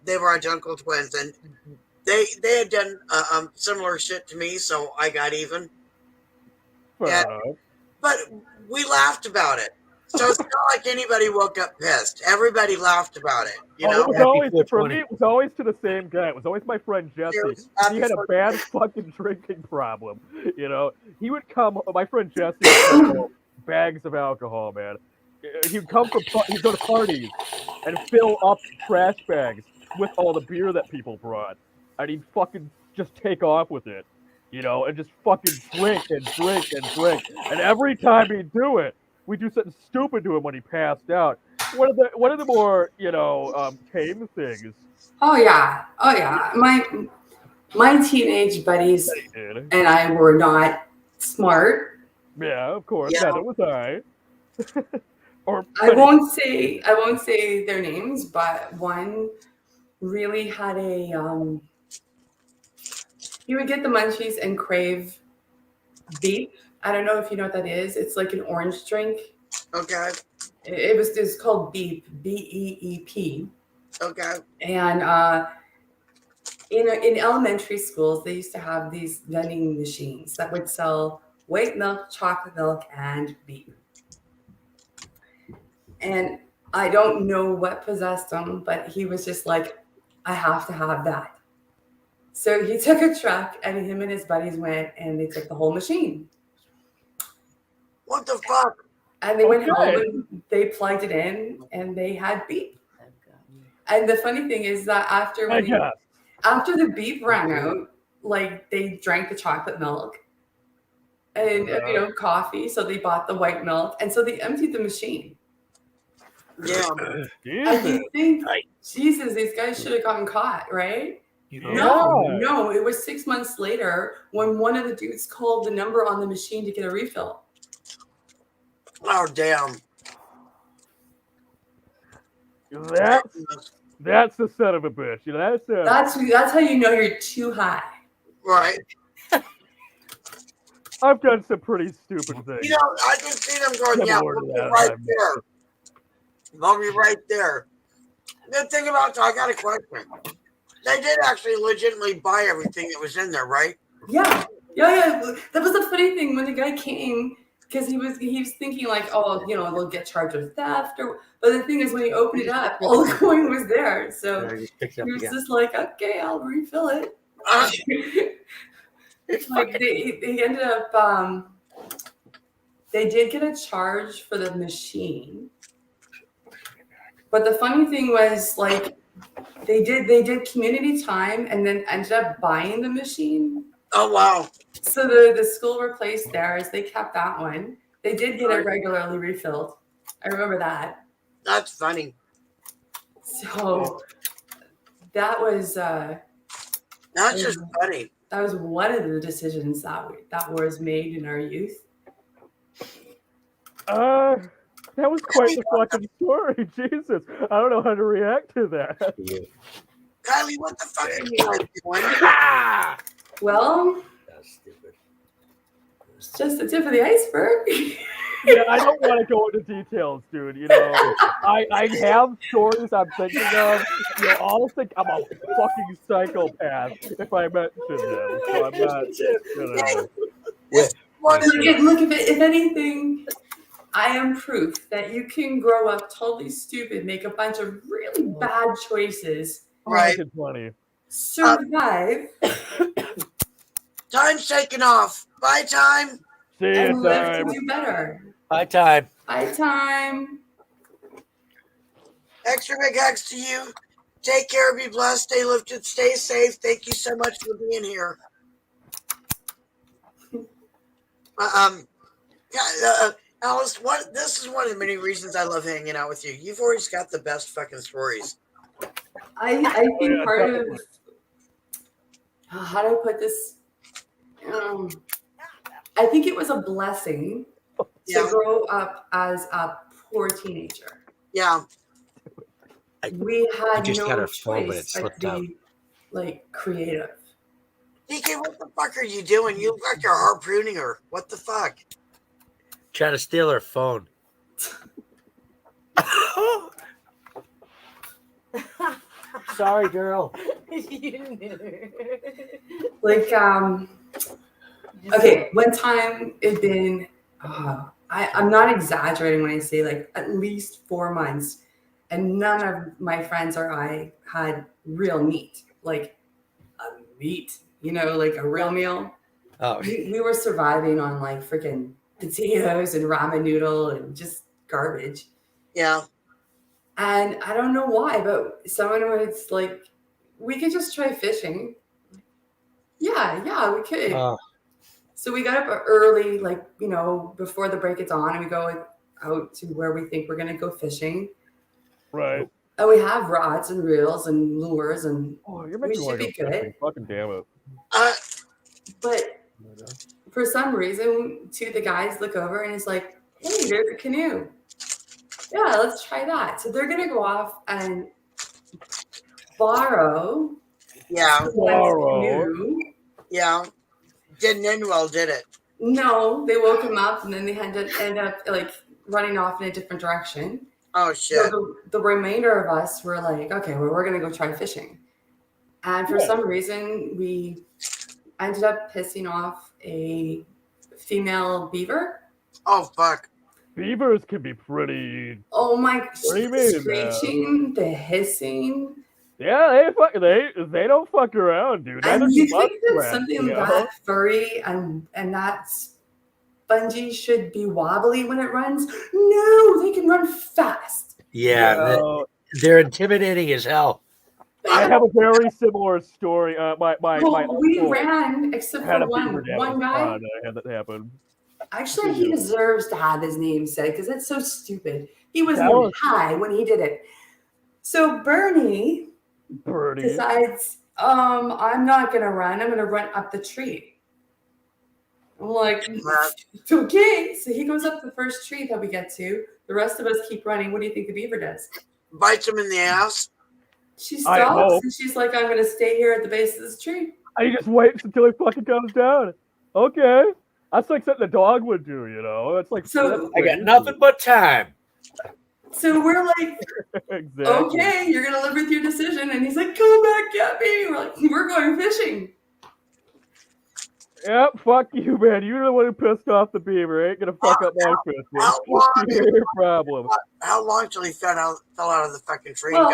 they were identical twins, and they had done similar shit to me, so I got even. But we laughed about it. So it's not like anybody woke up pissed. Everybody laughed about it. You know, it was always, for me, it was always to the same guy. It was always my friend Jesse. He had a bad fucking drinking problem. You know, he would come. My friend Jesse would come home, bags of alcohol, man. He'd come from he'd go to parties and fill up trash bags with all the beer that people brought, and he'd fucking just take off with it, you know, and just fucking drink and drink and drink. And every time he'd do it, we do something stupid to him when he passed out. One of the more, you know, tame things. Oh yeah. My teenage buddies and I were not smart. Yeah, of course. Yeah. Neither was I. I won't say their names, but one really had a he would get the munchies and crave beep. I don't know if you know what that is. It's like an orange drink. Okay. It's called Beep, BEEP. Okay. And in elementary schools, they used to have these vending machines that would sell white milk, chocolate milk, and beep. And I don't know what possessed him, but he was just like, I have to have that. So he took a truck, and him and his buddies went, and they took the whole machine. What the fuck? And they went home and they plugged it in and they had beep. And the funny thing is that after the beep ran out, like they drank the chocolate milk and you know, coffee. So they bought the white milk, and so they emptied the machine. Yeah. And you think, Jesus, these guys should have gotten caught, right? Yeah. No, it was 6 months later when one of the dudes called the number on the machine to get a refill. Oh damn! That's the son of a bitch. You know, that's how you know you're too high. Right. I've done some pretty stupid things. You know, I can see them going, yeah, we'll be right there. They'll be right there. The thing about, I got a question. They did actually legitimately buy everything that was in there, right? Yeah. That was the funny thing when the guy came, because he was thinking like, oh, you know, they'll get charged with theft, but the thing is, when he opened it up, all the coin was there, so he was just like, okay, I'll refill it. Like they ended up, they did get a charge for the machine, but the funny thing was, like, they did community time and then ended up buying the machine. Oh wow! So the school replaced theirs. They kept that one, They did get it regularly refilled. I remember that. That's funny. So that was That's just funny. That was one of the decisions that was made in our youth. That was quite the fucking story. Jesus, I don't know how to react to that. Kylie, what the fuck are you guys doing? Well, That's stupid. it's just the tip of the iceberg. Yeah, I don't want to go into details, dude. You know, I have stories I'm thinking of. You know, honestly, I'm a fucking psychopath if I mention them. So I'm not. Look, if anything, I am proof that you can grow up totally stupid, make a bunch of really bad choices, Right. Funny. survive, Time's taking off. Bye, time. See you, and live time. to do better. High time. Bye, time. Extra big hugs to you. Take care, be blessed, stay lifted, stay safe. Thank you so much for being here. Alice, this is one of the many reasons I love hanging out with you. You've always got the best fucking stories. I think part of how do I put this? I think it was a blessing to grow up as a poor teenager. Yeah. We had just had no our phone, but it choice but slipped to out. be like creative. DK, what the fuck are you doing? You look like you're harpooning her. What the fuck? Trying to steal her phone. Sorry, girl. Like, okay, one time it'd been, I'm not exaggerating when I say like at least 4 months, and none of my friends or I had real meat, like meat, like a real meal. Oh, we were surviving on like freaking potatoes and ramen noodle and just garbage. Yeah. And I don't know why, but someone was like, we could just try fishing. Yeah, we could. So we got up early, like, before the break of dawn, and we go out to where we think we're going to go fishing. Right. And we have rods and reels and lures, and you're we making should be good. Fucking damn it. But for some reason, two of the guys look over and it's like, hey, there's a canoe. Yeah, let's try that. So they're going to go off and borrow. Yeah. Canoe. Yeah. Didn't end well, did it? No, they woke him up and then they end up like running off in a different direction. Oh, shit. So the remainder of us were like, okay, well, we're going to go try fishing. And for some reason, we ended up pissing off a female beaver. Oh, fuck. Beavers can be pretty. Oh my! The screeching, the hissing. Yeah, they don't fuck around, dude. And you think that something that furry and that spongy should be wobbly when it runs? No, they can run fast. Yeah, they're intimidating as hell. I have a very similar story. We ran except for one guy. I had that happen. Actually, he deserves to have his name said because it's so stupid. He was high when he did it. So Bernie decides, I'm not going to run. I'm going to run up the tree. I'm like, okay. So he goes up the first tree that we get to. The rest of us keep running. What do you think the beaver does? Bites him in the ass. She stops and she's like, I'm going to stay here at the base of this tree. And he just waits until he fucking comes down. Okay. That's like something a dog would do, It's like, so I got nothing but time. So we're like, exactly. Okay, you're going to live with your decision. And he's like, come back, get me. We're like, we're going fishing. Yep, fuck you, man. You're the one who pissed off the beaver. Ain't gonna fuck up my fishing. Your problem. How long till he fell out of the fucking tree? Well,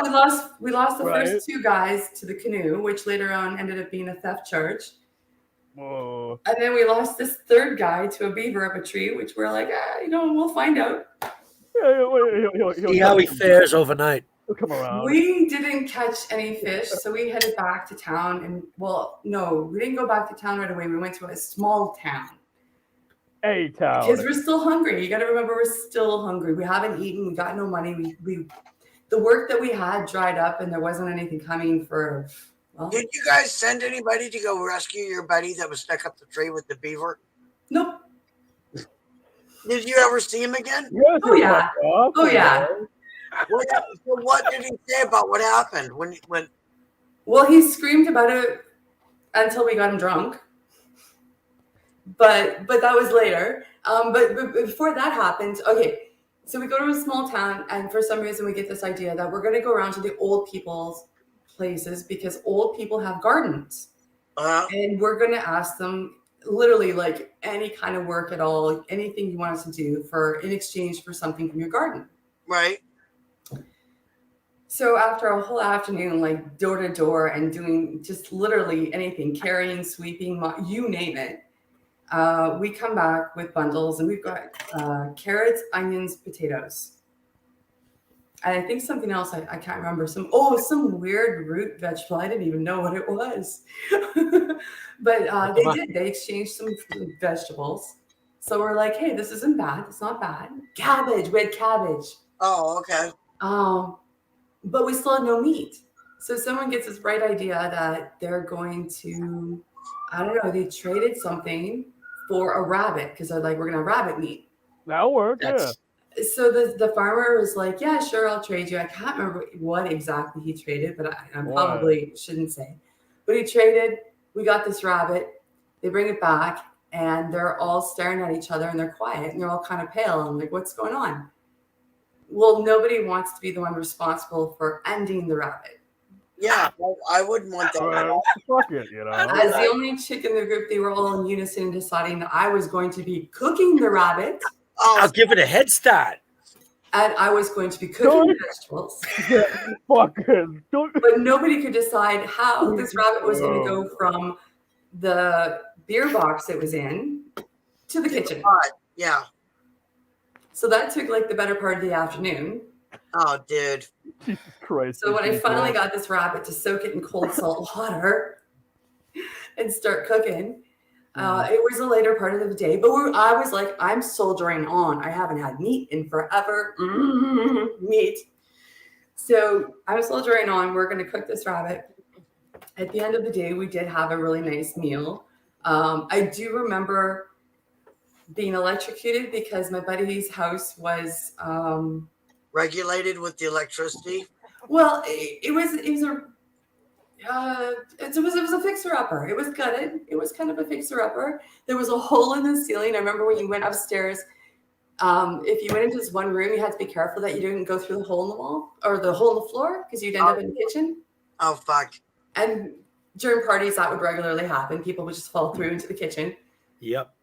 we lost the first two guys to the canoe, which later on ended up being a theft charge. Whoa. And then we lost this third guy to a beaver up a tree, which we're like, we'll find out. See how he fares overnight. He'll come around. We didn't catch any fish, so we headed back to town. And we didn't go back to town right away. We went to a small town. A-Town. Because we're still hungry. You got to remember, we're still hungry. We haven't eaten. We got no money. The work that we had dried up, and there wasn't anything coming for. Well, did you guys send anybody to go rescue your buddy that was stuck up the tree with the beaver? Nope. Did you ever see him again? Yes, Oh yeah. Oh yeah. What did he say about what happened when? Well, he screamed about it until we got him drunk. But that was later. But before that happened, okay. So we go to a small town, and for some reason we get this idea that we're going to go around to the old people's places because old people have gardens, and we're going to ask them literally like any kind of work at all, anything you want us to do in exchange for something from your garden. Right. So after a whole afternoon, like door to door and doing just literally anything, carrying, sweeping, you name it, we come back with bundles, and we've got carrots, onions, potatoes. And I think something else, I can't remember. Some weird root vegetable. I didn't even know what it was. But they exchanged some vegetables. So we're like, hey, this isn't bad. It's not bad. Cabbage. We had cabbage. Oh, okay. But we still had no meat. So someone gets this bright idea that they're going to, I don't know, they traded something for a rabbit because they're like, we're going to have rabbit meat. That'll work, yeah. So the farmer was like, yeah, sure, I'll trade you. I can't remember what exactly he traded, but I probably shouldn't say. But he traded. We got this rabbit. They bring it back, and they're all staring at each other, and they're quiet, and they're all kind of pale. I'm like, what's going on? Well, nobody wants to be the one responsible for ending the rabbit. Yeah, I wouldn't want that. Fuck it, you know. As the only chick in the group, they were all in unison deciding that I was going to be cooking the rabbit. I'll give it a head start. And I was going to be cooking vegetables. Fucking. But nobody could decide how this rabbit was going to go from the beer box it was in to the kitchen. Yeah. So that took like the better part of the afternoon. Oh, dude. Jesus Christ. So when I finally got this rabbit to soak it in cold salt water and start cooking, it was a later part of the day. But I was like, I'm soldiering on. I haven't had meat in forever. Meat. So I was soldiering on. We're going to cook this rabbit. At the end of the day, we did have a really nice meal. I do remember being electrocuted because my buddy's house was regulated with the electricity. Well, it was a fixer-upper. It was gutted. It was kind of a fixer-upper. There was a hole in the ceiling. I remember when you went upstairs, if you went into this one room, you had to be careful that you didn't go through the hole in the wall or the hole in the floor because you'd end up in the kitchen. Oh, fuck. And during parties, that would regularly happen. People would just fall through into the kitchen. Yep.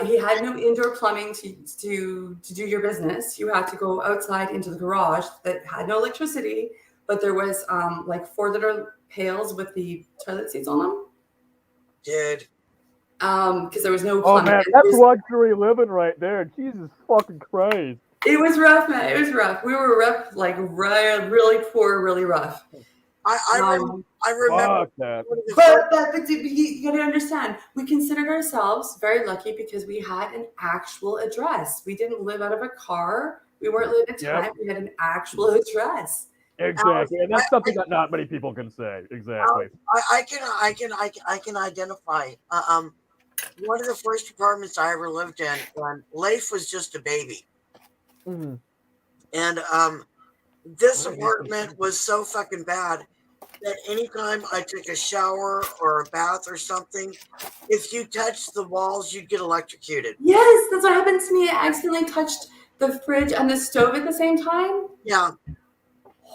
He had no indoor plumbing to do your business. You had to go outside into the garage that had no electricity, but there was like 4 little pails with the toilet seats on them. Dude. Because there was no plumbing. Oh man, that's luxury living right there. Jesus fucking Christ. It was rough, man. It was rough. We were rough, like really poor, really rough. I remember that. But you gotta understand, we considered ourselves very lucky because we had an actual address. We didn't live out of a car. We weren't living in a tent. We had an actual address. Exactly, and that's something that not many people can say. Exactly. I can identify. One of the first apartments I ever lived in, when Leif was just a baby, and this apartment was so fucking bad that anytime I took a shower or a bath or something, if you touched the walls, you'd get electrocuted. Yes, that's what happened to me. I accidentally touched the fridge and the stove at the same time. Yeah.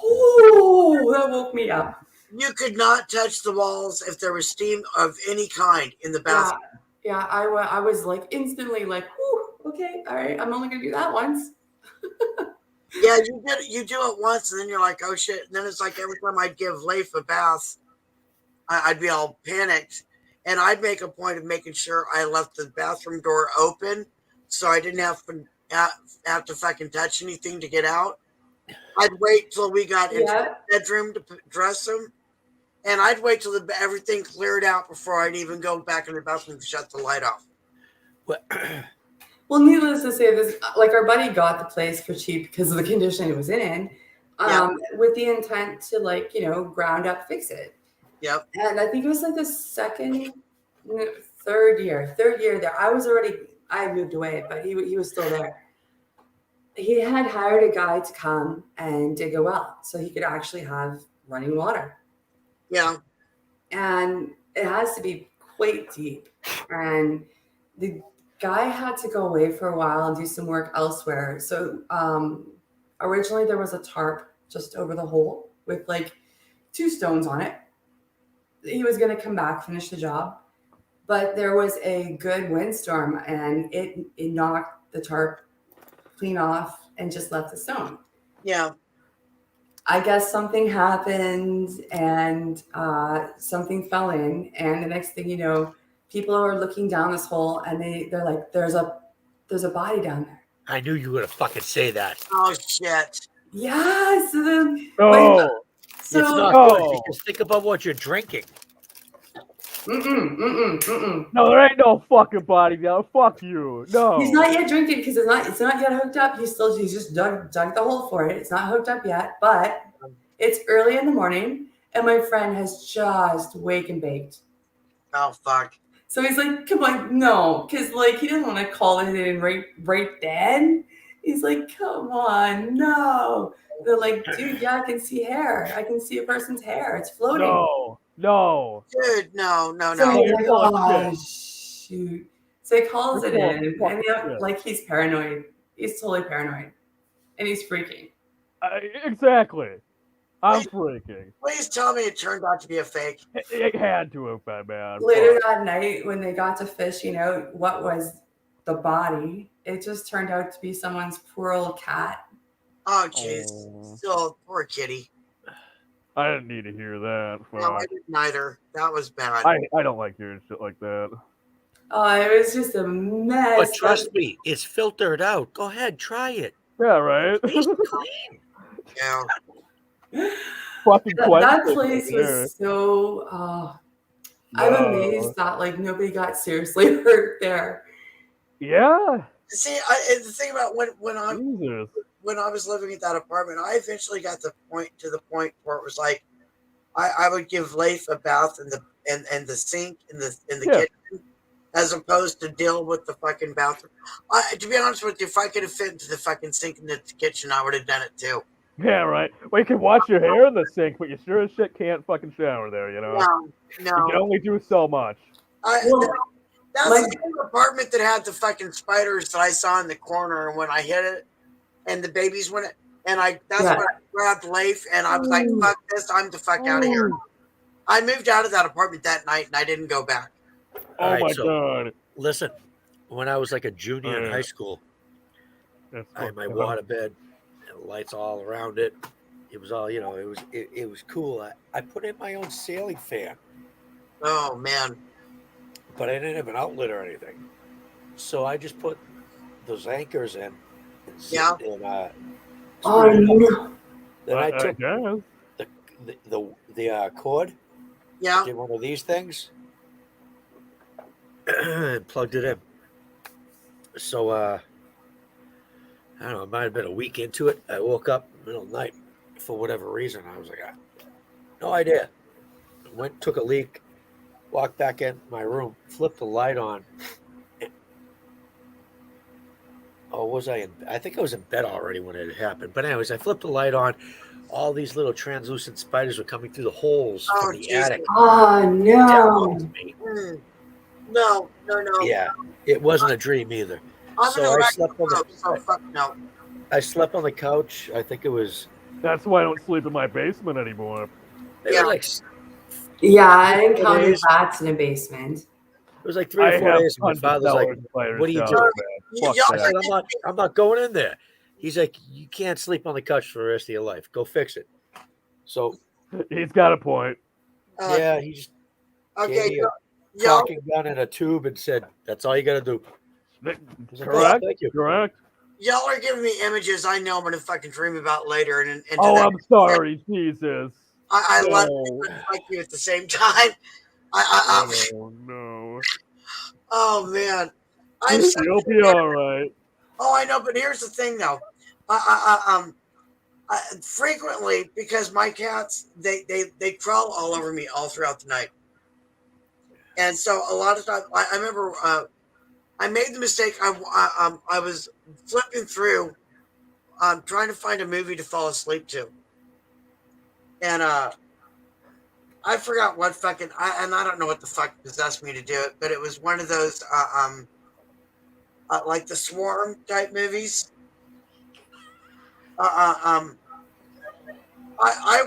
Oh, that woke me up. You could not touch the walls if there was steam of any kind in the bathroom. Yeah, I was like instantly like, whew, okay, all right, I'm only gonna do that once. Yeah, you do it once, and then you're like, oh shit. And then it's like every time I'd give Leif a bath, I'd be all panicked, and I'd make a point of making sure I left the bathroom door open, so I didn't have to fucking touch anything to get out. I'd wait till we got into the bedroom to dress him, and I'd wait till everything cleared out before I'd even go back in the bathroom to shut the light off. Well, needless to say, this like our buddy got the place for cheap because of the condition it was in, with the intent to like ground up fix it. Yep. And I think it was like the third year there. I moved away, but he was still there. He had hired a guy to come and dig a well so he could actually have running water. Yeah. And it has to be quite deep. And the guy had to go away for a while and do some work elsewhere. So originally there was a tarp just over the hole with like 2 stones on it. He was going to come back, finish the job. But there was a good windstorm and it knocked the tarp clean off and just left the stone. Yeah. I guess something happened and something fell in, and the next thing you know, people are looking down this hole and they're like, "There's a body down there." I knew you were gonna fucking say that. Oh shit. Yeah. So then, It's not good because think about what you're drinking. No, there ain't no fucking body down. Fuck you. No. He's not yet drinking because it's not yet hooked up. He's just dug the hole for it. It's not hooked up yet, but it's early in the morning and my friend has just wake and baked. Oh fuck. So he's like, "Come on, no," because like he doesn't want to call it in right then. He's like, "Come on, no." They're like, "Dude, yeah, I can see hair. I can see a person's hair. It's floating." No. Dude, no. So he's like, You're full of "Oh shoot." So he calls You're it full of in, fucking and shit. like he's paranoid. He's totally paranoid, and he's freaking. Exactly. I'm freaking. Please tell me it turned out to be a fake. It had to have been, man. Later that night, when they got to fishing out what was the body, it just turned out to be someone's poor old cat. Oh jeez. Still, poor kitty. I didn't need to hear that. No, I didn't either. That was bad. I don't like hearing shit like that. Oh, it was just a mess. But trust me, it's filtered out. Go ahead, try it. Yeah, right. Yeah. Fucking that place was so. I'm amazed that like nobody got seriously hurt there. Yeah. See, the thing about when I was living at that apartment, I eventually got to the point where it was like I would give Leif a bath in the sink in the kitchen, as opposed to deal with the fucking bathroom. To be honest with you, if I could have fit into the fucking sink in the kitchen, I would have done it too. Yeah, right. Well, you can wash your hair in the sink, but you sure as shit can't fucking shower there, you know? No. You can only do so much. That's the same apartment that had the fucking spiders that I saw in the corner, and when I hit it, and the babies went, and that's when I grabbed Leif, and I was like, "Fuck this! I'm the fuck out of here." I moved out of that apartment that night, and I didn't go back. Oh my god! Listen, when I was like a junior in high school, I had my water bed, and lights all around it. It was all, it was cool. I put in my own ceiling fan. Oh man! But I didn't have an outlet or anything, so I just put those anchors in. Yeah. And, no. Then I took the cord. Yeah. Did one of these things. And plugged it in. So I don't know, it might have been a week into it. I woke up in the middle of the night for whatever reason. I was like, no idea. Went, took a leak, walked back in my room, flipped the light on. Was I in? I think I was in bed already when it happened. But anyways, I flipped the light on. All these little translucent spiders were coming through the holes from the attic. Oh no! No. Yeah, it wasn't a dream either. I slept on the couch. I think it was. That's why I don't sleep in my basement anymore. I encountered bats in a basement. It was like 3 or 4 days. My father's like, "What are you doing?" I said, I'm not going in there. He's like, "You can't sleep on the couch for the rest of your life. Go fix it." So he's got a point. Yeah, he just gave me a caulking gun and a tube and said, "That's all you got to do." Correct. Thank you. Correct. Y'all are giving me images I know I'm gonna fucking dream about later. And I'm sorry, Jesus. I love it, like you at the same time. No. Oh man, I'm You'll be all right. Oh, I know, but here's the thing, though. Frequently, because my cats, they crawl all over me all throughout the night. And so a lot of times, I remember I made the mistake. I was flipping through, trying to find a movie to fall asleep to. And I forgot what fucking, and I don't know what the fuck possessed me to do it, but it was one of those, like the Swarm type movies. I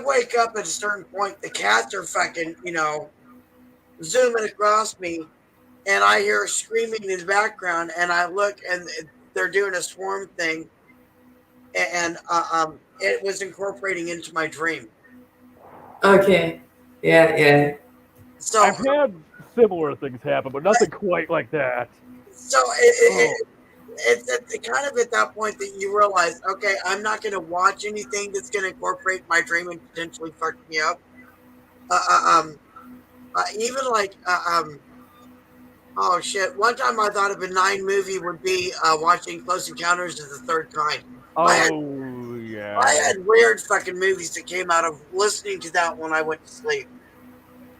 wake up at a certain point, the cats are fucking, zooming across me, and I hear screaming in the background, and I look, and they're doing a swarm thing, and it was incorporating into my dream. Okay. Yeah. So I've had similar things happen, but nothing quite like that. So it's kind of at that point that you realize, okay, I'm not going to watch anything that's going to incorporate my dream and potentially fuck me up. Even like, oh shit! One time I thought a benign movie would be watching Close Encounters of the Third Kind. Yeah. I had weird fucking movies that came out of listening to that when I went to sleep.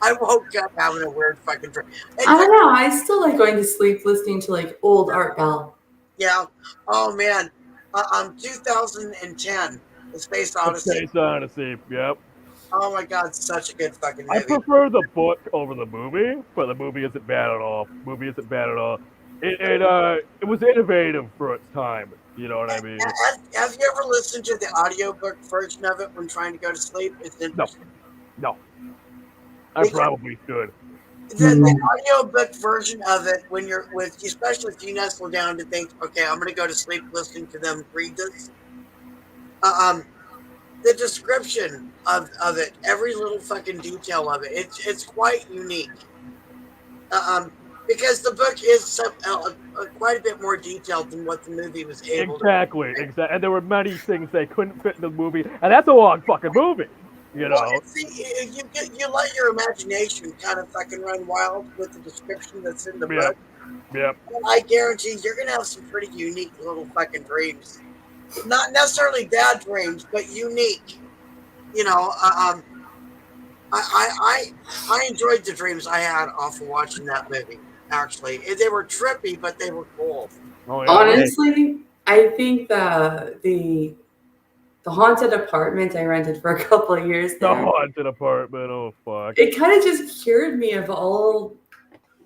I woke up having a weird fucking dream. I don't know. I still like going to sleep listening to like old Art Bell. Yeah. Oh man. 2010, The Space Odyssey. Space Odyssey. Yep. Oh my god, such a good fucking movie. I prefer the book over the movie, but the movie isn't bad at all. It was innovative for its time. You know what I mean? Have you ever listened to the audiobook version of it when trying to go to sleep? It's interesting. No. I probably should. The audiobook version of it, when you're with, especially if you nestle down to think, okay, I'm going to go to sleep listening to them read this. The description of it, every little fucking detail of it, it's quite unique. Because the book is quite a bit more detailed than what the movie was able to. Exactly. And there were many things they couldn't fit in the movie, and that's a long fucking movie. You know. Well, see, you let your imagination kind of fucking run wild with the description that's in the book. Yep. And I guarantee you're gonna have some pretty unique little fucking dreams. Not necessarily bad dreams, but unique. You know, I enjoyed the dreams I had off of watching that movie. Actually, they were trippy, but they were cool. Oh, yeah. Honestly, I think the haunted apartment I rented for a couple of years there. The haunted apartment, oh fuck. It kind of just cured me of all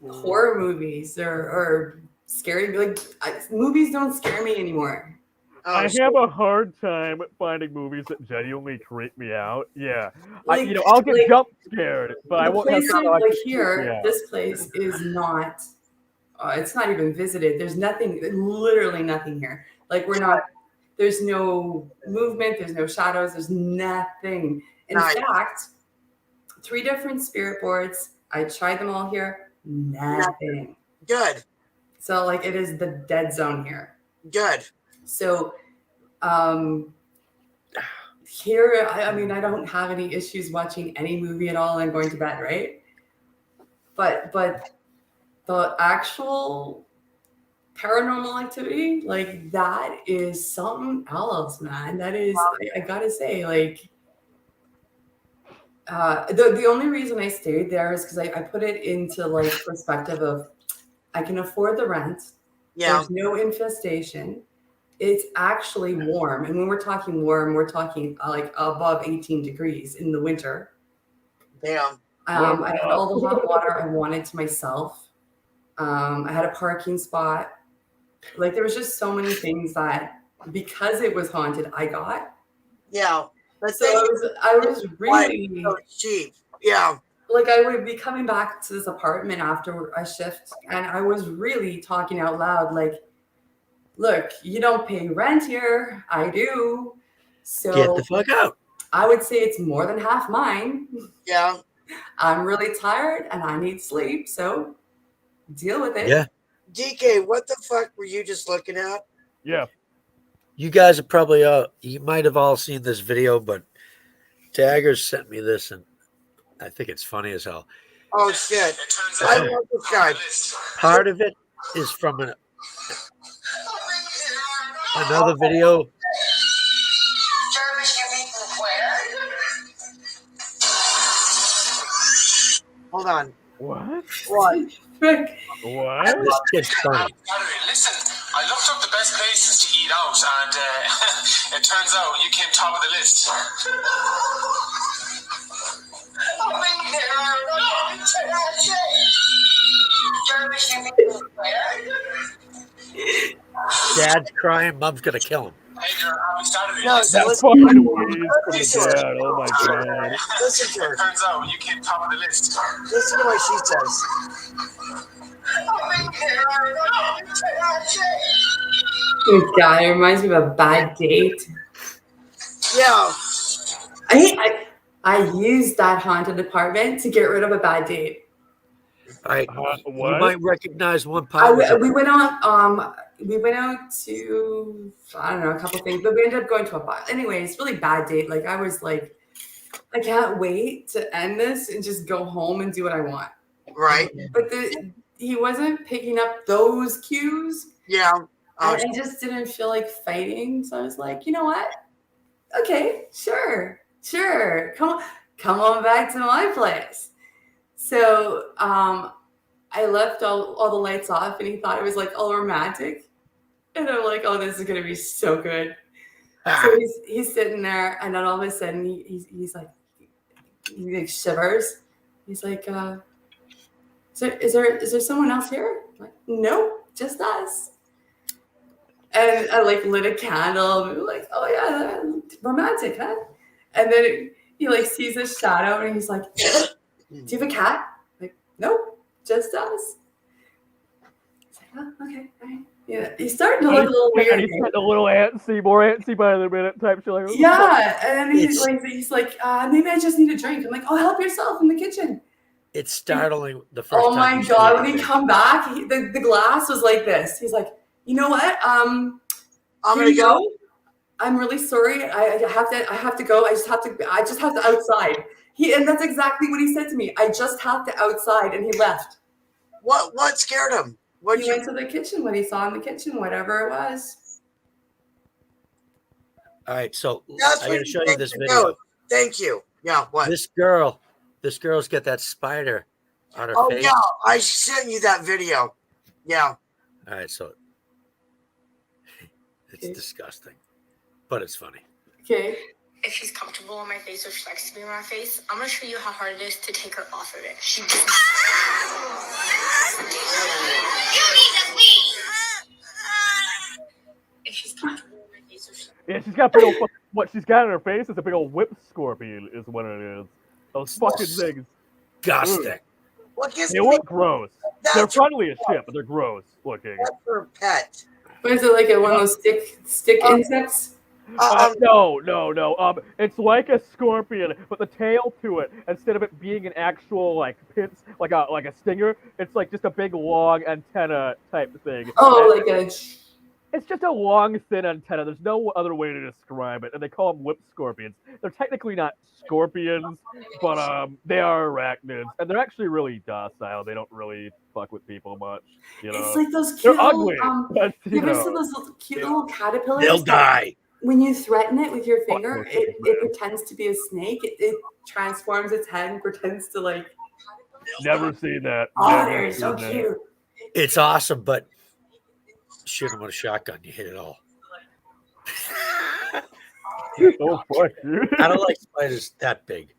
horror movies or scary. Like movies don't scare me anymore. I have a hard time finding movies that genuinely creep me out. Yeah, Like, I'll get jump scared, but I won't have Places to like here. yeah. This place is not. It's not even visited. There's nothing. Literally nothing here. Like we're not. There's no movement. There's no shadows. There's nothing. In fact, 3 different spirit boards. I tried them all here. Nothing. Good. So like it is the dead zone here. Good. So here, I mean, I don't have any issues watching any movie at all and going to bed, right? But the actual paranormal activity, like that is something else, man. That is, I gotta say, like, the only reason I stayed there is because I put it into like perspective of I can afford the rent. Yeah. There's no infestation. It's actually warm. And when we're talking warm, we're talking like above 18 degrees in the winter. Damn. I had all the hot water I wanted to myself. I had a parking spot. Like there was just so many things that because it was haunted, I got. Yeah. So I was really so cheap. Yeah. Like I would be coming back to this apartment after a shift and I was really talking out loud like, look, you don't pay rent here. I do. So get the fuck out. I would say it's more than half mine. Yeah. I'm really tired and I need sleep. So deal with it. Yeah. DK, what the fuck were you just looking at? Yeah. You guys are probably you might have all seen this video, but Taggers sent me this and I think it's funny as hell. Oh shit. I love this guy. Part of it is from Another video. Hold on. What? What? What? This kid's funny. Listen, I looked up the best places to eat out, and it turns out you came top of the list. Dad's crying. Mom's gonna kill him. No, That's listen, fucking weird from the dad. Oh my god. listen to her. Turns out you came top of the list. Listen to what she says. Good God, it reminds me of a bad date. Yeah. I used that haunted apartment to get rid of a bad date. You What? might recognize one part. We went out to, I don't know, a couple things, but we ended up going to a bar. Anyways, really bad date. Like, I was like, I can't wait to end this and just go home and do what I want. Right. But he wasn't picking up those cues. Yeah. I just didn't feel like fighting. So I was like, you know what? Okay, sure. Come on back to my place. So I left all the lights off, and he thought it was like all romantic. And I'm like, oh, this is gonna be so good. So he's sitting there, and then all of a sudden he's like, he like shivers. He's like, is there someone else here? I'm like, nope, just us. And I like lit a candle. And we were like, oh yeah, romantic, huh? And then he like sees a shadow, and he's like, do you have a cat? I'm like, nope, just us. He's like, oh, okay, all right. Yeah, he's starting to look a little weird. He's getting a little antsy, more antsy by the minute type shit. Like, Yeah, and then he's like, maybe I just need a drink. I'm like, oh, help yourself in the kitchen. It's startling the first Oh time. my God, when he come back, the glass was like this. He's like, you know what? I'm gonna go. I'm really sorry. I have to go. I just have to outside. And that's exactly what he said to me. I just have to outside, and he left. What scared him? He went to the kitchen, what he saw in the kitchen, whatever it was. All right, so That's I what gotta show you think this to video. do. Thank you. Yeah, what? This girl's got that spider on her face. Yeah, I sent you that video. Yeah. All right, so it's disgusting, but it's funny. Okay. If she's comfortable on my face or she likes to be on my face, I'm gonna show you how hard it is to take her off of it. She just if she's comfortable on my face or she she's got big old, what she's got in her face is a big old whip scorpion is what it is. Those fucking things. Disgusting. They look gross. They're friendly as shit, but they're gross looking. That's her pet. What is it, like one of those stick insects? No. It's like a scorpion, but the tail to it, instead of it being an actual like pinch, like a stinger, it's like just a big long antenna type thing. Oh, like a. It's just a long, thin antenna. There's no other way to describe it, and they call them whip scorpions. They're technically not scorpions, but they are arachnids, and they're actually really docile. They don't really fuck with people much. You know, it's like those cute they're ugly. But, you ever see those cute little caterpillars? They'll die. When you threaten it with your finger, it pretends to be a snake. It transforms its head and pretends to like. Never seen that. Oh, they're so cute. It's awesome, but shoot them with a shotgun, you hit it all. Oh fuck, dude. I don't like spiders that big.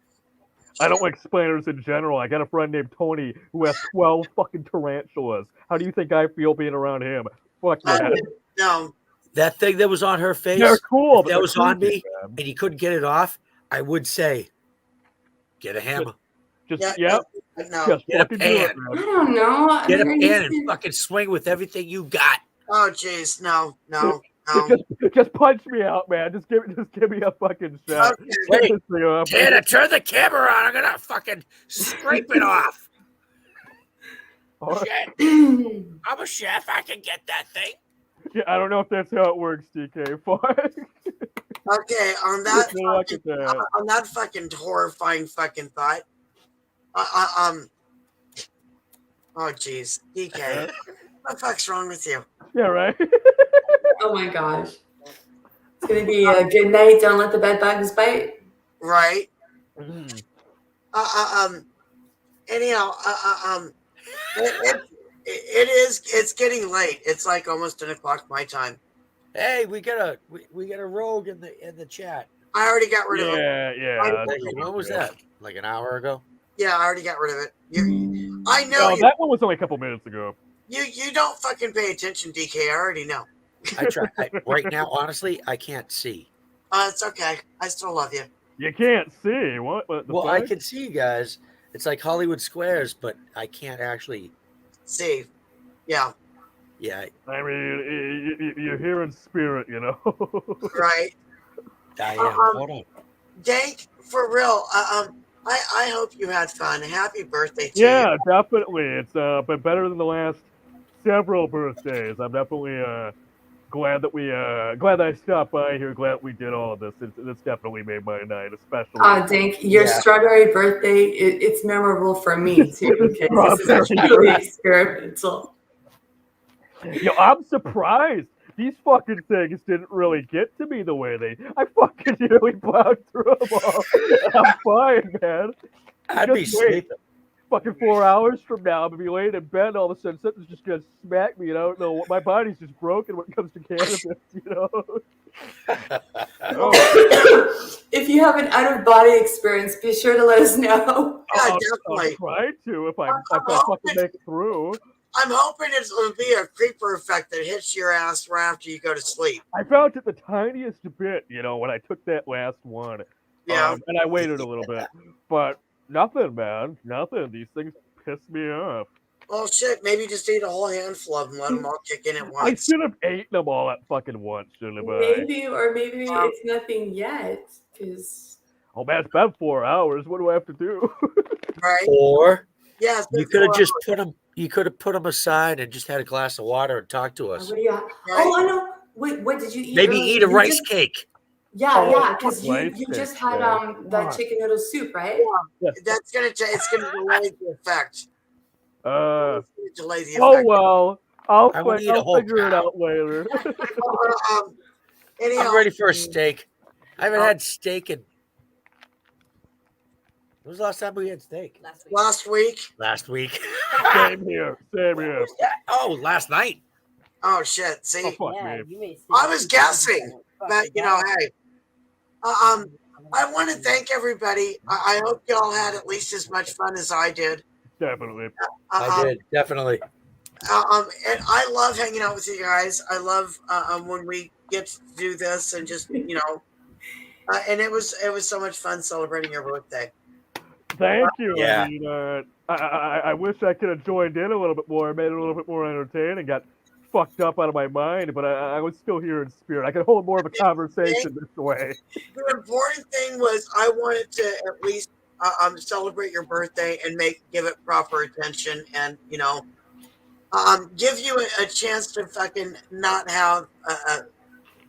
I don't like spiders in general. I got a friend named Tony who has 12 fucking tarantulas. How do you think I feel being around him? Fuck that. No. That thing that was on her face, they're cool. if that was on me, and he couldn't get it off, I would say, get a hammer. No. Get a pan. I don't know. Get a pan and fucking swing with everything you got. Oh jeez, no. Just punch me out, man. Just give me a fucking shot. Wait, Tanner, turn the camera on. I'm gonna fucking scrape it off. Shit. I'm a chef. I can get that thing. Yeah, I don't know if that's how it works, DK. Okay, on that fucking horrifying fucking thought. Oh jeez, DK, what the fuck's wrong with you? Yeah, right. Oh my gosh. It's gonna be a good night. Don't let the bed bugs bite. Right. Mm. Anyhow, it's getting late. It's like almost 10 o'clock my time. Hey, we got a rogue in the chat. I already got rid of him. Yeah. When was that? Like an hour ago? Yeah, I already got rid of it. I know No, that one was only a couple minutes ago. You don't fucking pay attention, DK. I already know. I try. Right now, honestly, I can't see. It's okay. I still love you. You can't see what? Well, I can see you guys. It's like Hollywood Squares, but I can't actually see. Yeah. Yeah. I mean, you're here in spirit, you know. Right. I am. Hold on. Dank, for real. I hope you had fun. Happy birthday to Yeah, you. definitely. It's been better than the last several birthdays. I'm definitely glad that I stopped by here. Glad we did all of this. It's definitely made my night, especially. Dank, your strawberry birthday, it's memorable for me too, because this is truly experimental. Yo, I'm surprised. These fucking things didn't really get to me the way I fucking nearly plowed through them all. I'm fine, man. I'd be sleeping. Fucking 4 hours from now, I'm gonna be laying in bed, and all of a sudden something's just gonna smack me, and I don't know what. My body's just broken when it comes to cannabis, you know. If you have an out-of-body experience, be sure to let us know. Yeah, definitely. I'll try to if I fucking make it through. I'm hoping it'll be a creeper effect that hits your ass right after you go to sleep. I felt it the tiniest bit, you know, when I took that last one. Yeah. And I waited a little bit. But nothing, man. Nothing. These things piss me off. Oh, shit. Maybe just eat a whole handful of them, let them all kick in at once. I should have eaten them all at fucking once, shouldn't I? Maybe it's nothing yet, because... Oh, man, it's been 4 hours. What do I have to do? Right. Or yeah, you could have just put them. You could have put them aside and just had a glass of water and talked to us. What do you got? Oh, I know. Wait, what did you eat? Maybe earlier? eat a You rice just- cake. Yeah, because rice you just cake, had yeah. that chicken noodle soup, right? Yeah. That's it's gonna delay the effect. Delay the effect. Oh well, I'll figure it out later. Anyhow, I'm ready for a steak. I haven't had steak in. When was the last time we had steak? Last week. Last week. Same here. Oh, last night. Oh shit! See, fuck me. I was guessing, but you know, hey. I want to thank everybody. I hope y'all had at least as much fun as I did. Definitely. I did, definitely. And I love hanging out with you guys. I love when we get to do this and just you know, and it was so much fun celebrating your birthday. Thank you. Yeah. I mean, I wish I could have joined in a little bit more, made it a little bit more entertaining, got fucked up out of my mind, but I was still here in spirit. I could hold more of a conversation this way. The important thing was I wanted to at least celebrate your birthday and give it proper attention, and you know, give you a chance to fucking not have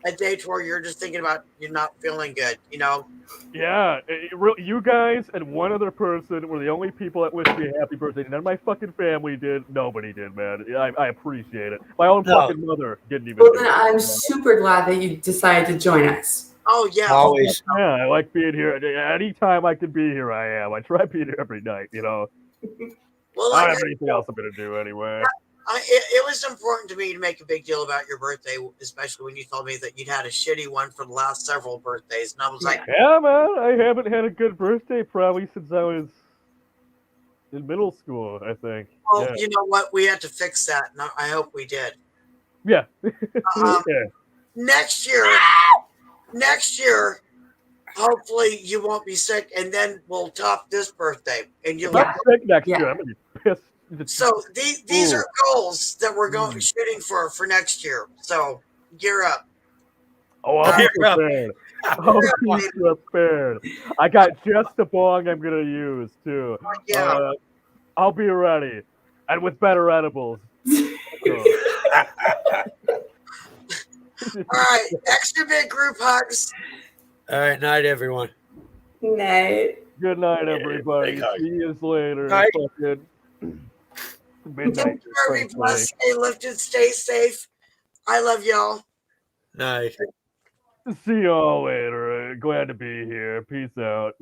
a day to where you're just thinking about you're not feeling good, you know. Yeah, you guys and one other person were the only people that wished me a happy birthday. None of my fucking family did. Nobody did, man. I appreciate it. My own fucking mother didn't even. Well, then I'm super glad that you decided to join us. Oh yeah, always. Yeah, I like being here. Anytime I can be here, I am. I try being here every night. You know. Well, I don't have anything else I'm gonna do anyway. It was important to me to make a big deal about your birthday, especially when you told me that you'd had a shitty one for the last several birthdays, and I was like, yeah, man, I haven't had a good birthday probably since I was in middle school, I think. well, Yeah. you know what? We had to fix that, and I hope we did. Yeah. Yeah. Next year, hopefully you won't be sick, and then we'll top this birthday, and you'll. I'm sick next year. I'm gonna be pissed. So these are goals that we're going shooting for next year. So gear up. Oh, I'll be prepared. I'll be prepared. I got just a bong I'm gonna use too. Yeah. I'll be ready, and with better edibles. All right, extra big group hugs. All right, night, everyone. Night. Good night, everybody. See you later. Night. Fucking midnight. Be blessed, stay lifted, stay safe. I love y'all. Nice. See y'all later. Glad to be here. Peace out.